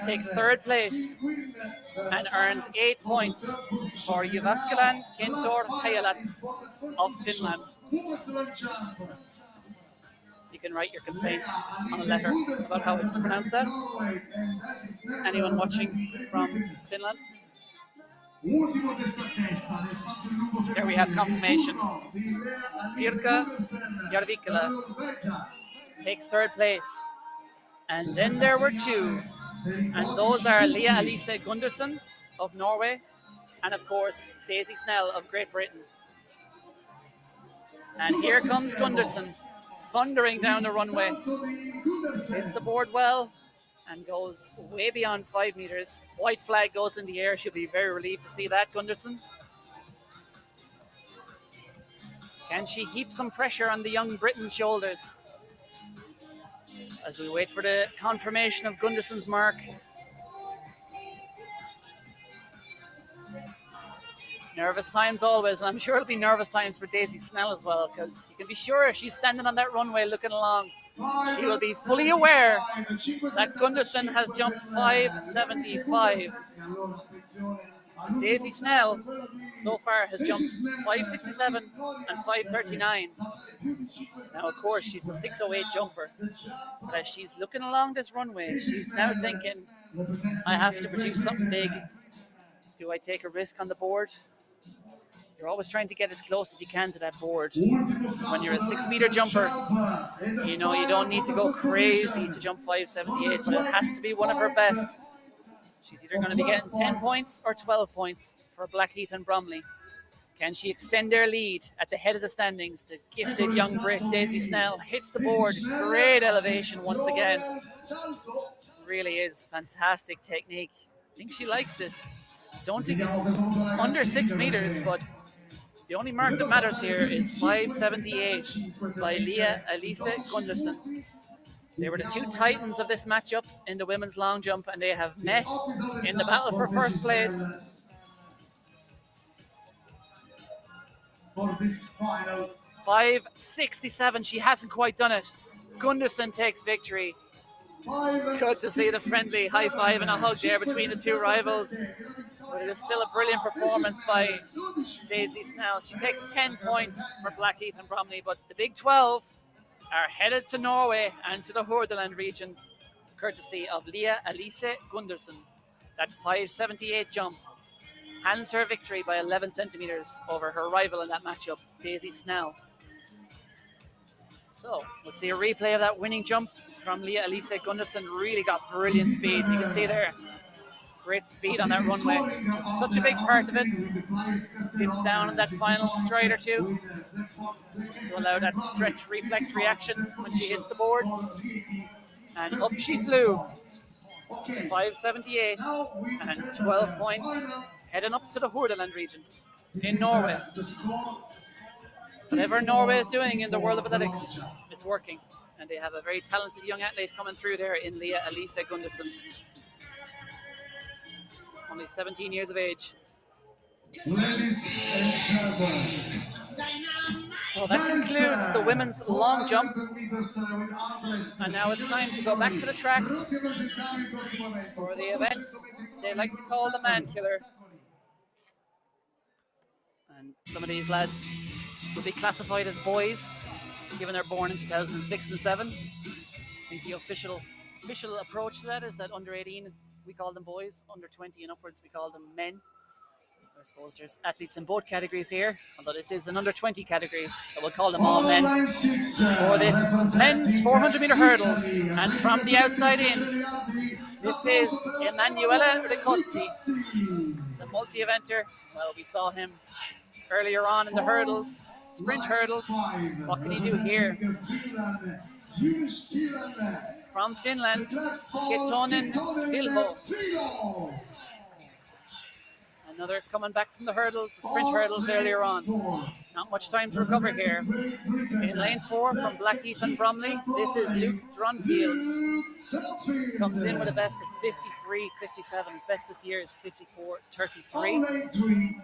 takes third place and earns 8 points for Jyväskylän Kentor Hayalat of Finland. You can write your complaints on a letter about how it's pronounced that. Anyone watching from Finland? There we have confirmation. Pirko Jarvikala takes third place. And then there were two. And those are Leah Elise Gundersen of Norway and, of course, Daisy Snell of Great Britain. And here comes Gundersen, thundering down the runway. Hits the board well and goes way beyond 5 meters. White flag goes in the air. She'll be very relieved to see that, Gundersen. Can she heap some pressure on the young Britain shoulders? As we wait for the confirmation of Gundersen's mark. Nervous times always, and I'm sure it'll be nervous times for Daisy Snell as well, because you can be sure if she's standing on that runway looking along, she will be fully aware that Gundersen has jumped 5:75. Daisy Snell so far has jumped 5:67 and 5:39. Now, of course, she's a 6:08 jumper, but as she's looking along this runway, she's now thinking, I have to produce something big. Do I take a risk on the board? You're always trying to get as close as you can to that board. When you're a 6-meter jumper, you know, you don't need to go crazy to jump 5:78, but it has to be one of her best. She's either going to be getting 10 points or 12 points for Blackheath and Bromley. Can she extend their lead at the head of the standings? The gifted young Brit, Daisy Snell, hits the board. Great elevation once again. Really is fantastic technique. I think she likes it. Don't think it's under 6 meters, but the only mark that matters here is 5:78 by Leah Elise Gundersen. They were the two titans of this matchup in the women's long jump, and they have met in the battle for first place. For this final 5:67, she hasn't quite done it. Gundersen takes victory. Good to see the friendly high five and a hug there between the two rivals. But it is still a brilliant performance by Daisy Snell. She takes 10 points for Blackheath and Bromley, but the Big 12 are headed to Norway and to the Hordaland region, courtesy of Leah Elise Gundersen. That 5:78 jump hands her victory by 11 centimeters over her rival in that matchup, Daisy Snell. So let's see a replay of that winning jump from Leah Elise Gundersen. Really got brilliant speed. You can see there, great speed on that runway. Such a big part of it. Dips down in that final stride or two to allow that stretch reflex reaction when she hits the board. And up she flew. 5:78 and 12 points, heading up to the Hordaland region in Norway. Whatever Norway is doing in the world of athletics, it's working. And they have a very talented young athlete coming through there in Leah Elise Gundersen. Only 17 years of age. Ladies and gentlemen. So that concludes the women's long jump. And now it's time to go back to the track for the event they like to call the man killer. And some of these lads will be classified as boys, given they're born in 2006 and 7. think the official approach to that is that under 18 we call them boys, under 20 and upwards we call them men. I suppose there's athletes in both categories here, although this is an under 20 category, so we'll call them all men for this men's 400 meter hurdles. And from the outside in, this is Emanuele Riccozzi, the multi-eventer. Well, we saw him earlier on in the hurdles, sprint hurdles. What can he do here? From Finland, Ketonen Vilho. Another coming back from the hurdles, the sprint hurdles earlier on. Not much time to recover here. In lane 4 from Blackheath and Bromley, this is Luke Dronfield. Comes in with a best of 53.57. His best this year is 54.33.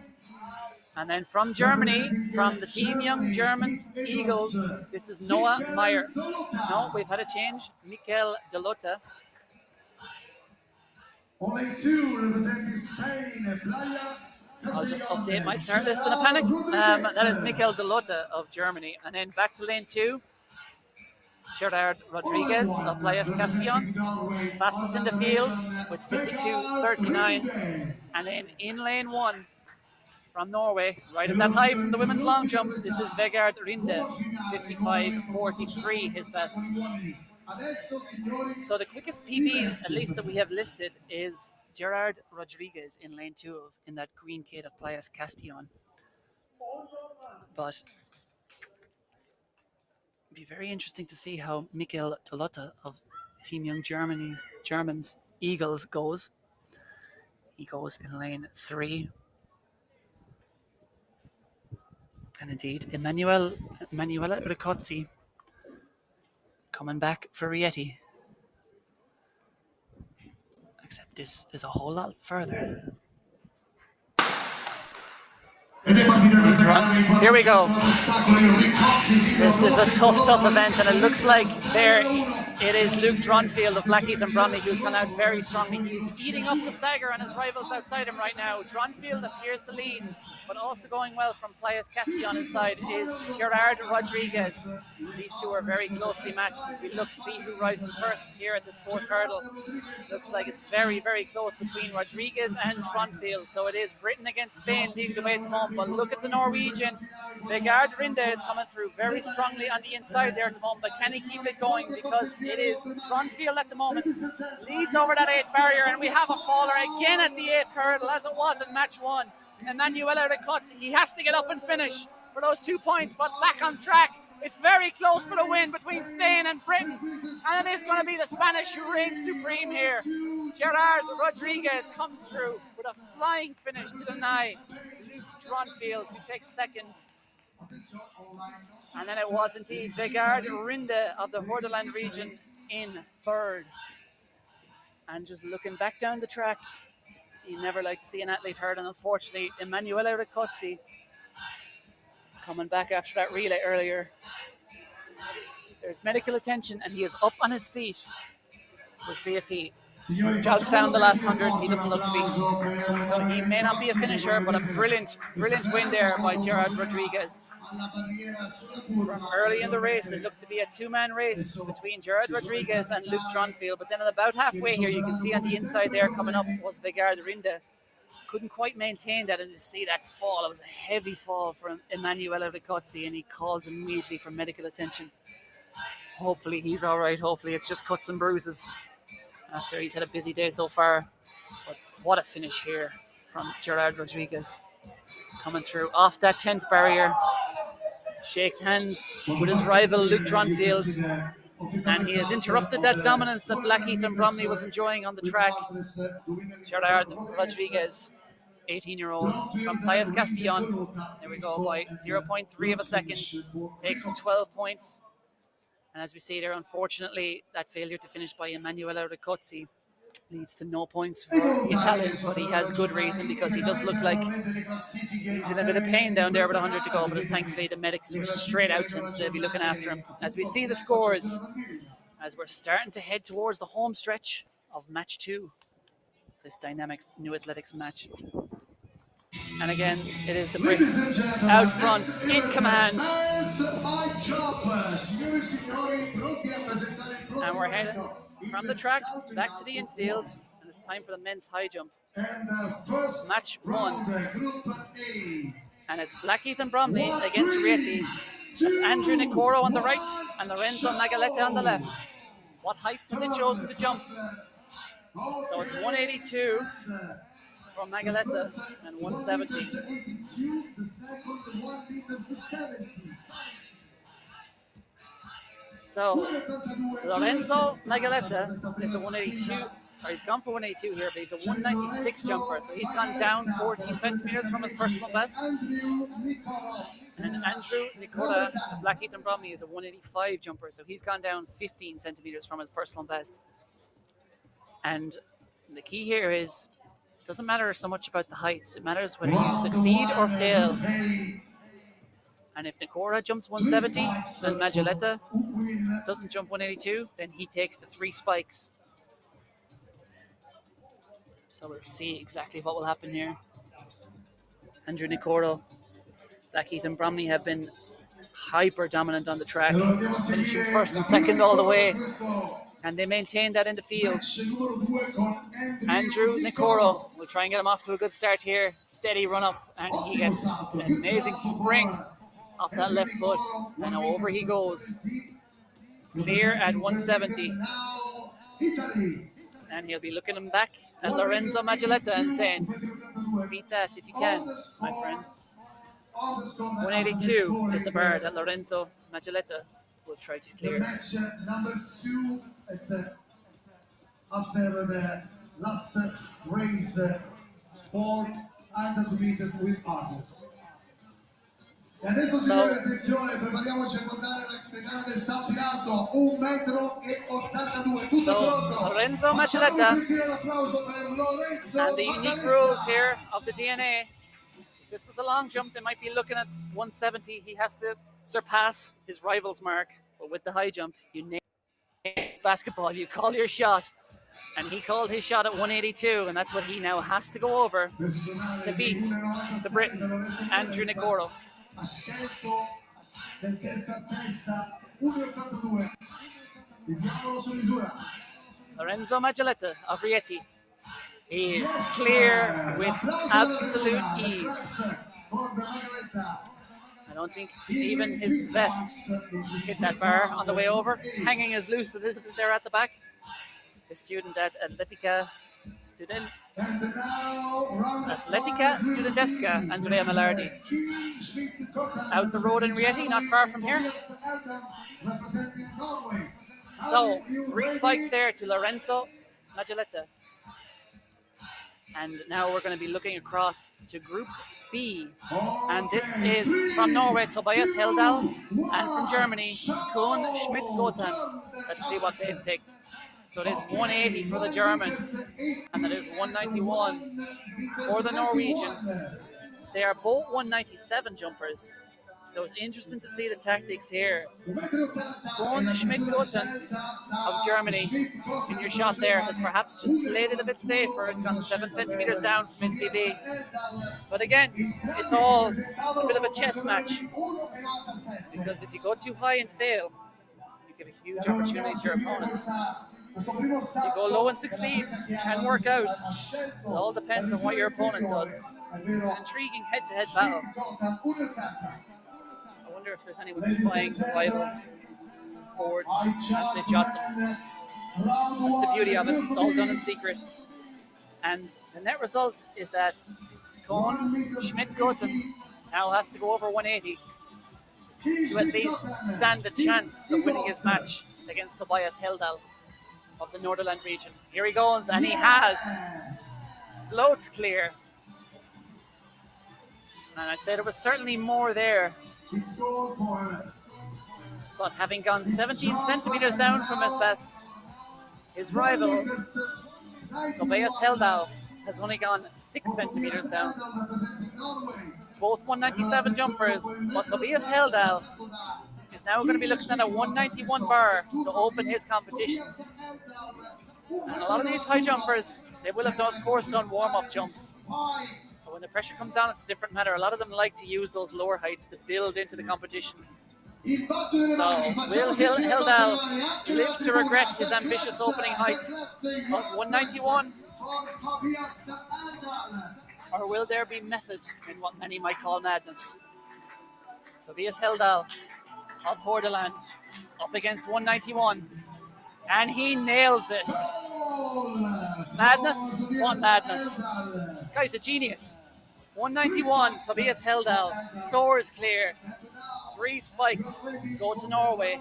And then from Germany, from the Team Young Germans Eagles, this is Noah Meyer. No, we've had a change. Mikel De Lotta. Only 2 representing Spain, Playa. I'll just update my start list in a panic. That is Mikel De Lotta of Germany. And then back to lane 2. Gerard Rodriguez of Playas Castellón, fastest in the field with 52.39. And then in lane 1 from Norway, right at that high from the women's long jump, this is Vegard Rinde, 55.43, his best. So the quickest PB, at least that we have listed, is Gerard Rodriguez in lane 2 in that green kit of Playas Castellón. But it'd be very interesting to see how Mikel De Lotta of Team Young Germans Eagles goes. He goes in lane 3. And indeed, Emanuele Riccozzi coming back for Rieti. Except this is a whole lot further. Here we go. This is a tough event, and it looks like there it is Luke Dronfield of Blackheath and Bromley who's gone out very strongly. He's eating up the stagger, and his rivals outside him right now. Dronfield appears to lead, but also going well from Playas Castellón inside is Gerard Rodriguez. These two are very closely matched as we look to see who rises first here at this 4th hurdle. Looks like it's very, very close between Rodriguez and Dronfield. So it is Britain against Spain leading the way at the moment. But look at the Norwegian. Vegard Rinde is coming through very strongly on the inside there at the moment. But can he keep it going? Because it is Dronfield at the moment. Leads over that 8th barrier, and we have a faller again at the 8th hurdle as it was in match 1. Emanuele Riccozzi, he has to get up and finish for those 2 points, but back on track. It's very close for the win between Spain and Britain, and it is going to be the Spanish who reign supreme here. Gerard Rodriguez comes through with a flying finish to deny Luke Dronfield, who takes 2nd. And then it was indeed Vegard Rinde of the Hordaland region in 3rd. And just looking back down the track, you never like to see an athlete hurt, and unfortunately, Emanuele Riccozzi coming back after that relay earlier. There's medical attention, and he is up on his feet. We'll see if he jogs down the last 100. He doesn't look to be. So he may not be a finisher, but a brilliant win there by Gerard Rodriguez. From early in the race, it looked to be a 2-man race between Gerard Rodriguez and Luke Dronfield. But then at about halfway here, you can see on the inside there coming up was Vegard Rinde. Couldn't quite maintain that, and you see that fall. It was a heavy fall from Emanuele Riccozzi, and he calls immediately for medical attention. Hopefully he's all right. Hopefully it's just cuts and bruises after he's had a busy day so far. But what a finish here from Gerard Rodriguez. Coming through off that 10th barrier. Shakes hands with his rival Luke Dronfield. And he has interrupted that dominance that Blackheath and Bromley was enjoying on the track. Gerard Rodriguez, 18-year-old from Playas Castellón. There we go, by 0.3 of a second. Takes 12 points. And as we see there, unfortunately, that failure to finish by Emanuele Riccozzi leads to no points for the Italians, but he has good reason because he does look like he's in a bit of pain down there with 100 to go, but as thankfully the medics were straight out to him, so they'll be looking after him. As we see the scores, as we're starting to head towards the home stretch of match 2, this dynamic new athletics match. And again, it is the Brits out front in command. And we're heading from the track back to the infield, and it's time for the men's high jump. And first Match round, one. Group A. And it's Blackheath and Bromley against Rieti. That's Andrew Nicoro on the right and Lorenzo Magalete on the left. What heights have they chosen to jump? So it's 182 for Magalete and 170. 182, the second 1 meters 70. So Lorenzo Magalete is a 182, or he's gone for 182 here, but he's a 196 jumper, so he's gone down 14 centimeters from his personal best. And Andrew Nicola of Blackheath and Bromley is a 185 jumper, so he's gone down 15 centimeters from his personal best. And the key here is, it doesn't matter so much about the heights, it matters whether you succeed or fail. And if Nicora jumps 170 and Magalete doesn't jump 182, then he takes the 3 spikes. So we'll see exactly what will happen here. Andrew Nicoro, Blackheath and Bromley have been hyper dominant on the track, finishing first and second all the way, and they maintain that in the field. Andrew Nicoro will try and get him off to a good start here. Steady run up, and he gets an amazing spring off that left foot, and over he goes. Clear at 170. And he'll be looking him back at Lorenzo Magalete and saying, beat that if you can, my friend. 182 is the bar that Lorenzo Magalete will try to clear. Match number 2 after the last race for 100 meters with partners. E adesso signore, attenzione, prepariamoci a guardare la metà del salto in alto, 1,82 m, tutto pronto. Lorenzo Magalete, and the unique rules here of the DNA. If this was a long jump, they might be looking at 170. He has to surpass his rival's mark, but with the high jump, you nail basketball, you call your shot. And he called his shot at 182, and that's what he now has to go over to beat the Briton, Andrew Nicoro. Ha scelto del testa a testa 1,82. Vediamolo su misura. Lorenzo Magalete of Rieti. He is clear with absolute ease. I don't think even his vest hit that bar on the way over, hanging as loose as it is there at the back. The student at Atletica Studentesca, Andrea Melardi. Out the road in Rieti, not far from here. So, 3 spikes there to Lorenzo Magalete. And now we're going to be looking across to Group B. And this is from Norway, Tobias Heldal, and from Germany, Kuhn Schmidt-Goten. Let's see what they've picked. So it is 180 for the Germans, and that is 191 for the Norwegian. They are both 197 jumpers, so it's interesting to see the tactics here. Kuhn Schmidt-Goten of Germany, in your shot there, has perhaps just played it a bit safer. It's gone 7 centimeters down from his DB. But again, it's all a bit of a chess match, because if you go too high and fail, you give a huge opportunity to your opponents. If you go low and succeed, it can work out. It all depends on what your opponent does. It's an intriguing head-to-head battle. I wonder if there's anyone spying the rivals' boards as they jot them. That's the beauty of it. It's all done in secret. And the net result is that Kuhn Schmidt-Goten now has to go over 180 to at least stand a chance of winning his match against Tobias Heldal of the Norderland region. Here he goes, and he has. Floats clear. And I'd say there was certainly more there. But having gone 17 centimeters down from his best, his rival, Tobias Heldal, has only gone 6 centimeters down. Both 197 jumpers, but Tobias Heldal is now going to be looking at a 191 bar to open his competition. And a lot of these high jumpers, they will have, of course, done warm-up jumps. But when the pressure comes down, it's a different matter. A lot of them like to use those lower heights to build into the competition. Il batto delle So, mani, will facciamo sentire il batto delle Hildal mani, anche live l'altro to regret clap, his ambitious opening height of 191? for Tobias Hildal. Or will there be method in what many might call madness? Tobias Hildal of Hordaland up against 191. And he nails it. Madness? What madness? Guy's a genius. 191, Tobias Hildal soars clear. 3 spikes go to Norway.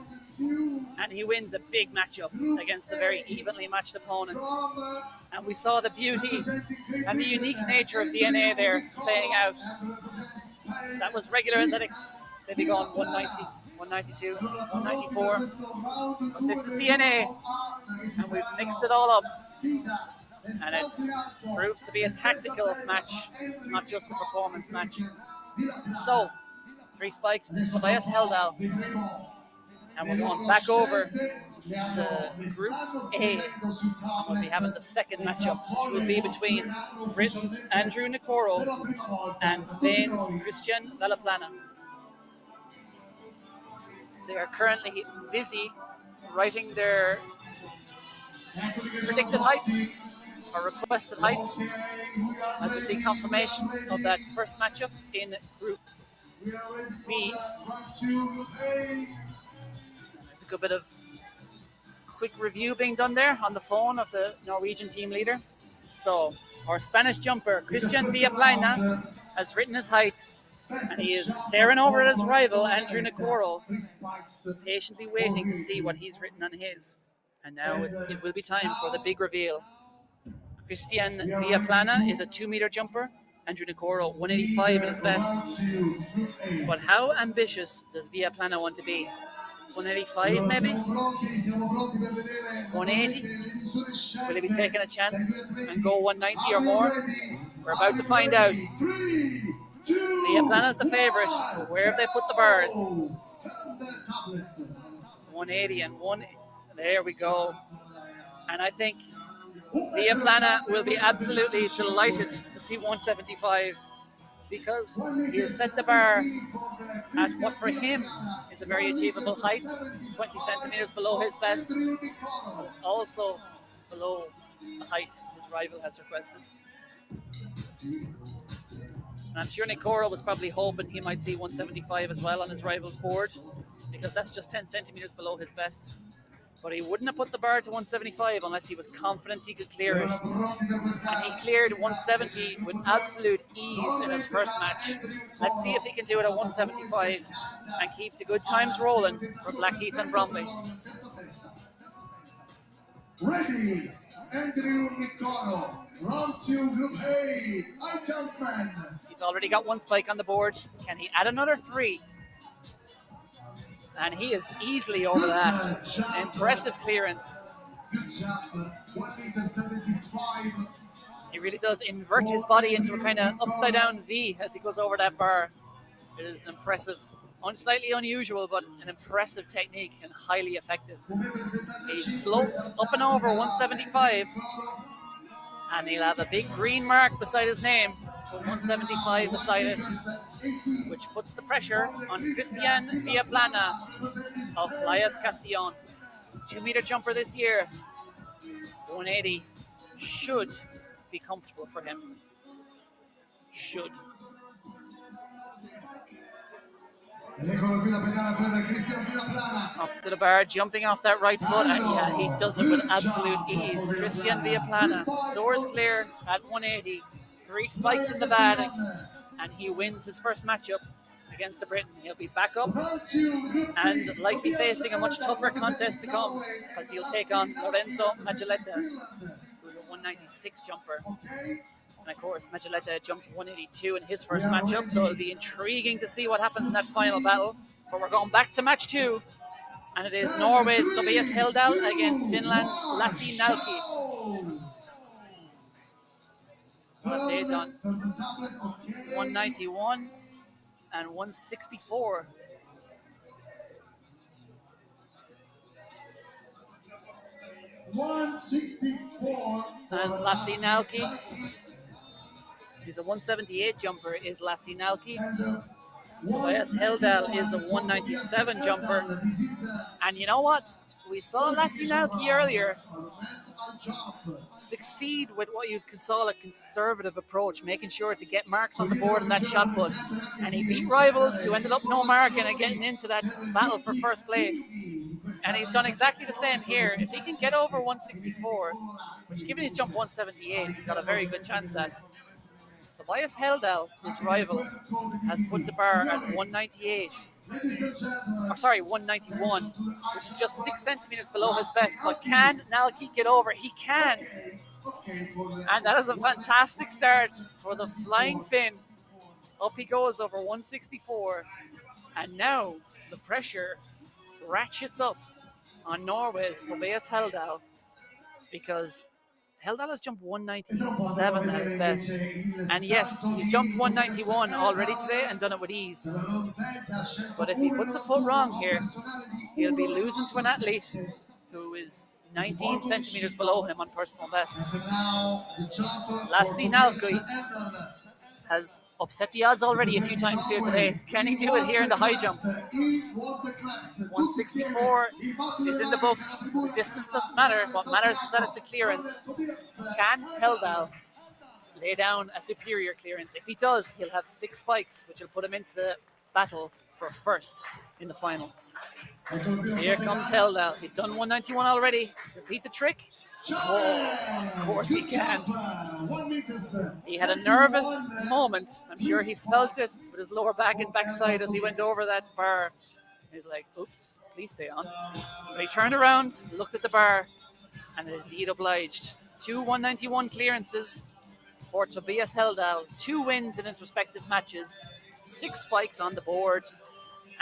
And he wins a big matchup against a very evenly matched opponent. And we saw the beauty and the unique nature of DNA there playing out. That was regular athletics. They'd be going 190, 192, 194. But this is DNA, and we've mixed it all up. And it proves to be a tactical match, not just a performance match. So, 3 spikes to Tobias Hildal. And we're going back over to Group A. And we'll be having the second matchup, which will be between Britain's Andrew Nicoro and Spain's Christian Villaplana. They are currently busy writing their predicted heights or requested heights as we see confirmation of that first matchup in Group B. There's a good bit of quick review being done there on the phone of the Norwegian team leader. So, our Spanish jumper, Christian Villaplana, has written his height, and he is staring over at his rival, Andrew Nicoro, patiently waiting to see what he's written on his. And now it will be time for the big reveal. Christian Villaplana is a 2-meter jumper. Andrew Nicoro, 185 at his best. But how ambitious does Villaplana want to be? 185 maybe? 180? Will he be taking a chance and go 190 or more? We're about to find out. Villaplana's the favourite. Where have they put the bars? 180 and 1. There we go. And I think Villaplana will be absolutely delighted to see 175 because he'll set the bar at what for him is a very achievable height, 20 centimetres below his best. But it's also below the height his rival has requested. And I'm sure Nicoro was probably hoping he might see 175 as well on his rival's board because that's just 10 centimetres below his best. But he wouldn't have put the bar to 175 unless he was confident he could clear it. And he cleared 170 with absolute ease in his first match. Let's see if he can do it at 175 and keep the good times rolling for Blackheath and Bromley. Ready, Andrew Nicoro, round 2, Group A, high jump man. He's already got 1 spike on the board. Can he add another 3? And he is easily over that. Impressive clearance. Good job, 1.75 meters. He really does invert his body into a kind of upside down V as he goes over that bar. It is an impressive, slightly unusual, but an impressive technique and highly effective. He floats up and over 175, and he'll have a big green mark beside his name with 175 beside it, which puts the pressure on Christian Villaplana of Playas Castellón. 2-meter jumper this year. 180 should be comfortable for him. Should. Up to the bar, jumping off that right foot, and yeah, he does it with absolute ease. Christian Villaplana soars clear at 180. 3 spikes in the bag, and he wins his first matchup against the Briton. He'll be back up and likely facing a much tougher contest to come because he'll take on Lorenzo Maggioletta, who's a 196 jumper. And of course, Maggioletta jumped 182 in his first matchup, so it'll be intriguing to see what happens in that final battle. But we're going back to match 2, and it is Norway's Tobias Hildal against Finland's Lassi Nalki. Update on 191 and 164. And Lassi Nalki, he's a 178 jumper, is Lassi Nalki. Tobias Heldal is a 197 jumper. And you know what? We saw Lasinalki earlier succeed with what you could call a conservative approach, making sure to get marks on the board in that shot put. And he beat rivals who ended up no marking and getting into that battle for first place. And he's done exactly the same here. If he can get over 164, which given his jump 178, he's got a very good chance at. Tobias Heldal, his rival, has put the bar at 198. Or sorry, 191, which is just 6 centimeters below his best. But can Nalki get over? He can. And that is a fantastic start for the Flying Finn. Up he goes over 164. And now the pressure ratchets up on Norway's Tobias Heldal, because Heldal has jumped 197 at his best. And yes, he's jumped 191 already today and done it with ease. But if he puts a foot wrong here, he'll be losing to an athlete who is 19 centimeters below him on personal bests. Lassi Nalki has upset the odds already a few times here today. Can he do it here in the high jump? 164 is in the books. The distance doesn't matter. What matters is that it's a clearance. Can Heldal lay down a superior clearance? If he does, he'll have 6 spikes, which will put him into the battle for first in the final. Here comes Heldal. He's done 191 already. Repeat the trick. Oh, of course he can. He had a nervous moment. I'm sure he felt it with his lower back and backside as he went over that bar. He's like, oops, please stay on. But he turned around, looked at the bar, and indeed obliged. 2 191 clearances for Tobias Heldal. 2 wins in his respective matches. 6 spikes on the board.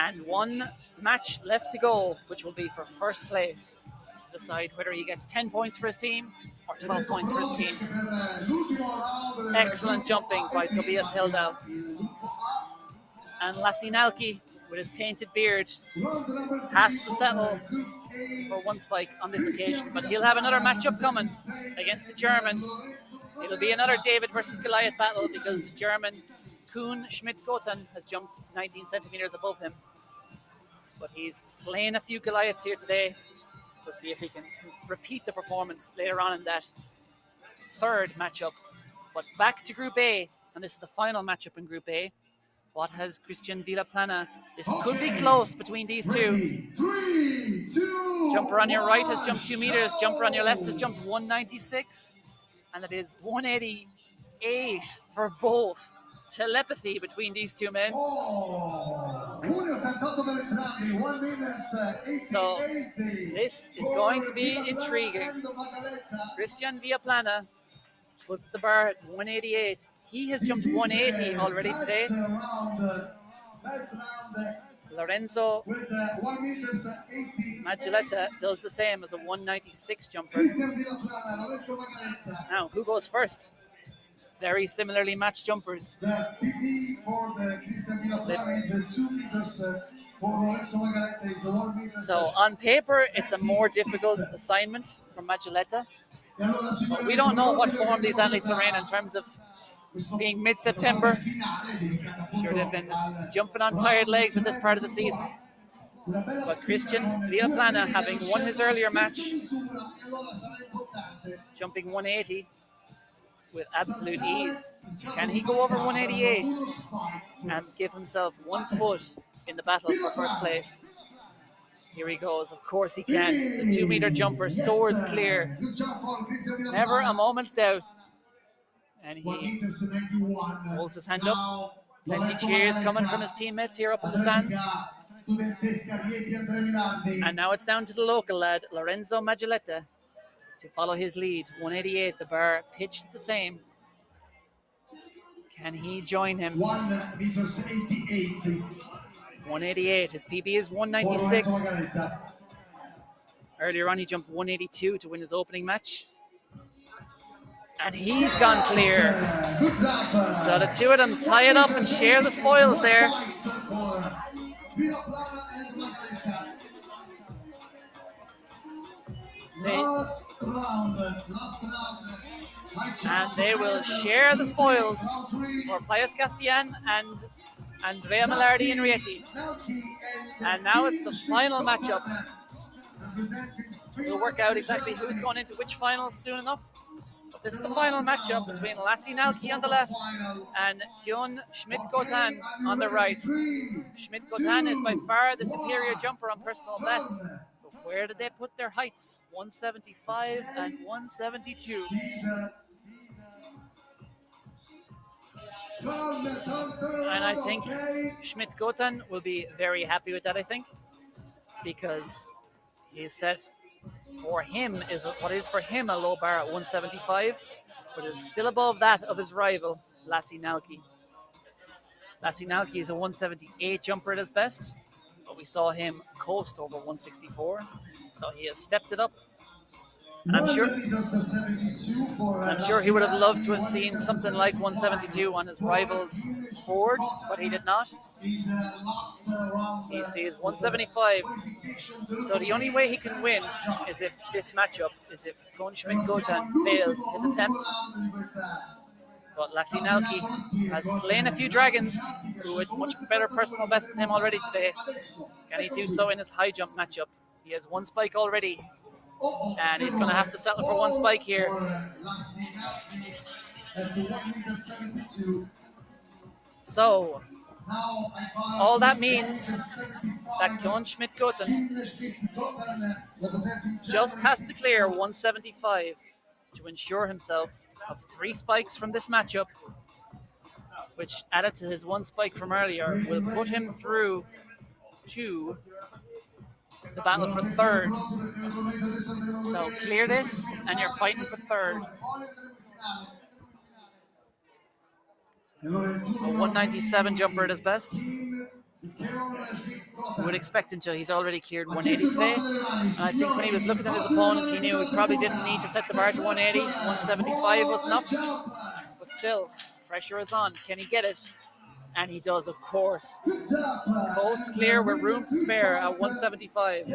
And 1 match left to go, which will be for first place, to decide whether he gets 10 points for his team or 12 points for his team. Excellent jumping by Tobias Heldal. And Lassi Nalki, with his painted beard, has to settle for 1 spike on this occasion. But he'll have another matchup coming against the German. It'll be another David versus Goliath battle, because the German Kuhn Schmidt-Goten has jumped 19 centimeters above him. But he's slain a few Goliaths here today. We'll see if he can repeat the performance later on in that 3rd matchup. But back to Group A, and this is the final matchup in Group A. What has Christian Villaplana? This could be close between these two. 3, 2, Jumper on your right has jumped 2 meters. Jumper on your left has jumped 196. And it is 188 for both. Telepathy between these two men. So this is going to be intriguing. Christian Villaplana puts the bar at 188. He has jumped 180 already today. Lorenzo Maggioletta does the same as a 196 jumper. Now, who goes first? Very similarly matched jumpers. The PB for the Christian Villaplana is 2 meters. For Lorenzo Maggioletta is 1 meter. So on paper, it's a more difficult assignment for Maggioletta. But we don't know what form these athletes are in terms of being mid-September. I'm sure they've been jumping on tired legs at this part of the season. But Christian Villaplana, having won his earlier match, jumping 180 with absolute ease. Can he go over 188 and give himself 1 foot in the battle for first place? Here he goes. Of course he can. The 2 meter jumper soars clear. Never a moment's doubt. And he holds his hand up. Plenty cheers coming from his teammates here up in the stands. And now it's down to the local lad, Lorenzo Maggioletta, to follow his lead. 188, the bar pitched the same. Can he join him? 1 meters 88. 188. His PB is 196. Earlier on, he jumped 182 to win his opening match. And he's gone clear. So the 2 of them tie it up and share the spoils there. And they will share the spoils for Payas Castellan and Andrea Mallardi and Rieti. And now it's the final matchup. We'll work out exactly who's going into which final soon enough. But this is the final matchup between Lassie Nalki on the left and Hyun Schmidt-Gotan on the right. Schmidt-Gotan is by far the superior jumper on personal best. But where did they put their heights? 175 and 172. And I think Schmidt-Gotan will be very happy with that, I think, because he's set for him is what is for him a low bar at 175, but is still above that of his rival, Lassie Nalki. Lassie Nalki is a 178 jumper at his best, but we saw him coast over 164, so he has stepped it up. And I'm sure he would have loved to have seen something like 172 on his rival's board, but he did not. He sees 175. So the only way he can win is if this matchup is if Schmidt-Gotan fails his attempt. But Lassie Nalki has slain a few dragons who had much better personal best than him already today. Can he do so in his high jump matchup? He has one spike already, and he's going to have to settle for one spike here. So, all that means that Kjorn Schmidt-Gotan just has to clear 175 to ensure himself of 3 spikes from this matchup, which added to his 1 spike from earlier will put him through to the battle for third. So clear this and you're fighting for third. A 197 jumper at his best. We would expect him to. He's already cleared 180 today. And I think when he was looking at his opponents, he knew he probably didn't need to set the bar to 180. 175 was enough. But still, pressure is on. Can he get it? And he does, of course. Coast clear with room to spare at 175.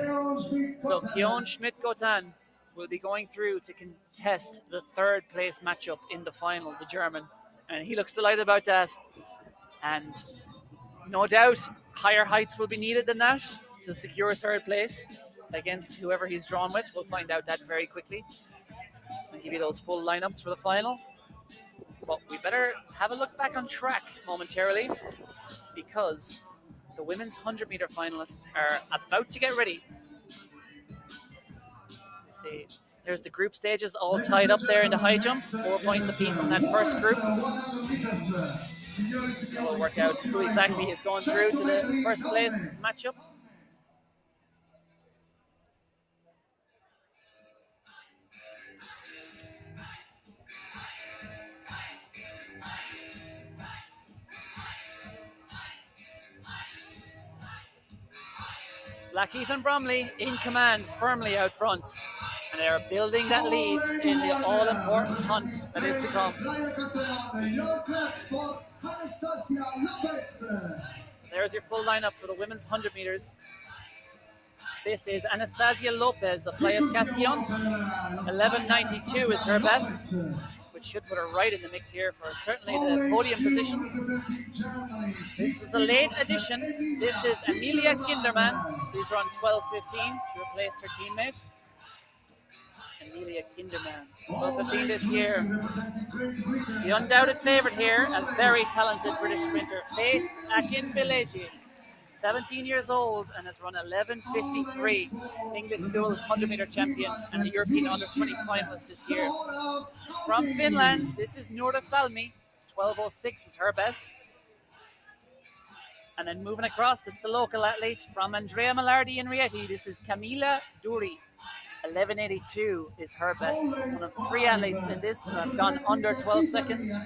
So Kjorn Schmidt-Gotan will be going through to contest the third place matchup in the final, the German. And he looks delighted about that. And no doubt higher heights will be needed than that to secure third place against whoever he's drawn with. We'll find out that very quickly. I'll give you those full lineups for the final. But we better have a look back on track momentarily, because the women's 100-meter finalists are about to get ready. See, there's the group stages all tied up there in the high jump, 4 points apiece in that first group. We'll work out who exactly is going through to the first place matchup. Blackheath and Bromley in command, firmly out front. And they are building that lead in the all-important hunt that is to come. There's your full lineup for the women's 100 meters. This is Anastasia Lopez of Playas Castellon. 11.92 is her best, which should put her right in the mix here for certainly the podium positions. This is a late addition. This is Amelia Kinderman. She's run 12.15. She replaced her teammate. Amelia Kinderman, 12.15 this year. The undoubted favourite here, a very talented British sprinter, Faith Akinbileji. 17 years old and has run 11.53. English Schools 100-meter champion and the European Under-20 finalist this year. From Finland, this is Noora Salmi. 12.06 is her best. And then moving across, it's the local athlete from Andrea Mallardi and Rieti. This is Camila Duri. 11.82 is her best. One of 3 athletes in this to have gone under 12 seconds.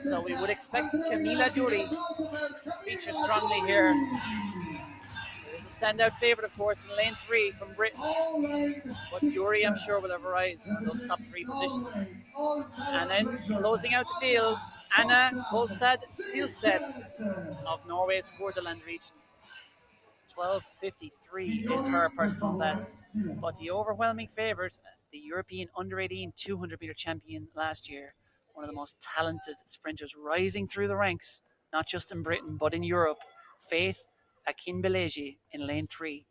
So we would expect Camila Duri to feature strongly here. There is a standout favourite, of course, in lane 3 from Britain. But Duri, I'm sure, will have a rise in those top 3 positions. And then closing out the field, Anna Kolstad Silset of Norway's Hordaland region. 12.53 is her personal best. But the overwhelming favourite, the European Under-18 200-meter champion last year, one of the most talented sprinters rising through the ranks, not just in Britain, but in Europe. Faith Akinbeleji in lane 3.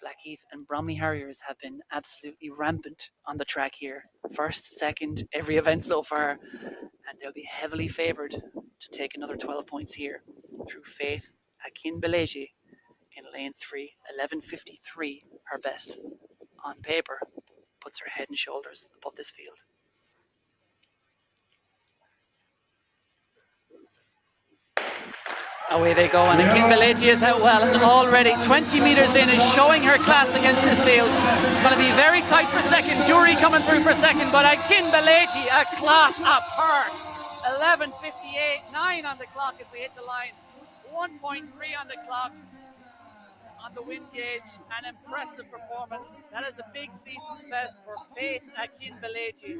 Blackheath and Bromley Harriers have been absolutely rampant on the track here. First, second, every event so far. And they'll be heavily favoured to take another 12 points here through Faith Akinbeleji in lane 3. 11:53, her best. On paper, puts her head and shoulders above this field. Away they go, and Akinbeleji is out well, and already 20 metres in is showing her class against this field. It's going to be very tight for second. Dury coming through for second, but Akinbeleji, a class apart. 11:58, 9 on the clock as we hit the line. 1.3 on the clock on the wind gauge. An impressive performance. That is a big season's best for Faith Akinbeleji.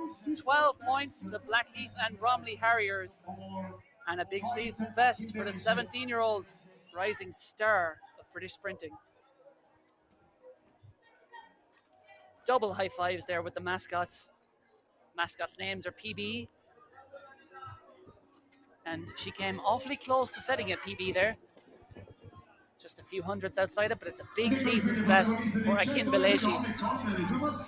12 points to Blackheath and Bromley Harriers. And a big season's best for the 17-year-old rising star of British sprinting. Double high fives there with the mascots. Mascots' names are PB. And she came awfully close to setting a PB there. Just a few hundreds outside it, but it's a big season's best for Akinbeleji.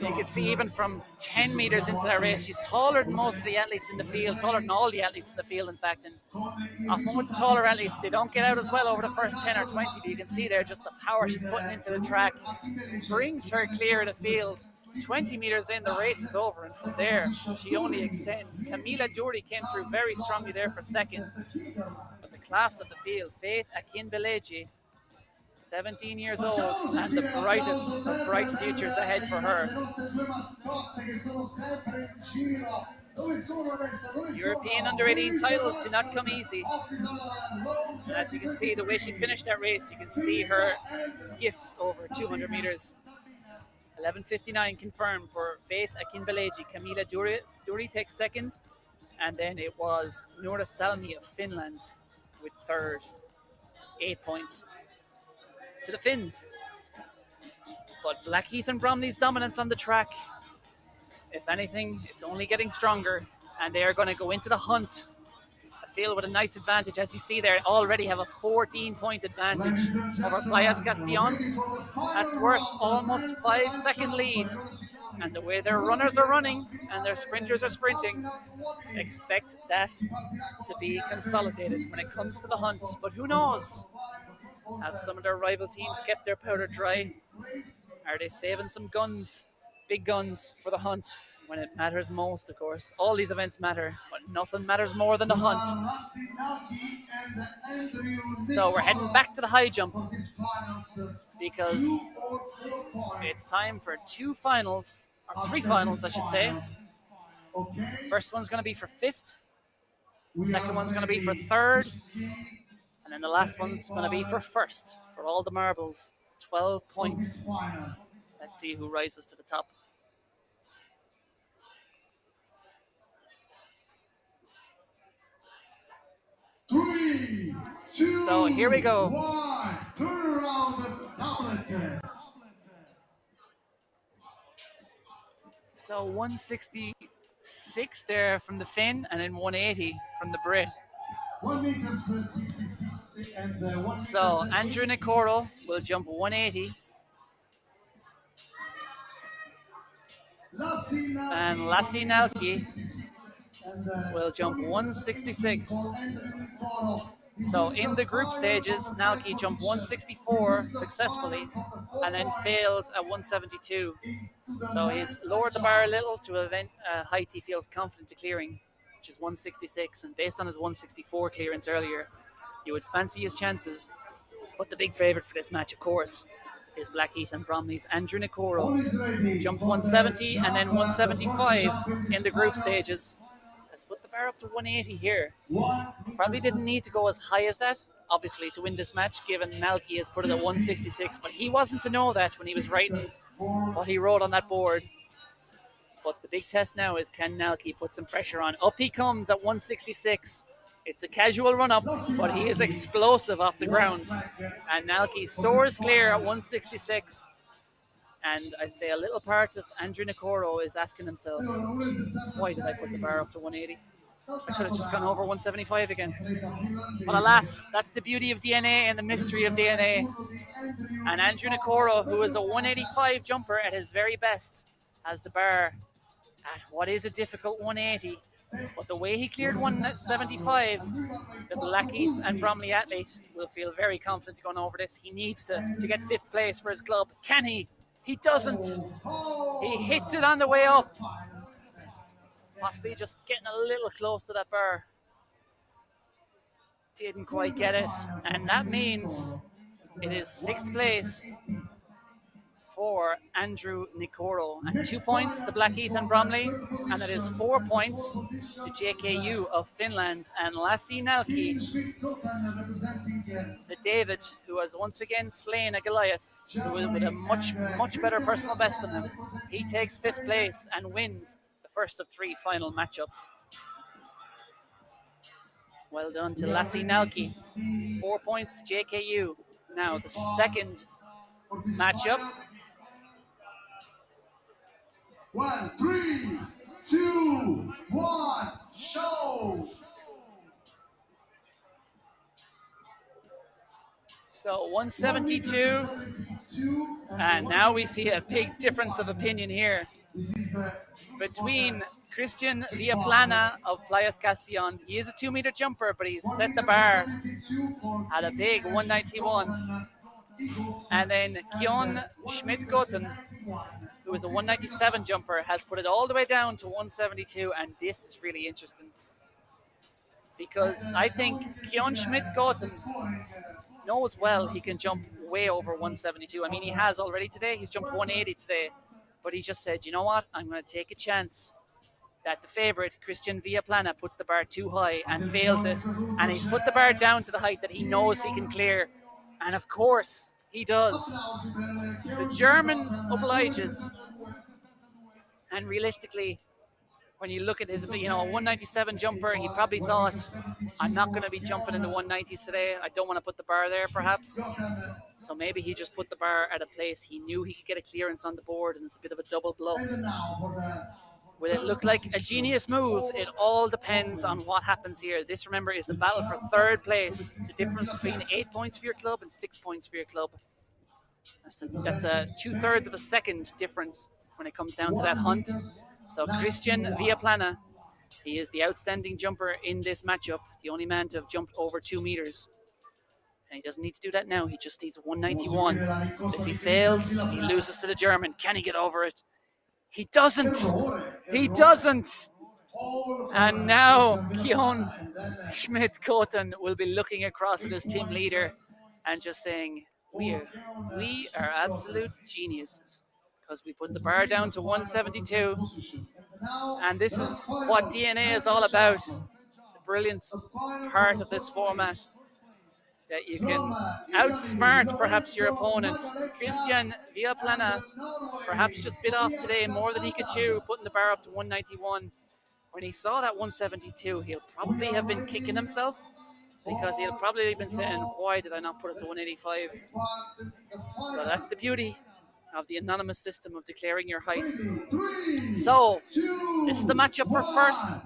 You can see even from 10 metres into that race, she's taller than most of the athletes in the field, taller than all the athletes in the field, in fact. And often with the taller athletes, they don't get out as well over the first 10 or 20, but you can see there just the power she's putting into the track brings her clear of the field. 20 metres in, the race is over, and from there, she only extends. Camila Dury came through very strongly there for second. But the class of the field, Faith Akinbeleji, 17 years old, and the brightest of bright futures ahead for her. European under-18 titles do not come easy. And as you can see, the way she finished that race, you can see her gifts over 200 metres. 11:59 confirmed for Faith Akinbeleji. Camila Dury takes second, and then it was Noora Salmi of Finland with third. 8 points to the Finns. But Blackheath and Bromley's dominance on the track, if anything, it's only getting stronger, and they are going to go into the hunt. A field with a nice advantage, as you see there, already have a 14-point advantage over Playas Castillon. That's worth almost 5-second lead. And the way their runners are running and their sprinters are sprinting, expect that to be consolidated when it comes to the hunt. But who knows? Have some of their rival teams kept their powder dry? Are they saving some guns, big guns, for the hunt when it matters most, of course? All these events matter, but nothing matters more than the hunt. So we're heading back to the high jump because it's time for three finals, I should say. First one's going to be for 5th. Second one's going to be for 3rd. And then the last one's going to be for 1st, for all the marbles. 12 points. Let's see who rises to the top. Three, two, so here we go. 1. Turn around the tablet. So 166 there from the Finn, and then 180 from the Brit. 1 meter 66 and 1 So Andrew Nicoro will jump 180. And Lassie Nalki will jump 166. So in the group stages, Nalki jumped 164 successfully and then failed at 172. So he's lowered the bar a little to a height he feels confident to clearing, which is 166. And based on his 164 clearance earlier, you would fancy his chances. But the big favourite for this match, of course, is Blackheath and Bromley's Andrew Nicoro. Jumped 170 and then 175 in the group stages. Let's put the bar up to 180 here. Probably didn't need to go as high as that, obviously, to win this match, given Nalki has put it at 166. But he wasn't to know that when he was writing what he wrote on that board. But the big test now is, can Nalki put some pressure on? Up he comes at 166. It's a casual run-up, but he is explosive off the ground. And Nalki soars clear at 166. And I'd say a little part of Andrew Nicoro is asking himself, why did I put the bar up to 180? I could have just gone over 175 again. atleta But finlandese. alas, that's the beauty of DNA and the mystery of DNA. And Andrew Nicoro, who is a 185 jumper at his very best, has the bar at what is a difficult 180. But the way he cleared 175, the Blackheath and Bromley athlete will feel very confident going over this. He needs to get 5th place for his club. Can he? He doesn't. He hits it on the way up. Possibly just getting a little close to that bar. Didn't quite get it. And that means it is 6th place for Andrew Nicoro. And 2 points to Blackheath and Bromley. And it is 4 points to JKU of Finland. And Lassi Nälki, the David, who has once again slain a Goliath, who with a much better personal best than him. He takes 5th place and wins the first of 3 final matchups. Well done to Lassi Nälki. 4 points to JKU. Now the second matchup. 1, 3, 2, 1, show! So 172, and now we see a big difference of opinion here between Christian Villaplana of Playas Castellon. He is a 2-meter jumper, but he's set the bar at a big 191. And then Kjorn Schmidt-Goten, who is a 197 jumper, has put it all the way down to 172, and this is really interesting because I think Kjorn Schmidt-Goten knows well he can jump way over 172. I mean, he has already today. He's jumped 180 today, but he just said, you know what? I'm going to take a chance that the favorite, Christian Villaplana, puts the bar too high and fails it, and he's put the bar down to the height that he knows he can clear, and of course he does. The German obliges, and realistically, when you look at his, 197 jumper, he probably thought, I'm not going to be jumping in the 190s today. I don't want to put the bar there, perhaps. So maybe he just put the bar at a place he knew he could get a clearance on the board, and it's a bit of a double bluff. Will it look like a genius move? It all depends on what happens here. This, remember, is the battle for 3rd place. The difference between 8 points for your club and 6 points for your club. That's a 2/3 of a second difference when it comes down to that hunt. So Christian Villaplana, he is the outstanding jumper in this matchup, the only man to have jumped over 2 meters. And he doesn't need to do that now. He just needs 191. If he fails, he loses to the German. Can he get over it? He doesn't. He doesn't. And now Kjorn Schmidt-Goten will be looking across at his team leader and just saying, we are absolute geniuses because we put the bar down to 172. And this is what DNA is all about. The brilliant part of this format, that you can outsmart perhaps your opponent. Christian Villaplana perhaps just bit off today more than he could chew, putting the bar up to 191. When he saw that 172, he'll probably have been kicking himself because he'll probably have been saying, why did I not put it to 185? But that's the beauty of the anonymous system of declaring your height. So, this is the matchup for first.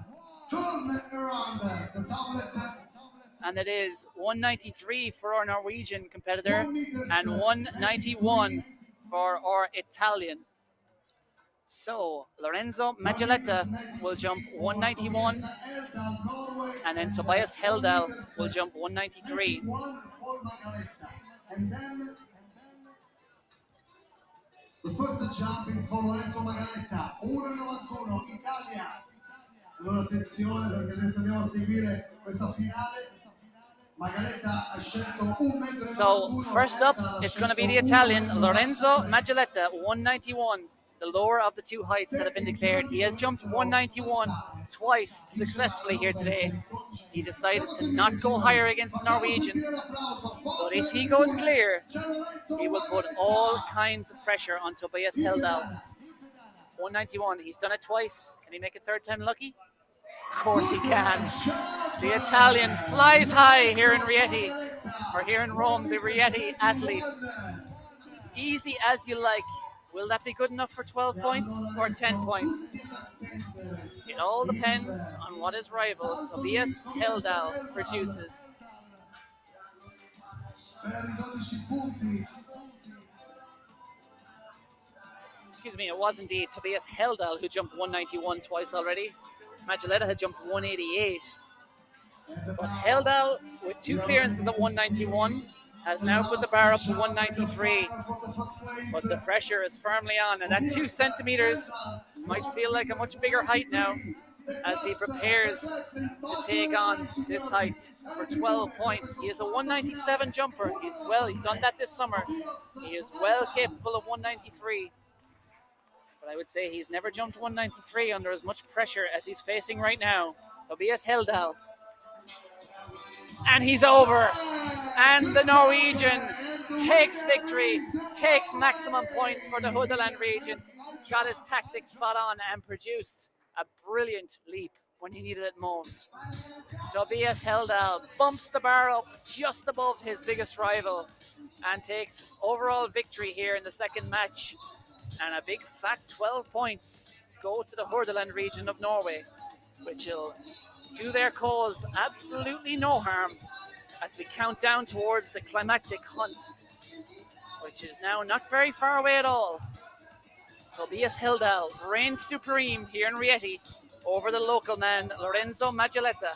And it is 193 for our Norwegian competitor and 191 for our Italian. So Lorenzo Maggioetta will jump 191, and then Tobias Heldal will jump 193. And then the first jump is for Lorenzo Maggioetta, 1,91, Italia. Allora attenzione perché adesso andiamo a seguire questa finale. So first up, it's going to be the Italian Lorenzo Maggioetta, 191, the lower of the 2 heights that have been declared. He has jumped 191 twice successfully here today. He decided to not go higher against the Norwegian, but if he goes clear, he will put all kinds of pressure on Tobias Heldal. 191, he's done it twice. Can he make it 3rd time lucky? Of course he can. The Italian flies high here in Rieti, or here in Rome, the Rieti athlete. Easy as you like Will that be good enough for 12 points or 10 points? It all depends on what his rival, Tobias Heldal, produces. Excuse me, it was indeed Tobias Heldal who jumped 191 twice already. Magelletta had jumped 188. But Heldal, with 2 clearances at 191, has now put the bar up to 193. But the pressure is firmly on, and that 2 centimeters might feel like a much bigger height now as he prepares to take on this height for 12 points. He is a 197 jumper. He's done that this summer. He is well capable of 193. But I would say he's never jumped 193 under as much pressure as he's facing right now. Tobias Heldal. And he's over. And the Norwegian takes victory, takes maximum points for the Hudaland region, got his tactics spot on and produced a brilliant leap when he needed it most. Tobias Heldal bumps the bar up just above his biggest rival and takes overall victory here in the second match. And a big fat 12 points go to the Hordaland region of Norway, which will do their cause absolutely no harm as we count down towards the climactic hunt, which is now not very far away at all. Tobias Heldal reigns supreme here in Rieti over the local man Lorenzo Magelletta,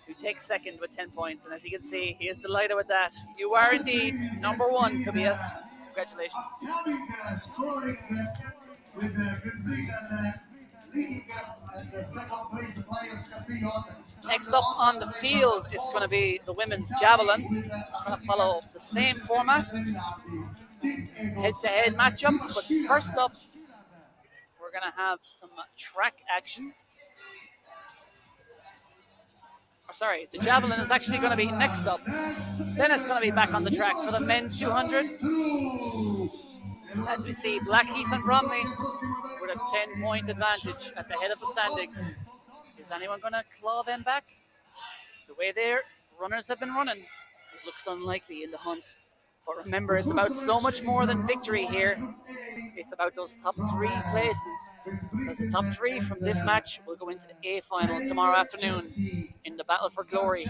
who takes second with 10 points. And as you can see, he is delighted with that. You are indeed number one, Tobias. Congratulations. Scoring with the Next up on the field, it's going to be the women's javelin. It's going to follow the same format, head-to-head matchups. But first up, we're going to have some track action. Sorry, the javelin is actually going to be next up. Then it's going to be back on the track for the men's 200. As we see Blackheath and Bromley with a 10-point advantage at the head of the standings. Is anyone going to claw them back? The way their runners have been running, it looks unlikely in the hunt. But remember, it's about so much more than victory here. It's about those top 3 places. Because the top 3 from this match will go into the A final tomorrow afternoon in the battle for glory.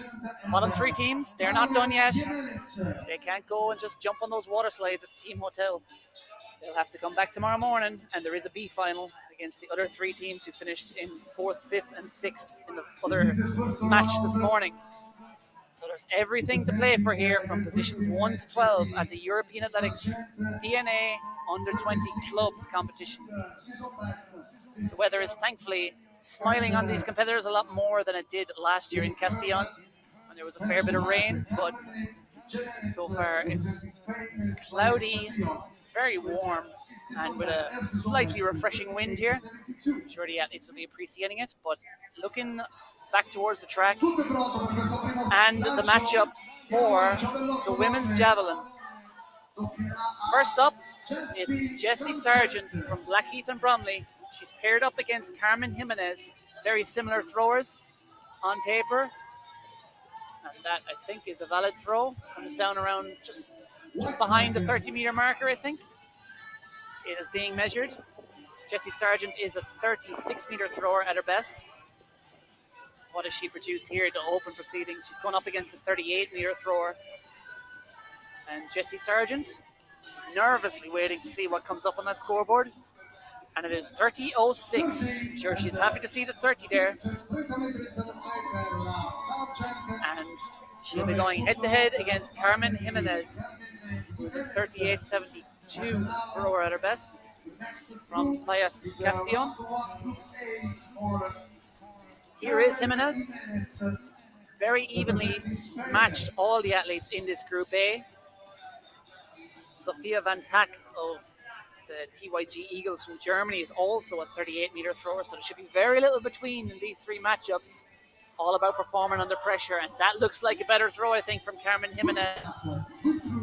Bottom 3 teams, they're not done yet. They can't go and just jump on those water slides at the team hotel. They'll have to come back tomorrow morning, and there is a B final against the other 3 teams who finished in 4th, 5th, and 6th in the other match this morning. So there's everything to play for here from positions 1 to 12 at the European Athletics DNA Under-20 Clubs competition. The weather is thankfully smiling on these competitors a lot more than it did last year in Castellón, when there was a fair bit of rain, but so far it's cloudy, very warm, and with a slightly refreshing wind here. I'm sure the athletes will be appreciating it, but looking back towards the track and the matchups for the women's javelin. First up, it's Jessie Sargent from Blackheath and Bromley. She's paired up against Carmen Jimenez. Very similar throwers on paper. And that, I think, is a valid throw. Comes down around just behind the 30-meter marker, I think. It is being measured. Jessie Sargent is a 36-meter thrower at her best. What has she produced here to open proceedings? She's going up against a 38-meter thrower. And Jessie Sargent nervously waiting to see what comes up on that scoreboard. And it is 30.06. I'm sure she's happy to see the 30 there. And she'll be going head-to-head against Carmen Jimenez, who's a 38.72 thrower at her best from Playa Castellón. Here is Jimenez. Very evenly matched all the athletes in this Group A. Sophia Van Tak of the TYG Eagles from Germany is also a 38-meter thrower, so there should be very little between in these 3 matchups. All about performing under pressure, and that looks like a better throw, I think, from Carmen Jimenez.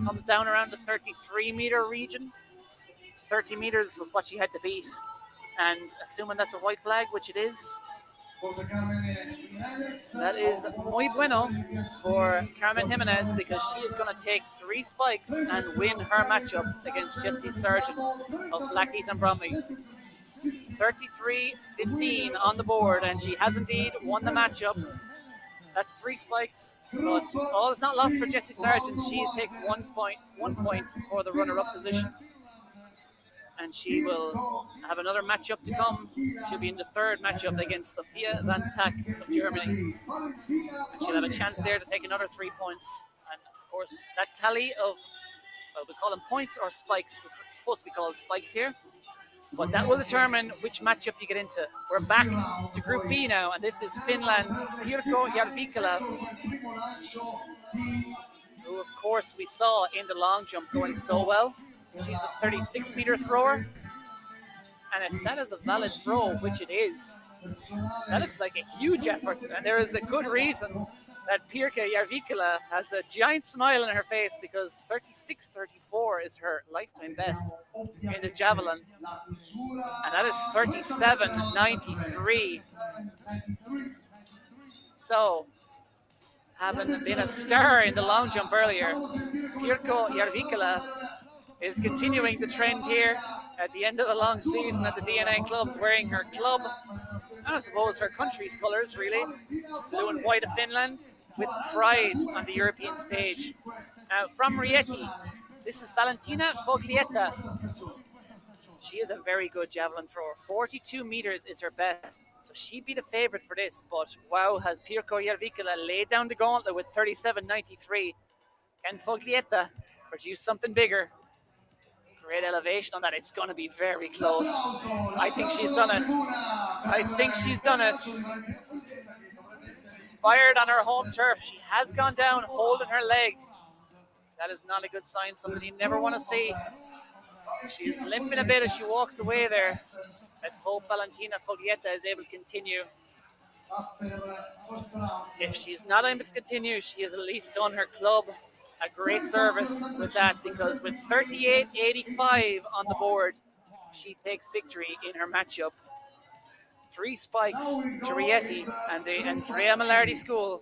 Comes down around the 33-meter region. 30 meters was what she had to beat, and assuming that's a white flag, which it is, That is muy bueno for Carmen Jimenez because she is going to take 3 spikes and win her matchup against Jessie Sargent of Blackheath and Bromley. 33-15 on the board, and she has indeed won the matchup. That's 3 spikes, but all is not lost for Jessie Sargent. She takes 1 point for the runner-up position. And she will have another matchup to come. She'll be in the 3rd matchup against Sophia Van Tak of Germany. And she'll have a chance there to take another 3 points. And of course, that tally of, well, we call them points or spikes. We're supposed to be called spikes here. But that will determine which matchup you get into. We're back to Group B now, and this is Finland's Pirkko Järvikala, who of course we saw in the long jump going so well. She's a 36-meter thrower, and if that is a valid throw, which it is, that looks like a huge effort, and there is a good reason that Pirkka Järvikala has a giant smile on her face because 36-34 is her lifetime best in the javelin, and that is 37-93. So, having been a star in the long jump earlier, Pirkko Järvikala is continuing the trend here at the end of the long season at the DNA clubs, wearing her club, and I suppose her country's colours, really, blue and white of Finland, with pride on the European stage. Now, from Rieti, this is Valentina Foglietta. She is a very good javelin thrower. 42 meters is her best, so she'd be the favourite for this, but wow, has Pirkko Järvikala laid down the gauntlet with 37.93. Can Foglietta produce something bigger? Great elevation on that. It's going to be very close. I think she's done it. I think she's done it. Inspired on her home turf. She has gone down holding her leg. That is not a good sign. Something you never want to see. She is limping a bit as she walks away there. Let's hope Valentina Foglietta is able to continue. If she's not able to continue, she has at least done her club a great service with that, because with 38.85 on the board, she takes victory in her matchup. 3 spikes to Rieti and the Andrea Millardi School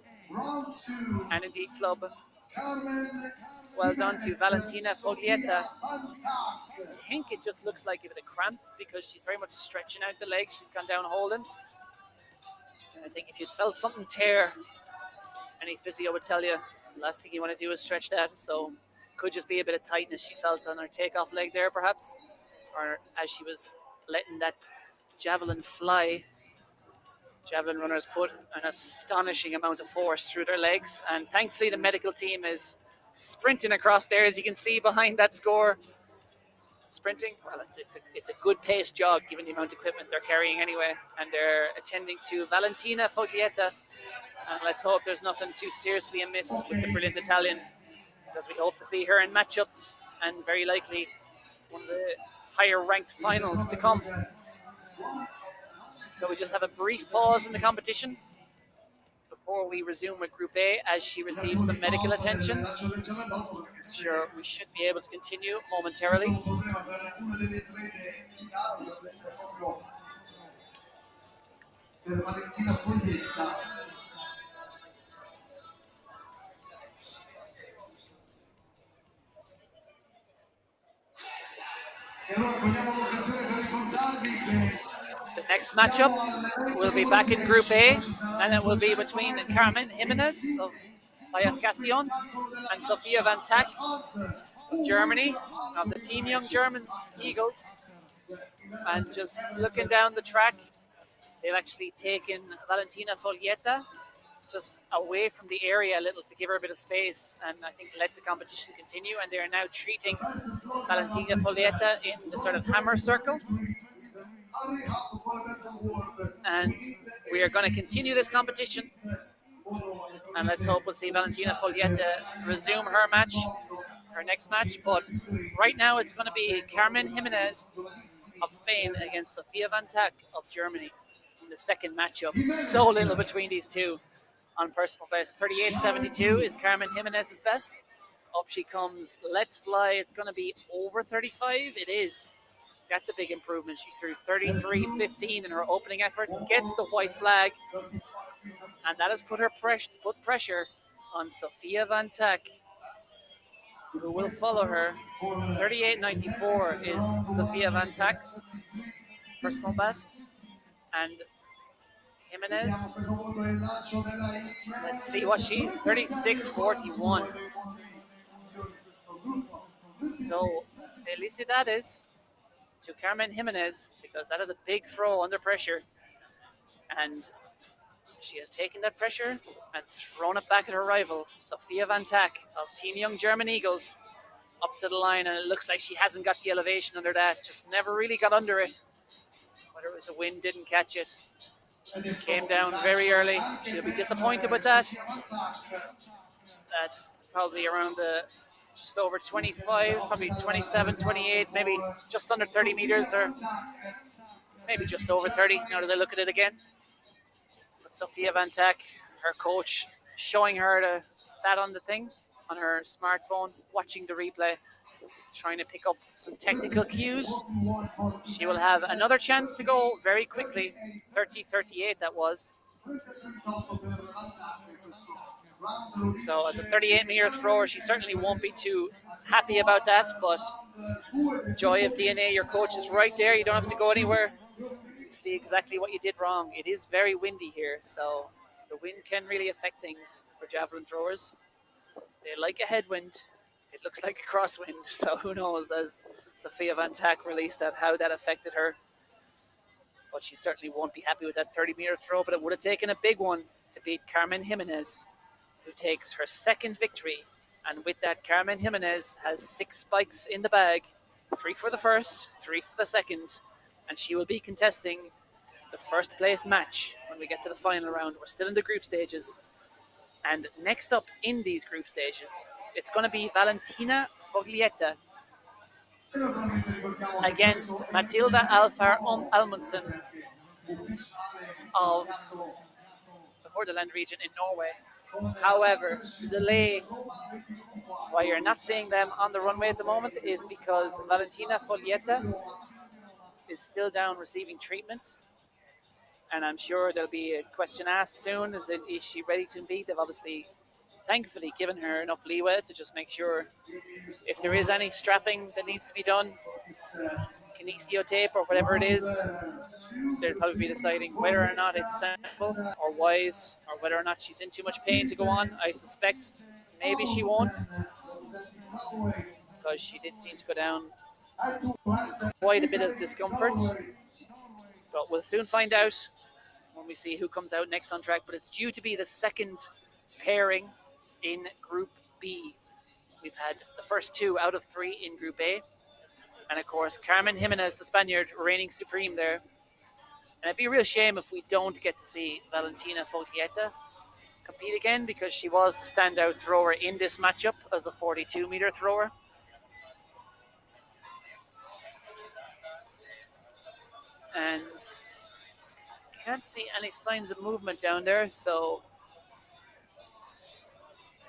and indeed club. Well done to Valentina Foglietta. I think it just looks like a bit of cramp because she's very much stretching out the legs. She's gone down holding. And I think if you felt something tear, any physio would tell you the last thing you want to do is stretch that. So could just be a bit of tightness she felt on her takeoff leg there, perhaps, or as she was letting that javelin fly. Javelin runners put an astonishing amount of force through their legs, and thankfully the medical team is sprinting across there, as you can see behind that score. Sprinting, well, it's a good pace jog given the amount of equipment they're carrying anyway, and they're attending to Valentina Foglietta, and let's hope there's nothing too seriously amiss with the brilliant Italian, because we hope to see her in matchups and very likely one of the higher ranked finals to come. So we just have a brief pause in the competition before we resume with Group A as she receives some medical attention. Sure, we should be able to continue momentarily. The next matchup will be back in Group A, and it will be between Carmen Jimenez of Payas Castellón and Sophia Van Tak of Germany, of the Team Young Germans Eagles. And just looking down the track, they've actually taken Valentina Foglietta just away from the area a little to give her a bit of space and I think let the competition continue, and they are now treating Valentina Foglietta in the sort of hammer circle. And we are going to continue this competition, and let's hope we'll see Valentina Foglietta resume her match, her next match. But right now it's going to be Carmen Jimenez of Spain against Sophia Van Tak of Germany in the second matchup. So little between these two on personal best. 38.72 is Carmen Jimenez's best. Up she comes. Let's fly. It's going to be over 35. It is. That's a big improvement. She threw 33.15 in her opening effort, gets the white flag, and that has put pressure on Sophia Van Tack, who will follow her. 38.94 is Sophia Van Tack's personal best, and Jimenez, let's see what she's 36.41. So felicidades to Carmen Jimenez, because that is a big throw under pressure, and she has taken that pressure and thrown it back at her rival, Sophia Van Tack of Team Young German Eagles, up to the line, and it looks like she hasn't got the elevation under that, just never really got under it. Whether it was the wind, didn't catch it. Came down very early. She'll be disappointed with that. That's probably around the just over 25, probably 27, 28, maybe just under 30 meters, or maybe just over 30 now that I look at it again. But Sophia Van Tack, her coach, showing her that on the thing, on her smartphone, watching the replay, trying to pick up some technical cues. She will have another chance to go very quickly, 30-38 that was. So as a 38-meter thrower, she certainly won't be too happy about that, but joy of DNA, your coach is right there. You don't have to go anywhere. You see exactly what you did wrong. It is very windy here, so the wind can really affect things for javelin throwers. They like a headwind. It looks like a crosswind, so who knows, as Sophia Van Tack released that, how that affected her. But she certainly won't be happy with that 30-meter throw, but it would have taken a big one to beat Carmen Jimenez, who takes her second victory. And with that, Carmen Jimenez has 6 spikes in the bag, 3 for the first, 3 for the second, and she will be contesting the first place match when we get to the final round. We're still in the group stages. And next up in these group stages, it's going to be Valentina Foglietta against Matilda Alfar Almundsen of the Hordaland region in Norway. However, the delay, why you're not seeing them on the runway at the moment, is because Valentina Foglietta is still down receiving treatment. And I'm sure there'll be a question asked soon, is she ready to compete? They've obviously, thankfully, given her enough leeway to just make sure if there is any strapping that needs to be done, kinesio tape or whatever it is, they'll probably be deciding whether or not it's sensible or wise, or whether or not she's in too much pain to go on. I suspect maybe she won't, because she did seem to go down quite a bit of discomfort. But we'll soon find out when we see who comes out next on track. But it's due to be the second pairing in Group B. We've had the first 2 out of 3 in Group A. And of course, Carmen Jimenez, the Spaniard, reigning supreme there. And it'd be a real shame if we don't get to see Valentina Foglietta compete again, because she was the standout thrower in this matchup as a 42-meter thrower. And can't see any signs of movement down there, so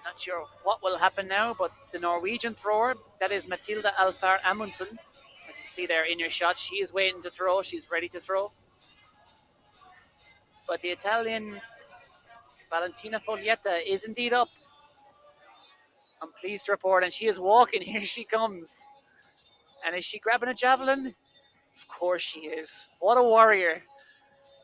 not sure what will happen now. But the Norwegian thrower, that is Matilda Alfar Amundsen, as you see there in your shot, she is waiting to throw. She's ready to throw. But the Italian Valentina Foglietta is indeed up, I'm pleased to report, and she is walking. Here she comes. And is she grabbing a javelin? Of course she is. What a warrior.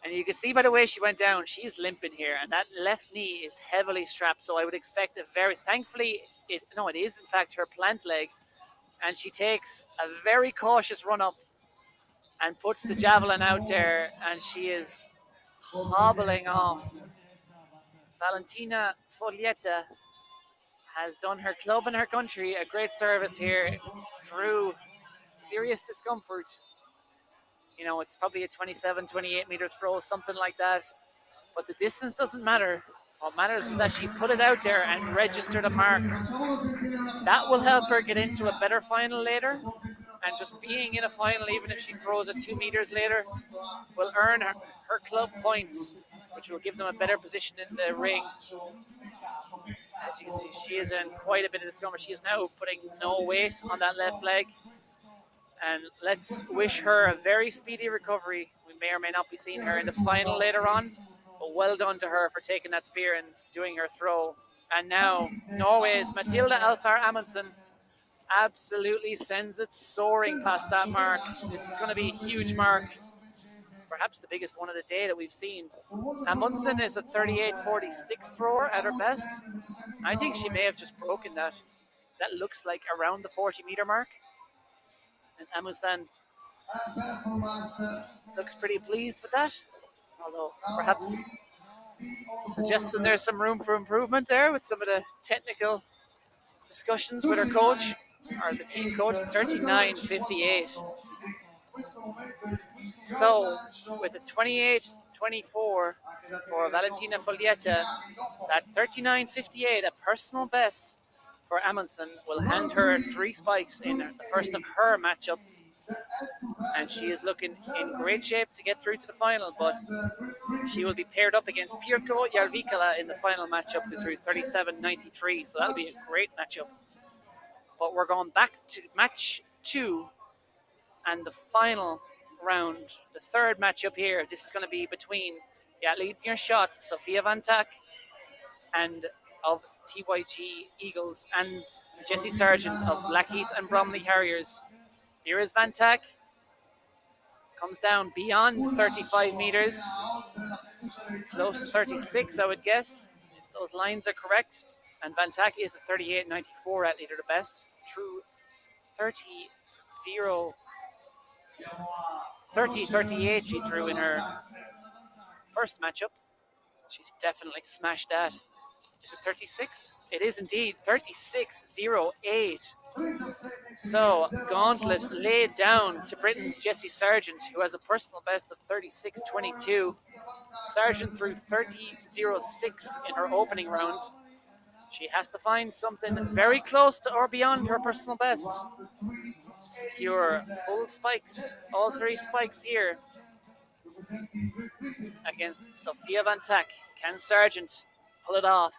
And you can see by the way she went down, she's limping here, and that left knee is heavily strapped, so I would expect a very, thankfully, it is in fact her plant leg, and she takes a very cautious run up and puts the javelin out there, and she is hobbling off. Valentina Foglietta has done her club and her country a great service here through serious discomfort. You know, it's probably a 27, 28-meter throw, something like that. But the distance doesn't matter. What matters is that she put it out there and registered a mark. That will help her get into a better final later. And just being in a final, even if she throws it 2 meters later, will earn her club points, which will give them a better position in the ring. As you can see, she is in quite a bit of discomfort. She is now putting no weight on that left leg. And let's wish her a very speedy recovery. We may or may not be seeing her in the final later on, but well done to her for taking that spear and doing her throw. And now Norway's Matilda Alfar Amundsen absolutely sends it soaring past that mark. This is going to be a huge mark, perhaps the biggest one of the day that we've seen. Amundsen is a 38.46 thrower at her best. I think she may have just broken that. That looks like around the 40-meter mark. And Amundsen looks pretty pleased with that, although perhaps suggesting there's some room for improvement there with some of the technical discussions with her coach, or the team coach. 39.58. So with a 28.24 for Valentina Foglietta, that 39.58, a personal best for Amundsen, will hand her 3 spikes in the first of her matchups. And she is looking in great shape to get through to the final, but she will be paired up against Pirkko Järvikala in the final matchup who threw 37.93, so that'll be a great matchup. But we're going back to match 2 and the final round, the third matchup here. This is going to be between lead your shot, Sophia Van Tak, and of TYG Eagles, and Jessie Sargent of Blackheath and Bromley Harriers. Here is Van Tak. Comes down beyond 35 meters, close to 36, I would guess, if those lines are correct. And Van Tak is a 38.94 at leader the best. True 30.38 she threw in her first matchup. She's definitely smashed that. Is it 36? It is indeed 36.08. So, gauntlet laid down to Britain's Jessie Sargent, who has a personal best of 36.22. Sargent threw 30.06 in her opening round. She has to find something very close to or beyond her personal best to secure full spikes, all 3 spikes here against Sophia Van Tak. Can Sargent pull it off?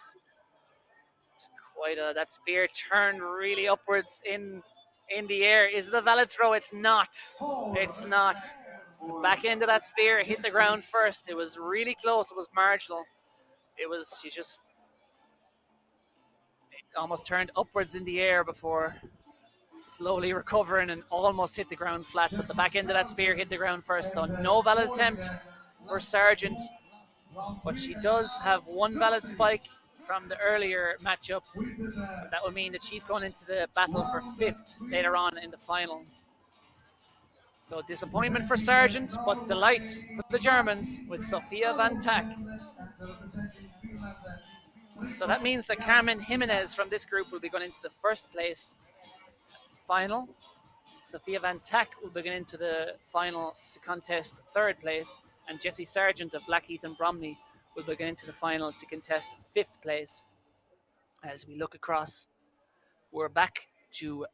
That spear turned really upwards in the air. Is it a valid throw? It's not. It's not. The back end of that spear hit the ground first. It was really close. It was marginal. She just almost turned upwards in the air before slowly recovering and almost hit the ground flat. But the back end of that spear hit the ground first. So no valid attempt for Sargent. But she does have 1 valid spike from the earlier matchup. That will mean that she's going into the battle for 5th later on in the final. So disappointment for Sargent, but delight for the Germans with Sophia Van Tak. So that means that Carmen Jimenez from this group will be going into the first place final. Sophia Van Tak will be going into the final to contest 3rd place, and Jessie Sargent of Blackheath and Bromley will be going into the final to contest 5th place. As we look across, we're back to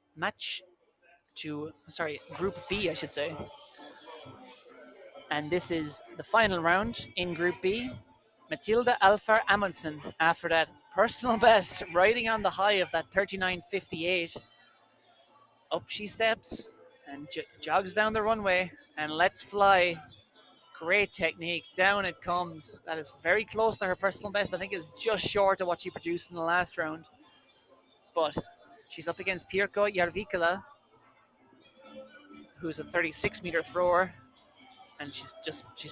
Group B, I should say. And this is the final round in Group B. Matilda Alfar Amundsen, after that personal best, riding on the high of that 39.58. Up she steps and jogs down the runway and lets fly. Great technique. Down it comes. That is very close to her personal best. I think it's just short of what she produced in the last round. But she's up against Pirkko Järvikala, who's a 36-meter thrower. And she's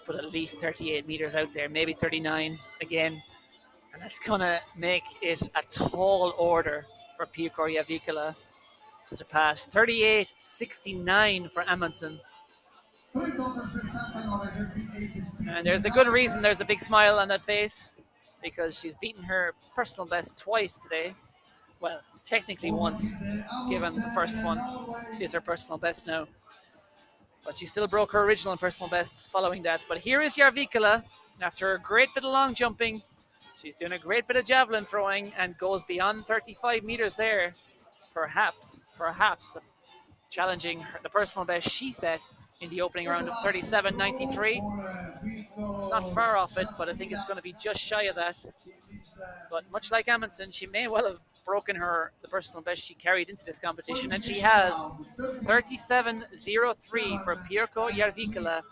put at least 38 meters out there, maybe 39 again. And that's going to make it a tall order for Pirkko Järvikala to surpass. 38.69 for Amundsen. And there's a good reason there's a big smile on that face, because she's beaten her personal best twice today. Well, technically once, given the first one is her personal best now. But she still broke her original personal best following that. But here is Järvikala, after a great bit of long jumping. She's doing a great bit of javelin throwing and goes beyond 35 meters there. Perhaps challenging the personal best she set in the opening round of 37.93. It's not far off it, but I think it's going to be just shy of that. But much like Amundsen, she may well have broken the personal best she carried into this competition, and she has 37.03 for Pirkko Järvikala.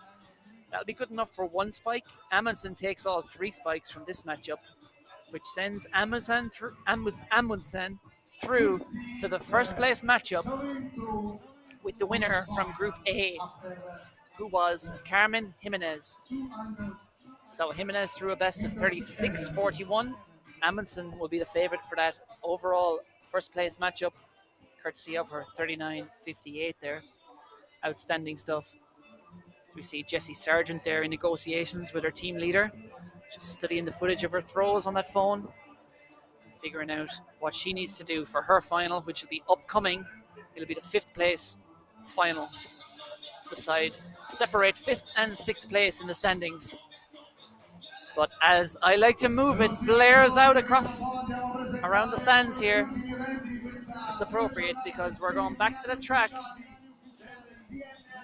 That'll be good enough for one spike. Amundsen takes all 3 spikes from this matchup, which sends Amundsen through to the first place matchup with the winner from Group A, who was Carmen Jimenez. So Jimenez threw a best of 36.41. Amundsen will be the favorite for that overall first place matchup, courtesy of her 39.58 there. Outstanding stuff. So we see Jessie Sargent there in negotiations with her team leader, just studying the footage of her throws on that phone, figuring out what she needs to do for her final, which will be upcoming. It'll be the 5th place final to separate 5th and 6th place in the standings. But as I like to move it, blares out around the stands here. It's appropriate because we're going back to the track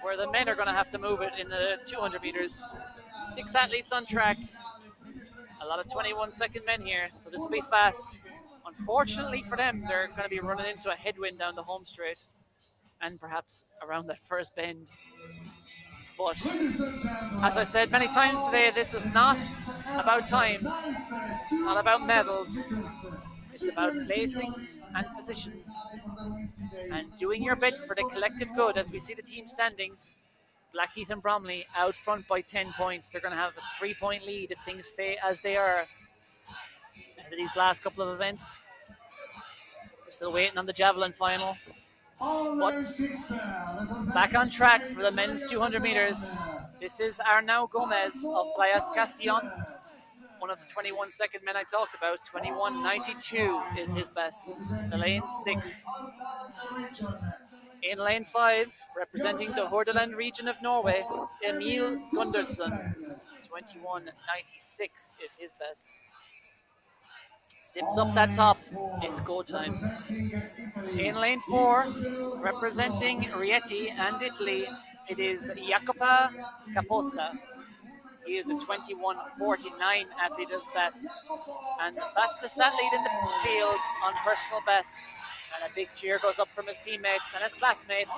where the men are going to have to move it in the 200 meters. 6 athletes on track. A lot of 21-second men here, so this will be fast. Unfortunately for them, they're going to be running into a headwind down the home straight and perhaps around that first bend. But as I said many times today, this is not about times. It's not about medals. It's about placings and positions and doing your bit for the collective good. As we see the team standings, Blackheath and Bromley out front by 10 points. They're going to have a 3-point lead if things stay as they are in these last couple of events. We're still waiting on the javelin final. But back on track for the men's 200 meters. This is Arnau Gomez of Playas Castellon, one of the 21-second men I talked about. 21.92 is his best. The lane 6. In lane 5, representing the Hordaland region of Norway, Emil Gundersen. 21.96 is his best. Zips up that top, it's go time. In lane 4, representing Rieti and Italy, it is Jacopo Caposa. He is a 21.49 athlete as best, and the fastest athlete in the field on personal best. And a big cheer goes up from his teammates and his classmates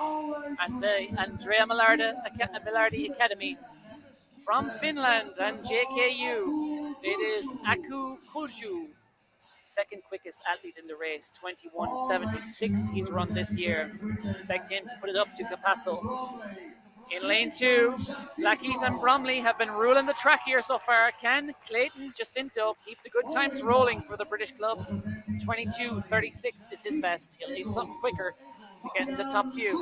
at the Andrea Millardi Academy. From Finland and JKU, it is Aku Kulju. Second quickest athlete in the race, 21.76 he's run this year. Expect him to put it up to Capasso. In lane 2, Blackheath and Bromley have been ruling the track here so far. Can Clayton Jacinto keep the good times rolling for the British club? 22.36 is his best. He'll need something quicker to get in the top few.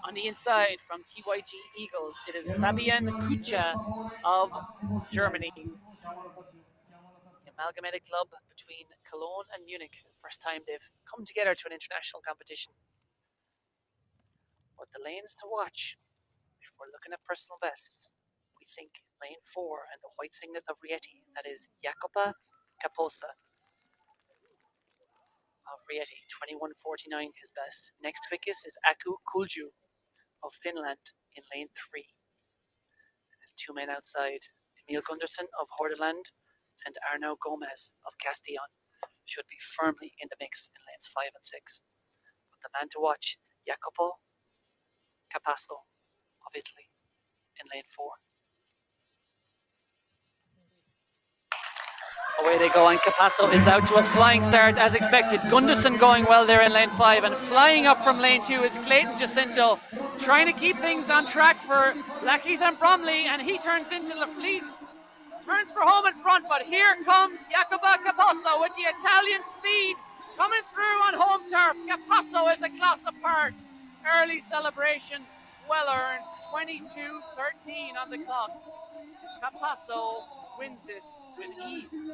On the inside, from TYG Eagles, it is Fabian Kucha of Germany. Amalgamated club between Cologne and Munich. First time they've come together to an international competition. But the lanes to watch, if we're looking at personal bests, we think lane 4 and the white singlet of Rieti, that is Jacopo Caposa of Rieti, 21.49 his best. Next quickest is Aku Kulju of Finland in lane 3. And 2 men outside, Emil Gundersen of Hordaland and Arnau Gomez of Castellon should be firmly in the mix in lanes 5 and 6. But the man to watch, Jacopo Capasso of Italy in lane 4. Away they go, and Capasso is out to a flying start as expected. Gundersen going well there in lane 5, and flying up from lane 2 is Clayton Jacinto, trying to keep things on track for Blackheath and Bromley, and he turns into the lead. Turns for home in front, but here comes Jacopo Capasso with the Italian speed coming through on home turf. Capasso is a class apart. Early celebration, well earned. 22.13 on the clock. Capasso wins it with ease.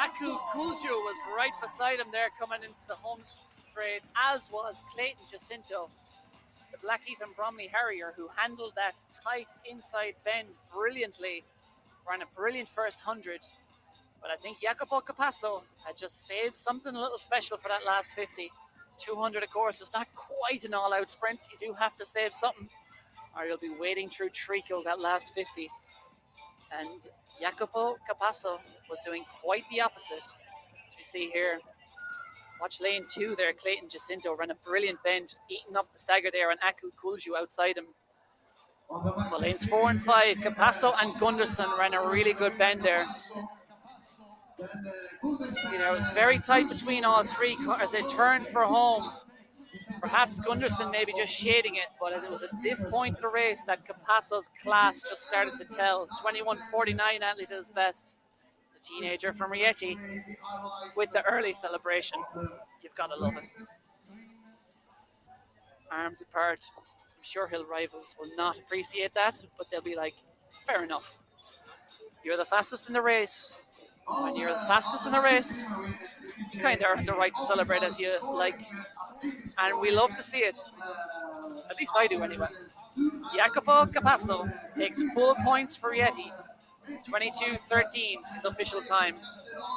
Aku Kulju was right beside him there coming into the home straight, as was Clayton Jacinto. The Blackheath and Bromley Harrier, who handled that tight inside bend brilliantly, ran a brilliant first 100. But I think Jacopo Capasso had just saved something a little special for that last 50. 200, of course, is not quite an all-out sprint. You do have to save something, or you'll be wading through treacle that last 50. And Jacopo Capasso was doing quite the opposite, as we see here. Watch lane 2 there. Clayton Jacinto ran a brilliant bend, just eating up the stagger there, and Aku Kulju outside him. But lanes 4 and 5, Capasso and Gunderson ran a really good bend there. You know, it was very tight between all three as they turned for home. Perhaps Gunderson maybe just shading it, but it was at this point of the race that Capasso's class just started to tell. 21:49 athlete at his best. The teenager from Rieti with the early celebration. You've got to love it. Arms apart. I'm sure Hill rivals will not appreciate that, but they'll be like, fair enough. You're the fastest in the race. When you're the fastest in the race, you kind of earn the right to celebrate as you like. And we love to see it. At least I do anyway. Jacopo Capasso takes full points for Rieti. 22:13 is official time.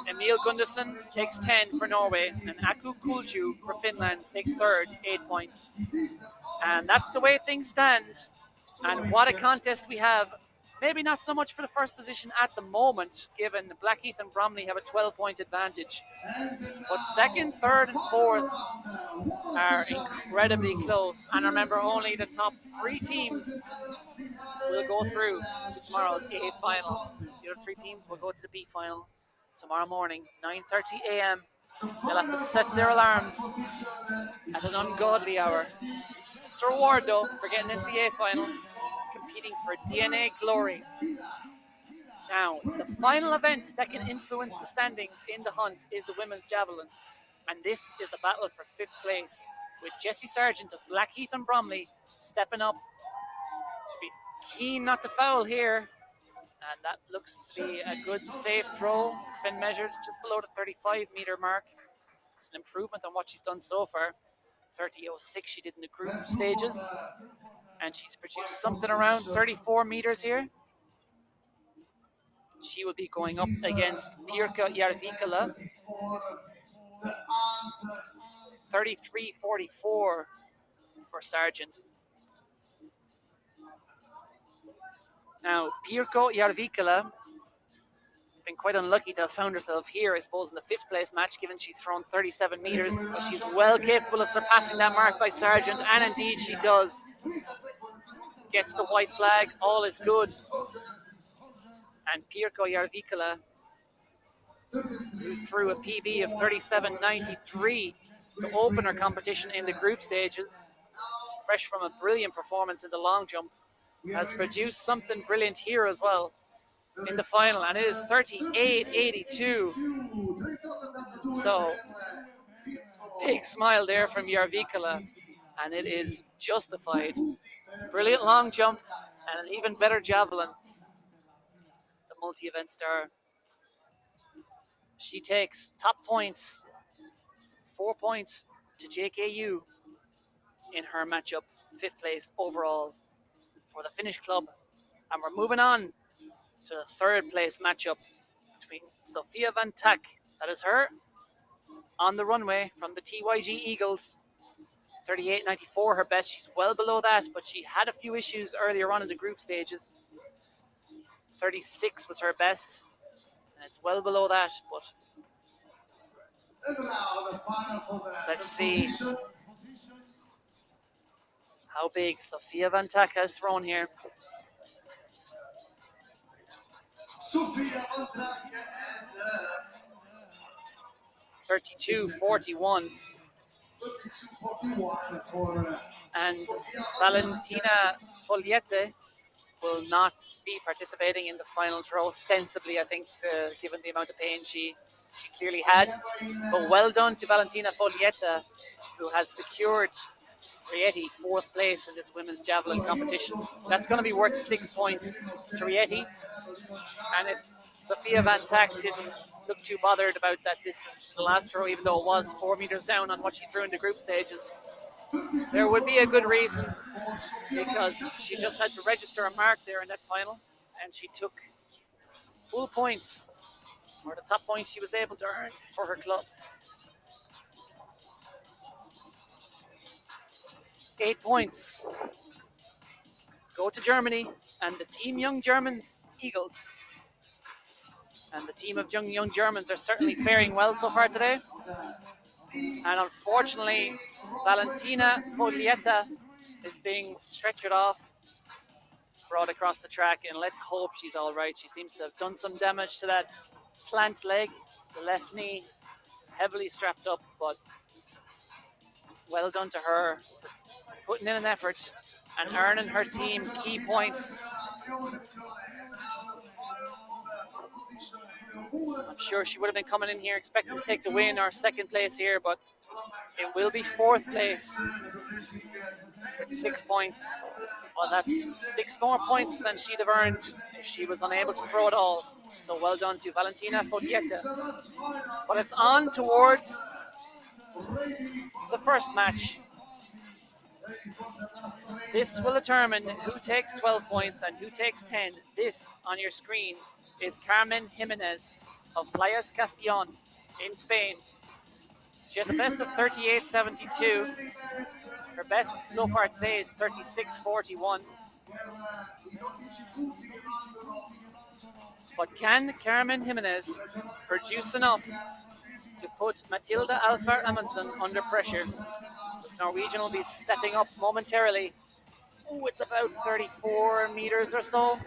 Emil Gunderson takes 10 for Norway, and Aku Kulju for Finland takes third, 8 points. And that's the way things stand. And what a contest we have. Maybe not so much for the first position at the moment, given Blackheath and Bromley have a 12-point advantage. But second, third, and fourth are incredibly close. And remember, only the top 3 teams will go through to tomorrow's A final. The other 3 teams will go to the B final tomorrow morning, 9:30 a.m. They'll have to set their alarms at an ungodly hour. It's the reward, though, for getting into the A final, competing for DNA glory. Now, the final event that can influence the standings in the hunt is the women's javelin. And this is the battle for 5th place, with Jessie Sargent of Blackheath and Bromley stepping up to be keen not to foul here. And that looks to be a good safe throw. It's been measured just below the 35-meter mark. It's an improvement on what she's done so far. 30.06 she did in the group stages. And she's produced something around 34 meters here. She will be going up against Pirkka Järvikala. 33.44 for Sargent. Now, Pirkka Järvikala has been quite unlucky to have found herself here, I suppose, in the 5th place match, given she's thrown 37 meters. But she's well capable of surpassing that mark by Sargent, and indeed she does. Gets the white flag, all is good. And Pirkka Järvikala threw a PB of 37.93 to open her competition in the group stages. Fresh from a brilliant performance in the long jump, has produced something brilliant here as well in the final, and it is 38.82. So, big smile there from Järvikala, and it is justified. Brilliant long jump and an even better javelin. The multi-event star. She takes top points, 4 points to JKU in her matchup, 5th place overall for the Finnish club. And we're moving on to the 3rd place matchup between Sophia Van Tak, that is her, on the runway from the TYG Eagles. 38.94 her best. She's well below that, but she had a few issues earlier on in the group stages. 36 was her best, and it's well below that, but let's see how big Sophia Van Tak has thrown here. Sophia Van Tak and 32.41. 32.41 for And Valentina Fogliette will not be participating in the final throw, sensibly, I think, given the amount of pain she clearly had. But well done to Valentina Fogliette, who has secured Rieti 4th place in this women's javelin competition. That's going to be worth 6 points to Rieti. And if Sophia Van Tak didn't look too bothered about that distance in the last throw, even though it was 4 meters down on what she threw in the group stages, there would be a good reason, because she just had to register a mark there in that final, and she took full points, or the top points she was able to earn for her club. 8 points go to Germany and the Team Young Germans Eagles. And the team of young Germans are certainly faring well so far today. And unfortunately, Valentina Foglietta is being stretchered off, brought across the track, and let's hope she's all right. She seems to have done some damage to that plant leg. The left knee is heavily strapped up, but well done to her for putting in an effort and earning her team key points. I'm sure she would have been coming in here expecting to take the win or second place here, but it will be fourth place with 6 points. Well, that's 6 more points than she'd have earned if she was unable to throw it all. So well done to Valentina Foglietta. But it's on towards the first match. This will determine who takes 12 points and who takes 10. This on your screen is Carmen Jimenez of Playas Castellón in Spain. She has a best of 38.72. Her best so far today is 36.41. But can Carmen Jimenez produce enough to put Matilda Alfar Amundsen under pressure? The Norwegian will be stepping up momentarily. Oh, it's about 34 meters or so.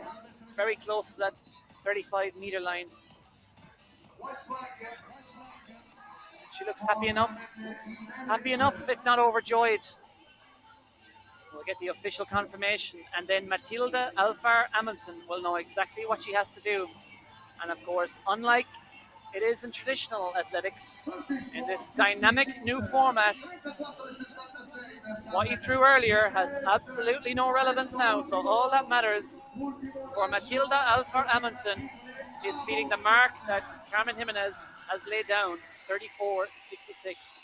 It's very close to that 35-meter line. She looks happy enough. Happy enough, if not overjoyed. We'll get the official confirmation, and then Matilda Alfar Amundsen will know exactly what she has to do. And of course, unlike it is in traditional athletics, in this dynamic new format, what you threw earlier has absolutely no relevance now. So all that matters for Matilda Alfar Amundsen is beating the mark that Carmen Jimenez has laid down, 34.66.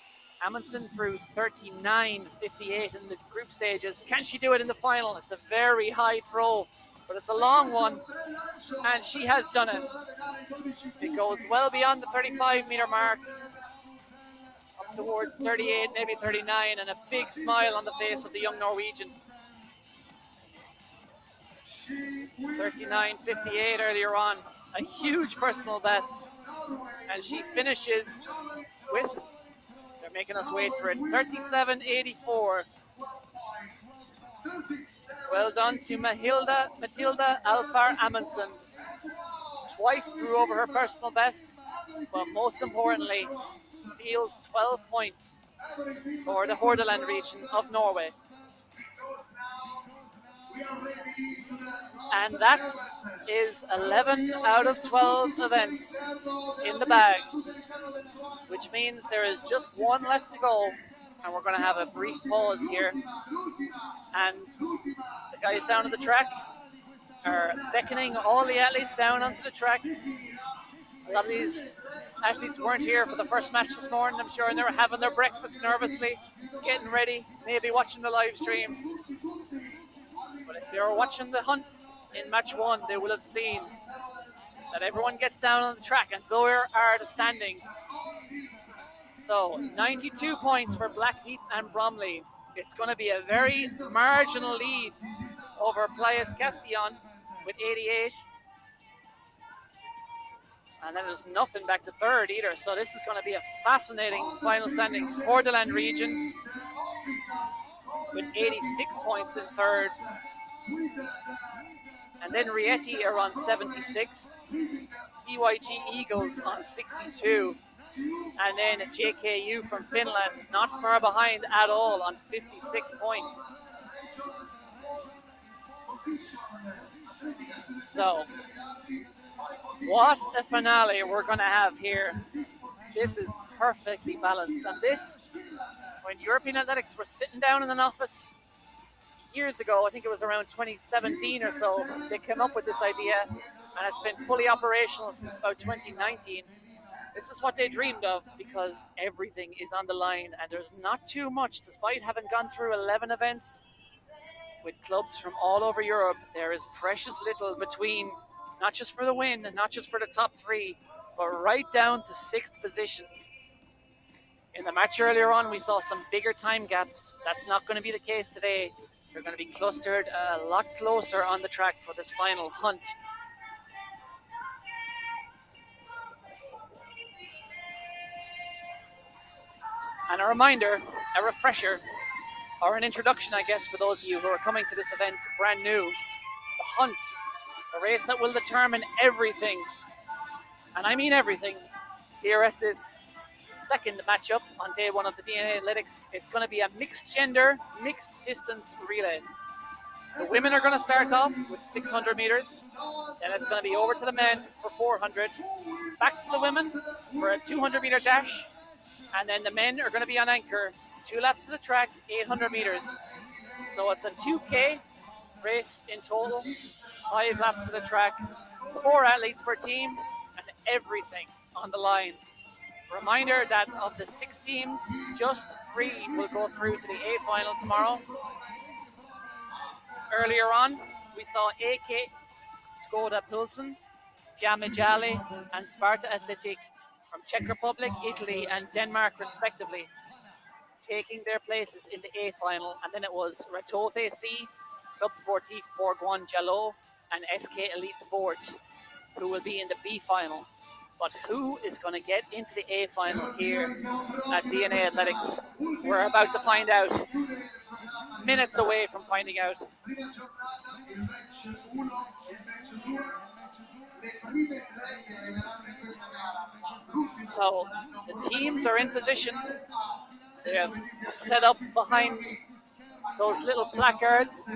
Amundsen threw 39.58 in the group stages. Can she do it in the final? It's a very high throw, but it's a long one, and she has done it. It goes well beyond the 35-meter mark, up towards 38, maybe 39, and a big smile on the face of the young Norwegian. 39.58 earlier on, a huge personal best, and she finishes with, they're making us wait for it, 37.84. Well done to Matilda Alfar Amundsen. Twice threw over her personal best, but most importantly, seals 12 points for the Hordaland region of Norway. And that is 11 out of 12 events in the bag, which means there is just one left to go, and we're going to have a brief pause here. And the guys down at the track are beckoning all the athletes down onto the track. A lot of these athletes weren't here for the first match this morning, I'm sure, and they were having their breakfast nervously, getting ready, maybe watching the live stream. But if they were watching the hunt in match one, they will have seen that everyone gets down on the track, and there are the standings. So 92 points for Blackheath and Bromley. It's going to be a very marginal lead over Playas Castellón with 88. And then there's nothing back to third either. So this is going to be a fascinating final standings. Hordaland region with 86 points in third. And then Rieti are on 76. TYG Eagles on 62. And then JKU from Finland, not far behind at all, on 56 points. So, what a finale we're going to have here. This is perfectly balanced. And this, when European Athletics were sitting down in an office years ago, I think it was around 2017 or so, they came up with this idea, and it's been fully operational since about 2019. This is what they dreamed of, because everything is on the line and there's not too much. Despite having gone through 11 events with clubs from all over Europe, there is precious little between, not just for the win, not just for the top three, but right down to 6th position. In the match earlier on, we saw some bigger time gaps. That's not going to be the case today. They're going to be clustered a lot closer on the track for this final hunt. And a reminder, a refresher, or an introduction, I guess, for those of you who are coming to this event brand new. The hunt, the race that will determine everything, and I mean everything, here at this second matchup on day one of the DNA Athletics. It's going to be a mixed gender, mixed distance relay. The women are going to start off with 600 meters, then it's going to be over to the men for 400, back to the women for a 200 meter dash, and then the men are going to be on anchor, 2 laps of the track, 800 meters. So it's a 2K race in total, 5 laps of the track, 4 athletes per team, and everything on the line. Reminder that of the 6 teams, just 3 will go through to the A final tomorrow. Earlier on, we saw AK Skoda Pilsen, Fiamme Jale, and Sparta Athletic from Czech Republic, Italy, and Denmark, respectively, taking their places in the A final. And then it was Ratoth AC, Club Sportif Bourgogne Jalot, and SK Elite Sport who will be in the B final. But who is going to get into the A final here at DNA Athletics? We're about to find out. Minutes away from finding out. So the teams are in position. They have set up behind those little placards,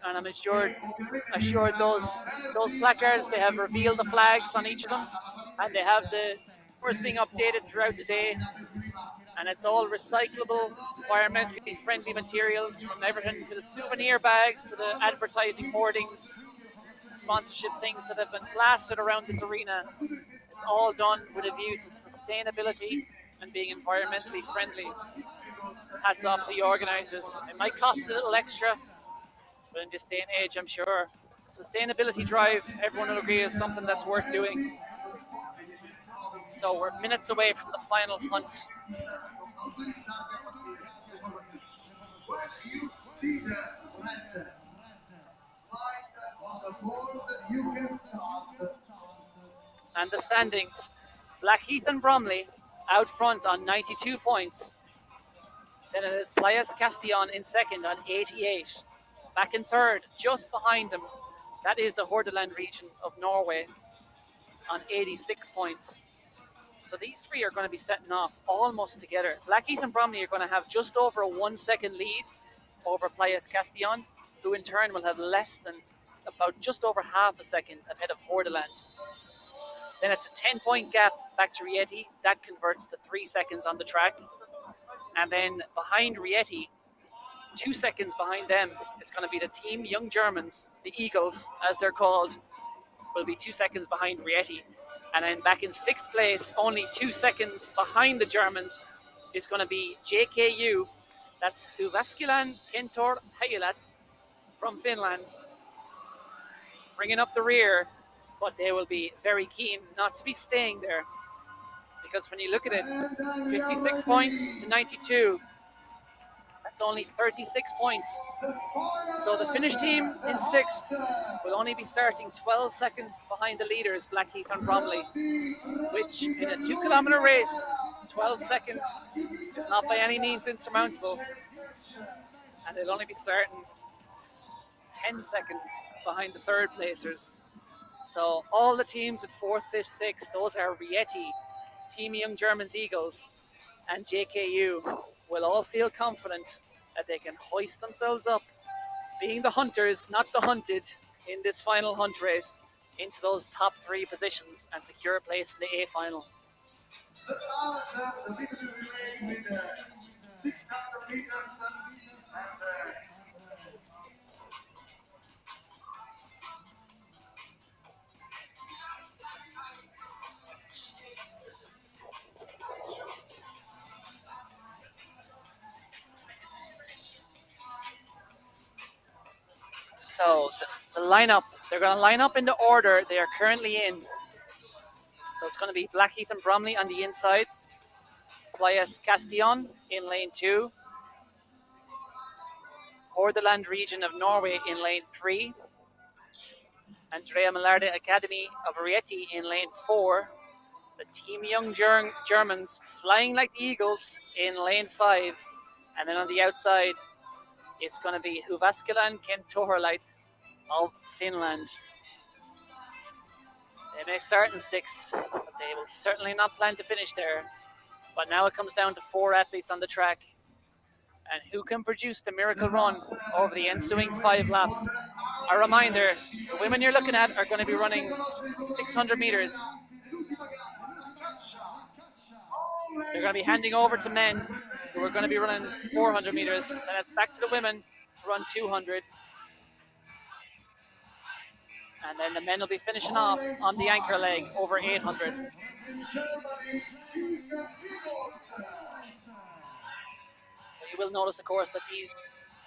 and I'm assured those placards, they have revealed the flags on each of them, and they have the scores being updated throughout the day. And it's all recyclable, environmentally friendly materials, from everything to the souvenir bags to the advertising hoardings, sponsorship things that have been plastered around this arena. It's all done with a view to sustainability and being environmentally friendly. Hats off to the organisers. It might cost a little extra, but in this day and age, I'm sure sustainability drive, everyone will agree, is something that's worth doing. So we're minutes away from the final hunt. When you see the light on the board, you can start. And the standings: Blackheath and Bromley out front on 92 points. Then it is Playas Castillon in second on 88. Back in third, just behind them, that is the Hordaland region of Norway on 86 points. So these 3 are going to be setting off almost together. Blackheath and Bromley are going to have just over a 1 second lead over Playas Castillon, who in turn will have less than about just over half a second ahead of Hordaland. Then it's a 10-point gap back to Rieti. That converts to 3 seconds on the track. And then behind Rieti, 2 seconds behind them, it's going to be the team Young Germans, the Eagles, as they're called, will be 2 seconds behind Rieti. And then back in 6th place, only 2 seconds behind the Germans, is going to be JKU. That's Jyväskylän Kentor Hajulat from Finland, bringing up the rear. But they will be very keen not to be staying there, because when you look at it, 56 points to 92, that's only 36 points. So the Finnish team in 6th will only be starting 12 seconds behind the leaders, Blackheath and Bromley, which in a 2-kilometer race, 12 seconds is not by any means insurmountable. And they'll only be starting 10 seconds behind the third placers. So all the teams at 4th, 5th, 6th, those are Rieti, Team Young Germans Eagles, and JKU, will all feel confident that they can hoist themselves up, being the hunters, not the hunted, in this final hunt race, into those top 3 positions and secure a place in the A final. The victory relay with 600 meters and So the lineup, they're going to line up in the order they are currently in. So it's going to be Blackheath and Bromley on the inside. Playas Castillon in lane 2. Hordaland region of Norway in lane 3. Andrea Mallarde Academy of Rieti in lane 4. The Team Young Germans flying like the eagles in lane 5. And then on the outside, it's going to be Huvaskalan Kentohorlait of Finland. They may start in 6th, but they will certainly not plan to finish there. But now it comes down to 4 athletes on the track. And who can produce the miracle run over the ensuing 5 laps? A reminder, the women you're looking at are going to be running 600 meters. They're going to be handing over to men who are going to be running 400 meters. Then it's back to the women to run 200. And then the men will be finishing off on the anchor leg over 800. So you will notice, of course, that these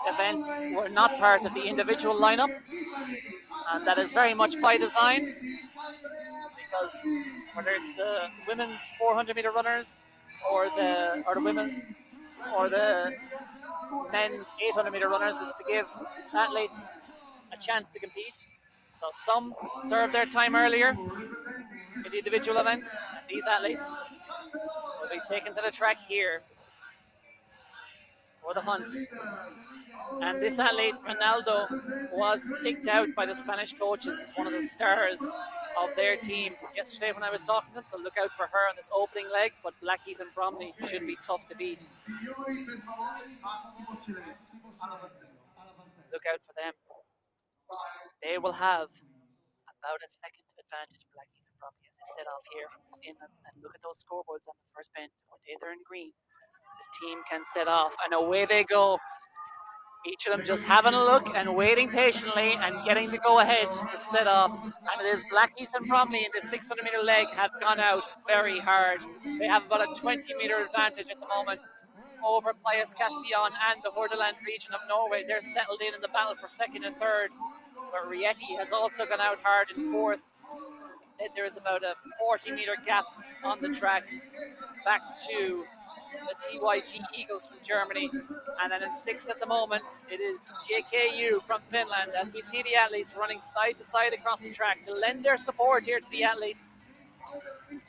events were not part of the individual lineup, and that is very much by design, because whether it's the women's 400-meter runners or the men's 800-meter runners is to give athletes a chance to compete. So some serve their time earlier in the individual events, and these athletes will be taken to the track here for the hunt. And this athlete, Ronaldo, was picked out by the Spanish coaches as one of the stars of their team yesterday when I was talking to them, so look out for her on this opening leg, but Blackheath and Bromley should be tough to beat. Look out for them. They will have about a second advantage, Blackheath and Bromley, as they set off here from this inlet, and look at those scoreboards on the first bend. When they're in green, the team can set off, and away they go. Each of them just having a look and waiting patiently and getting the go-ahead to set off. And it is Blackheath and Bromley in the 600-meter leg have gone out very hard. They have about a 20-meter advantage at the moment over Playas Castillon and the Hordaland region of Norway. They're settled in the battle for 2nd and 3rd. But Rieti has also gone out hard in 4th. Then there is about a 40-meter gap on the track back to the TYG Eagles from Germany. And then in 6th at the moment, it is JKU from Finland, as we see the athletes running side to side across the track to lend their support here to the athletes,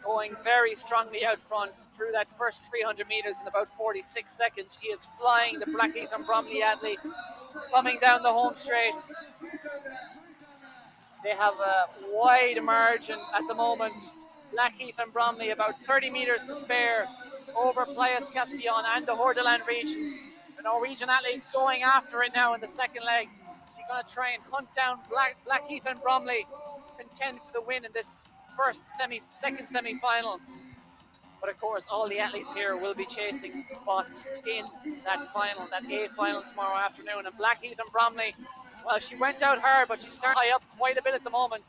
going very strongly out front through that first 300 meters in about 46 seconds. She is flying, the Blackheath and Bromley athlete, coming down the home straight. They have a wide margin at the moment. Blackheath and Bromley about 30 meters to spare over Playas Castillon and the Hordaland region. The Norwegian athlete going after it now in the second leg. She's going to try and hunt down Blackheath and Bromley, contend for the win in this second semi-final. But of course, all the athletes here will be chasing spots in that final, that A final tomorrow afternoon. And Blackheath and Bromley, well, she went out hard, but she's starting high up quite a bit at the moment.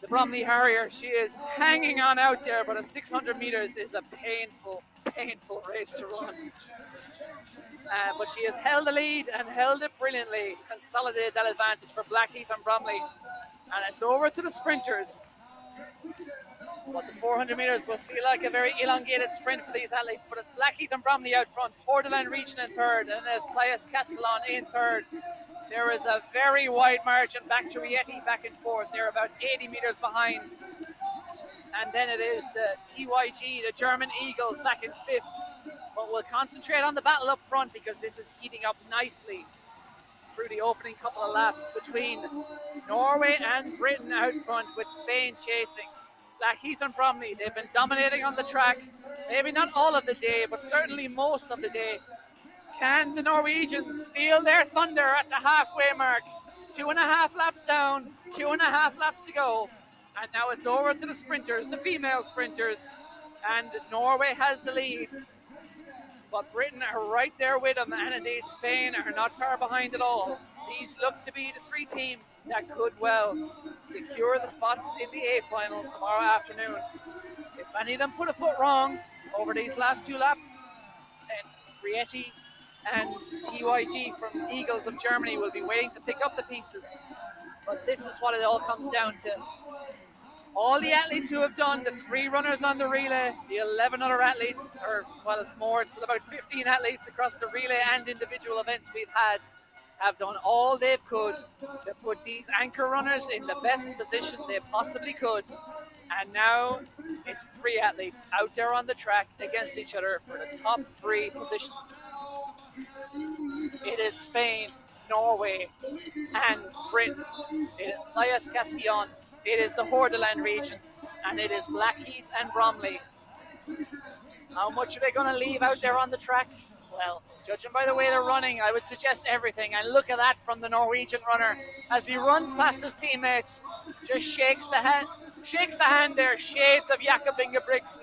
The Bromley Harrier, she is hanging on out there, but at 600 meters is a painful, painful race to run. But she has held the lead and held it brilliantly, consolidated that advantage for Blackheath and Bromley. And it's over to the sprinters. But the 400 meters will feel like a very elongated sprint for these athletes, but it's Blackheath and Bromley out front, Hordaland region in 3rd, and there's Playas Castillon in 3rd. There is a very wide margin back to Rieti back in 4th. They're about 80 meters behind. And then it is the TYG, the German Eagles, back in 5th. But we'll concentrate on the battle up front because this is heating up nicely through the opening couple of laps between Norway and Britain out front, with Spain chasing. Blackheath and Bromley, they've been dominating on the track. Maybe not all of the day, but certainly most of the day. Can the Norwegians steal their thunder at the halfway mark? 2.5 laps down, 2.5 laps to go. And now it's over to the sprinters, the female sprinters. And Norway has the lead. But Britain are right there with them, and indeed Spain are not far behind at all. These look to be the 3 teams that could well secure the spots in the A final tomorrow afternoon. If any of them put a foot wrong over these last 2 laps, then Rieti and TYG from Eagles of Germany will be waiting to pick up the pieces. But this is what it all comes down to. all the athletes who have done, the 3 runners on the relay, the 11 other athletes, or well, it's more, it's about 15 athletes across the relay and individual events we've had, have done all they could to put these anchor runners in the best position they possibly could. And now it's 3 athletes out there on the track against each other for the top 3 positions. It is Spain, Norway, and Britain. It is Playas Castillon. It is the Hordaland region, and it is Blackheath and Bromley. How much are they going to leave out there on the track? Well, judging by the way they're running, I would suggest everything. And look at that from the Norwegian runner as he runs past his teammates. Just shakes the hand there. Shades of Jakob Ingebrigtsen.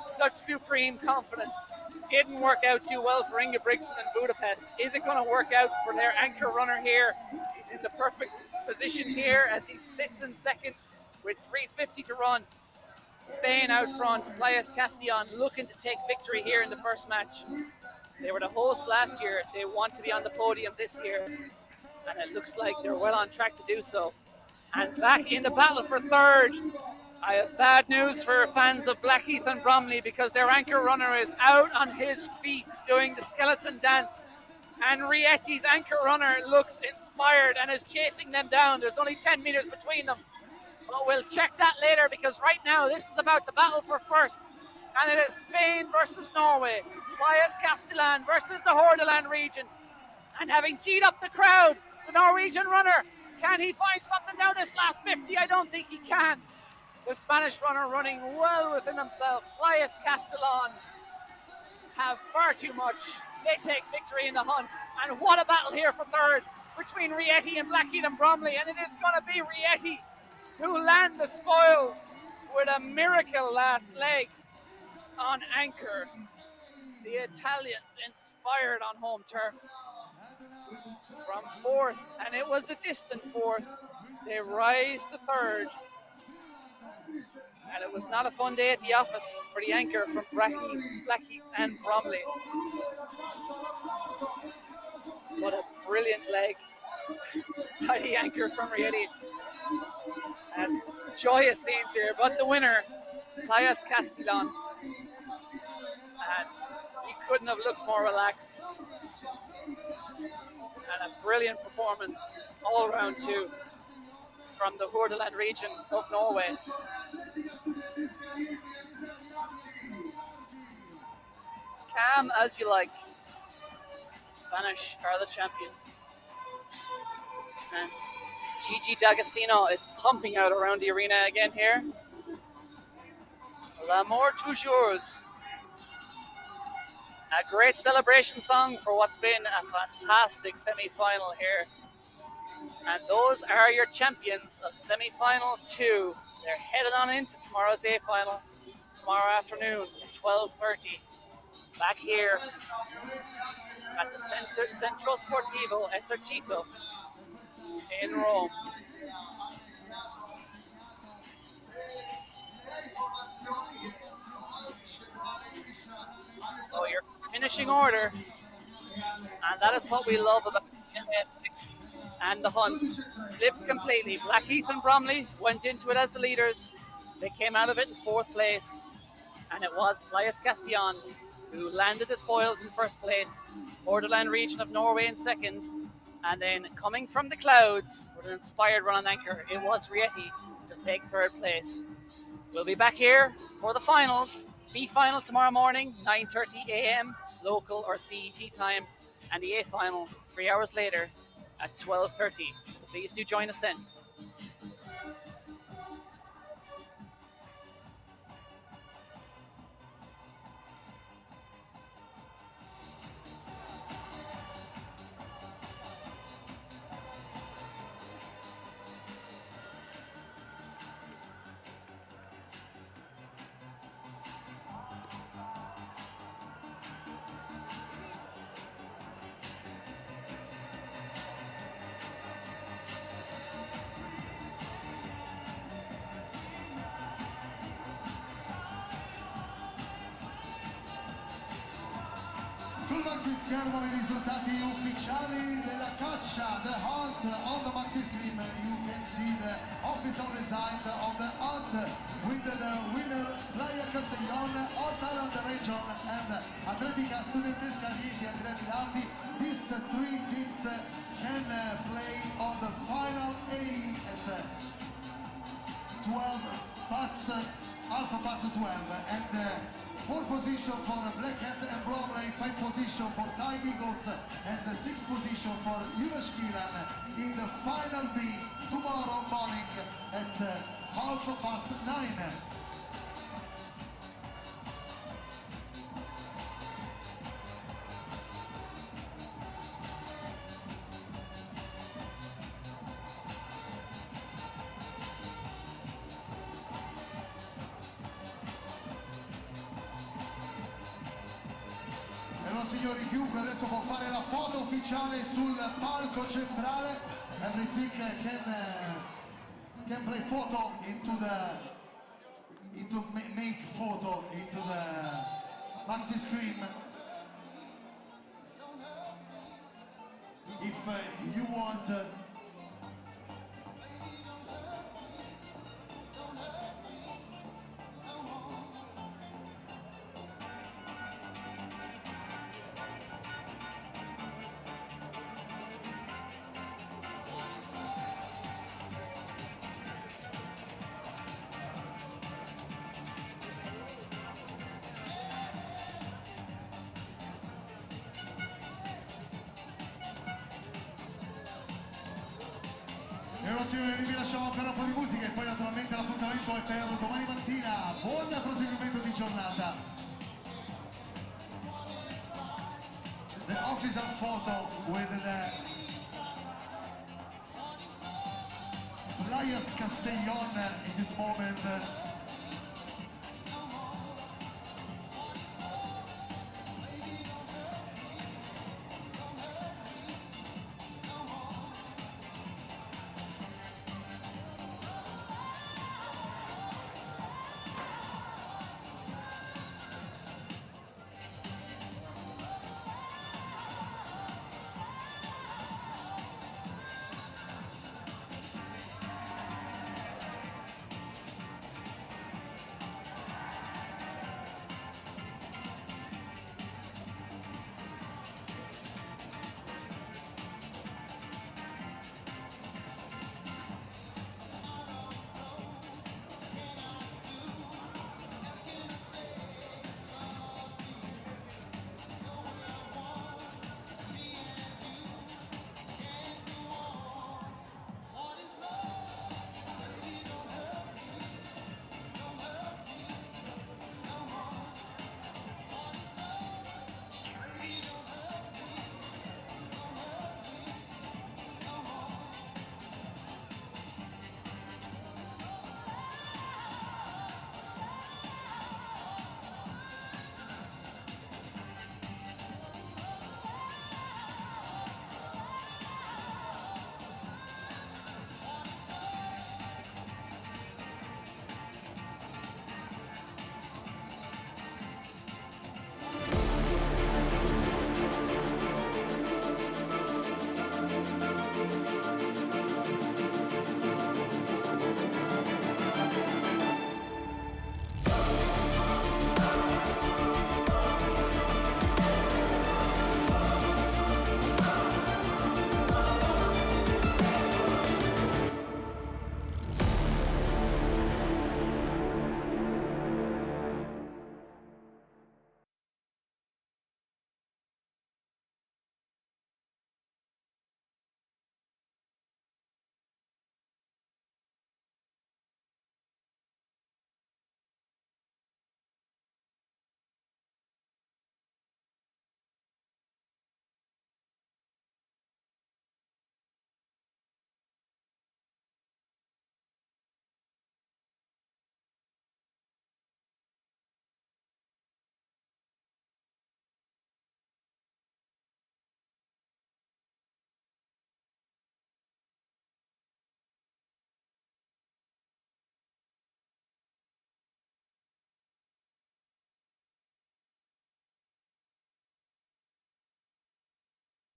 Such supreme confidence. Didn't work out too well for Ingebrigtsen in Budapest. Is it going to work out for their anchor runner here? He's in the perfect position here as he sits in second with 3:50 to run. Spain out front, Playas Castillon looking to take victory here in the first match. They were the hosts last year. They want to be on the podium this year, and it looks like they're well on track to do so. And back in the battle for third, I have bad news for fans of Blackheath and Bromley because their anchor runner is out on his feet doing the skeleton dance. And Rietti's anchor runner looks inspired and is chasing them down. There's only 10 meters between them. But we'll check that later because right now this is about the battle for first. And it is Spain versus Norway. Playas Castillon versus the Hordaland region. And having G'd up the crowd, the Norwegian runner, can he find something down this last 50? I don't think he can. The Spanish runner running well within himself. Playas Castillon have far too much. They take victory in the hunt. And what a battle here for third between Rietti and Blackheath and Bromley. And it is going to be Rietti who land the spoils with a miracle last leg on anchor. The Italians inspired on home turf from fourth, and it was a distant fourth. They rise to third, and it was not a fun day at the office for the anchor from Blackheath and Bromley. What a brilliant leg by the anchor from Rieti. And joyous scenes here, but the winner, Playas Castillon, and he couldn't have looked more relaxed. And a brilliant performance all round too from the Hordaland region of Norway. Calm as you like. Spanish are the champions. And Gigi D'Agostino is pumping out around the arena again here. L'amour toujours. A great celebration song for what's been a fantastic semi-final here. And those are your champions of semi-final 2. They're headed on into tomorrow's A-final tomorrow afternoon at 12:30. Back here at the Centro Sportivo Esercito in Rome. So your finishing order, and that is what we love about Netflix and the hunt, flipped completely. Blackheath and Bromley went into it as the leaders. They came out of it in 4th place, and it was Playas Castillon who landed the spoils in 1st place, Hordaland region of Norway in 2nd, and then coming from the clouds with an inspired run on anchor, it was Rieti to take 3rd place. We'll be back here for the finals. B-final tomorrow morning, 9:30 a.m. local or CET time, and the A-final 3 hours later at 12:30. Please do join us then. sul maxi schermo i risultati ufficiali della caccia, the hunt on the maxi screen. You can see the official result of the hunt with the winner Playa Castellon, Hot Island Region and Atletica Studentesca Rieti Andrea Milati. These three teams can play on the final A at 12 past, half past 12, and 4 position for Black Hat and Bromley, 5 position for Thai Eagles, and 6 position for US Milan in the final B tomorrow morning at half past 9. Signori, chiunque adesso può fare la foto ufficiale sul palco centrale. Everything can play photo make photo into the maxi screen. If you want signori, vi lasciamo per un po' di musica e poi naturalmente l'appuntamento è per domani mattina. Buon proseguimento di giornata. The official photo with the Playas Castellon in this moment.